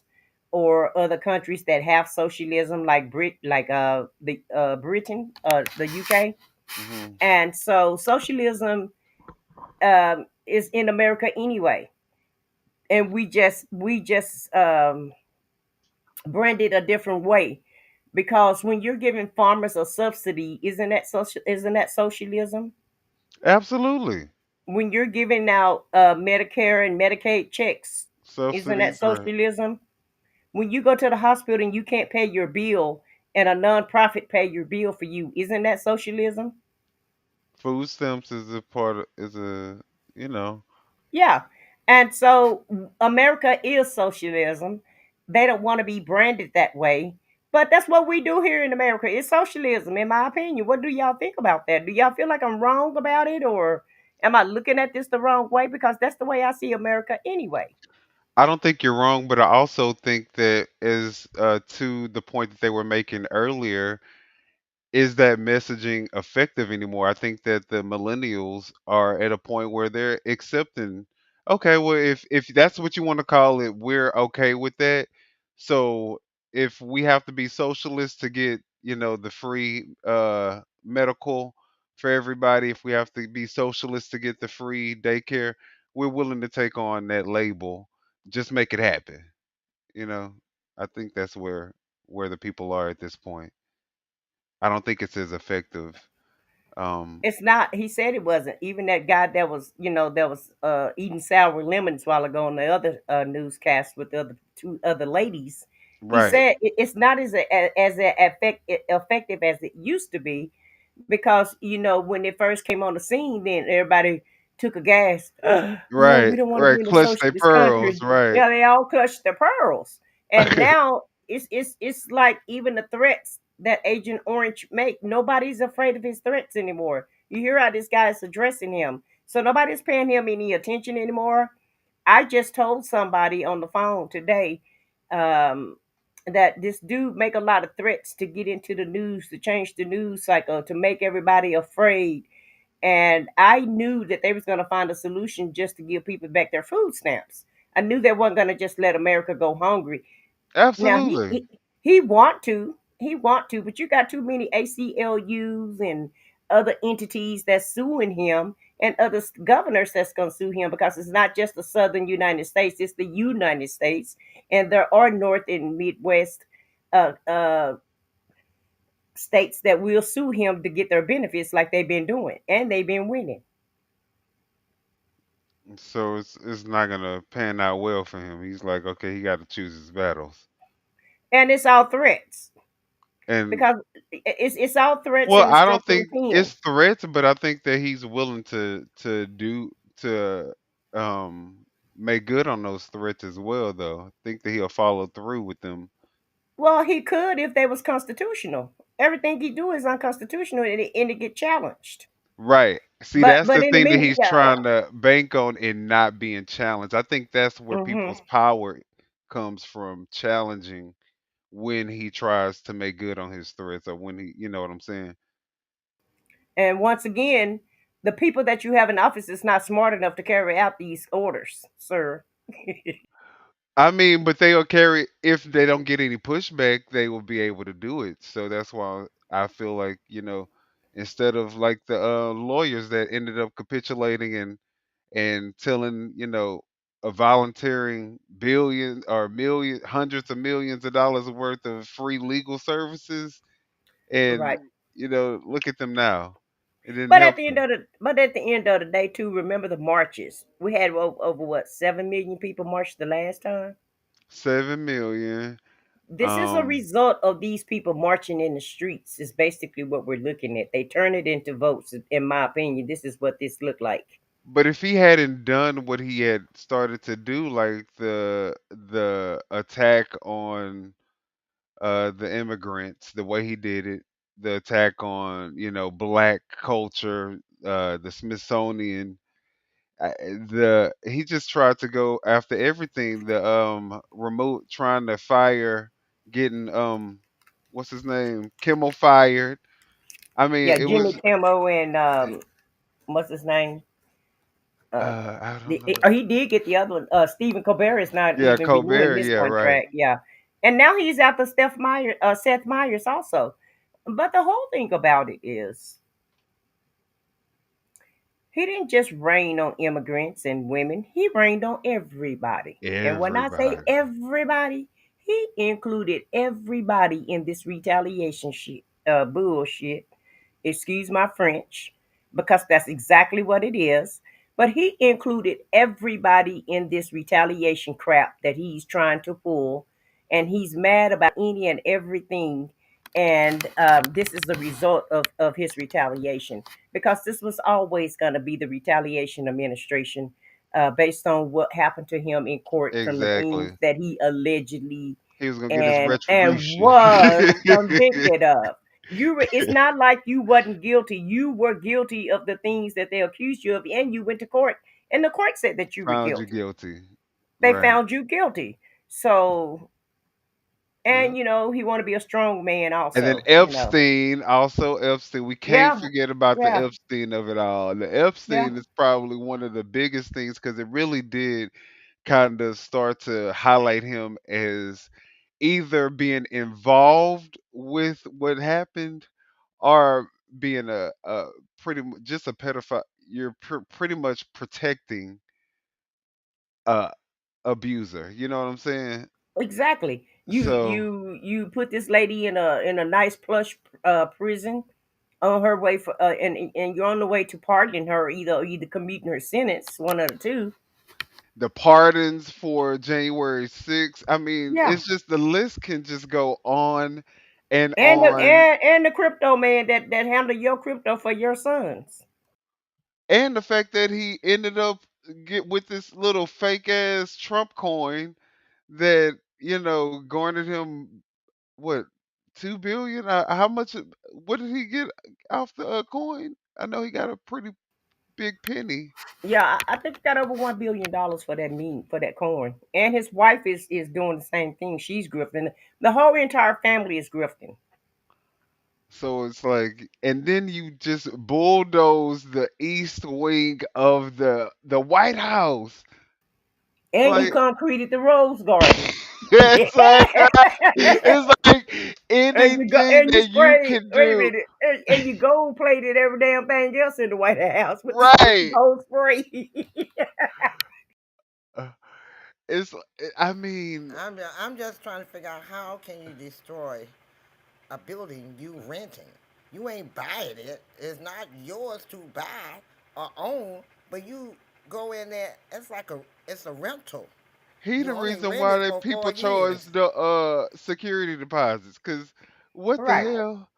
or other countries that have socialism, like Britain, the UK. And so socialism is in America anyway, and we just brand it a different way, because when you're giving farmers a subsidy, isn't that socialism? Absolutely. When you're giving out Medicare and Medicaid checks, isn't that Subsidies, right. socialism? When you go to the hospital and you can't pay your bill, and a nonprofit pay your bill for you, isn't that socialism? Food stamps is a part of, is a, you know. Yeah. And so America is socialism. They don't want to be branded that way. But that's what we do here in America. It's socialism, in my opinion. What do y'all think about that? Do y'all feel like I'm wrong about it, or am I looking at this the wrong way? Because that's the way I see America anyway. I don't think you're wrong, but I also think that is to the point that they were making earlier, is that messaging effective anymore? I think that the millennials are at a point where they're accepting, okay, well, if that's what you want to call it, we're okay with that. So if we have to be socialists to get, the free medical for everybody, if we have to be socialists to get the free daycare, we're willing to take on that label. Just make it happen. You know, I think that's where the people are at this point. I don't think it's as effective It's not. He said it wasn't. Even that guy that was, eating sour lemons while ago on the other newscast with the other two other ladies. He Right. said it's not effective as it used to be, because when it first came on the scene, then everybody took a gas. Oh, we Right. don't want to Right. be in a Clutch their socialist pearls. country. Right. Yeah, they all clutched their pearls, and now it's like even the threats that Agent Orange make, nobody's afraid of his threats anymore. You hear how this guy is addressing him, so nobody's paying him any attention anymore. I just told somebody on the phone today, um, that this dude make a lot of threats to get into the news, to change the news cycle, to make everybody afraid. And I knew that they was going to find a solution just to give people back their food stamps. I knew they weren't going to just let America go hungry. Now Absolutely. he want to, but you got too many ACLUs and other entities that's suing him, and other governors that's gonna sue him, because it's not just the southern United States, it's the United States, and there are North and Midwest uh, uh, states that will sue him to get their benefits, like they've been doing, and they've been winning. So it's not gonna pan out well for him. He's like, okay, he got to choose his battles. And it's all threats, And because it's all threats, well, and it's I don't just think pen. it's threats, but I think that he's willing to make good on those threats as well, though. I think that he'll follow through with them. Well, he could if they was constitutional. Everything he do is unconstitutional, and it get challenged. Right. See, But that's but the in the thing that media, he's trying to bank on and not being challenged. I think that's where hmm people's power comes from, challenging when he tries to make good on his threats or when he, you know what I'm saying? and once again, the people that you have in office is not smart enough to carry out these orders, sir. I mean, but they'll carry if they don't get any pushback, they will be able to do it. So that's why I feel like, instead of like the lawyers that ended up capitulating and telling, volunteering billion or million hundreds of millions of dollars worth of free legal services, Right. and look at them now. It didn't But help at the end them. of the day, too, remember the marches. We had over what, 7 million people marched the last time. 7 million. This is a Um, result of these people marching in the streets. Is basically what we're looking at. They turn it into votes. In my opinion, this is what this looked like. but if he hadn't done what he had started to do, like the attack on the immigrants, the way he did it, the attack on black culture, the Smithsonian, the he just tried to go after everything. The remote trying to fire, getting what's his name, Kimmel fired. I mean, Yeah, it Jimmy was Kimmel and what's his name? I don't know. He did get the other one. Stephen Colbert is not Yeah, even renewing Colbert. his Yeah, right. contract. Yeah, and now he's after Seth Meyers also. But the whole thing about it is, he didn't just rain on immigrants and women. He rained on everybody. And when I say Everybody. everybody, he included everybody in this retaliation shit, bullshit. Excuse my French, because that's exactly what it is. But he included everybody in this retaliation crap that he's trying to pull, and he's mad about any and everything. And this is the result of his retaliation, because this was always going to be the retaliation administration, based on what happened to him in court from the things Exactly. that he allegedly He was gonna get his and retribution. was convicted of. It's not like you wasn't guilty. You were guilty of the things that they accused you of, and you went to court, and the court said that you were Found you guilty. guilty. They Right. found you guilty. So, Yeah. and he want to be a strong man And then also. Epstein, also Epstein. We can't Yeah, forget about the yeah, Epstein of it all. The yeah. Epstein is probably one of the biggest things because it really did kind of start to highlight him as either being involved with what happened or being a just a pedophile. You're pretty much protecting a abuser. You know what I'm saying? Exactly. You So you you put this lady in a nice plush prison on her way for and you're on the way to pardoning her, either commuting her sentence, one of the two. The pardons for January 6th. I mean, Yeah. it's just the list can just go on and And the on. crypto man that handle your crypto for your sons. And the fact that he ended up get with this little fake ass Trump coin that, garnered him what, 2 billion? How much? What did he get off the coin? I know he got a pretty big penny. Yeah, I think he got over $1 billion for that for that coin. And his wife is doing the same thing. She's grifting. The whole entire family is grifting. So it's like, and then you just bulldoze the east wing of the White House. And you Like, concreted the Rose Garden. it's like, it's like anything And you that you sprayed, can wait a do. minute, and you gold plated every damn thing else in the White House with the Right. gold spray. Uh, It's, I mean, I'm just trying to figure out how can you destroy a building you renting. You ain't buying it. It's not yours to buy or own, but you go in there. It's a rental. he You the only reason rent why it the for people 4 years. charge the security deposits. Cause what the Right. hell?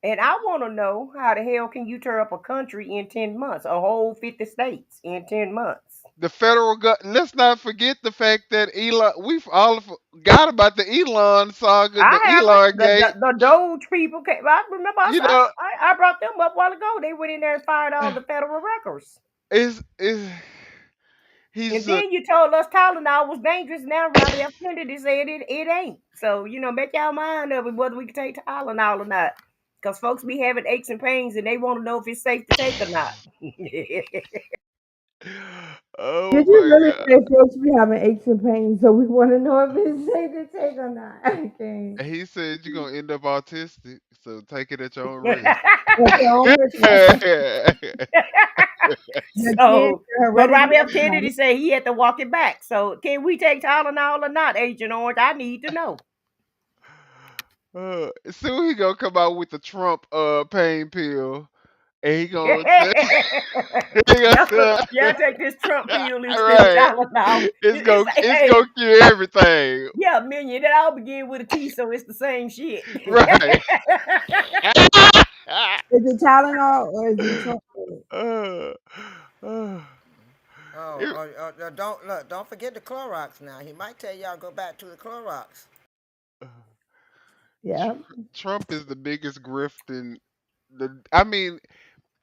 And I want to know how the hell can you tear up a country in 10 months, a whole 50 states in 10 months? The federal let's not forget the fact that Elon, we've all forgot about the Elon saga, the I haven't. Elon gate. The Doge people came. I remember You know, I brought them up a while ago. They went in there and fired all the federal records. is And he's a then you told us Tylenol was dangerous. Now Robbie F. Kennedy said it ain't. So, make y'all mind of it whether we can take Tylenol or not. Because folks be having aches and pains and they want to know if it's safe to take or not. oh Did you my really god. say folks be having aches and pains, so we want to know if it's safe to take or not? Okay. He said you're gonna end up autistic, so take it at your own risk. At your own risk, right? Your kids So, are but heredity, Robbie F. everybody. Kennedy said he had to walk it back. So, can we take Tylenol or not, Agent Orange? I need to know. Soon he gonna come out with the Trump pain pill, and he gonna say, he gonna say Y'all take this Trump pill instead of right. Tylenol. It's It's gonna like, it's hey, gonna cure everything. yeah, Minion, that all begin with a T, so it's the same shit. Right. Is it Tylenol or is it Trump? uh, it- Don't forget the Clorox now. He might tell y'all go back to the Clorox. Yeah. Trump is the biggest grift in the. I mean,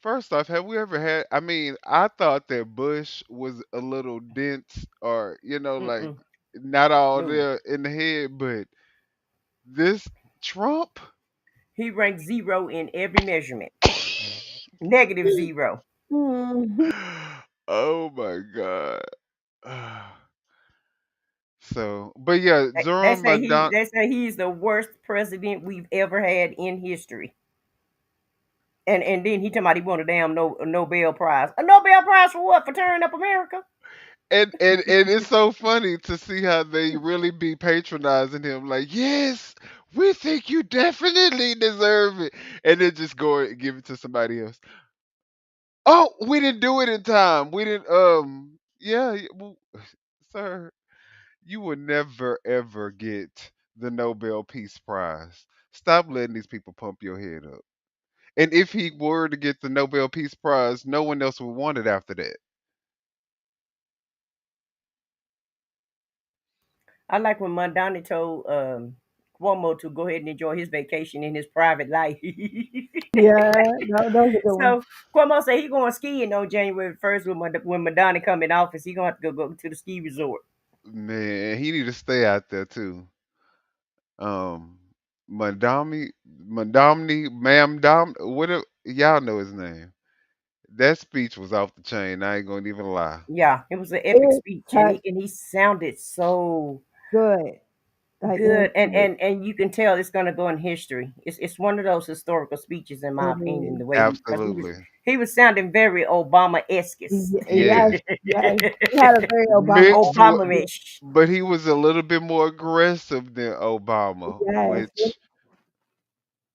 first off, have we ever had? I mean, I thought that Bush was a little dense, or like Mm-mm. not all No. there in the head, but this Trump. He ranked 0 in every measurement. -0. Mhm. Oh my god. So, but yeah, They Zoran say Madon. he's the worst president we've ever had in history. And then he talking about he won a damn Nobel Prize. A Nobel Prize for what? For tearing up America? And it's so funny to see how they really be patronizing him. Like, yes, we think you definitely deserve it, and then just go and give it to somebody else. Oh, we didn't do it in time. We didn't. Yeah, well, sir, you will never ever get the Nobel Peace Prize. Stop letting these people pump your head up. And if he were to get the Nobel Peace Prize, no one else would want it after that. I like when Mondani told Cuomo to go ahead and enjoy his vacation in his private life. Yeah, that was a good one. So Cuomo said he going skiing on January 1st when Madonna come in office. He gonna have to go to the ski resort. Man, he need to stay out there too. Um, Ma'am Dom, whatever, y'all know his name. That speech was off the chain. I ain't gonna even lie. Yeah, it was an epic It speech, and touched he sounded so good. Like good, and you can tell it's gonna go in history. It's one of those historical speeches, in my opinion. it The way because Absolutely. he was sounding very Obama esque. is. Yes. Yes, yes. He had a very Obama. Mixed with, Obama-ish. but he was a little bit more aggressive than Obama, Yes.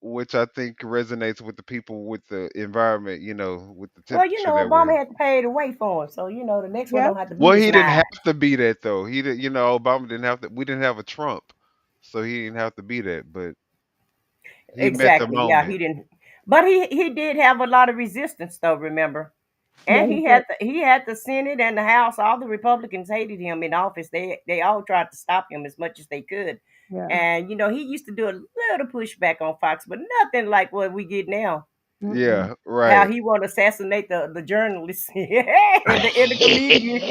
which I think resonates with the people with the environment, with the Well, temperature that we're Obama in. had to pay the way for him, so the next one Yep. don't have to be Well, as he didn't nice. have to be that though. He did, Obama didn't have to. We didn't have a Trump, so he didn't have to be that. But he met the Exactly. Yeah, moment. he didn't. But he did have a lot of resistance, though. Remember, Yeah, and he he did. had the Senate and the House. All the Republicans hated him in office. They all tried to stop him as much as they could. Yeah. And he used to do a little pushback on Fox, but nothing like what we get now. Mm-mm. Yeah, How right. he want to assassinate the journalists and the comedians.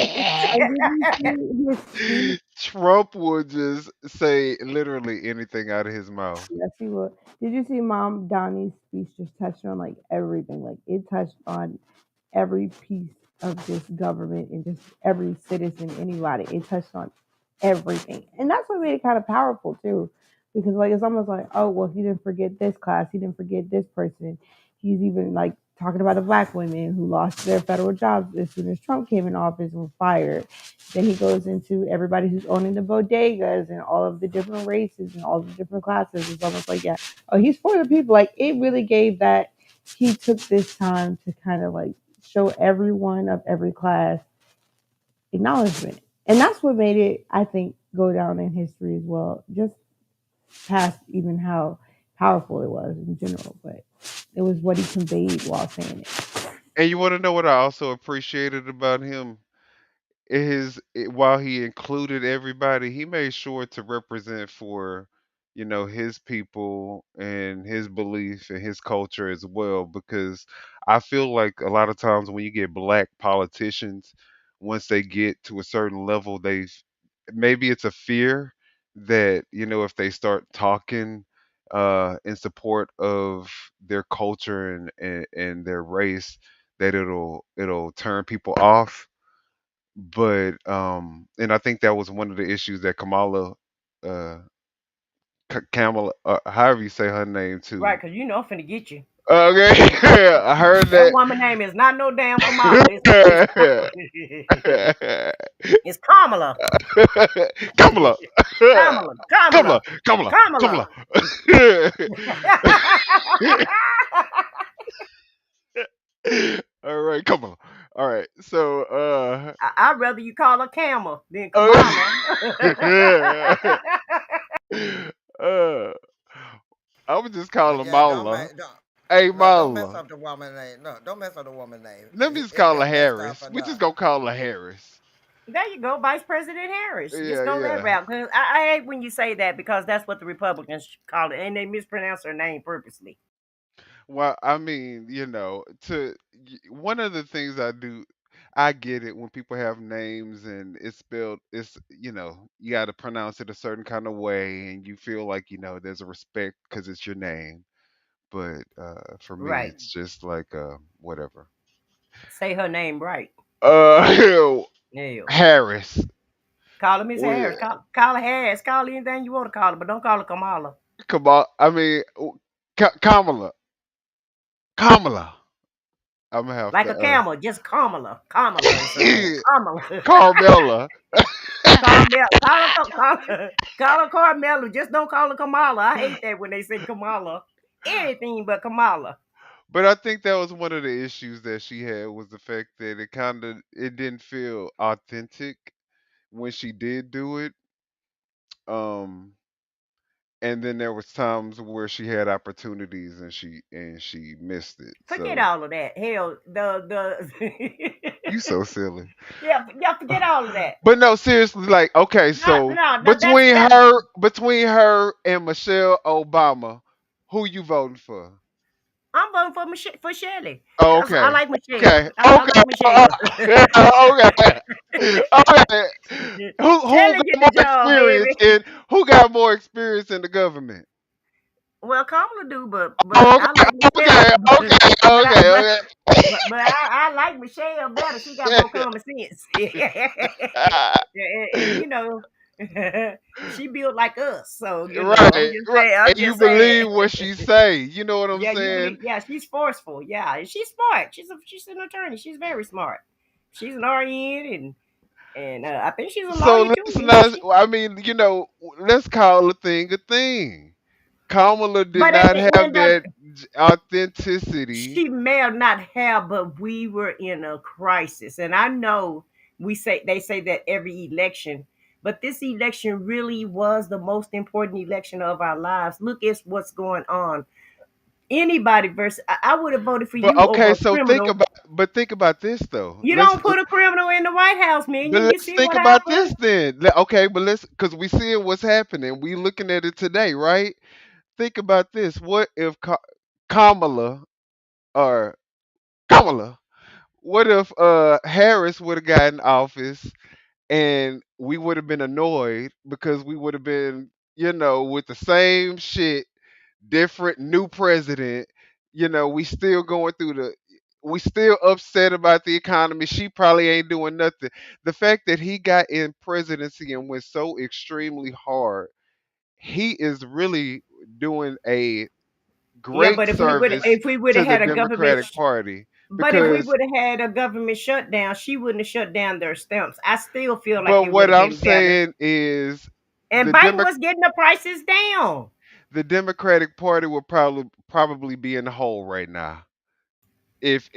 And did you see his speech? Trump would just say literally anything out of his mouth. Yes, he would. Did you see Mom Donnie's speech just touched on like everything? Like it touched on every piece of this government and just every citizen, anybody. It touched on everything. And that's what made it kind of powerful too. Because like it's almost like, oh well, he didn't forget this class, he didn't forget this person. He's even like talking about the black women who lost their federal jobs as soon as Trump came in office and were fired. Then he goes into everybody who's owning the bodegas and all of the different races and all the different classes. It's almost like, yeah, oh, he's for the people. Like it really gave that he took this time to kind of like show everyone of every class acknowledgement. And that's what made it, I think, go down in history as well. Just past even how powerful it was in general, but it was what he conveyed while saying it. And you want to know what I also appreciated about him? While he included everybody, he made sure to represent for his people and his belief and his culture as well, because I feel like a lot of times when you get black politicians, once they get to a certain level, they maybe it's a fear that if they start talking in support of their culture and their race, that it'll turn people off. But and I think that was one of the issues that Kamala, uh, Kamala, however you say her name too. Right, because I'm finna get you. Okay, I heard That that. woman name is not no damn Kamala. It's Kamala. Kamala, Kamala. Kamala, Kamala. Kamala, Kamala. Kamala. All right, Kamala. All right, so I'd rather you call her Camel than Kamala. uh, I would just call her Yeah, don't Mala. make don't Hey, no, don't mess Mala. up the woman name. No, don't mess up the woman name. Let me just It's call her been messed up Harris. We just enough. gonna call her Harris. There you go, Vice President Harris. Just Yeah, go that yeah. route. 'Cause I hate when you say that because that's what the Republicans call it, and they mispronounce her name purposely. Well, I mean, one of the things I do, I get it when people have names and it's spelled, you got to pronounce it a certain kind of way, and you feel like there's a respect because it's your name. But for me, Right. it's just like whatever. Say her name right. Uh, Yeah. Harris. Call her Miss Well, Harris. Call her Harris. Call her anything you want to call her, but don't call her Kamala. come on. I mean, Kamala. Kamala. I'm gonna have Like a to camel, just Kamala. Kamala or something. Kamala. Carmella. Carmel. Call her Carmela. Just don't call her Kamala. I hate that when they say Kamala. Anything but Kamala. But I think that was one of the issues that she had, was the fact that it didn't feel authentic when she did do it. Um and then there was times where she had opportunities and she missed it. Forget So all of that. Hell, the you so silly. yeah, forget all of that. But no, seriously, like, okay, No, so no, between her and Michelle Obama, who you voting for? I'm voting for Shelley Oh, because I okay. like Michelle. Okay. I Okay. like Michelle. Okay. Okay. Who Shelley got get more the job, experience baby. in the government? Well, Kamala do, but Oh, I like Michelle. okay. Okay. Okay. I like Michelle better. She got more common sense, and she built like us. So I'm Right. just Right. saying. I'm And you just saying. believe what she say. You know what I'm Yeah, you saying? believe? Yeah, she's forceful. Yeah, and she's smart. She's an attorney. She's very smart. She's an RN, and I think she's a So lawyer too. let's not. I mean, let's call a thing a thing. Kamala did But at not the have end of that authenticity. she may have not have, but we were in a crisis. And I know they say that every election, but this election really was the most important election of our lives. Look at what's going on. Anybody versus I would have voted for But you over okay, a so criminal. think about this though. You don't put a criminal in the White House, But Minion. You let's see think what about happened? this then. Okay, but let's because we seeing what's happening. We looking at it today, right? Think about this. What if Kamala or Kamala? What if Harris would have gotten office and we would have been annoyed because we would have been, with the same shit, different new president. We still going through we still upset about the economy. She probably ain't doing nothing. The fact that he got in presidency and went so extremely hard, he is really doing a Yeah, great but service if we would to have the had a government Democratic Party but if we because would have had a government shutdown, she wouldn't have shut down their stamps. I still feel like but it would what have I'm been better. saying is And the Biden Demo- was getting the prices down. the Democratic Party would probably be in the hole right now if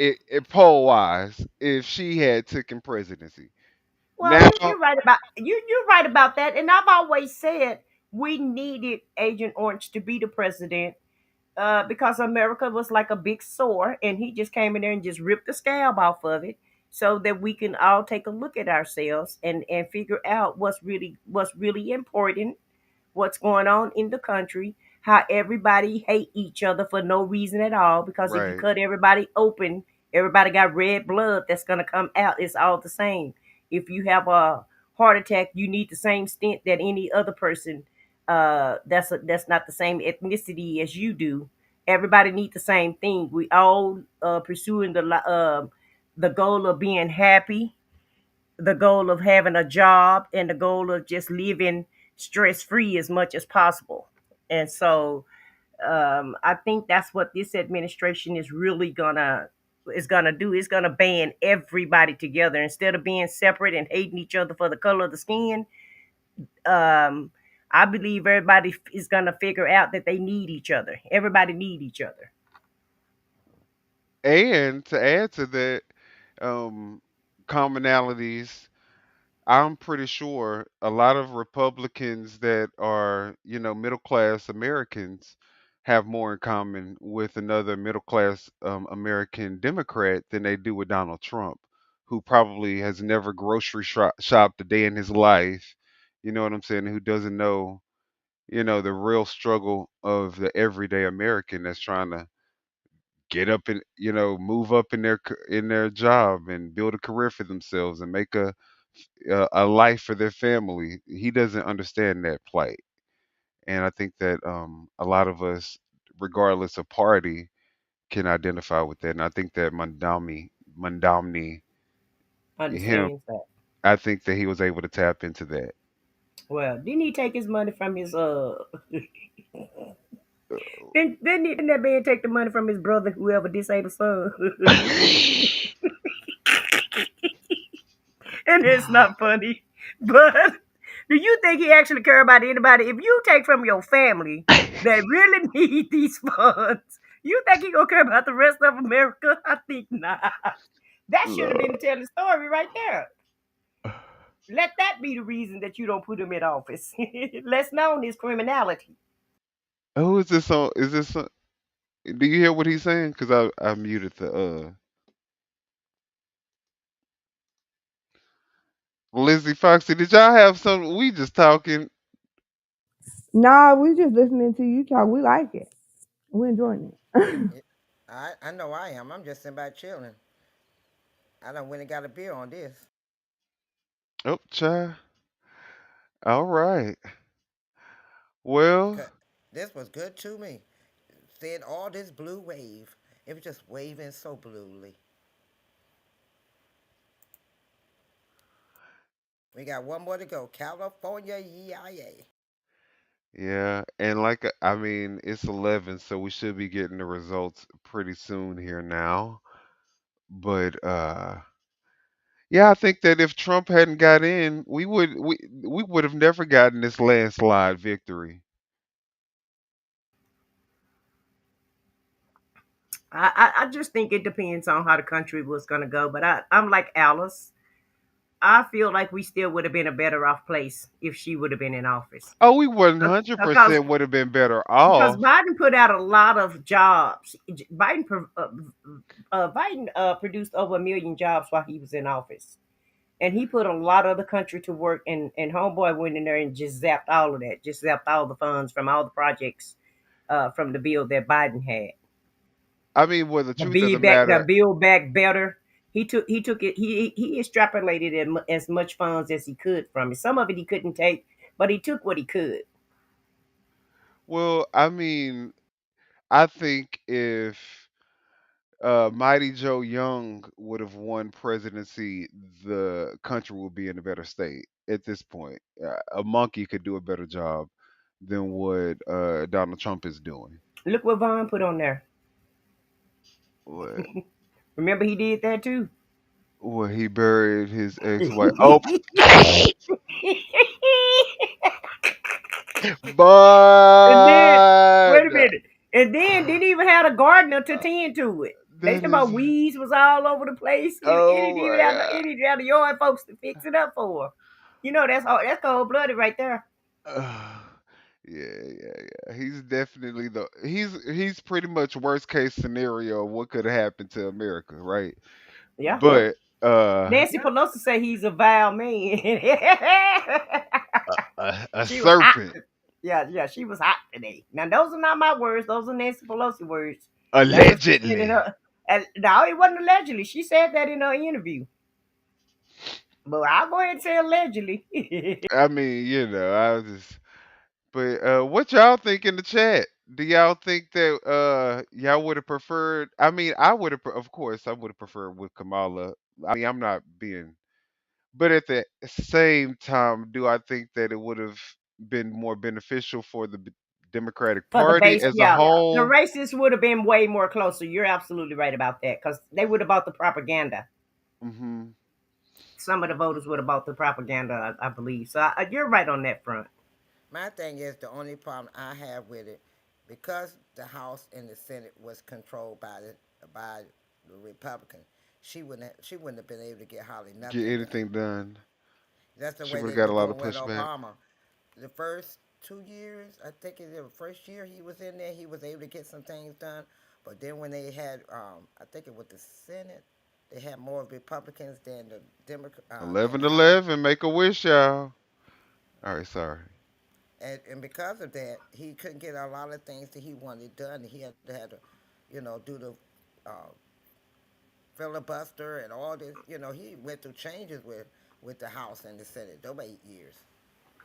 poll wise if she had taken presidency. Well, Now, you're right about you're right about that. And I've always said we needed Agent Orange to be the president because America was like a big sore, and he just came in there and just ripped the scab off of it, so that we can all take a look at ourselves and figure out what's really important, what's going on in the country, how everybody hate each other for no reason at all. Because if you right, cut everybody open, everybody got red blood that's gonna come out. It's all the same. If you have a heart attack, you need the same stent that any other person. That's not the same ethnicity as you do. Everybody need the same thing. We all pursuing the goal of being happy, the goal of having a job, and the goal of just living stress free as much as possible. And so I think that's what this administration is gonna do. It's gonna band everybody together instead of being separate and hating each other for the color of the skin. Um, I believe everybody is gonna figure out that they need each other. Everybody need each other. and to add to that, um, commonalities. I'm pretty sure a lot of Republicans that are, middle class Americans have more in common with another middle class American Democrat than they do with Donald Trump, who probably has never grocery shopped a day in his life. You know what I'm saying? Who doesn't know, the real struggle of the everyday American that's trying to get up and move up in their job and build a career for themselves and make a life for their family. He doesn't understand that plight, and I think that a lot of us, regardless of party, can identify with that. And I think that Mandamni, him, Understands that. I think that he was able to tap into that. Well, didn't he take his money from his didn't that man take the money from his brother, whoever disabled son? And it's not funny. But do you think he actually care about anybody? If you take from your family that really need these funds, you think he gonna care about the rest of America? I think not. That should have been the telling story right there. Let that be the reason that you don't put him in office. Less known his criminality. Who is this on? Is this? Do you hear what he's saying? Because I muted the Lizzy Foxy. Did y'all have some? We just talking. Nah, we just listening to you talk. We like it. We're enjoying it. I know I am. I'm just sitting back chilling. I done went and got a beer on this. Oh, child. All right. Well, 'Cause this was good to me. Seeing all this blue wave. It was just waving so bluely. We got one more to go. California, yay. yeah, and I mean, it's 11, so we should be getting the results pretty soon here now. But yeah, I think that if Trump hadn't got in, we would have never gotten this landslide victory. I just think it depends on how the country was going to go. But I'm like Alice. I feel like we still would have been a better off place if she would have been in office. Oh, we Because 100% would have been better because off. Biden put out a lot of jobs. Biden produced over 1 million jobs while he was in office, and he put a lot of the country to work. And homeboy went in there and just zapped all of that, just zapped all the funds from all the projects from the bill that Biden had. I mean, well, the The truth of the the matter, build back better. He took it. He extrapolated as much funds as he could from it. Some of it he couldn't take, but he took what he could. well, I mean, I think if Mighty Joe Young would have won presidency, the country would be in a better state at this point. A monkey could do a better job than what Donald Trump is doing. Look what Vaughn put on there. What? Remember he did that too. Well, he buried his and ex-wife. Oh, then but wait a minute. And then didn't even have a gardener to tend to it. They that talking is. about weeds was all over the place. It Oh didn't even my have God. it didn't have the yard folks to fix it up for. You know that's cold blooded right there. Yeah. He's definitely he's pretty much worst case scenario of what could have happened to America, right? Yeah. But Nancy Pelosi say he's a vile man. a She was hot. serpent, Yeah, she was hot today. Now those are not my words; those are Nancy Pelosi words. That's what she said in allegedly. her. And no, it wasn't allegedly. She said that in her interview. But I'll go ahead and say allegedly. I mean, I was just. But what y'all think in the chat? Do y'all think that y'all would have preferred? I mean, I would have, of course, I would have preferred with Kamala. I mean, I'm not being, but at the same time, do I think that it would have been more beneficial for the Democratic For the Party base, as a yeah, the whole? racists would have been way more closer. You're absolutely right about that because they would have bought the propaganda. Hmm. Some of the voters would have bought the propaganda, I believe. So you're right on that front. My thing is the only problem I have with it, because the House and the Senate was controlled by the Republican, she wouldn't have been able to get hardly Get nothing done. anything done? That's the She way would have they got were a lot of doing with pushback. Obama. The first 2 years, I think it was the first year he was in there, he was able to get some things done. But then when they had, I think it was the Senate, they had more Republicans than the than 11 the House. 11, make a wish, y'all. All right, sorry. And because of that, he couldn't get a lot of things that he wanted done. He had to do the uh, filibuster and all this. He went through changes with the House and the Senate over 8 years.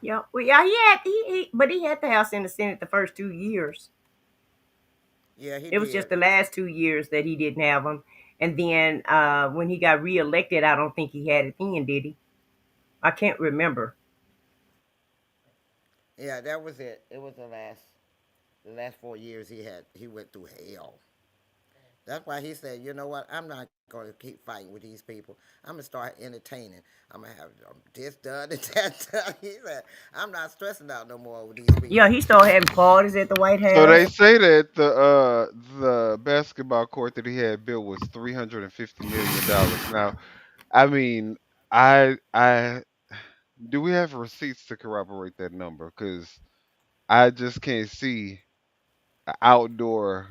Yeah, well, yeah, but he had the House and the Senate the first 2 years. Yeah, he It was did. just the last 2 years that he didn't have them. And then when he got reelected, I don't think he had it then, did he? I can't remember. Yeah, that was it. It was the last 4 years he went through hell. That's why he said, you know what, I'm not going to keep fighting with these people. I'm going to start entertaining. I'm going to have this done and that done. He said, I'm not stressing out no more with these Yeah, people. he started having parties at the White So they House. say that the basketball court that he had built was $350 million. Now, I mean, I do we have receipts to corroborate that number? Because I just can't see an outdoor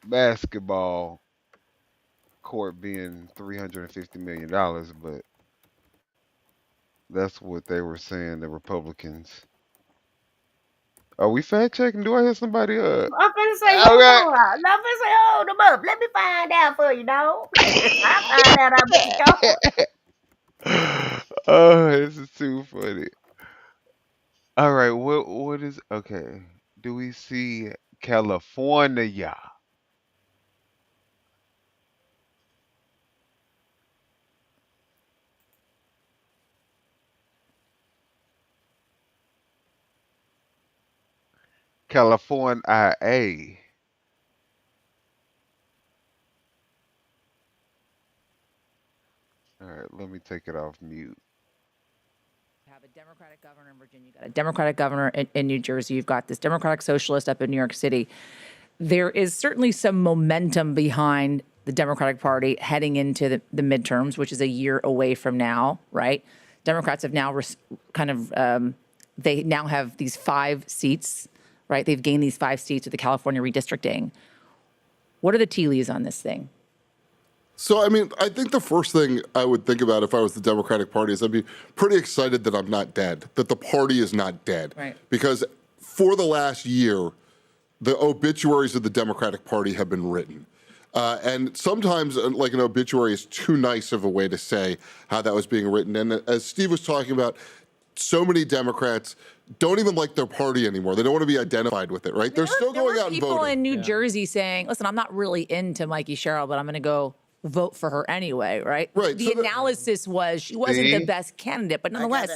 basketball court being $350 million, but that's what they were saying, the Republicans. Are we fact checking? Do I hear somebody? I'm finna say, hold Okay. on. I'm finna say, hold them up. Let me find out for you, dog. I find out, I bet you call. Oh, this is too funny. All right, what is okay? Do we see California? California IA. All right, let me take it off mute. You have a Democratic governor in Virginia. You got a Democratic governor in New Jersey. You've got this Democratic socialist up in New York City. there is certainly some momentum behind the Democratic Party heading into the midterms, which is a year away from now, right? Democrats have now they now have these 5 seats, right? They've gained these 5 seats with the California redistricting. What are the tea leaves on this thing? So, I mean, I think the first thing I would think about if I was the Democratic Party is I'd be pretty excited that I'm not dead, that the party is not dead. Right. Because for the last year, the obituaries of the Democratic Party have been written. And sometimes, like, an obituary is too nice of a way to say how that was being written. And as Steve was talking about, so many Democrats don't even like their party anymore. They don't want to be identified with it, right? They're still going out and People voting. in New Jersey saying, listen, I'm not really into Mikey Sherrill, but I'm going to go vote for her anyway, right? Right. The analysis was she wasn't the best candidate, but nonetheless,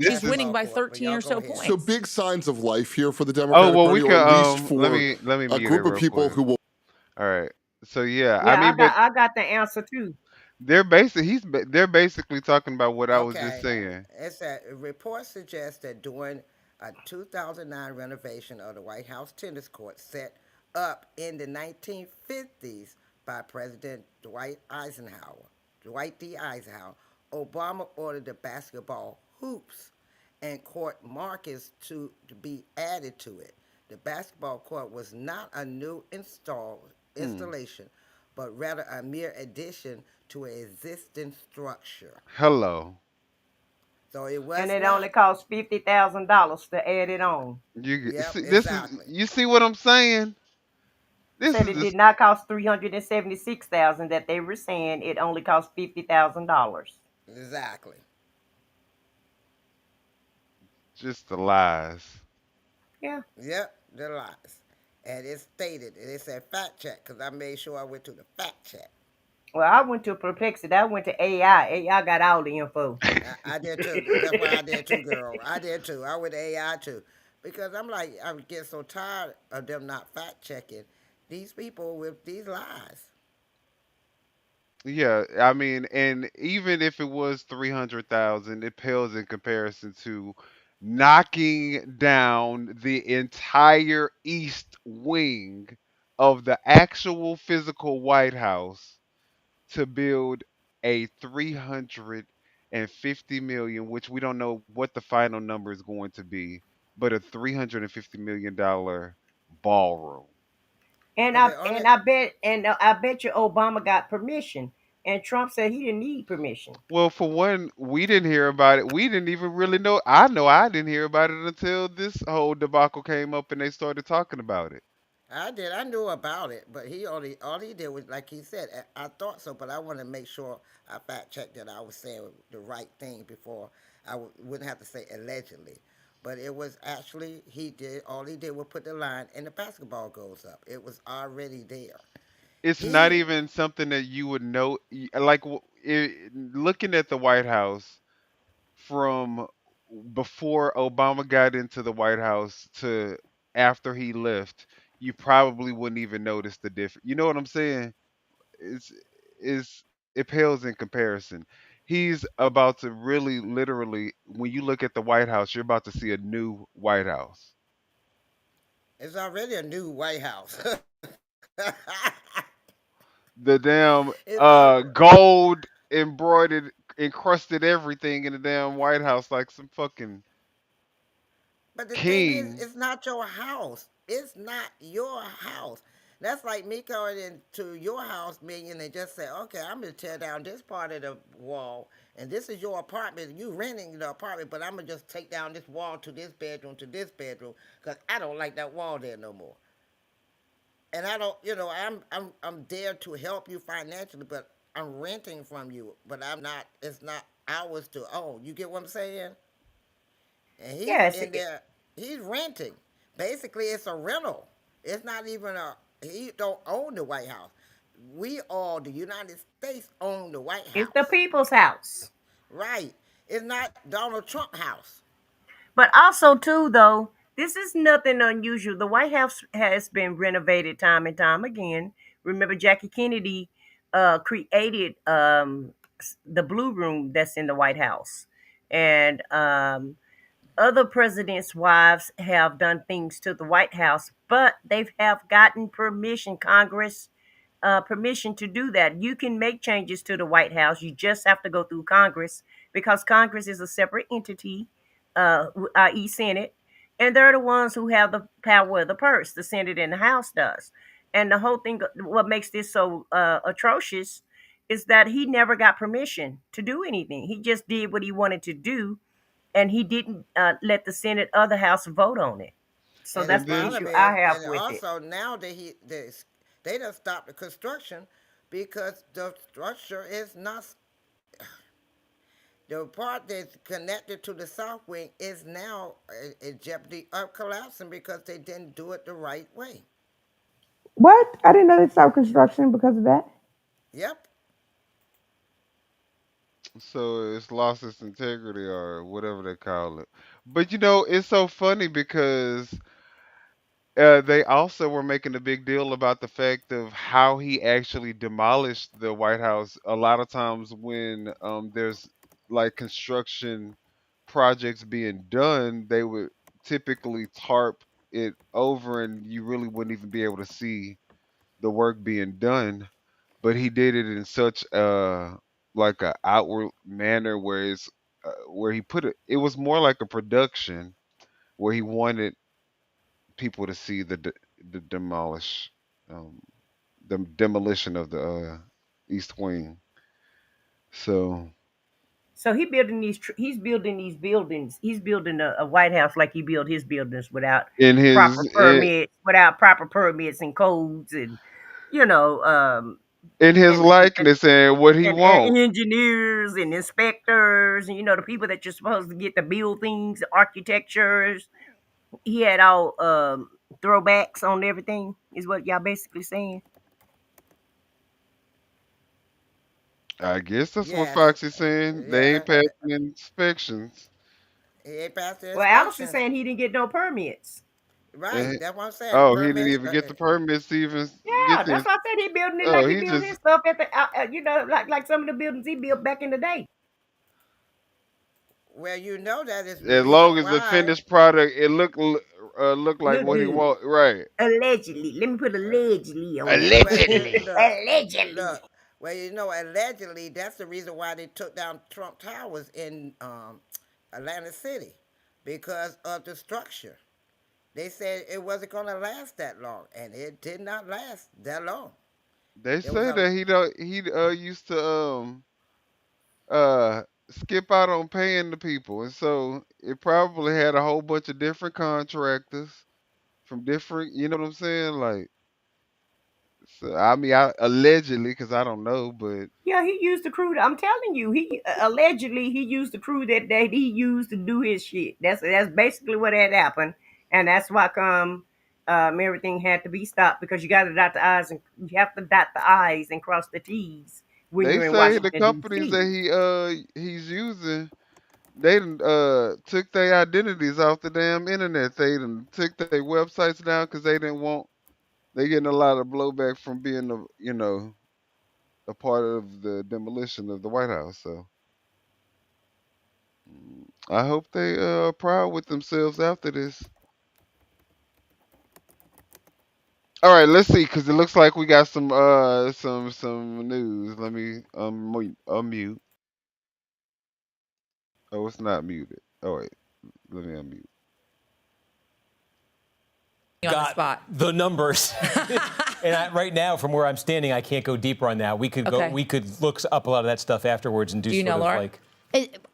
she's winning by 13 or so points. So big signs of life here for the Democratic Party, or at least for let me a mute group it of real people quick. who will. All right. So yeah, Yeah, I mean, but I got the answer too. they're basically talking about what I was just saying. It's a report suggests that during a 2009 renovation of the White House tennis court set up in the 1950s by President Dwight D. Eisenhower, Obama ordered the basketball hoops and court markers to be added to it. The basketball court was not a new installation, but rather a mere addition to an existing structure. Hello. So it was And it not. only costs $50,000 to add it on. Yep, See, exactly. you see what I'm saying? This Said is it this did not cost $376,000. That they were saying it only cost $50,000. Exactly. just the lies. Yeah. Yep, the lies. And it stated, it said fact check, because I made sure I went to the fact check. Well, I went to Perplexity. I went to AI. AI got all the info. I did too. That's what I did too, girl. I did too. I went to AI too. Because I'm like, I would get so tired of them not fact checking these people with these lies. Yeah, I mean, and even if it was 300,000, it pales in comparison to knocking down the entire east wing of the actual physical White House to build a 350 million, which we don't know what the final number is going to be, but a $350 million ballroom. And But the only I bet you Obama got permission. And Trump said he didn't need permission. Well, for one, we didn't hear about it. We didn't even really know. I didn't hear about it until this whole debacle came up and they started talking about it. I did. I knew about it, but all he did was, like he said, I thought so, but I wanted to make sure I fact checked that I was saying the right thing before wouldn't have to say allegedly. But it was actually all he did was put the line and the basketball goes up. It was already there. It's not He even something that you would know. Like looking at the White House from before Obama got into the White House to after he left, you probably wouldn't even notice the difference. You know what I'm saying? It's is it pales in comparison. He's about to really literally when you look at the White House, you're about to see a new White House. It's already a new White House. The damn it's all, gold embroidered encrusted everything in the damn White House like some fucking But the thing is, king. it's not your house. It's not your house. That's like me going into your house, Minion, and just say, okay, I'm going to tear down this part of the wall, and this is your apartment. You renting the apartment, but I'm going to just take down this wall to this bedroom, because I don't like that wall there no more. And I don't, I'm there to help you financially, but I'm renting from you, but I'm not. It's not ours to own. You get what I'm saying? And he's Yes. in there. He's renting. Basically, it's a rental. It's not even he don't own the White House. We all, the United States, own the White It's the House. people's house. Right. It's not Donald Trump house. But also, too, though, this is nothing unusual. The White House has been renovated time and time again. Remember, Jackie Kennedy created the Blue Room that's in the White House. And other presidents' wives have done things to the White House, but they have gotten permission, Congress, permission to do that. You can make changes to the White House. You just have to go through Congress because Congress is a separate entity, i.e., Senate, and they're the ones who have the power of the purse. The Senate and the House does. And the whole thing, what makes this so atrocious, is that he never got permission to do anything. He just did what he wanted to do, and he didn't let the Senate or the House vote on it. So And the that's the problem issue is, I have and with it. also now they done stopped the construction because the structure is not. The part that's connected to the south wing is now in jeopardy of collapsing because they didn't do it the right way. What? I didn't know they stopped construction because of that. Yep. So it's lost its integrity or whatever they call it. But you know, it's so funny because they also were making a big deal about the fact of how he actually demolished the White House. A lot of times when there's like construction projects being done, they would typically tarp it over and you really wouldn't even be able to see the work being done. But he did it in such like a outward manner where he put it was more like a production where he wanted people to see the um the demolition of the east wing. So So he's building these buildings. He's building a White House like he built his buildings without in proper his permits, without proper permits and codes, and you know, in his and likeness and what he and wants. engineers and inspectors, and the people that you're supposed to get to build things, architectures. He had all throwbacks on everything. Is what y'all basically saying? I guess that's what Yes. Fox is saying. They Yeah. ain't passing inspections. He ain't passed the Well, Alice is inspections. saying he didn't get no permits. Right. And, That's what I'm saying. The oh, he didn't permits. even get the permits to even Yeah, get that's this. why I said he building it Oh, like he he built his just stuff at the, like some of the buildings he built back in the day. Well, you know that is the as reason long as the why. finished product it look like Look what he good. want. Right. Allegedly. Let me put allegedly on it. Well, look, Allegedly. look. Well, allegedly, that's the reason why they took down Trump Towers in Atlantic City because of the structure. They said it wasn't going to last that long, and it did not last that long. They There was say a that he used to uh skip out on paying the people, and so it probably had a whole bunch of different contractors from different. You know what I'm saying? Like, so, I mean, I allegedly, because I don't know, but Yeah, he used the crew. I'm telling you, he allegedly he used the crew that he used to do his shit. That's basically what had happened, and that's why everything had to be stopped because you got to dot the i's and you have to dot the i's and cross the t's when they you're in say the Washington companies D.C. that he's using they done, took their identities off the damn internet. They done took their websites down because they didn't want. They getting a lot of blowback from being a part of the demolition of the White House. So I hope they are proud with themselves after this. All right, let's see, because it looks like we got some news. Let me unmute. Oh, it's not muted. Oh wait, let me unmute. On the spot. The numbers. And right now, from where I'm standing, I can't go deeper on that. We could go. Okay. We could look up a lot of that stuff afterwards and do, Do you sort know, of Laura? like.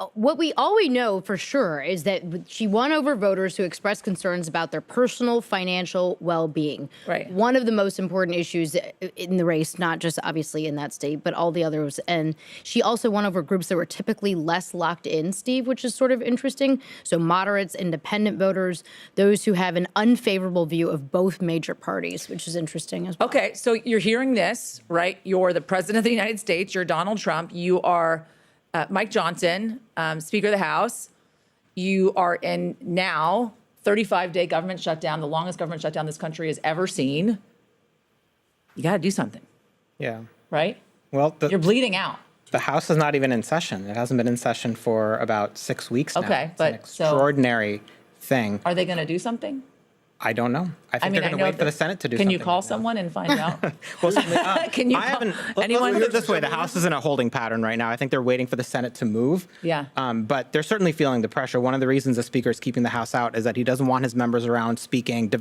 All we know for sure is that she won over voters who expressed concerns about their personal financial well-being. Right. One of the most important issues in the race, not just obviously in that state, but all the others. And she also won over groups that were typically less locked in, Steve, which is sort of interesting. So moderates, independent voters, those who have an unfavorable view of both major parties, which is interesting as well. Okay, so you're hearing this, right? You're the president of the United States. You're Donald Trump. You are Mike Johnson, Speaker of the House. You are in now 35-day government shutdown, the longest government shutdown this country has ever seen. You got to do something. Yeah. Right? Well, you're bleeding out. The House is not even in session. It hasn't been in session for about 6 weeks now. Okay, It's an but so- extraordinary thing. Are they going to do something? I don't know. I think they're going to wait for the Senate to do Can something. you call someone and find out? Well, certainly, Can you I call haven't. anyone? Let's put it this way: the House is in a holding pattern right now. I think they're waiting for the Senate to move. Yeah. But they're certainly feeling the pressure. One of the reasons the Speaker is keeping the House out is that he doesn't want his members around speaking,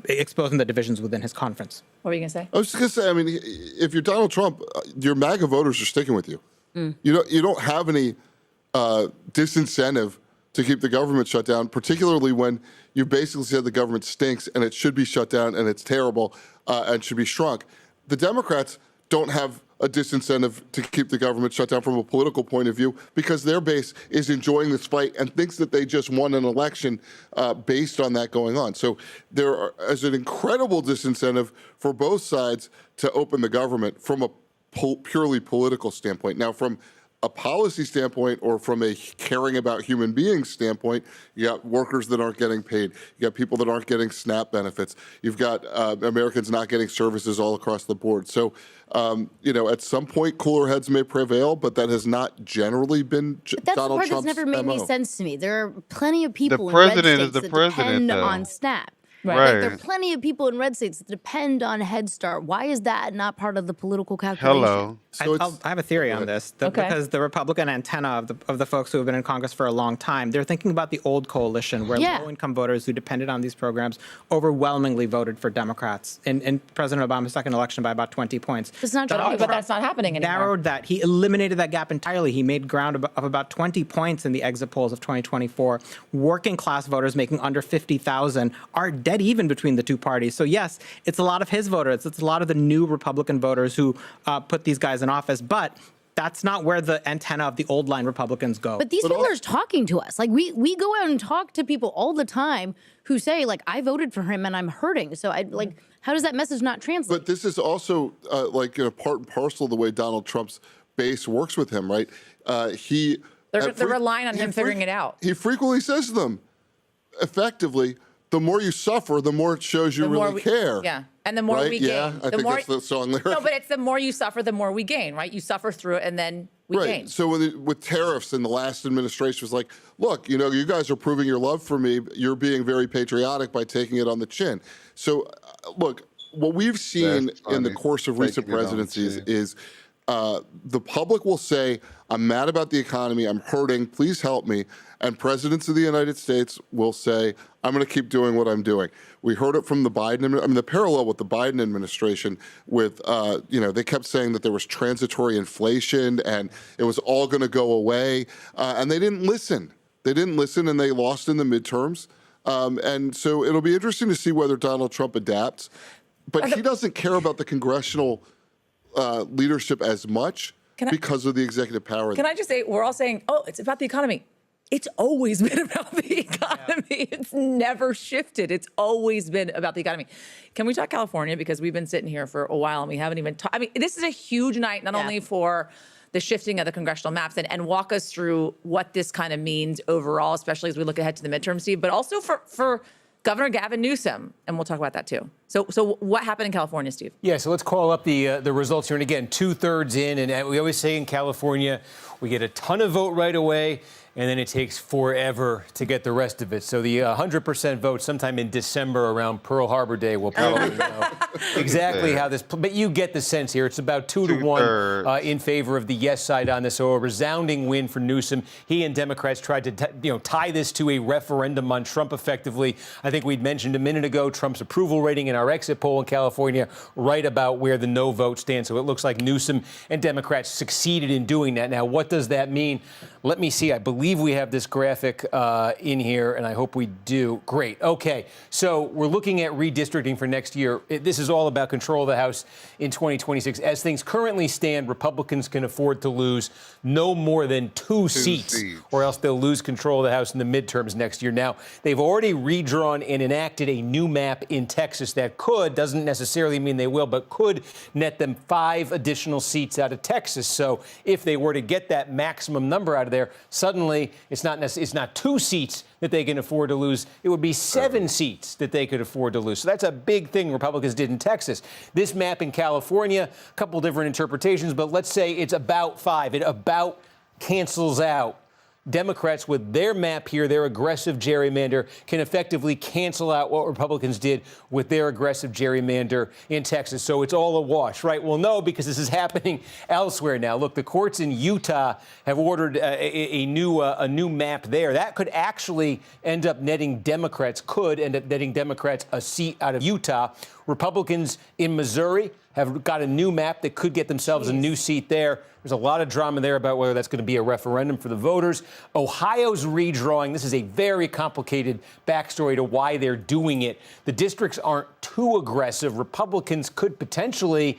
exposing the divisions within his conference. What were you going to say? I was just going to say, I mean, if you're Donald Trump, your MAGA voters are sticking with you. You don't have any disincentive to keep the government shut down, particularly when you basically said the government stinks and it should be shut down and it's terrible and should be shrunk. The Democrats don't have a disincentive to keep the government shut down from a political point of view because their base is enjoying this fight and thinks that they just won an election based on that going on. So there is an incredible disincentive for both sides to open the government from a purely political standpoint. Now, from a policy standpoint or from a caring about human beings standpoint, you got workers that aren't getting paid. You got people that aren't getting SNAP benefits. You've got Americans not getting services all across the board. So, at some point, cooler heads may prevail, but that has not generally been That's Donald the part Trump's that's never made MO. any sense to me. There are plenty of people The in red president states is the that president, depend though. on SNAP. Right. Like, there are plenty of people in red states that depend on Head Start. Why is that not part of the political calculation? I have a theory on this because the Republican antenna of the folks who have been in Congress for a long time, they're thinking about the old coalition where low-income voters who depended on these programs overwhelmingly voted for Democrats in President Obama's second election by about 20 points. It's not true. But that's not happening anymore. Narrowed that. He eliminated that gap entirely. He made ground of about 20 points in the exit polls of 2024. Working class voters making under 50,000 are dead even between the two parties. So yes, it's a lot of his voters. It's a lot of the new Republican voters who put these guys in office. But that's not where the antenna of the old line Republicans go. But these people are talking to us. Like we go out and talk to people all the time who say, like, I voted for him and I'm hurting. So how does that message not translate? But this is also part and parcel of the way Donald Trump's base works with him, right? They're relying on him figuring it out. He frequently says to them, effectively, the more you suffer, the more it shows you really care. Yeah, and the more we gain. Yeah, I think that's the song lyric. No, but it's the more you suffer, the more we gain, right? You suffer through it, and then we gain. So with tariffs in the last administration was like, look, you guys are proving your love for me. You're being very patriotic by taking it on the chin. So, look, what we've seen in the course of recent presidencies is the public will say, I'm mad about the economy, I'm hurting, please help me. And presidents of the United States will say, I'm going to keep doing what I'm doing. We heard it from the the parallel with the Biden administration with, they kept saying that there was transitory inflation and it was all going to go away. And they didn't listen. They didn't listen and they lost in the midterms. And so it'll be interesting to see whether Donald Trump adapts. But he doesn't care about the congressional leadership as much because of the executive power. Can I just say, we're all saying, oh, it's about the economy. It's always been about the economy. Yeah. It's never shifted. It's always been about the economy. Can we talk California? Because we've been sitting here for a while and we haven't even talked. I mean, this is a huge night, not only for the shifting of the congressional maps and walk us through what this kind of means overall, especially as we look ahead to the midterm, Steve, but also for Governor Gavin Newsom, and we'll talk about that too. So what happened in California, Steve? Yeah, so let's call up the results here. And again, 2/3 in, and we always say in California, we get a ton of vote right away, and then it takes forever to get the rest of it. So the 100% vote sometime in December around Pearl Harbor Day will probably know exactly how this. But you get the sense here. It's about 2-1 in favor of the yes side on this. So a resounding win for Newsom. He and Democrats tried to tie this to a referendum on Trump effectively. I think we'd mentioned a minute ago Trump's approval rating in our exit poll in California right about where the no vote stands. So it looks like Newsom and Democrats succeeded in doing that. Now, what does that mean? Let me see. I believe we have this graphic in here, and I hope we do. Great. Okay. So we're looking at redistricting for next year. This is all about control of the House in 2026. As things currently stand, Republicans can afford to lose no more than two seats, or else they'll lose control of the House in the midterms next year. Now, they've already redrawn and enacted a new map in Texas that doesn't necessarily mean they will, but could net them 5 additional seats out of Texas. So if they were to get that maximum number out of there, suddenly Unfortunately, it's not 2 seats that they can afford to lose. It would be 7 seats that they could afford to lose. So that's a big thing Republicans did in Texas. This map in California, a couple different interpretations, but let's say it's about 5. It about cancels out. Democrats, with their map here, their aggressive gerrymander, can effectively cancel out what Republicans did with their aggressive gerrymander in Texas. So it's all a wash, right? Well, no, because this is happening elsewhere now. Look, the courts in Utah have ordered a new map there. That could actually end up netting Democrats, a seat out of Utah. Republicans in Missouri have got a new map that could get themselves a new seat there. There's a lot of drama there about whether that's going to be a referendum for the voters. Ohio's redrawing. This is a very complicated backstory to why they're doing it. The districts aren't too aggressive. Republicans could potentially,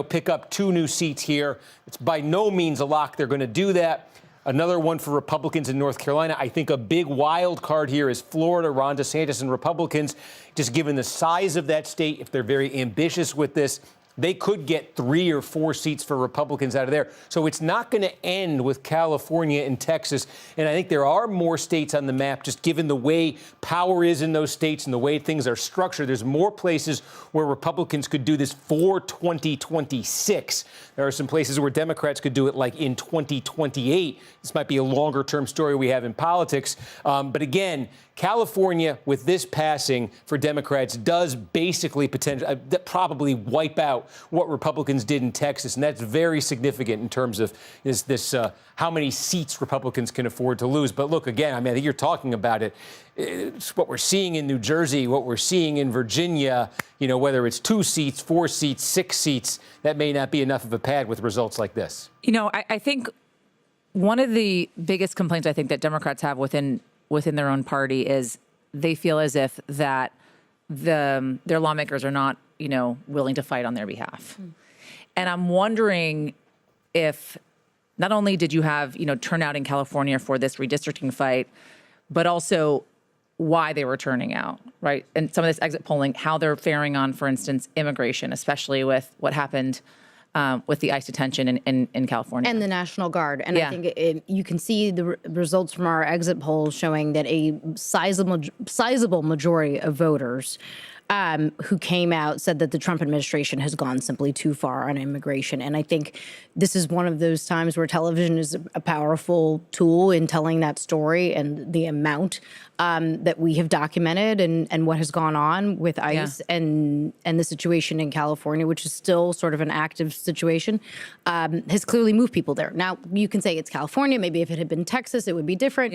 pick up 2 new seats here. It's by no means a lock they're going to do that. Another one for Republicans in North Carolina. I think a big wild card here is Florida, Ron DeSantis and Republicans. Just given the size of that state, if they're very ambitious with this, they could get 3 or 4 seats for Republicans out of there. So it's not going to end with California and Texas. And I think there are more states on the map, just given the way power is in those states and the way things are structured. There's more places where Republicans could do this for 2026. There are some places where Democrats could do it like in 2028. This might be a longer term story we have in politics. But again, California, with this passing for Democrats, does basically probably wipe out what Republicans did in Texas. And that's very significant in terms of how many seats Republicans can afford to lose. But look, again, I think you're talking about it. It's what we're seeing in New Jersey, what we're seeing in Virginia, whether it's 2 seats, 4 seats, 6 seats, that may not be enough of a pad with results like this. I think one of the biggest complaints I think that Democrats have within their own party is they feel as if that their lawmakers are not, willing to fight on their behalf. And I'm wondering if not only did you have, turnout in California for this redistricting fight, but also why they were turning out, right? And some of this exit polling, how they're faring on, for instance, immigration, especially with what happened with the ICE detention in California. And the National Guard. And I think you can see the results from our exit polls showing that a sizable majority of voters who came out said that the Trump administration has gone simply too far on immigration. And I think this is one of those times where television is a powerful tool in telling that story, and the amount that we have documented and what has gone on with ICE and the situation in California, which is still sort of an active situation, has clearly moved people there. Now, you can say it's California. Maybe if it had been Texas, it would be different.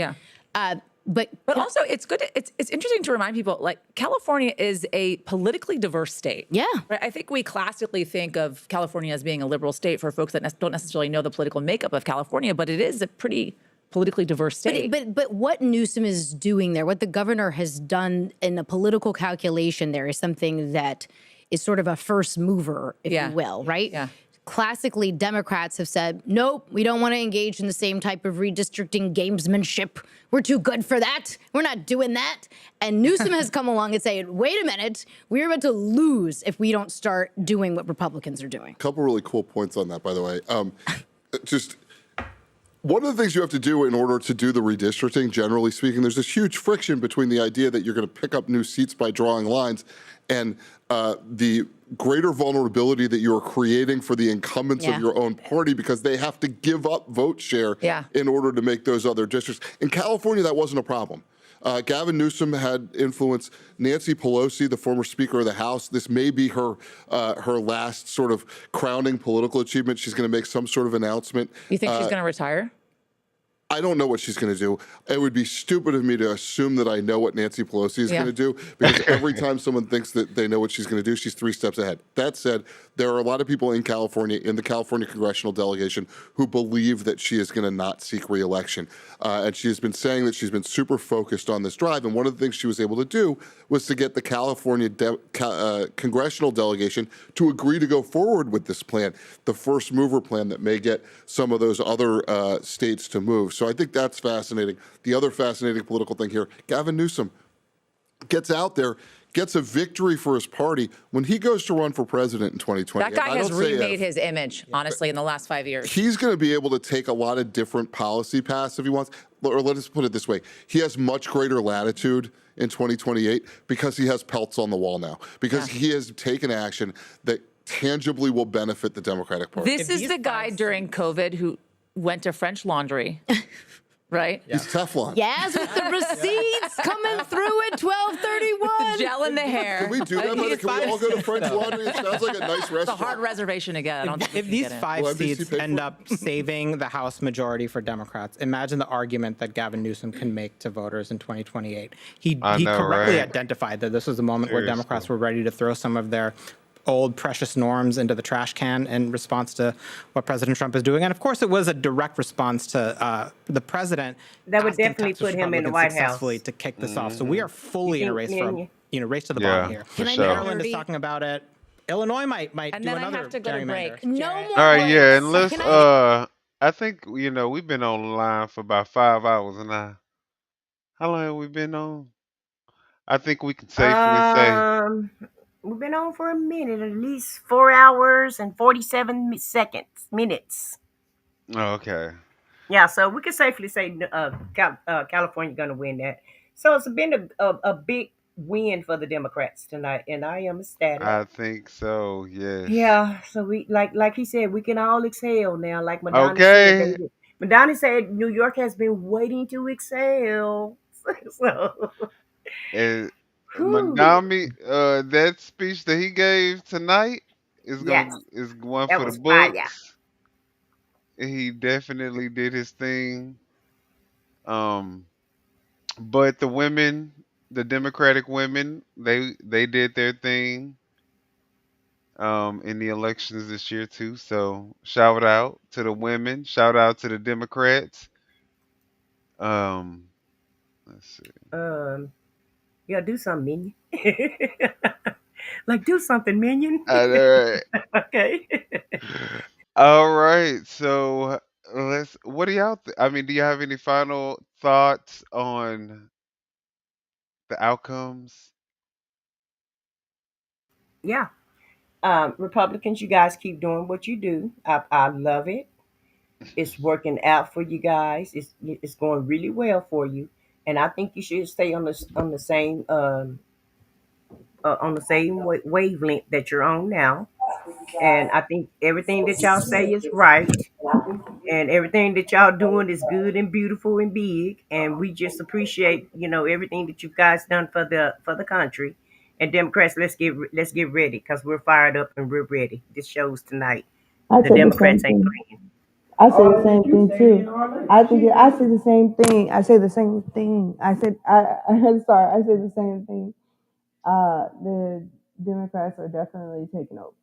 But also, it's good. It's interesting to remind people, like, California is a politically diverse state. Yeah. Right? I think we classically think of California as being a liberal state for folks that don't necessarily know the political makeup of California, but it is a pretty politically diverse state. But what Newsom is doing there, what the governor has done in the political calculation there, is something that is sort of a first mover, if you will, right? Yeah. Classically, Democrats have said, nope, we don't want to engage in the same type of redistricting gamesmanship. We're too good for that. We're not doing that. And Newsom has come along and said, wait a minute, we're about to lose if we don't start doing what Republicans are doing. A couple really cool points on that, by the way. Just one of the things you have to do in order to do the redistricting, generally speaking, there's this huge friction between the idea that you're going to pick up new seats by drawing lines and the greater vulnerability that you're creating for the incumbents of your own party, because they have to give up vote share in order to make those other districts. In California, that wasn't a problem. Gavin Newsom had influenced Nancy Pelosi, the former Speaker of the House. This may be her last sort of crowning political achievement. She's going to make some sort of announcement. You think she's going to retire? I don't know what she's going to do. It would be stupid of me to assume that I know what Nancy Pelosi is going to do, because every time someone thinks that they know what she's going to do, she's 3 steps ahead. That said, there are a lot of people in California, in the California congressional delegation, who believe that she is going to not seek re-election. And she has been saying that she's been super focused on this drive. And one of the things she was able to do was to get the California congressional delegation to agree to go forward with this plan, the first mover plan that may get some of those other states to move. So I think that's fascinating. The other fascinating political thing here, Gavin Newsom gets out there, gets a victory for his party. When he goes to run for president in 2020, that guy has remade his image, honestly, in the last 5 years. He's going to be able to take a lot of different policy paths if he wants. or let us put it this way, he has much greater latitude in 2028 because he has pelts on the wall now, because he has taken action that tangibly will benefit the Democratic Party. This is the guy during COVID who went to French Laundry, right? He's Teflon. Yes, with the receipts coming through at 12:31. The gel in the hair. Can we do that? Can we all go to French Laundry? It sounds like a nice restaurant. It's a hard reservation to get. I don't think If these 5 seats end up saving the House majority for Democrats, imagine the argument that Gavin Newsom can make to voters in 2028. He correctly identified that this was a moment where Democrats were ready to throw some of their old precious norms into the trash can in response to what President Trump is doing. And of course, it was a direct response to the president. That would definitely put him in the White House. Successfully to kick this off. So we are fully in a race for race to the bottom here. Maryland is talking about it. Illinois might and do then another I have to go to break. No more. All right, yeah, and let's I think we've been on the line for about 5 hours now. How long have we been on? I think we can safely say we've been on for a minute, at least 4 hours and 47 minutes. Oh, okay. Yeah, so we can safely say California's going to win that. So it's been a big win for the Democrats tonight, and I am ecstatic. I think so, yes. Yeah, so we like he said, we can all exhale now, like Madonna said. Madonna said New York has been waiting to exhale. So, And Manami, that speech that he gave tonight is one for the books. Fire. He definitely did his thing. But the women, the Democratic women, they did their thing in the elections this year too. So shout out to the women, shout out to the Democrats. Let's see. Yeah, do something, Minion. Like, do something, Minion. All right. Okay. All right. So what do y'all do you have any final thoughts on the outcomes? Yeah. Republicans, you guys keep doing what you do. I love it. It's working out for you guys. It's going really well for you, and I think you should stay on the same wavelength that you're on now. And I think everything that y'all say is right, and everything that y'all doing is good and beautiful and big. And we just appreciate everything that you guys done for the country. And Democrats, let's get ready, because we're fired up and we're ready. This shows tonight. The Democrats ain't playing. I say the same thing too. I say the same thing. I say the same thing. I'm sorry. I say the same thing. The Democrats are definitely taking over.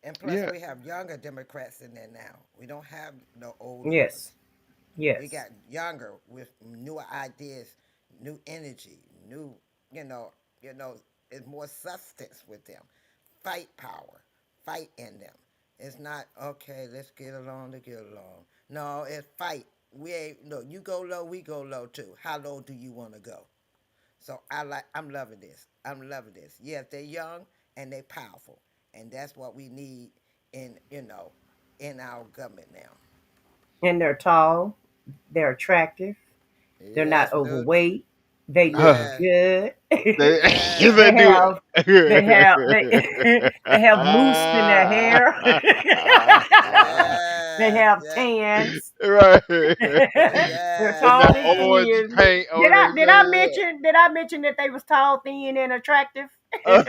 And plus, we have younger Democrats in there now. We don't have no old ones. Yes. We got younger with newer ideas, new energy, new, it's more substance with them. Fight power, fight in them. It's not, okay, let's get along to get along. No, it's fight. You go low, we go low too. How low do you want to go? So I'm loving this. Yes, they're young and they're powerful. And that's what we need in our government now. And they're tall, they're attractive, they're not overweight, they look good. They have mousse in their hair. They have tans. Right. They're tall and thin. Paint Did I mention that they was tall, thin, and attractive? They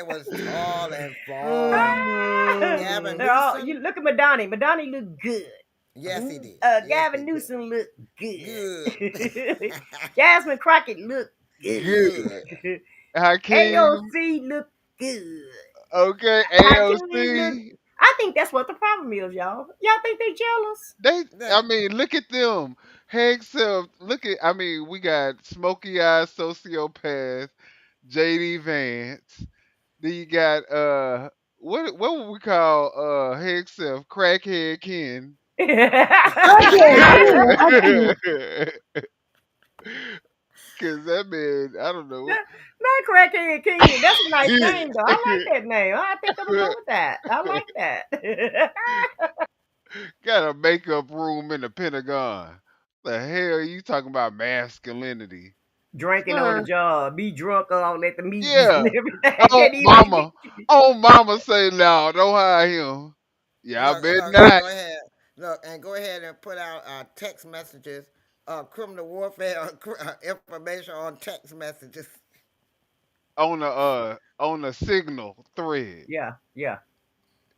was tall and fine. Gavin Newsom. You look at Madonna. Madonna looked good. Yes, he did. Gavin Newsom looked good. Jasmine Crockett looked good. AOC looked good. Okay, AOC. I think that's what the problem is, y'all. Y'all think they jealous? Look at them. Heck self. We got smoky eyes sociopath, JD Vance. Then you got what would we call head self? Crackhead Ken. Cause that man, I don't know. Not Crackhead King. That's a nice name, though. I like that name. I think I'm gonna go with that. I like that. Got a makeup room in the Pentagon. The hell you talking about masculinity? Drinking on the Sir. job, be drunk all at the meetings and Yeah. everything. Oh Can't even. mama. Oh mama say no, don't hire him. Yeah, I bet And not. go ahead. Look, and go ahead and put out text messages, criminal warfare information on text messages. On a signal thread. Yeah, yeah,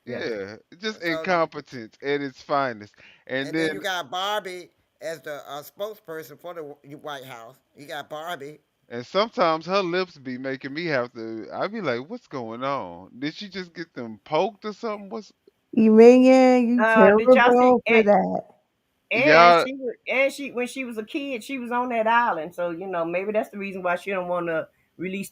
yeah. Yeah. Just So, incompetence at its finest. And and then you then got Barbie as the spokesperson for the White House. You got Barbie. and sometimes her lips be making me have to I be like, what's going on? Did she just get them poked or something? What's Minion, you Did y'all see? terrible for that. And y'all she when she was a kid, she was on that island. So maybe that's the reason why she don't want to release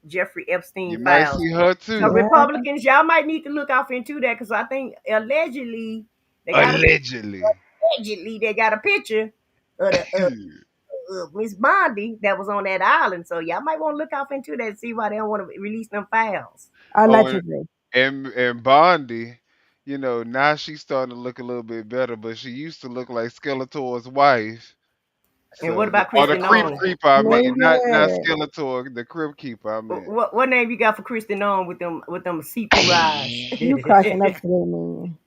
Jeffrey Epstein you might files. see her So too. Yeah. Republicans, y'all might need to look out into that because I think allegedly they got a picture. Allegedly. Allegedly they got a picture of the Miss Bondi that was on that island. So y'all might want to look out into that and see why they don't want to release them files. Oh, and Allegedly. and Bondi, now she's starting to look a little bit better, but she used to look like Skeletor's wife. And what So, about or the Kristen creep Ong? keeper, I mean, not Minion. Skeletor, the crib keeper, I mean. What name you got for Kristen Ong with them see through eyes? You cracking up today, Minion.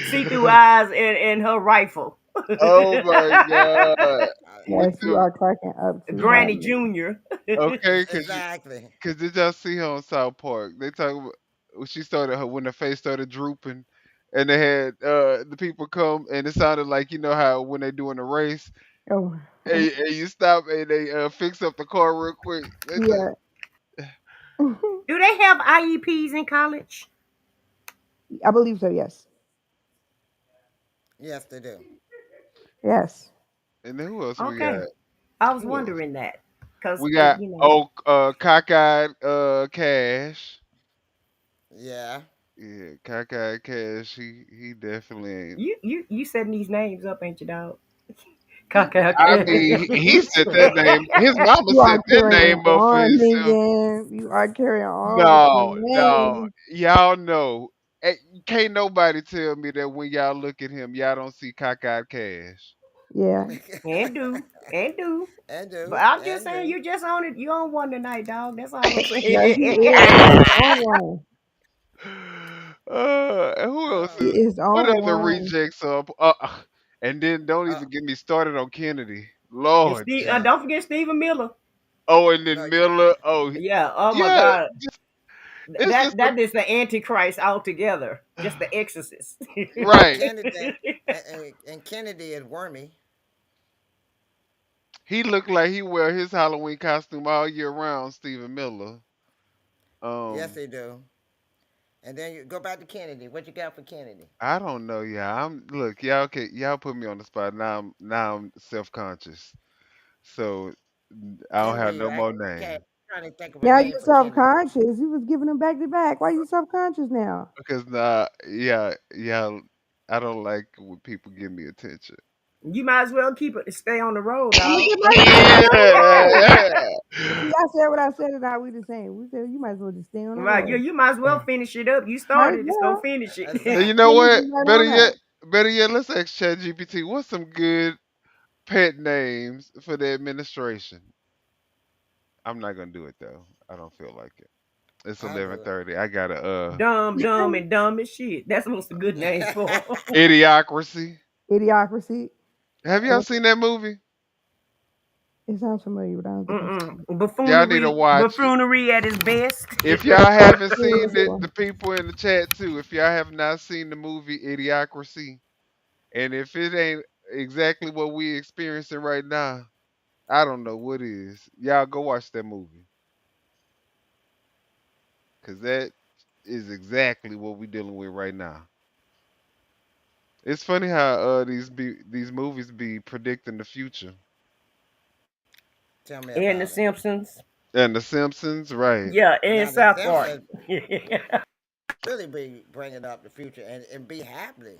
See through eyes and her rifle. Oh my God. With Yes, you the are cracking up too hard, Granny Minion. Jr. okay, Exactly. cause did y'all see her on South Park? They talk about when she started her when her face started drooping, and they had the people come, and it sounded like how when they doing a race, Oh, and you stop and they fix up the car real quick. They say, yeah. Do they have IEPs in college? I believe so, yes. Yes, they do. Yes. and then who else we Okay. got? I was Who else? wondering that. Because, We got cockeyed Cash. Yeah. Yeah, cockeyed Cash. He definitely ain't. you setting these names up, ain't you, dog? I mean, he set that name. His mama You are set that carrying name up for on, himself. Minion. You are carrying on with No, your no, name. y'all know. Can't nobody tell me that when y'all look at him, y'all don't see cockeyed Cash. Yeah. and do. And do. And But do. I'm just And saying, do. you just on it. You on one tonight, dog. That's all I'm Yes, saying. he is. He is on one. And who else He is? Oh. is What on other one. rejects up? And then don't Uh, even get me started on Kennedy. And Lord yeah. Jesus. don't forget Stephen Miller. Oh, and No, then Miller. Oh, Yeah. Oh my yeah. God. It's That just that is the Antichrist altogether. Just the exorcist. and right. Kennedy and Kennedy is wormy. He looked like he wear his Halloween costume all year round. Stephen Miller. Yes, Um, they do. And then you go back to Kennedy. What you got for Kennedy? I don't know, y'all. Look, y'all put me on the spot. Now I'm self conscious. So I don't have Kennedy, no right? more Okay. name. I'm trying to think of a Now name you for self Kennedy. conscious. You was giving them back to back. Why you self conscious now? Because yeah, I don't like when people give me attention. You might as well keep it. Stay on the road, dog. You might as well stay on the road. See, I said what I said, and now we the same. We said you might as well just stay on the Right. road. You might as well finish it up. You Might as started it, so well. finish it. And you know Exactly. Finish what? it right on up. Better yet, let's ask ChatGPT. What's some good pet names for the administration? I'm not gonna do it though. I don't feel like it. It's I'll do it. 11:30. I gotta Dumb, and dumb as shit. That's what's a good name for 'em. Idiocracy. Idiocracy. Have y'all seen that movie? It sounds familiar, but I don't think I've seen it. Y'all need to watch it. Buffoonery at its best. If y'all haven't seen Seriously. it, the people in the chat too. If y'all have not seen the movie Idiocracy, and if it ain't exactly what we experiencing right now, I don't know what is. Y'all go watch that movie, cause that is exactly what we dealing with right now. It's funny how these movies be predicting the future. Tell me And The about it. Simpsons. And The Simpsons, right? Yeah, and Now the South Park. Simpsons really be bringing up the future and be happening.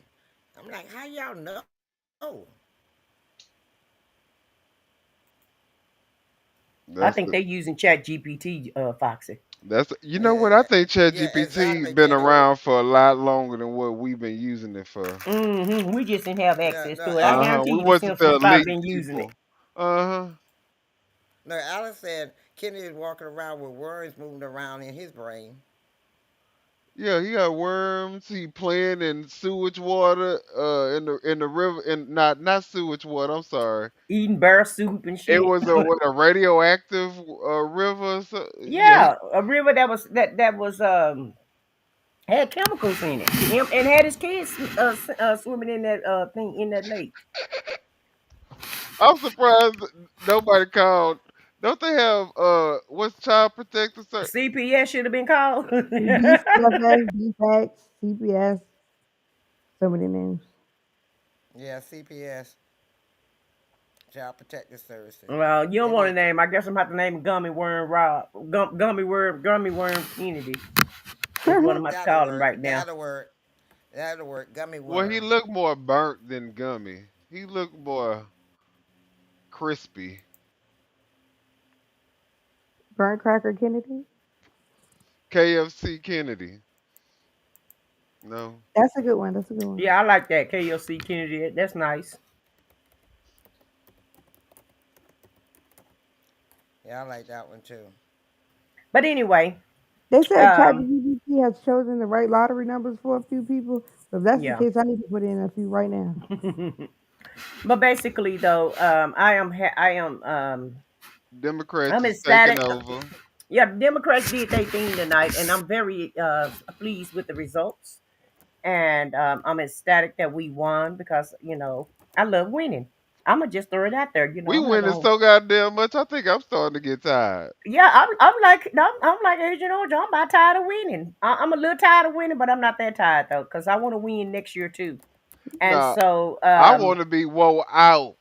I'm like, how y'all know? I That's think the they're using Chat GPT, Foxy. that's you know what I think Yeah, ChatGPT exactly, been Kenny. around for a lot longer than what we've been using it for. We just didn't have No, access no, to it. I Alice. guarantee We you the wasn't the Simpsons probably elite been using it. people. Uh-huh. No, Alice said Kenny is walking around with words moving around in his brain. Yeah, he got worms. He playing in sewage water, in the river, in not sewage water. I'm sorry. Eating bear soup and It shit. was a radioactive river. So, yeah, Yeah, a river that was had chemicals in it, and had his kids swimming in that thing in that lake. I'm surprised nobody called. Don't they have what's child protective? CPS should have been called. DCFS, DFAX, CPS, so many names. Yeah, CPS, Child Protective Services. Well, you They don't want a need to. name. I guess I'm about to name Gummy Worm Rob. Gummy Worm Kennedy is what I'm about to That'll call him work. right now. That'll work. That'll work. Gummy Well, he worm. looked more burnt than gummy. He looked more crispy. Burnt Cracker Kennedy. KFC Kennedy. No. That's a good one. That's a good one. Yeah, I like that KLC Kennedy. That's nice. Yeah, I like that one too. But anyway, They said um, ChatGPT has chosen the right lottery numbers for a few people. So if that's the yeah. case, I need to put in a few right now. But basically, though, Democrats I'm is taking ecstatic. over. Yeah, the Democrats did their thing tonight, and I'm very pleased with the results. And I'm ecstatic that we won because I love winning. I'm gonna just throw it out there. We I'm not winning gonna. so goddamn much. I think I'm starting to get tired. Yeah, I'm like Agent Orange. I'm about tired of winning. I'm a little tired of winning, but I'm not that tired though because I want to win next year too. And Nah, so, I want to be woe out.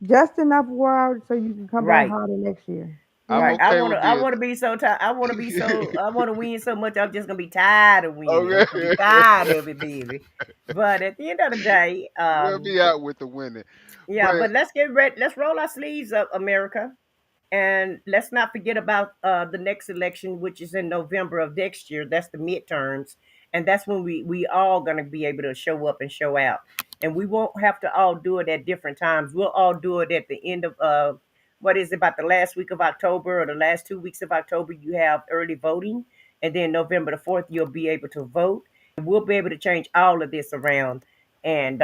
Just enough war so you can come back right. harder next year. I'm Right. okay with I being. wanna be so tired. I wanna win so much I'm just gonna be tired of winning. I'm gonna be Okay. tired of it, baby. But at the end of the day, We'll be out with the winning. yeah, But but let's get ready. Let's roll our sleeves up, America. And let's not forget about the next election, which is in November of next year. That's the midterms, and that's when we all gonna be able to show up and show out. And we won't have to all do it at different times. We'll all do it at the end of what is it, about the last week of October or the last 2 weeks of October. You have early voting, and then November the 4th you'll be able to vote. And we'll be able to change all of this around, and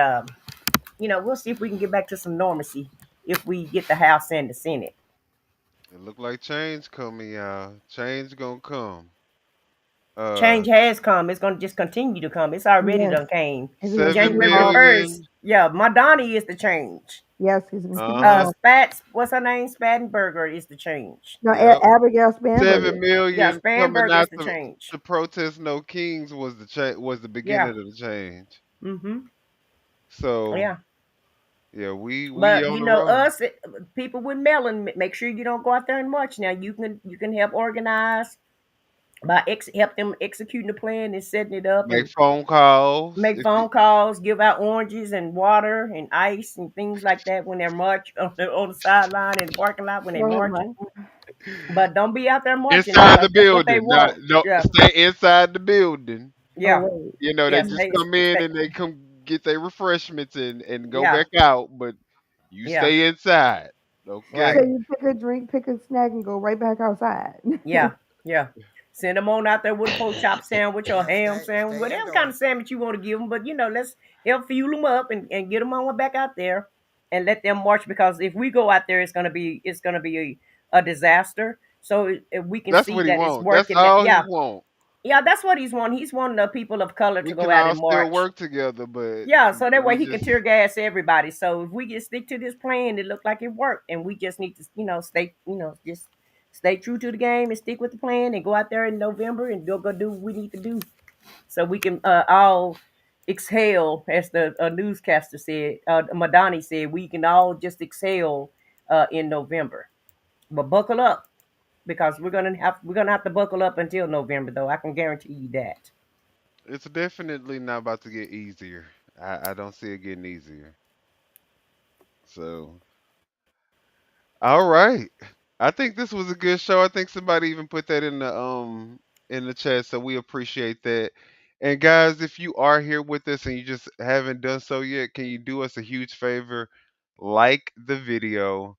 we'll see if we can get back to some normalcy if we get the House and the Senate. it look like change coming, y'all. Change gonna come. Uh, Change has come. It's gonna just continue to come. It's already Yes. done came. It's gonna seven continue January the on. first. million. Yeah, Madani is the change. Yes, he's gonna keep Uh going huh. on. Spats, what's her name? Spaddenberger is the change. No, Yep. Abigail Seven Spanberger. Yeah, million coming Spanberger is out the to change. protest no kings was was the beginning Yeah. of the change. Mm-hmm. So Yeah. yeah, we But on the road. people with melon, make sure you don't go out there and march. Now you can help organize by help them executing the plan and setting it up Make and phone calls. make phone calls, give out oranges and water and ice and things like that when they're march on the sideline in the parking lot when they're Oh my. marching. But don't be out there marching now, Inside the cause that's what they building, not want. no, Yeah, stay inside the building. Oh yeah, wait. You know, they yeah. just Stay, come in stay. and they come get their refreshments and go Yeah, back out, but you yeah. stay inside. So Right. Okay. you pick a drink, pick a snack, and go right back outside. Yeah, yeah. Send them on out there with a pork chop sandwich or Yeah, ham stay sandwich, whatever kind indoors. of sandwich you want to give them. But let's help fuel them up and get them on back out there and let them march. Because if we go out there, it's gonna be a disaster. So if we can That's see what he that it's want. That's working. all he Yeah, want. yeah. That's what he's wanting. He's wanting the people of color to We go can out all and still march. work together, but Yeah, so that way we he can just tear gas everybody. So if we just stick to this plan, it looked like it worked, and we just need to, stay, just stay true to the game and stick with the plan and go out there in November and go do what we need to do, so we can all exhale, as the newscaster said, Madani said, we can all just exhale in November. But buckle up because we're gonna have to buckle up until November, though. I can guarantee you that. it's definitely not about to get easier. I don't see it getting easier. So all right. I think this was a good show. I think somebody even put that in the chat, so we appreciate that. And guys, if you are here with us and you just haven't done so yet, can you do us a huge favor? Like the video.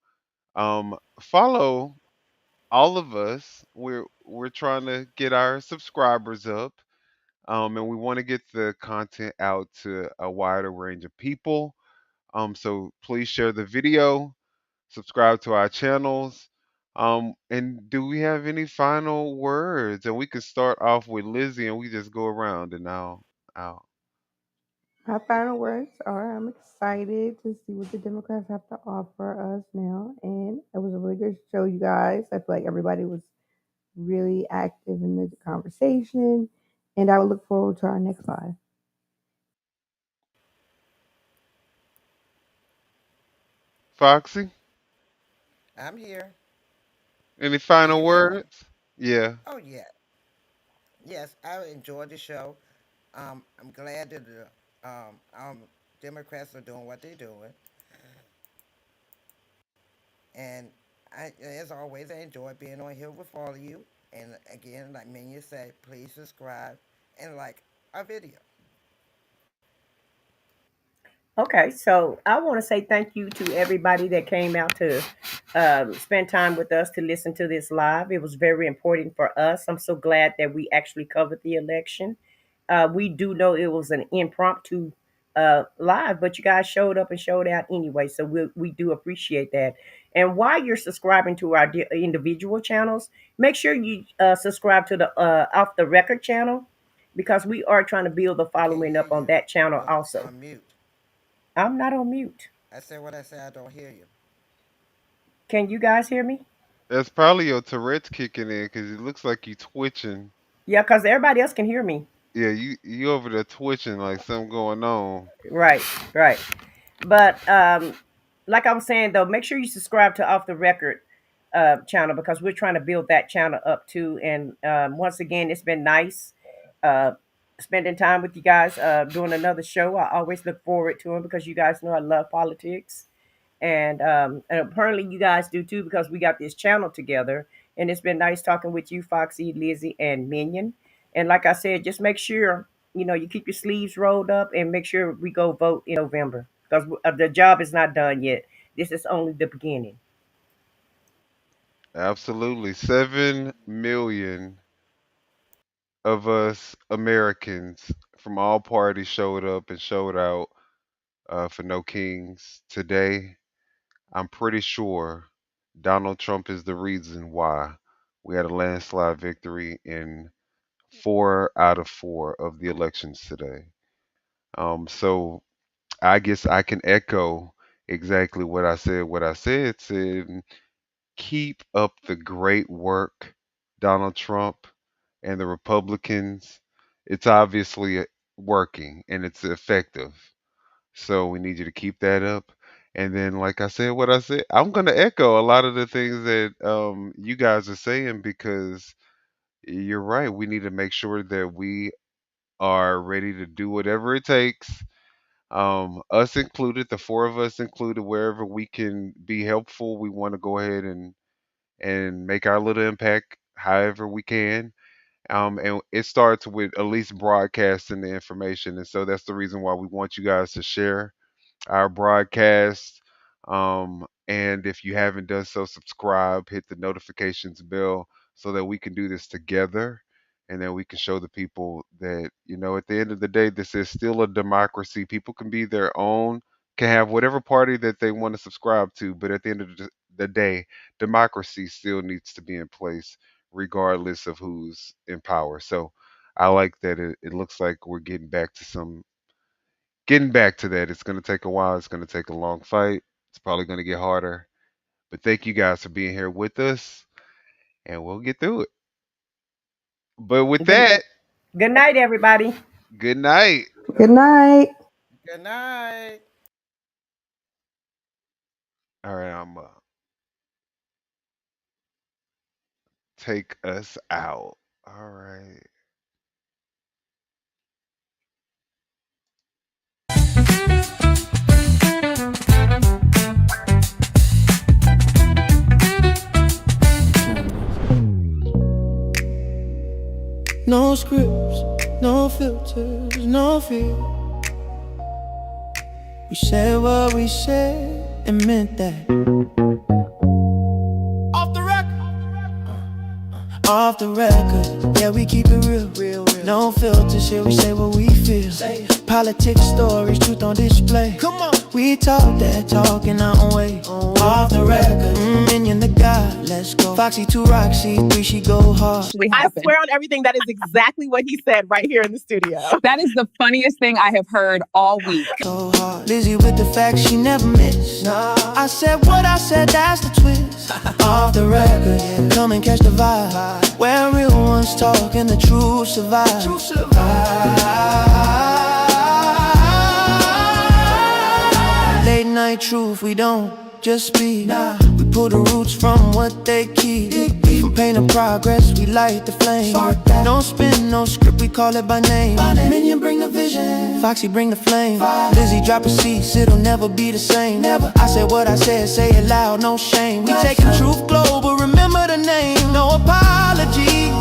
Follow all of us. We're trying to get our subscribers up. And we want to get the content out to a wider range of people. So please share the video, subscribe to our channels. And do we have any final words? And we can start off with Lizzie, and we just go around, and I'll. My final words are I'm excited to see what the Democrats have to offer us now. And it was a really good show, you guys. I feel like everybody was really active in the conversation. And I will look forward to our next live. Foxy, I'm here. any Can final you hear me? words? Yeah. Oh yeah. Yes, I enjoyed the show. I'm glad that the Democrats are doing what they're doing, and as always, I enjoy being on here with all of you. And again, like Minion said, please subscribe and like our video. Okay, so I want to say thank you to everybody that came out to spend time with us to listen to this live. It was very important for us. I'm so glad that we actually covered the election. We do know it was an impromptu live, but you guys showed up and showed out anyway. So we do appreciate that. And while you're subscribing to our individual channels, make sure you subscribe to the Off the Record channel because we are trying to build the Can't following hear up on you. that channel You're also. on mute. I'm not on mute. I said what I said. I don't hear you. Can you guys hear me? That's probably your Tourette's kicking in because it looks like you twitching. Yeah, because everybody else can hear me. Yeah, you over there twitching like something going on. Right, right. But like I was saying though, make sure you subscribe to Off the Record channel because we're trying to build that channel up too. And once again, it's been nice uh, spending time with you guys doing another show. I always look forward to them because you guys know I love politics. And apparently you guys do too because we got this channel together and it's been nice talking with you, Foxy, Lizzie, and Minion. And like I said, just make sure you keep your sleeves rolled up and make sure we go vote in November because the job is not done yet. This is only the beginning. Absolutely. 7 million of us Americans from all parties showed up and showed out for No Kings today. I'm pretty sure Donald Trump is the reason why we had a landslide victory in 4 out of 4 of the elections today. So I guess I can echo exactly what I said. What I said, keep up the great work, Donald Trump and the Republicans. It's obviously working and it's effective. So we need you to keep that up. And then, like I said, what I said, I'm going to echo a lot of the things that you guys are saying because you're right. We need to make sure that we are ready to do whatever it takes, us included, the 4 of us included, wherever we can be helpful. We want to go ahead and make our little impact however we can. And it starts with at least broadcasting the information. And so that's the reason why we want you guys to share our broadcast. And if you haven't done so, subscribe, hit the notifications bell so that we can do this together and then we can show the people that, at the end of the day, this is still a democracy. People can be their own, can have whatever party that they want to subscribe to, but at the end of the day, democracy still needs to be in place regardless of who's in power. So I like that it looks like we're getting back to that. It's going to take a while. It's going to take a long fight. It's probably going to get harder. But thank you guys for being here with us, and we'll get through it. But with that, Good night, everybody. good night. Good night. Good night. All right, I'm take us out. All right. No scripts, no filters, no fear. We said what we said and meant that. Off the record. Off the record, yeah, we keep it real. No filters here, we say what we feel. Politics, stories, truth on display. Come on. We talk that talk in our own way. Off the record, Minion the God, let's go. Foxy to Roxy, 3 she go hard. I swear on everything, that is exactly what he said right here in the studio. That is the funniest thing I have heard all week. So hard. Lizzy with the facts, she never miss. Nah. I said what I said, that's the twist. Off the record, yeah. Come and catch the vibe. Where real ones talk and the truth survive. Late night truth, we don't just speak. Nah. We pull the roots from what they keep. From pain to progress, we light the flame. No spin, no script, we call it by name. Minion bring the vision, Foxy bring the flame. Lizzy drop a seat, it'll never be the same. Never. I said what I said, say it loud, no shame. We taking truth global, remember the name. No apologies,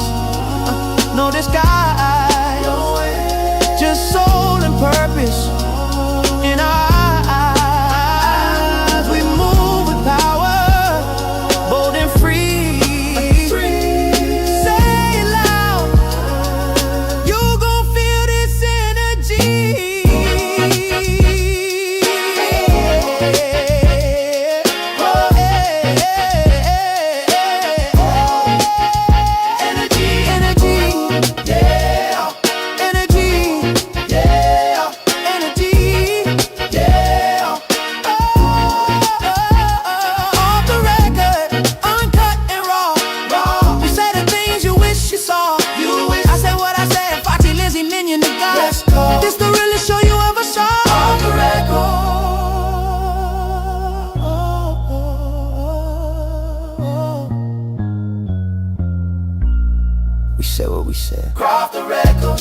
no disguise. Just soul and purpose in our eyes. We move with power, bold and free. Say it loud, you gon' feel this energy. Energy, energy, yeah. Energy, yeah. Energy, yeah. Off the record, uncut and raw. We say the things you wish you saw. I said what I said, Foxy, Lizzy, Minion, the guys. This the realest show you ever saw. Off the record. We said what we said. Off the record.